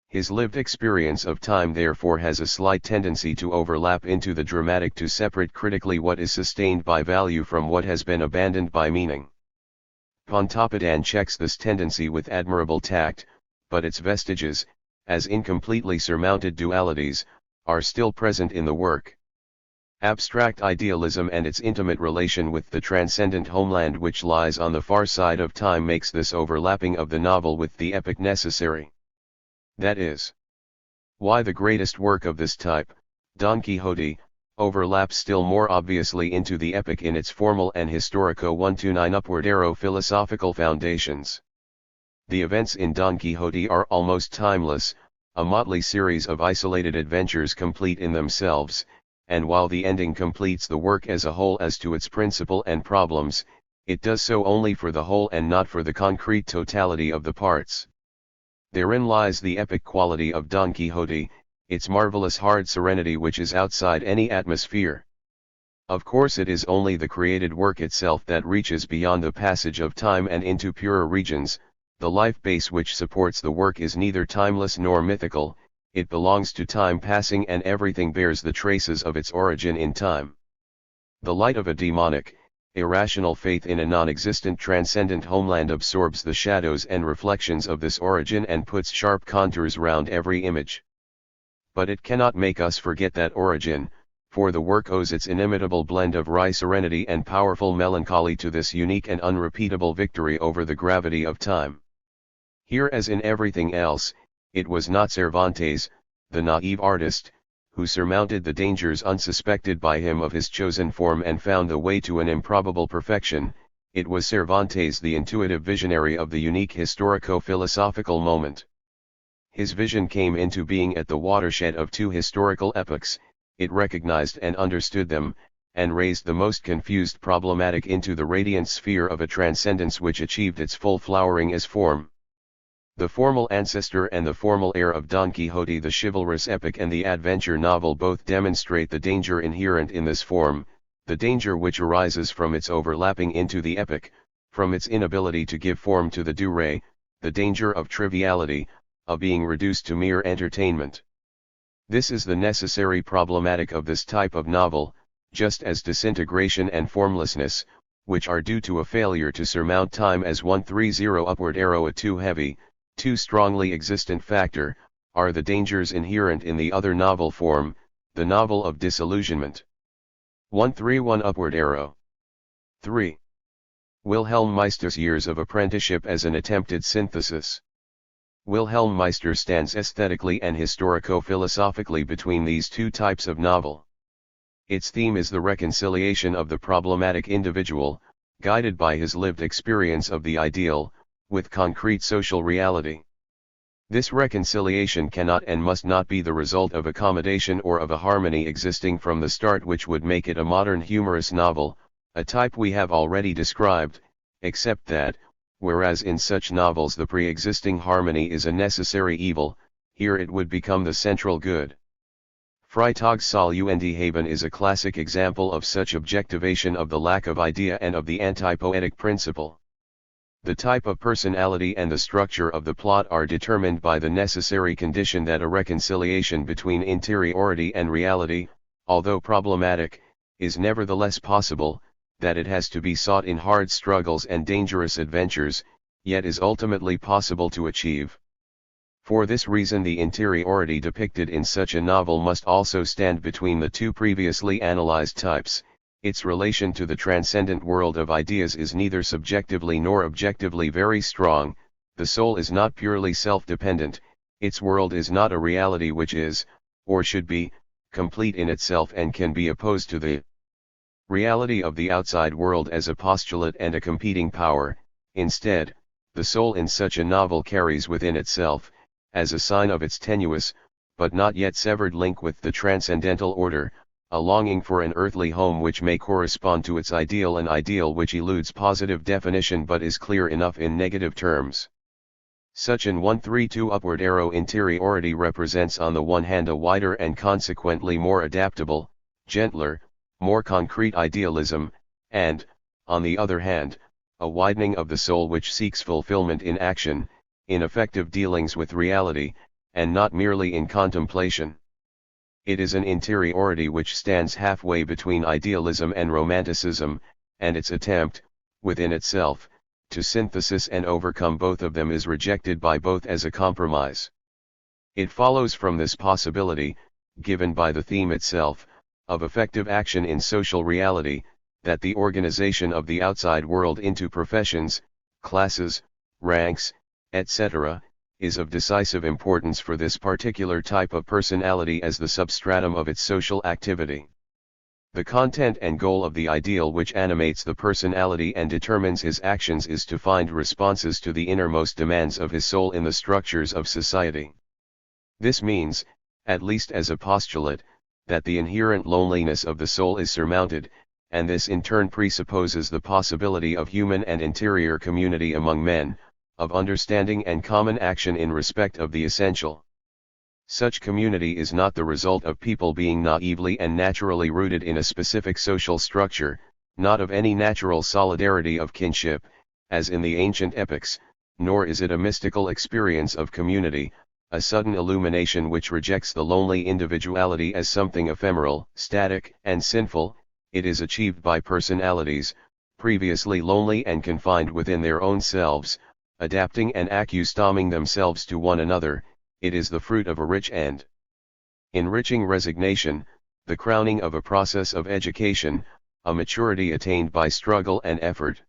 His lived experience of time therefore has a slight tendency to overlap into the dramatic, to separate critically what is sustained by value from what has been abandoned by meaning. Pontoppidan checks this tendency with admirable tact, but its vestiges, as incompletely surmounted dualities, are still present in the work. Abstract idealism and its intimate relation with the transcendent homeland which lies on the far side of time makes this overlapping of the novel with the epic necessary. That is why the greatest work of this type, Don Quixote, overlaps still more obviously into the epic in its formal and historico 1-9 upward arrow philosophical foundations. The events in Don Quixote are almost timeless, a motley series of isolated adventures complete in themselves, and while the ending completes the work as a whole as to its principle and problems, it does so only for the whole and not for the concrete totality of the parts. Therein lies the epic quality of Don Quixote, its marvelous hard serenity which is outside any atmosphere. Of course it is only the created work itself that reaches beyond the passage of time and into purer regions. The life base which supports the work is neither timeless nor mythical, it belongs to time passing and everything bears the traces of its origin in time. The light of a demonic, irrational faith in a non-existent transcendent homeland absorbs the shadows and reflections of this origin and puts sharp contours round every image. But it cannot make us forget that origin, for the work owes its inimitable blend of wry serenity and powerful melancholy to this unique and unrepeatable victory over the gravity of time. Here as in everything else, it was not Cervantes, the naive artist, who surmounted the dangers unsuspected by him of his chosen form and found the way to an improbable perfection, it was Cervantes the intuitive visionary of the unique historico-philosophical moment. His vision came into being at the watershed of two historical epochs, it recognized and understood them, and raised the most confused problematic into the radiant sphere of a transcendence which achieved its full flowering as form. The formal ancestor and the formal heir of Don Quixote, the chivalrous epic and the adventure novel, both demonstrate the danger inherent in this form, the danger which arises from its overlapping into the epic, from its inability to give form to the durée, the danger of triviality, of being reduced to mere entertainment. This is the necessary problematic of this type of novel, just as disintegration and formlessness, which are due to a failure to surmount time as 1-30 upward arrow a too heavy, too strongly existent factor, are the dangers inherent in the other novel form, the novel of disillusionment. 1-31 upward arrow. 3. Wilhelm Meister's years of apprenticeship as an attempted synthesis. Wilhelm Meister stands aesthetically and historico-philosophically between these two types of novel. Its theme is the reconciliation of the problematic individual, guided by his lived experience of the ideal, with concrete social reality. This reconciliation cannot and must not be the result of accommodation or of a harmony existing from the start which would make it a modern humorous novel, a type we have already described, except that, whereas in such novels the pre-existing harmony is a necessary evil, here it would become the central good. Freitagssaal und Haben is a classic example of such objectivation of the lack of idea and of the anti-poetic principle. The type of personality and the structure of the plot are determined by the necessary condition that a reconciliation between interiority and reality, although problematic, is nevertheless possible, that it has to be sought in hard struggles and dangerous adventures, yet is ultimately possible to achieve. For this reason the interiority depicted in such a novel must also stand between the two previously analyzed types. Its relation to the transcendent world of ideas is neither subjectively nor objectively very strong, the soul is not purely self-dependent, its world is not a reality which is, or should be, complete in itself and can be opposed to the reality of the outside world as a postulate and a competing power. Instead, the soul in such a novel carries within itself, as a sign of its tenuous, but not yet severed link with the transcendental order, a longing for an earthly home which may correspond to its ideal, an ideal which eludes positive definition but is clear enough in negative terms. Such an 132 upward arrow interiority represents on the one hand a wider and consequently more adaptable, gentler, more concrete idealism, and, on the other hand, a widening of the soul which seeks fulfillment in action, in effective dealings with reality, and not merely in contemplation. It is an interiority which stands halfway between idealism and romanticism, and its attempt, within itself, to synthesis and overcome both of them is rejected by both as a compromise. It follows from this possibility, given by the theme itself, of effective action in social reality, that the organization of the outside world into professions, classes, ranks, etc., is of decisive importance for this particular type of personality as the substratum of its social activity. The content and goal of the ideal which animates the personality and determines his actions is to find responses to the innermost demands of his soul in the structures of society. This means, at least as a postulate, that the inherent loneliness of the soul is surmounted, and this in turn presupposes the possibility of human and interior community among men, of understanding and common action in respect of the essential. Such community is not the result of people being naively and naturally rooted in a specific social structure, not of any natural solidarity of kinship, as in the ancient epics, nor is it a mystical experience of community, a sudden illumination which rejects the lonely individuality as something ephemeral, static, and sinful. It is achieved by personalities, previously lonely and confined within their own selves, adapting and accustoming themselves to one another. It is the fruit of a rich and enriching resignation, the crowning of a process of education, a maturity attained by struggle and effort.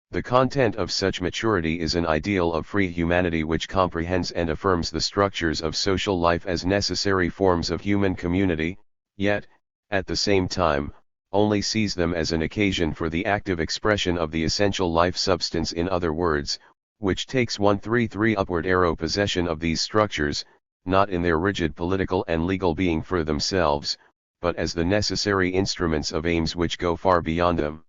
The content of such maturity is an ideal of free humanity which comprehends and affirms the structures of social life as necessary forms of human community, yet, at the same time, only sees them as an occasion for the active expression of the essential life substance, in other words, which takes 133 upward arrow possession of these structures, not in their rigid political and legal being for themselves, but as the necessary instruments of aims which go far beyond them.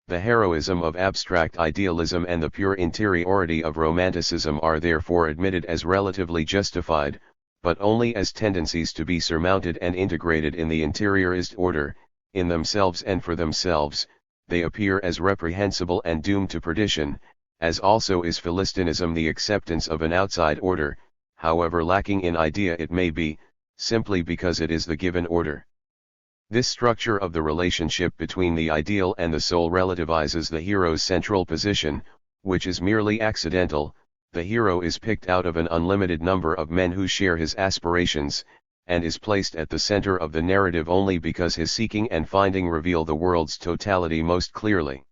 The heroism of abstract idealism and the pure interiority of romanticism are therefore admitted as relatively justified, but only as tendencies to be surmounted and integrated in the interiorist order. In themselves and for themselves, they appear as reprehensible and doomed to perdition, as also is Philistinism the acceptance of an outside order, however lacking in idea it may be, simply because it is the given order. This structure of the relationship between the ideal and the soul relativizes the hero's central position, which is merely accidental. The hero is picked out of an unlimited number of men who share his aspirations, and is placed at the center of the narrative only because his seeking and finding reveal the world's totality most clearly.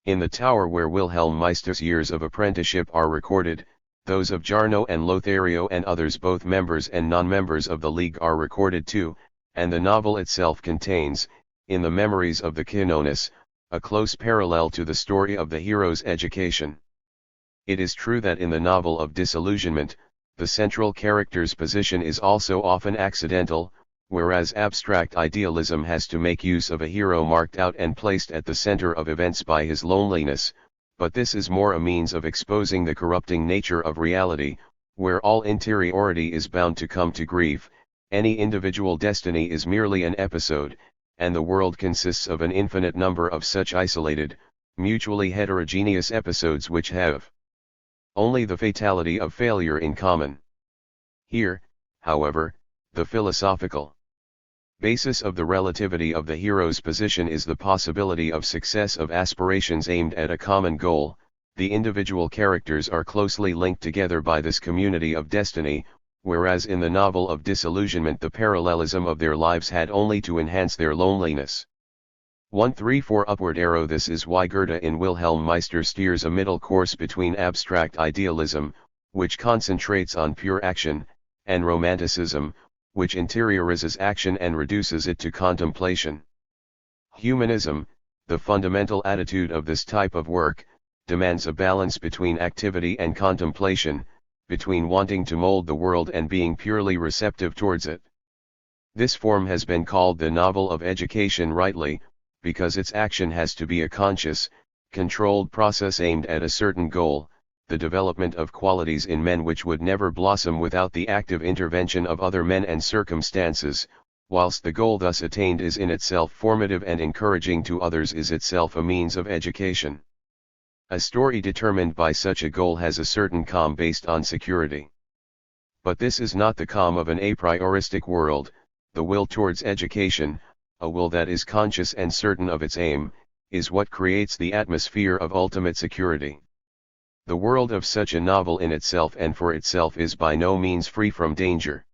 In the tower where Wilhelm Meister's years of apprenticeship are recorded, those of Jarno and Lothario and others, both members and non-members of the League, are recorded too, and the novel itself contains, in the memories of the Kanonis, a close parallel to the story of the hero's education. It is true that in the novel of Disillusionment, the central character's position is also often accidental, whereas abstract idealism has to make use of a hero marked out and placed at the center of events by his loneliness, but this is more a means of exposing the corrupting nature of reality, where all interiority is bound to come to grief. Any individual destiny is merely an episode, and the world consists of an infinite number of such isolated, mutually heterogeneous episodes which have only the fatality of failure in common. Here, however, the philosophical basis of the relativity of the hero's position is the possibility of success of aspirations aimed at a common goal. The individual characters are closely linked together by this community of destiny, whereas in the novel of Disillusionment the parallelism of their lives had only to enhance their loneliness. 134 Upward arrow. This is why Goethe in Wilhelm Meister steers a middle course between abstract idealism, which concentrates on pure action, and romanticism, which interiorizes action and reduces it to contemplation. Humanism, the fundamental attitude of this type of work, demands a balance between activity and contemplation, between wanting to mold the world and being purely receptive towards it. This form has been called the novel of education rightly, because its action has to be a conscious, controlled process aimed at a certain goal, the development of qualities in men which would never blossom without the active intervention of other men and circumstances, whilst the goal thus attained is in itself formative and encouraging to others is itself a means of education. A story determined by such a goal has a certain calm based on security. But this is not the calm of an a prioristic world. The will towards education, a will that is conscious and certain of its aim, is what creates the atmosphere of ultimate security. The world of such a novel in itself and for itself is by no means free from danger.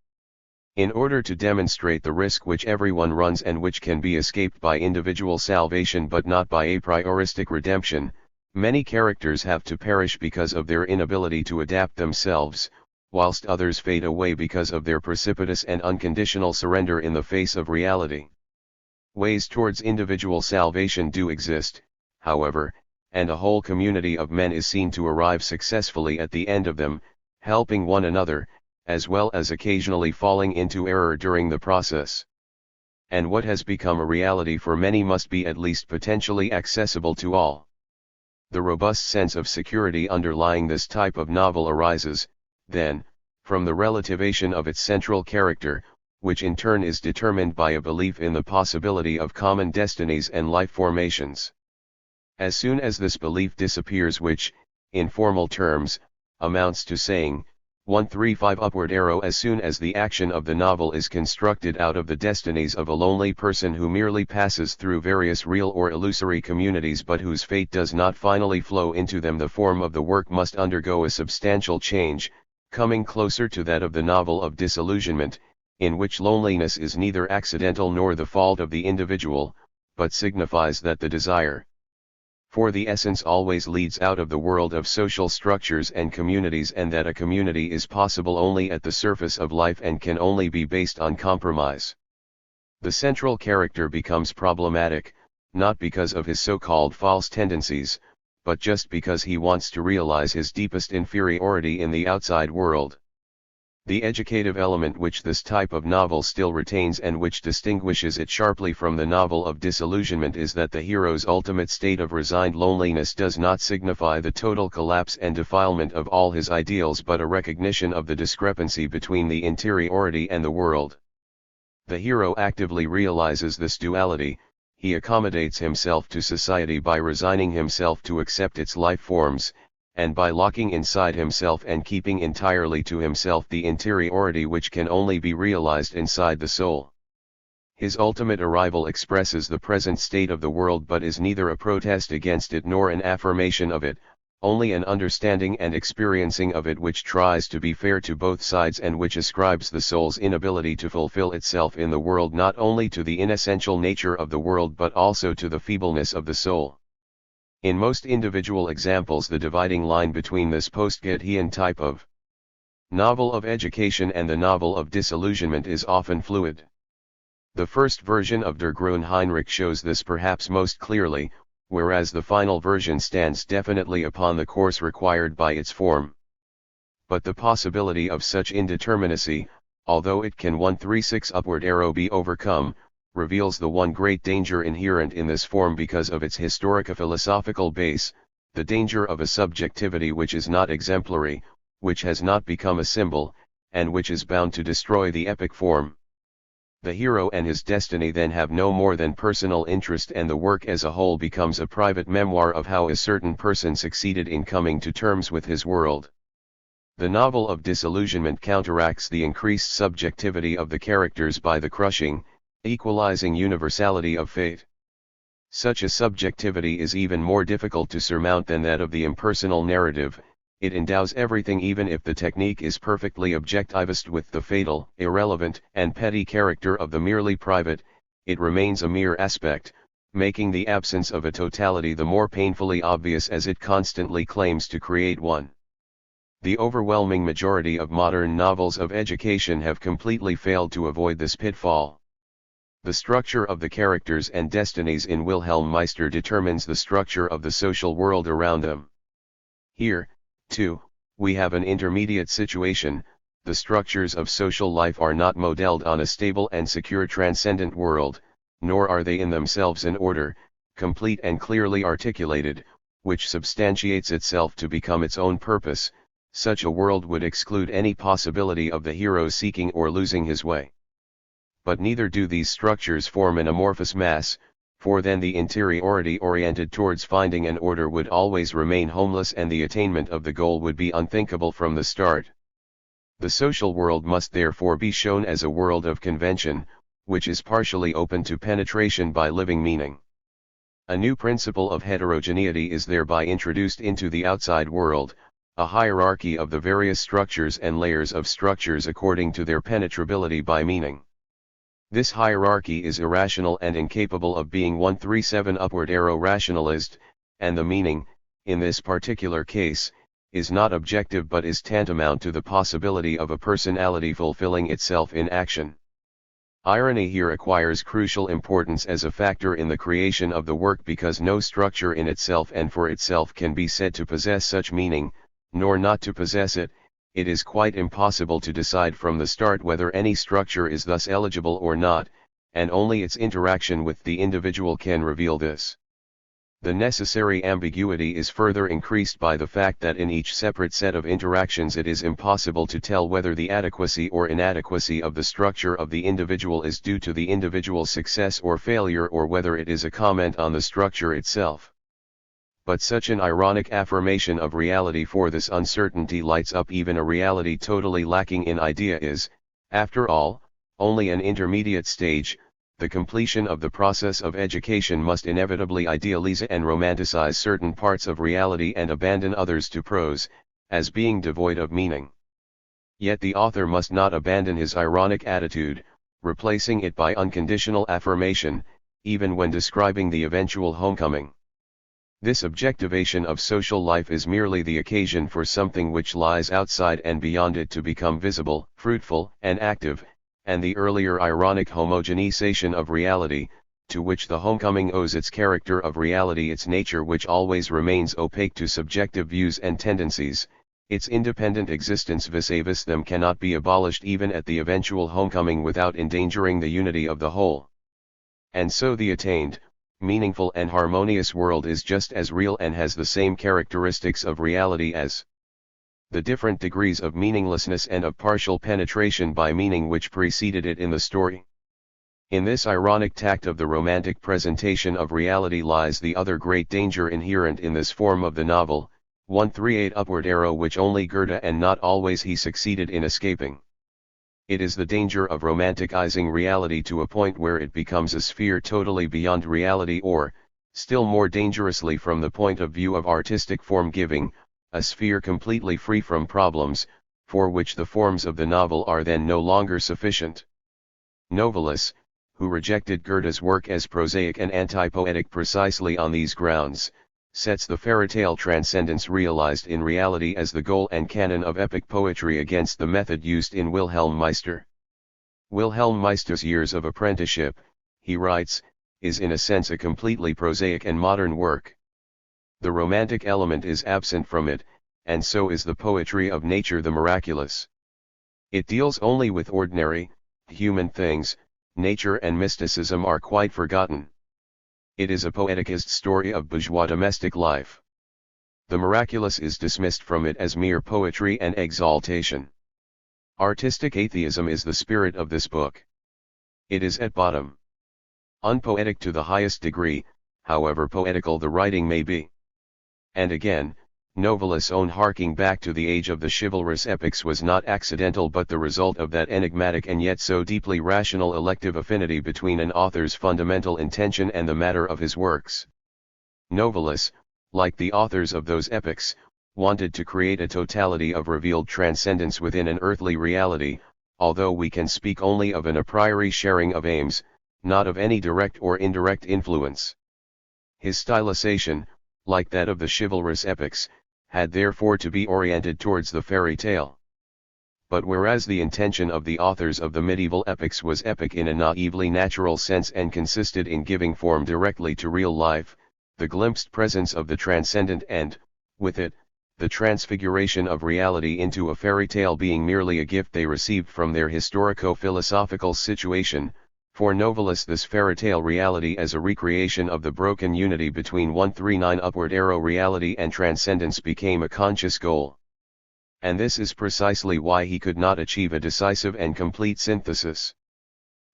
In order to demonstrate the risk which everyone runs and which can be escaped by individual salvation but not by a prioristic redemption, many characters have to perish because of their inability to adapt themselves, whilst others fade away because of their precipitous and unconditional surrender in the face of reality. Ways towards individual salvation do exist, however, and a whole community of men is seen to arrive successfully at the end of them, helping one another, as well as occasionally falling into error during the process. And what has become a reality for many must be at least potentially accessible to all. The robust sense of security underlying this type of novel arises, then, from the relativation of its central character, which in turn is determined by a belief in the possibility of common destinies and life formations. As soon as this belief disappears, which, in formal terms, amounts to saying, 135 upward arrow, as soon as the action of the novel is constructed out of the destinies of a lonely person who merely passes through various real or illusory communities but whose fate does not finally flow into them, the form of the work must undergo a substantial change, coming closer to that of the novel of Disillusionment, in which loneliness is neither accidental nor the fault of the individual, but signifies that the desire for the essence always leads out of the world of social structures and communities, and that a community is possible only at the surface of life and can only be based on compromise. The central character becomes problematic, not because of his so-called false tendencies, but just because he wants to realize his deepest inferiority in the outside world. The educative element which this type of novel still retains and which distinguishes it sharply from the novel of Disillusionment is that the hero's ultimate state of resigned loneliness does not signify the total collapse and defilement of all his ideals but a recognition of the discrepancy between the interiority and the world. The hero actively realizes this duality. He accommodates himself to society by resigning himself to accept its life forms, and by locking inside himself and keeping entirely to himself the interiority which can only be realized inside the soul. His ultimate arrival expresses the present state of the world but is neither a protest against it nor an affirmation of it, only an understanding and experiencing of it which tries to be fair to both sides and which ascribes the soul's inability to fulfill itself in the world not only to the inessential nature of the world but also to the feebleness of the soul. In most individual examples, the dividing line between this post-Goethean type of novel of education and the novel of disillusionment is often fluid. The first version of Der Grüne Heinrich shows this perhaps most clearly, whereas the final version stands definitely upon the course required by its form. But the possibility of such indeterminacy, although it can 136 upward arrow be overcome, reveals the one great danger inherent in this form because of its historico-philosophical base, the danger of a subjectivity which is not exemplary, which has not become a symbol, and which is bound to destroy the epic form. The hero and his destiny then have no more than personal interest, and the work as a whole becomes a private memoir of how a certain person succeeded in coming to terms with his world. The novel of disillusionment counteracts the increased subjectivity of the characters by the crushing, equalizing universality of fate. Such a subjectivity is even more difficult to surmount than that of the impersonal narrative. It endows everything, even if the technique is perfectly objectivist, with the fatal, irrelevant, and petty character of the merely private. It remains a mere aspect, making the absence of a totality the more painfully obvious as it constantly claims to create one. The overwhelming majority of modern novels of education have completely failed to avoid this pitfall. The structure of the characters and destinies in Wilhelm Meister determines the structure of the social world around them. Here, too, we have an intermediate situation. The structures of social life are not modeled on a stable and secure transcendent world, nor are they in themselves an order, complete and clearly articulated, which substantiates itself to become its own purpose. Such a world would exclude any possibility of the hero seeking or losing his way. But neither do these structures form an amorphous mass, for then the interiority oriented towards finding an order would always remain homeless, and the attainment of the goal would be unthinkable from the start. The social world must therefore be shown as a world of convention, which is partially open to penetration by living meaning. A new principle of heterogeneity is thereby introduced into the outside world, a hierarchy of the various structures and layers of structures according to their penetrability by meaning. This hierarchy is irrational and incapable of being 137 upward arrow rationalist, and the meaning, in this particular case, is not objective but is tantamount to the possibility of a personality fulfilling itself in action. Irony here acquires crucial importance as a factor in the creation of the work, because no structure in itself and for itself can be said to possess such meaning, nor not to possess it. It is quite impossible to decide from the start whether any structure is thus eligible or not, and only its interaction with the individual can reveal this. The necessary ambiguity is further increased by the fact that in each separate set of interactions it is impossible to tell whether the adequacy or inadequacy of the structure of the individual is due to the individual's success or failure, or whether it is a comment on the structure itself. But such an ironic affirmation of reality, for this uncertainty lights up even a reality totally lacking in idea, is, after all, only an intermediate stage. The completion of the process of education must inevitably idealize and romanticize certain parts of reality and abandon others to prose, as being devoid of meaning. Yet the author must not abandon his ironic attitude, replacing it by unconditional affirmation, even when describing the eventual homecoming. This objectivation of social life is merely the occasion for something which lies outside and beyond it to become visible, fruitful, and active, and the earlier ironic homogenization of reality, to which the homecoming owes its character of reality, its nature which always remains opaque to subjective views and tendencies, its independent existence vis-a-vis them, cannot be abolished even at the eventual homecoming without endangering the unity of the whole. And so the attained, meaningful and harmonious world is just as real and has the same characteristics of reality as the different degrees of meaninglessness and of partial penetration by meaning which preceded it in the story. In this ironic tact of the romantic presentation of reality lies the other great danger inherent in this form of the novel, 138 upward arrow, which only Goethe and not always he succeeded in escaping. It is the danger of romanticizing reality to a point where it becomes a sphere totally beyond reality, or, still more dangerously from the point of view of artistic form-giving, a sphere completely free from problems, for which the forms of the novel are then no longer sufficient. Novalis, who rejected Goethe's work as prosaic and anti-poetic precisely on these grounds, sets the fairytale transcendence realized in reality as the goal and canon of epic poetry against the method used in Wilhelm Meister. Wilhelm Meister's years of apprenticeship, he writes, is in a sense a completely prosaic and modern work. The romantic element is absent from it, and so is the poetry of nature the miraculous. It deals only with ordinary, human things, nature and mysticism are quite forgotten. It is a poeticized story of bourgeois domestic life. The miraculous is dismissed from it as mere poetry and exaltation. Artistic atheism is the spirit of this book. It is at bottom unpoetic to the highest degree, however poetical the writing may be. And again, Novalis' own harking back to the age of the chivalrous epics was not accidental but the result of that enigmatic and yet so deeply rational elective affinity between an author's fundamental intention and the matter of his works. Novalis, like the authors of those epics, wanted to create a totality of revealed transcendence within an earthly reality, although we can speak only of an a priori sharing of aims, not of any direct or indirect influence. His stylization, like that of the chivalrous epics, had therefore to be oriented towards the fairy tale. But whereas the intention of the authors of the medieval epics was epic in a naively natural sense and consisted in giving form directly to real life, the glimpsed presence of the transcendent and, with it, the transfiguration of reality into a fairy tale being merely a gift they received from their historico-philosophical situation, for Novalis this fairytale reality as a recreation of the broken unity between 139 upward arrow reality and transcendence became a conscious goal. And this is precisely why he could not achieve a decisive and complete synthesis.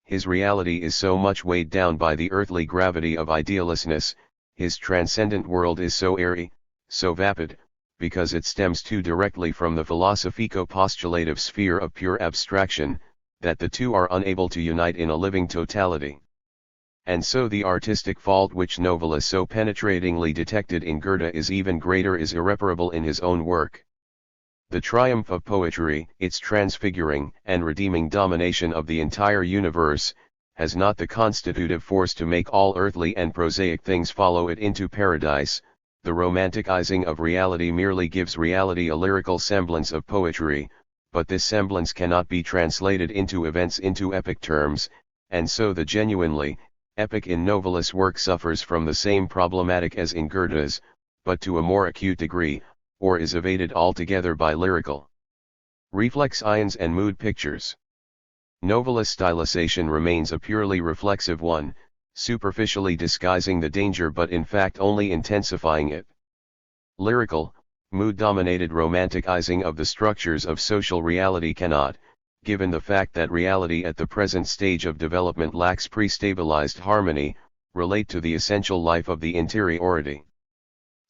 His reality is so much weighed down by the earthly gravity of idealistness, his transcendent world is so airy, so vapid, because it stems too directly from the philosophico-postulative sphere of pure abstraction, that the two are unable to unite in a living totality. And so the artistic fault which Novalis so penetratingly detected in Goethe is even greater, is irreparable in his own work. The triumph of poetry, its transfiguring and redeeming domination of the entire universe, has not the constitutive force to make all earthly and prosaic things follow it into paradise. The romanticizing of reality merely gives reality a lyrical semblance of poetry, but this semblance cannot be translated into events into epic terms, and so the genuinely epic in Novalis' work suffers from the same problematic as in Goethe's, but to a more acute degree, or is evaded altogether by lyrical reflexions and mood pictures. Novalis' stylization remains a purely reflexive one, superficially disguising the danger but in fact only intensifying it. Lyrical, mood-dominated romanticizing of the structures of social reality cannot, given the fact that reality at the present stage of development lacks pre-stabilized harmony, relate to the essential life of the interiority.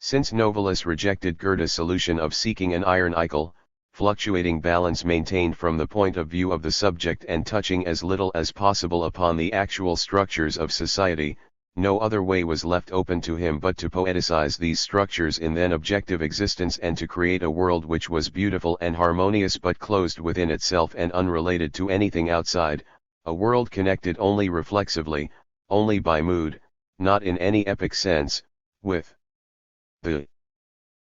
Since Novalis rejected Goethe's solution of seeking an iron equal, fluctuating balance maintained from the point of view of the subject and touching as little as possible upon the actual structures of society, no other way was left open to him but to poeticize these structures in then objective existence and to create a world which was beautiful and harmonious but closed within itself and unrelated to anything outside, a world connected only reflexively, only by mood, not in any epic sense, with the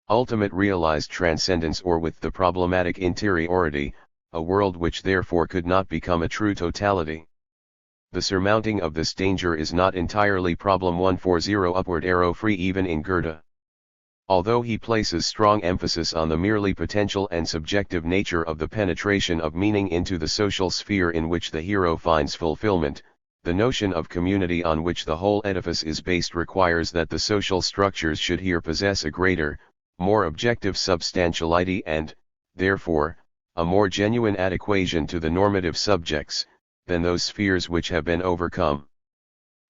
ultimate realized transcendence or with the problematic interiority, a world which therefore could not become a true totality. The surmounting of this danger is not entirely problem 140 upward arrow free even in Goethe. Although he places strong emphasis on the merely potential and subjective nature of the penetration of meaning into the social sphere in which the hero finds fulfillment, the notion of community on which the whole edifice is based requires that the social structures should here possess a greater, more objective substantiality and, therefore, a more genuine adequation to the normative subjects, than those spheres which have been overcome.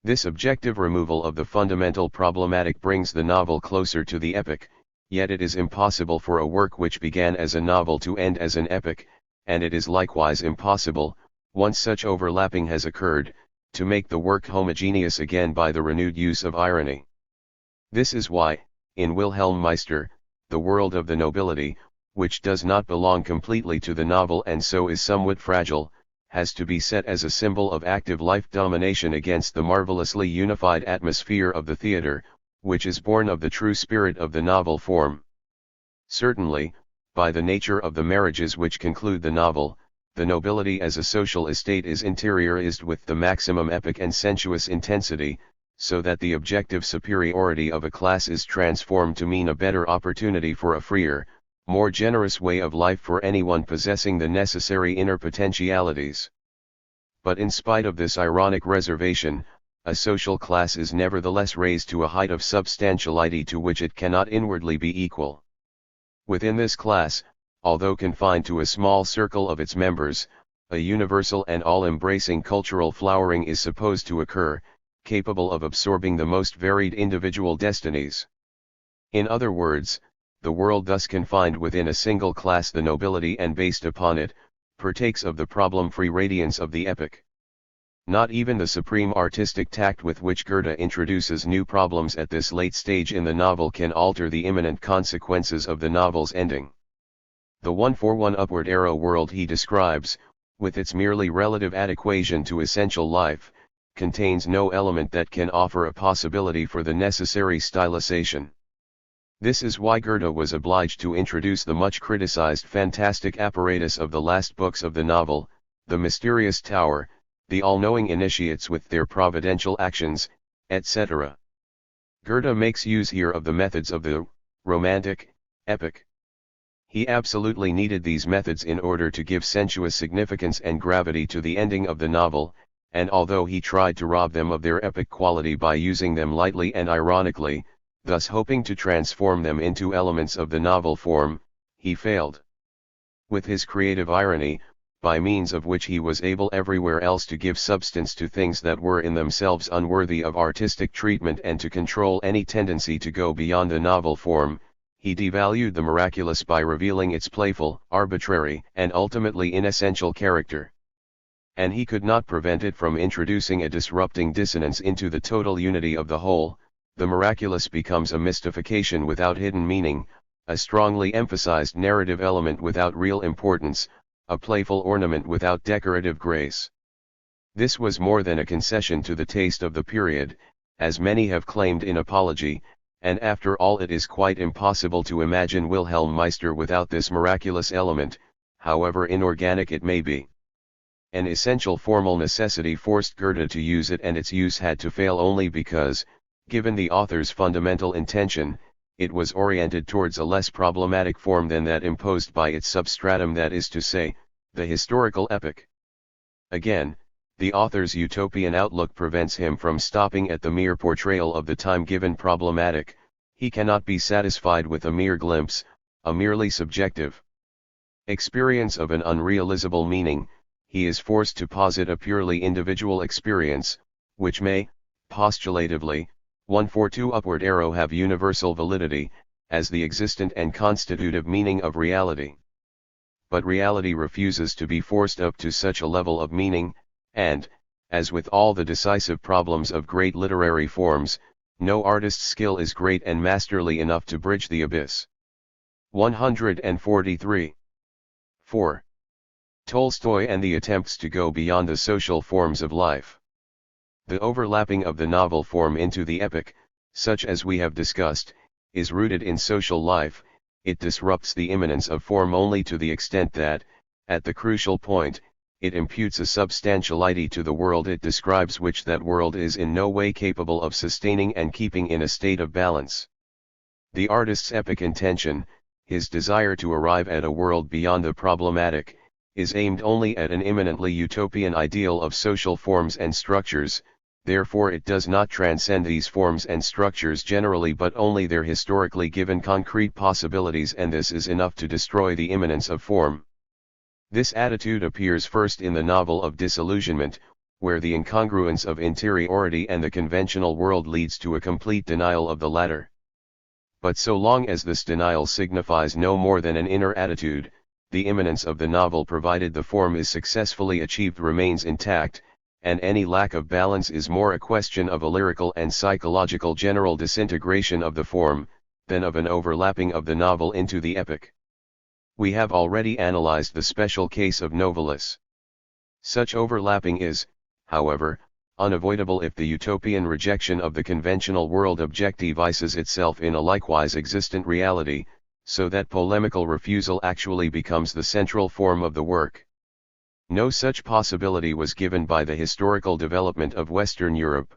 This objective removal of the fundamental problematic brings the novel closer to the epic, yet it is impossible for a work which began as a novel to end as an epic, and it is likewise impossible, once such overlapping has occurred, to make the work homogeneous again by the renewed use of irony. This is why, in Wilhelm Meister, the world of the nobility, which does not belong completely to the novel and so is somewhat fragile, has to be set as a symbol of active life domination against the marvelously unified atmosphere of the theater, which is born of the true spirit of the novel form. Certainly, by the nature of the marriages which conclude the novel, the nobility as a social estate is interiorized with the maximum epic and sensuous intensity, so that the objective superiority of a class is transformed to mean a better opportunity for a freer, more generous way of life for anyone possessing the necessary inner potentialities. But in spite of this ironic reservation, a social class is nevertheless raised to a height of substantiality to which it cannot inwardly be equal. Within this class, although confined to a small circle of its members, a universal and all-embracing cultural flowering is supposed to occur, capable of absorbing the most varied individual destinies. In other words, the world thus confined within a single class, the nobility, and based upon it, partakes of the problem-free radiance of the epic. Not even the supreme artistic tact with which Goethe introduces new problems at this late stage in the novel can alter the imminent consequences of the novel's ending. The one-for-one upward arrow world he describes, with its merely relative adequation to essential life, contains no element that can offer a possibility for the necessary stylization. This is why Goethe was obliged to introduce the much criticized fantastic apparatus of the last books of the novel, the mysterious tower, the all-knowing initiates with their providential actions, etc. Goethe makes use here of the methods of the romantic epic. He absolutely needed these methods in order to give sensuous significance and gravity to the ending of the novel, and although he tried to rob them of their epic quality by using them lightly and ironically, thus hoping to transform them into elements of the novel form, he failed. With his creative irony, by means of which he was able everywhere else to give substance to things that were in themselves unworthy of artistic treatment and to control any tendency to go beyond the novel form, he devalued the miraculous by revealing its playful, arbitrary, and ultimately inessential character. And he could not prevent it from introducing a disrupting dissonance into the total unity of the whole. The miraculous becomes a mystification without hidden meaning, a strongly emphasized narrative element without real importance, a playful ornament without decorative grace. This was more than a concession to the taste of the period, as many have claimed in apology, and after all it is quite impossible to imagine Wilhelm Meister without this miraculous element, however inorganic it may be. An essential formal necessity forced Goethe to use it, and its use had to fail only because, given the author's fundamental intention, it was oriented towards a less problematic form than that imposed by its substratum, that is to say, the historical epic. Again, the author's utopian outlook prevents him from stopping at the mere portrayal of the time given problematic. He cannot be satisfied with a mere glimpse, a merely subjective experience of an unrealizable meaning. He is forced to posit a purely individual experience, which may, postulatively, 142 upward arrow have universal validity, as the existent and constitutive meaning of reality. But reality refuses to be forced up to such a level of meaning, and, as with all the decisive problems of great literary forms, no artist's skill is great and masterly enough to bridge the abyss. 143. 4. Tolstoy and the attempts to go beyond the social forms of life. The overlapping of the novel form into the epic, such as we have discussed, is rooted in social life. It disrupts the immanence of form only to the extent that, at the crucial point, it imputes a substantiality to the world it describes which that world is in no way capable of sustaining and keeping in a state of balance. The artist's epic intention, his desire to arrive at a world beyond the problematic, is aimed only at an imminently utopian ideal of social forms and structures. Therefore it does not transcend these forms and structures generally but only their historically given concrete possibilities, and this is enough to destroy the immanence of form. This attitude appears first in the novel of Disillusionment, where the incongruence of interiority and the conventional world leads to a complete denial of the latter. But so long as this denial signifies no more than an inner attitude, the immanence of the novel, provided the form is successfully achieved, remains intact, and any lack of balance is more a question of a lyrical and psychological general disintegration of the form, than of an overlapping of the novel into the epic. We have already analyzed the special case of Novalis. Such overlapping is, however, unavoidable if the utopian rejection of the conventional world objectivizes itself in a likewise existent reality, so that polemical refusal actually becomes the central form of the work. No such possibility was given by the historical development of Western Europe.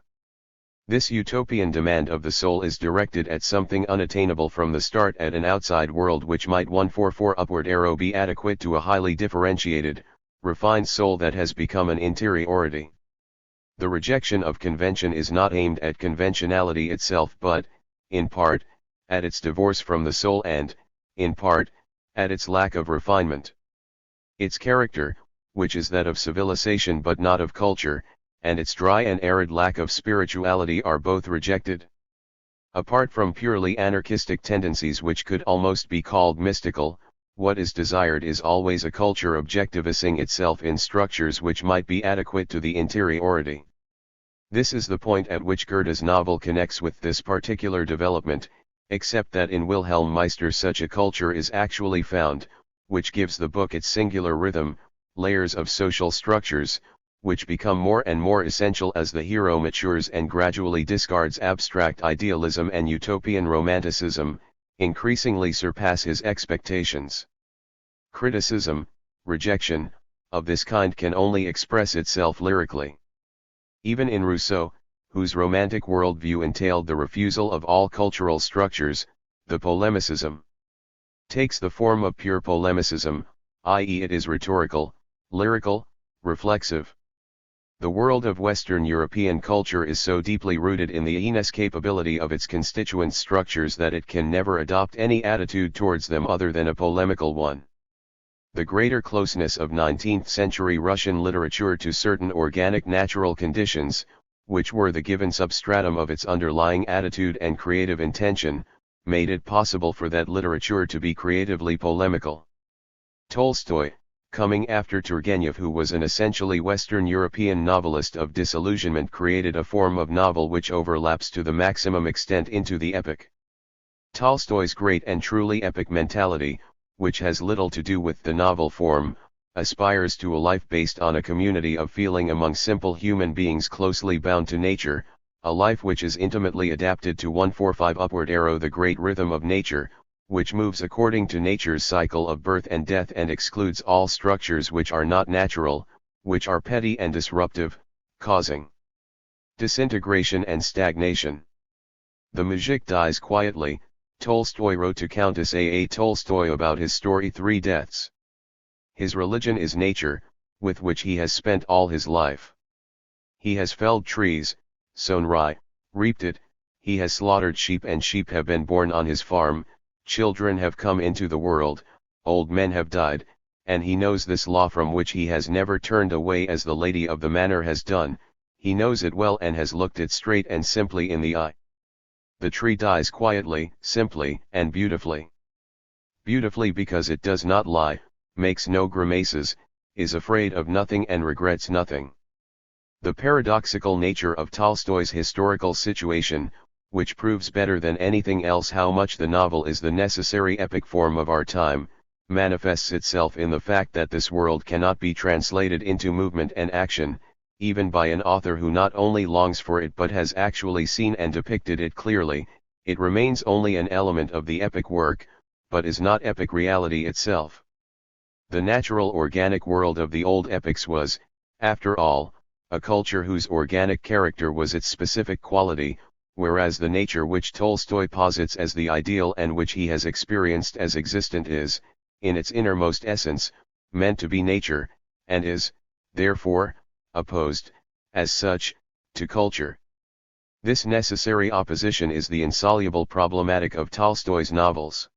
This utopian demand of the soul is directed at something unattainable from the start, at an outside world which might 144 upward arrow be adequate to a highly differentiated, refined soul that has become an interiority. The rejection of convention is not aimed at conventionality itself but, in part, at its divorce from the soul and, in part, at its lack of refinement. Its character, which is that of civilization but not of culture, and its dry and arid lack of spirituality are both rejected. Apart from purely anarchistic tendencies which could almost be called mystical, what is desired is always a culture objectivizing itself in structures which might be adequate to the interiority. This is the point at which Goethe's novel connects with this particular development, except that in Wilhelm Meister such a culture is actually found, which gives the book its singular rhythm, layers of social structures, which become more and more essential as the hero matures and gradually discards abstract idealism and utopian romanticism, increasingly surpass his expectations. Criticism, rejection, of this kind can only express itself lyrically. Even in Rousseau, whose romantic worldview entailed the refusal of all cultural structures, the polemicism takes the form of pure polemicism, i.e. it is rhetorical, lyrical, reflexive. The world of Western European culture is so deeply rooted in the inescapability of its constituent structures that it can never adopt any attitude towards them other than a polemical one. The greater closeness of 19th-century Russian literature to certain organic natural conditions, which were the given substratum of its underlying attitude and creative intention, made it possible for that literature to be creatively polemical. Tolstoy, coming after Turgenev, who was an essentially Western European novelist of disillusionment, created a form of novel which overlaps to the maximum extent into the epic. Tolstoy's great and truly epic mentality, which has little to do with the novel form, aspires to a life based on a community of feeling among simple human beings closely bound to nature, a life which is intimately adapted to 145 upward arrow, the great rhythm of nature, which moves according to nature's cycle of birth and death and excludes all structures which are not natural, which are petty and disruptive, causing disintegration and stagnation. The muzhik dies quietly, Tolstoy wrote to Countess A. Tolstoy about his story Three Deaths. His religion is nature, with which he has spent all his life. He has felled trees, sown rye, reaped it, he has slaughtered sheep and sheep have been born on his farm, children have come into the world, old men have died, and he knows this law from which he has never turned away as the lady of the manor has done, he knows it well and has looked it straight and simply in the eye. The tree dies quietly, simply, and beautifully. Beautifully because it does not lie, makes no grimaces, is afraid of nothing and regrets nothing. The paradoxical nature of Tolstoy's historical situation, which proves better than anything else how much the novel is the necessary epic form of our time, manifests itself in the fact that this world cannot be translated into movement and action, even by an author who not only longs for it but has actually seen and depicted it clearly. It remains only an element of the epic work, but is not epic reality itself. The natural organic world of the old epics was, after all, a culture whose organic character was its specific quality, whereas the nature which Tolstoy posits as the ideal and which he has experienced as existent is, in its innermost essence, meant to be nature, and is, therefore, opposed, as such, to culture. This necessary opposition is the insoluble problematic of Tolstoy's novels.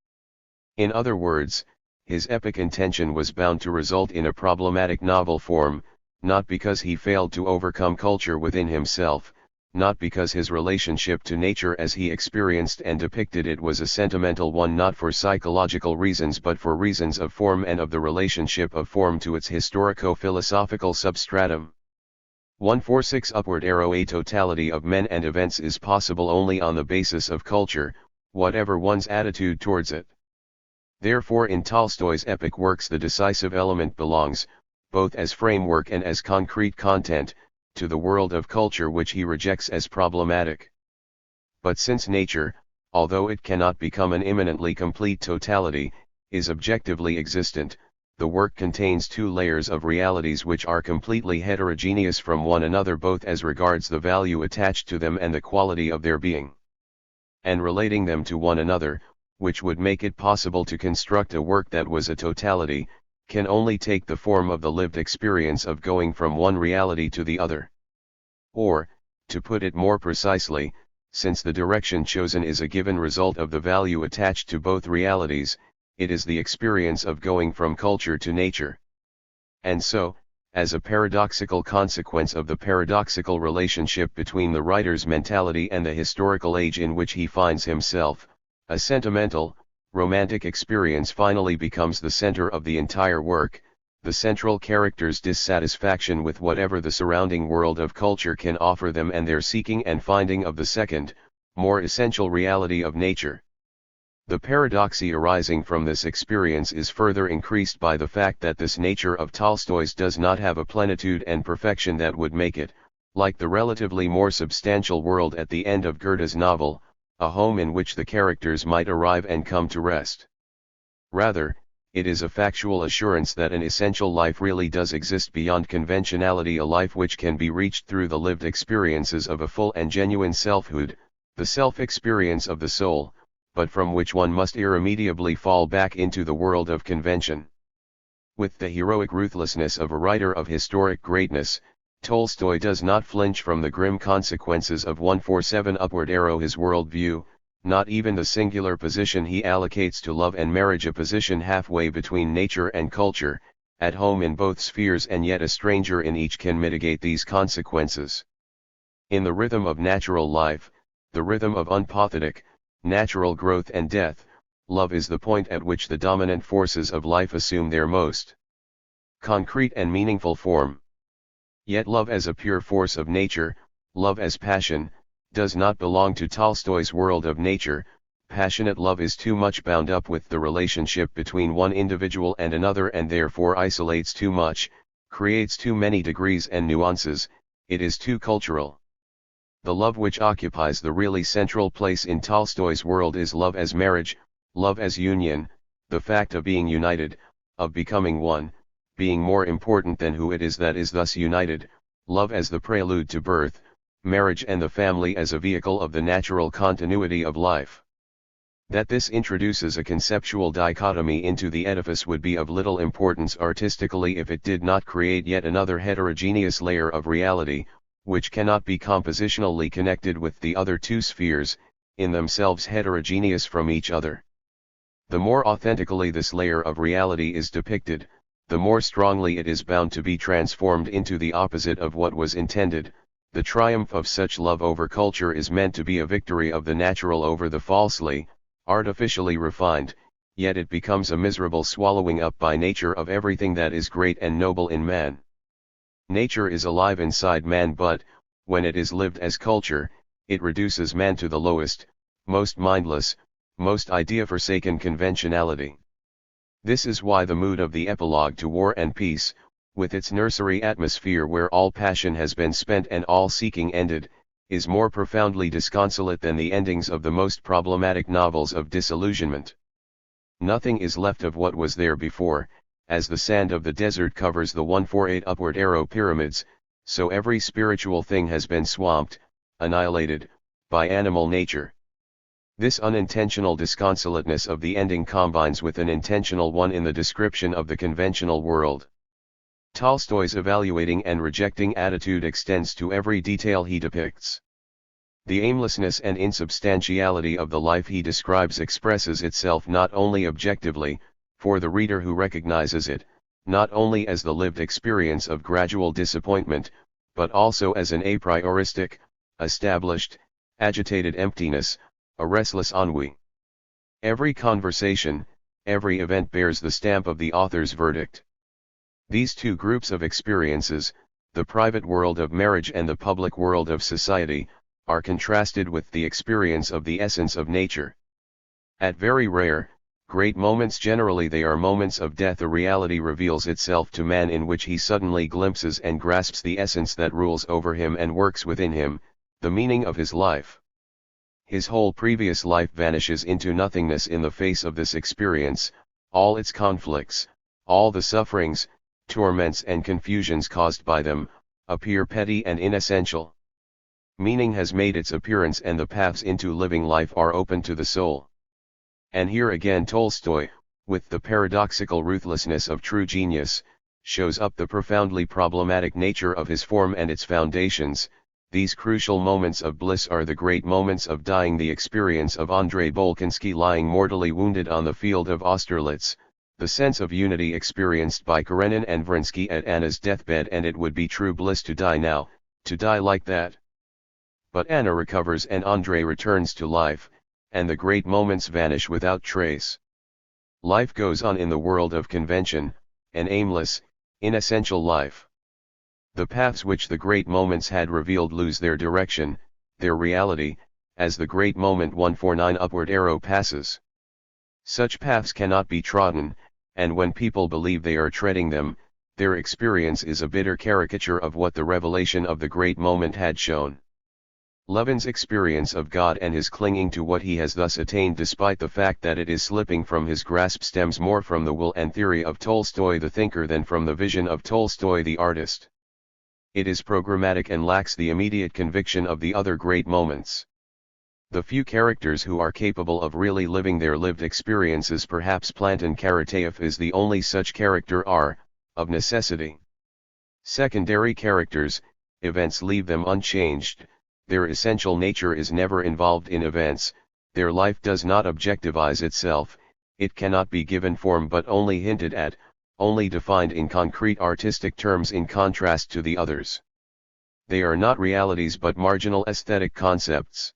In other words, his epic intention was bound to result in a problematic novel form, not because he failed to overcome culture within himself, not because his relationship to nature as he experienced and depicted it was a sentimental one, not for psychological reasons but for reasons of form and of the relationship of form to its historico-philosophical substratum. 146 upward arrow. A totality of men and events is possible only on the basis of culture, whatever one's attitude towards it. Therefore in Tolstoy's epic works the decisive element belongs, both as framework and as concrete content, to the world of culture which he rejects as problematic. But since nature, although it cannot become an immanently complete totality, is objectively existent, the work contains two layers of realities which are completely heterogeneous from one another both as regards the value attached to them and the quality of their being. And relating them to one another, which would make it possible to construct a work that was a totality, can only take the form of the lived experience of going from one reality to the other. Or, to put it more precisely, since the direction chosen is a given result of the value attached to both realities, it is the experience of going from culture to nature. And so, as a paradoxical consequence of the paradoxical relationship between the writer's mentality and the historical age in which he finds himself, a sentimental, romantic experience finally becomes the center of the entire work, the central character's dissatisfaction with whatever the surrounding world of culture can offer them and their seeking and finding of the second, more essential reality of nature. The paradoxy arising from this experience is further increased by the fact that this nature of Tolstoy's does not have a plenitude and perfection that would make it, like the relatively more substantial world at the end of Goethe's novel, a home in which the characters might arrive and come to rest. Rather, it is a factual assurance that an essential life really does exist beyond conventionality, a life which can be reached through the lived experiences of a full and genuine selfhood, the self-experience of the soul, but from which one must irremediably fall back into the world of convention. With the heroic ruthlessness of a writer of historic greatness, Tolstoy does not flinch from the grim consequences of 147 upward arrow his worldview, not even the singular position he allocates to love and marriage, a position halfway between nature and culture, at home in both spheres and yet a stranger in each, can mitigate these consequences. In the rhythm of natural life, the rhythm of unpathetic, natural growth and death, love is the point at which the dominant forces of life assume their most concrete and meaningful form. Yet love as a pure force of nature, love as passion, does not belong to Tolstoy's world of nature. Passionate love is too much bound up with the relationship between one individual and another and therefore isolates too much, creates too many degrees and nuances, it is too cultural. The love which occupies the really central place in Tolstoy's world is love as marriage, love as union, the fact of being united, of becoming one, being more important than who it is that is thus united, love as the prelude to birth, marriage and the family as a vehicle of the natural continuity of life. That this introduces a conceptual dichotomy into the edifice would be of little importance artistically if it did not create yet another heterogeneous layer of reality, which cannot be compositionally connected with the other two spheres, in themselves heterogeneous from each other. The more authentically this layer of reality is depicted, the more strongly it is bound to be transformed into the opposite of what was intended. The triumph of such love over culture is meant to be a victory of the natural over the falsely, artificially refined, yet it becomes a miserable swallowing up by nature of everything that is great and noble in man. Nature is alive inside man, but, when it is lived as culture, it reduces man to the lowest, most mindless, most idea-forsaken conventionality. This is why the mood of the epilogue to War and Peace, with its nursery atmosphere where all passion has been spent and all seeking ended, is more profoundly disconsolate than the endings of the most problematic novels of disillusionment. Nothing is left of what was there before. As the sand of the desert covers the 148 upward arrow pyramids, so every spiritual thing has been swamped, annihilated, by animal nature. This unintentional disconsolateness of the ending combines with an intentional one in the description of the conventional world. Tolstoy's evaluating and rejecting attitude extends to every detail he depicts. The aimlessness and insubstantiality of the life he describes expresses itself not only objectively, for the reader who recognizes it, not only as the lived experience of gradual disappointment, but also as an a prioristic, established, agitated emptiness, a restless ennui. Every conversation, every event bears the stamp of the author's verdict. These two groups of experiences, the private world of marriage and the public world of society, are contrasted with the experience of the essence of nature. At very rare, Great moments generally they are moments of death. A reality reveals itself to man in which he suddenly glimpses and grasps the essence that rules over him and works within him, the meaning of his life. His whole previous life vanishes into nothingness in the face of this experience, all its conflicts, all the sufferings, torments and confusions caused by them, appear petty and inessential. Meaning has made its appearance and the paths into living life are open to the soul. And here again Tolstoy, with the paradoxical ruthlessness of true genius, shows up the profoundly problematic nature of his form and its foundations. These crucial moments of bliss are the great moments of dying. The experience of Andrei Bolkonsky lying mortally wounded on the field of Austerlitz, the sense of unity experienced by Karenin and Vronsky at Anna's deathbed, and it would be true bliss to die now, to die like that. But Anna recovers and Andrei returns to life, and the great moments vanish without trace. Life goes on in the world of convention, an aimless, inessential life. The paths which the great moments had revealed lose their direction, their reality, as the great moment 149 upward arrow passes. Such paths cannot be trodden, and when people believe they are treading them, their experience is a bitter caricature of what the revelation of the great moment had shown. Levin's experience of God and his clinging to what he has thus attained despite the fact that it is slipping from his grasp stems more from the will and theory of Tolstoy the thinker than from the vision of Tolstoy the artist. It is programmatic and lacks the immediate conviction of the other great moments. The few characters who are capable of really living their lived experiences, perhaps Plantin Karateev is the only such character, are, of necessity, secondary characters. Events leave them unchanged. Their essential nature is never involved in events, their life does not objectivize itself, it cannot be given form but only hinted at, only defined in concrete artistic terms in contrast to the others. They are not realities but marginal aesthetic concepts.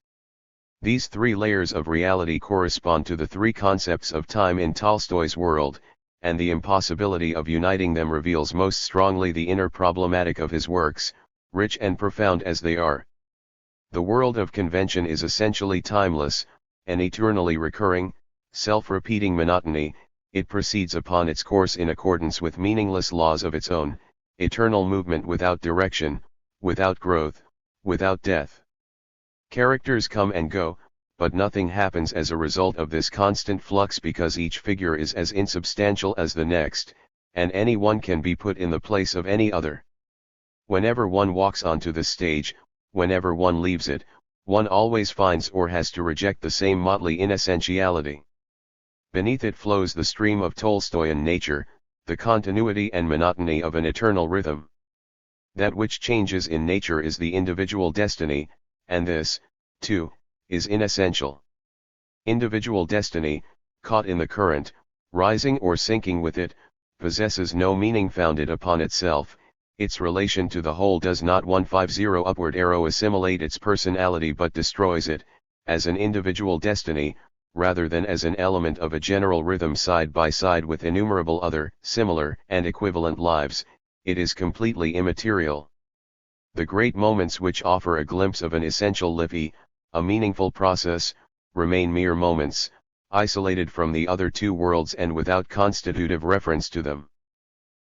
These three layers of reality correspond to the three concepts of time in Tolstoy's world, and the impossibility of uniting them reveals most strongly the inner problematic of his works, rich and profound as they are. The world of convention is essentially timeless, an eternally recurring, self-repeating monotony. It proceeds upon its course in accordance with meaningless laws of its own, eternal movement without direction, without growth, without death. Characters come and go, but nothing happens as a result of this constant flux because each figure is as insubstantial as the next, and any one can be put in the place of any other. Whenever one walks onto the stage, whenever one leaves it, one always finds or has to reject the same motley inessentiality. Beneath it flows the stream of Tolstoyan nature, the continuity and monotony of an eternal rhythm. That which changes in nature is the individual destiny, and this, too, is inessential. Individual destiny, caught in the current, rising or sinking with it, possesses no meaning founded upon itself. Its relation to the whole does not 150 upward arrow assimilate its personality but destroys it, as an individual destiny, rather than as an element of a general rhythm side by side with innumerable other, similar and equivalent lives. It is completely immaterial. The great moments which offer a glimpse of an essential life, a meaningful process, remain mere moments, isolated from the other two worlds and without constitutive reference to them.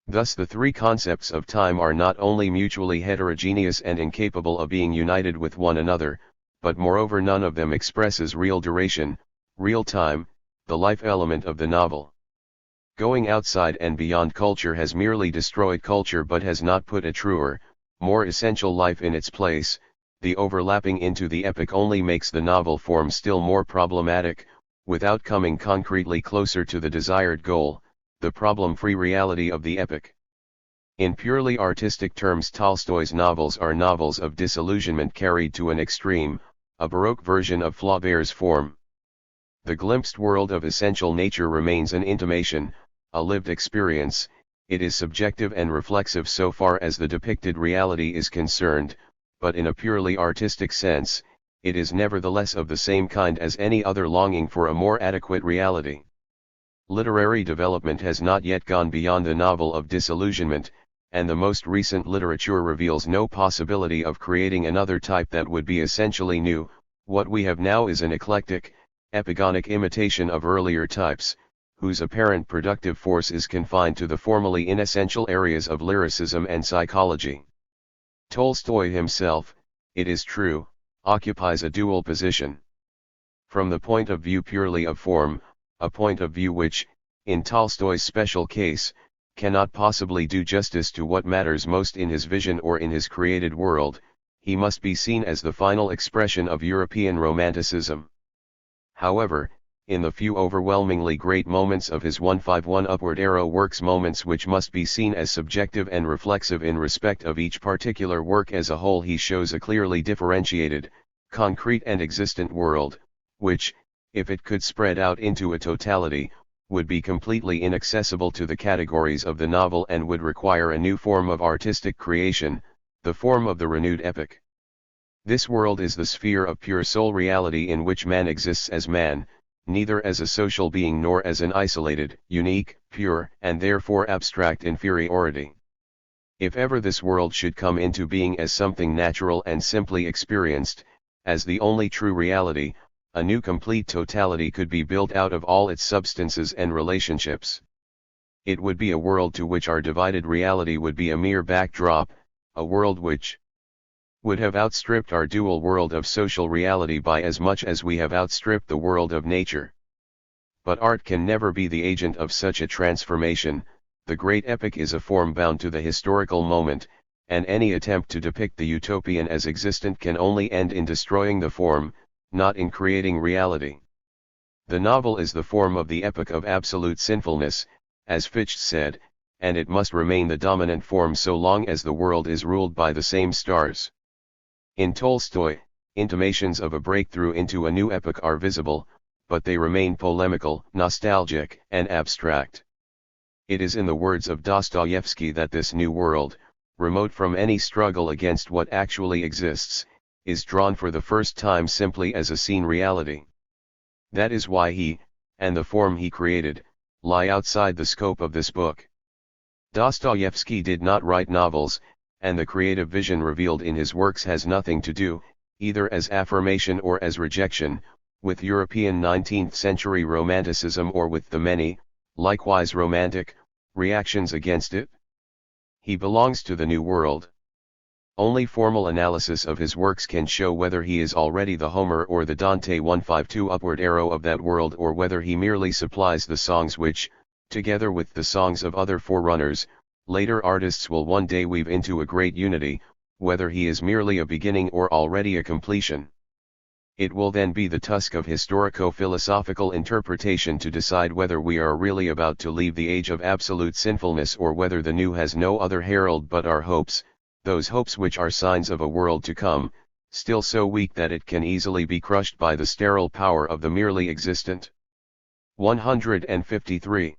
Thus the three concepts of time are not only mutually heterogeneous and incapable of being united with one another, but moreover none of them expresses real duration, real time, the life element of the novel. Going outside and beyond culture has merely destroyed culture but has not put a truer, more essential life in its place. The overlapping into the epic only makes the novel form still more problematic, without coming concretely closer to the desired goal, the problem-free reality of the epic. In purely artistic terms, Tolstoy's novels are novels of disillusionment carried to an extreme, a Baroque version of Flaubert's form. The glimpsed world of essential nature remains an intimation, a lived experience. It is subjective and reflexive so far as the depicted reality is concerned, but in a purely artistic sense, it is nevertheless of the same kind as any other longing for a more adequate reality. Literary development has not yet gone beyond the novel of disillusionment, and the most recent literature reveals no possibility of creating another type that would be essentially new. What we have now is an eclectic, epigonic imitation of earlier types, whose apparent productive force is confined to the formally inessential areas of lyricism and psychology. Tolstoy himself, it is true, occupies a dual position. From the point of view purely of form, a point of view which, in Tolstoy's special case, cannot possibly do justice to what matters most in his vision or in his created world, he must be seen as the final expression of European Romanticism. However, in the few overwhelmingly great moments of his 151 Upward Arrow works, moments which must be seen as subjective and reflexive in respect of each particular work as a whole, he shows a clearly differentiated, concrete and existent world, which, if it could spread out into a totality, would be completely inaccessible to the categories of the novel and would require a new form of artistic creation, the form of the renewed epic. This world is the sphere of pure soul reality in which man exists as man, neither as a social being nor as an isolated, unique, pure, and therefore abstract inferiority. If ever this world should come into being as something natural and simply experienced, as the only true reality, a new complete totality could be built out of all its substances and relationships. It would be a world to which our divided reality would be a mere backdrop, a world which would have outstripped our dual world of social reality by as much as we have outstripped the world of nature. But art can never be the agent of such a transformation. The great epic is a form bound to the historical moment, and any attempt to depict the utopian as existent can only end in destroying the form, not in creating reality. The novel is the form of the epoch of absolute sinfulness, as Fichte said, and it must remain the dominant form so long as the world is ruled by the same stars. In Tolstoy, intimations of a breakthrough into a new epoch are visible, but they remain polemical, nostalgic, and abstract. It is in the words of Dostoevsky that this new world, remote from any struggle against what actually exists, is drawn for the first time simply as a seen reality. That is why he, and the form he created, lie outside the scope of this book. Dostoevsky did not write novels, and the creative vision revealed in his works has nothing to do, either as affirmation or as rejection, with European 19th century Romanticism or with the many, likewise romantic, reactions against it. He belongs to the New World. Only formal analysis of his works can show whether he is already the Homer or the Dante 152 Upward Arrow of that world, or whether he merely supplies the songs which, together with the songs of other forerunners, later artists will one day weave into a great unity, whether he is merely a beginning or already a completion. It will then be the task of historico-philosophical interpretation to decide whether we are really about to leave the age of absolute sinfulness, or whether the new has no other herald but our hopes, those hopes which are signs of a world to come, still so weak that it can easily be crushed by the sterile power of the merely existent. 153.